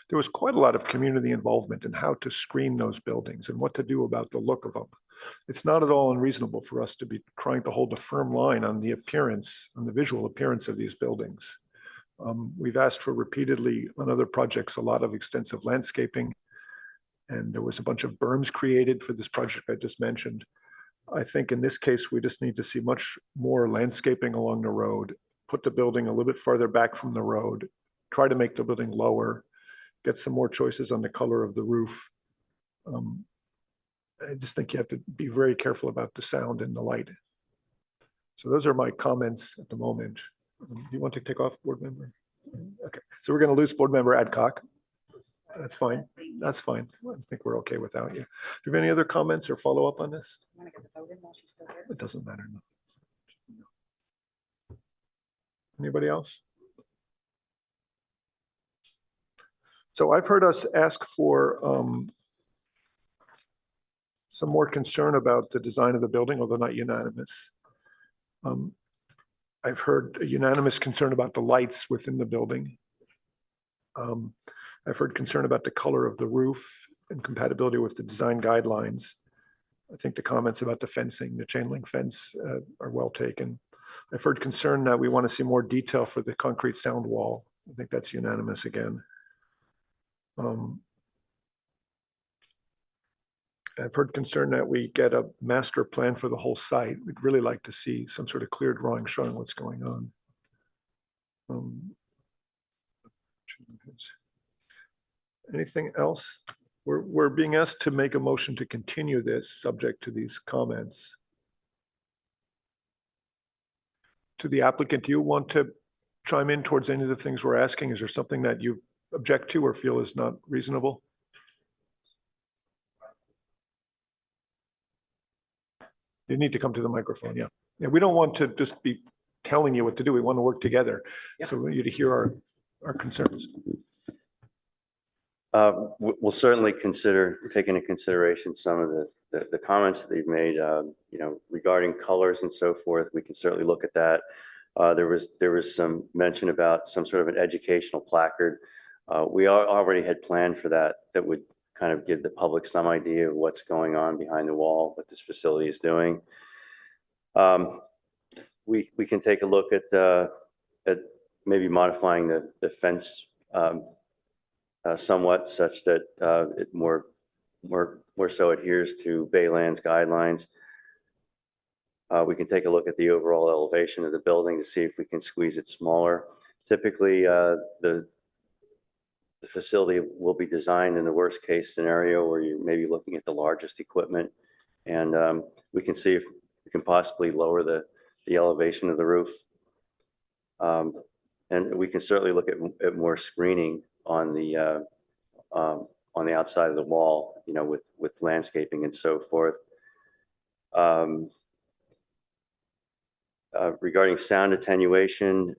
there was quite a lot of community involvement in how to screen those buildings and what to do about the look of them. It's not at all unreasonable for us to be trying to hold a firm line on the appearance, on the visual appearance of these buildings. We've asked for repeatedly on other projects a lot of extensive landscaping, and there was a bunch of berms created for this project I just mentioned. I think in this case, we just need to see much more landscaping along the road, put the building a little bit farther back from the road, try to make the building lower, get some more choices on the color of the roof. I just think you have to be very careful about the sound and the light. So those are my comments at the moment. Do you want to take off, Board Member? Okay, so we're going to lose Board Member Adcock. That's fine. That's fine. I think we're okay without you. Do you have any other comments or follow up on this? It doesn't matter. Anybody else? So I've heard us ask for some more concern about the design of the building, although not unanimous. I've heard a unanimous concern about the lights within the building. I've heard concern about the color of the roof and compatibility with the design guidelines. I think the comments about the fencing, the chain link fence are well taken. I've heard concern that we want to see more detail for the concrete sound wall. I think that's unanimous again. I've heard concern that we get a master plan for the whole site. We'd really like to see some sort of clear drawing showing what's going on. Anything else? We're being asked to make a motion to continue this subject to these comments. To the applicant, do you want to chime in towards any of the things we're asking? Is there something that you object to or feel is not reasonable? You need to come to the microphone, yeah. Yeah, we don't want to just be telling you what to do. We want to work together. Yeah. So we want you to hear our concerns. We'll certainly consider taking into consideration some of the comments that they've made, regarding colors and so forth. We can certainly look at that. There was some mention about some sort of an educational placard. We already had planned for that would kind of give the public some idea of what's going on behind the wall, what this facility is doing. We can take a look at at maybe modifying the fence somewhat such that it more so adheres to Baylands guidelines. We can take a look at the overall elevation of the building to see if we can squeeze it smaller. Typically, the facility will be designed in the worst case scenario where you may be looking at the largest equipment, and we can see if we can possibly lower the elevation of the roof. And we can certainly look at more screening on the outside of the wall, you know, with landscaping and so forth. Regarding sound attenuation,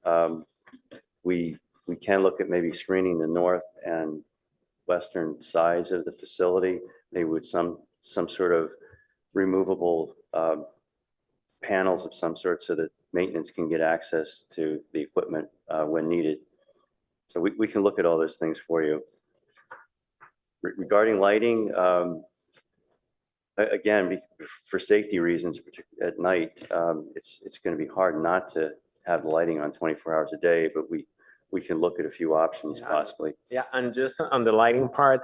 we can look at maybe screening the north and western sides of the facility, maybe with some sort of removable panels of some sort so that maintenance can get access to the equipment when needed. So we can look at all those things for you. Regarding lighting, again, for safety reasons, particularly at night, it's going to be hard not to have the lighting on 24 hours a day, but we can look at a few options possibly. Yeah, and just on the lighting part,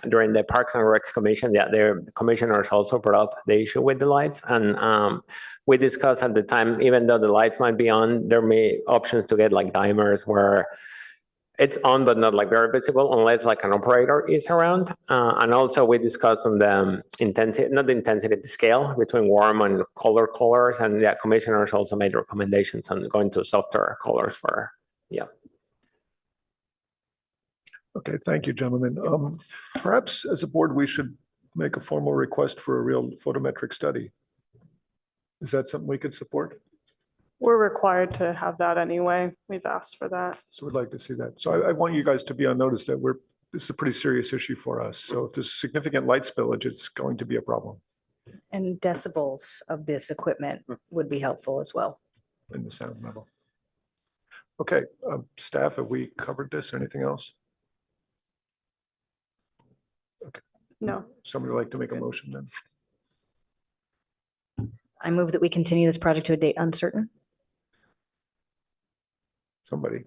during the Parks and Recs Commission, the commissioners also brought up the issue with the lights, and we discussed at the time, even though the lights might be on, there may be options to get like dimers where it's on but not like very visible unless like an operator is around. And also we discussed on the intensity, not the intensity, the scale between warm and colder colors, and the commissioners also made recommendations on going to softer colors for, yeah. Okay, thank you, gentlemen. Perhaps as a board, we should make a formal request for a real photometric study. Is that something we could support? We're required to have that anyway. We've asked for that. So we'd like to see that. So I want you guys to be on notice that this is a pretty serious issue for us. So if there's significant light spillage, it's going to be a problem And decibels of this equipment would be helpful as well. in the sound level. Okay, staff, have we covered this? Anything else? Okay. No. Somebody would like to make a motion then? I move that we continue this project to a date uncertain. Somebody.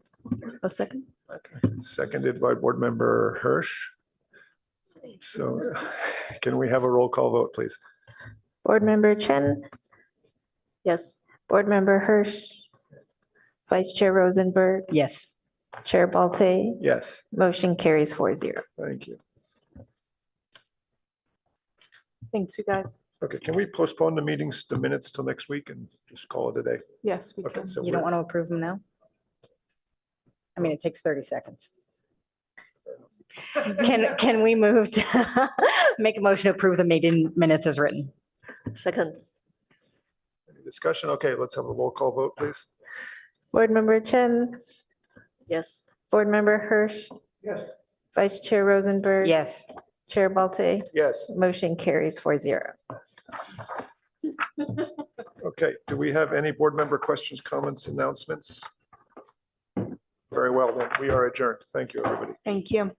A second. Okay. Seconded by Board Member Hirsch. So can we have a roll call vote, please? Board Member Chen, Yes. Board Member Hirsch, Vice Chair Rosenberg, Yes. Chair Balte, Yes, motion carries 4-0. thank you. Thanks, you guys. Okay, can we postpone the meetings, the minutes till next week and just call it a day? Yes, we Okay, can. so You don't want to approve them now? I mean, it takes 30 seconds. Can we move to make a motion to approve the meeting minutes as written? Second. Any discussion? Okay, let's have a roll call vote, please. Board Member Chen, Yes. Board Member Hirsch, Yes. Vice Chair Rosenberg. Yes. Chair Balte, Yes, motion carries 4-0. okay. Do we have any board member questions, comments, announcements? Very well, then we are adjourned. Thank you, everybody. Thank you.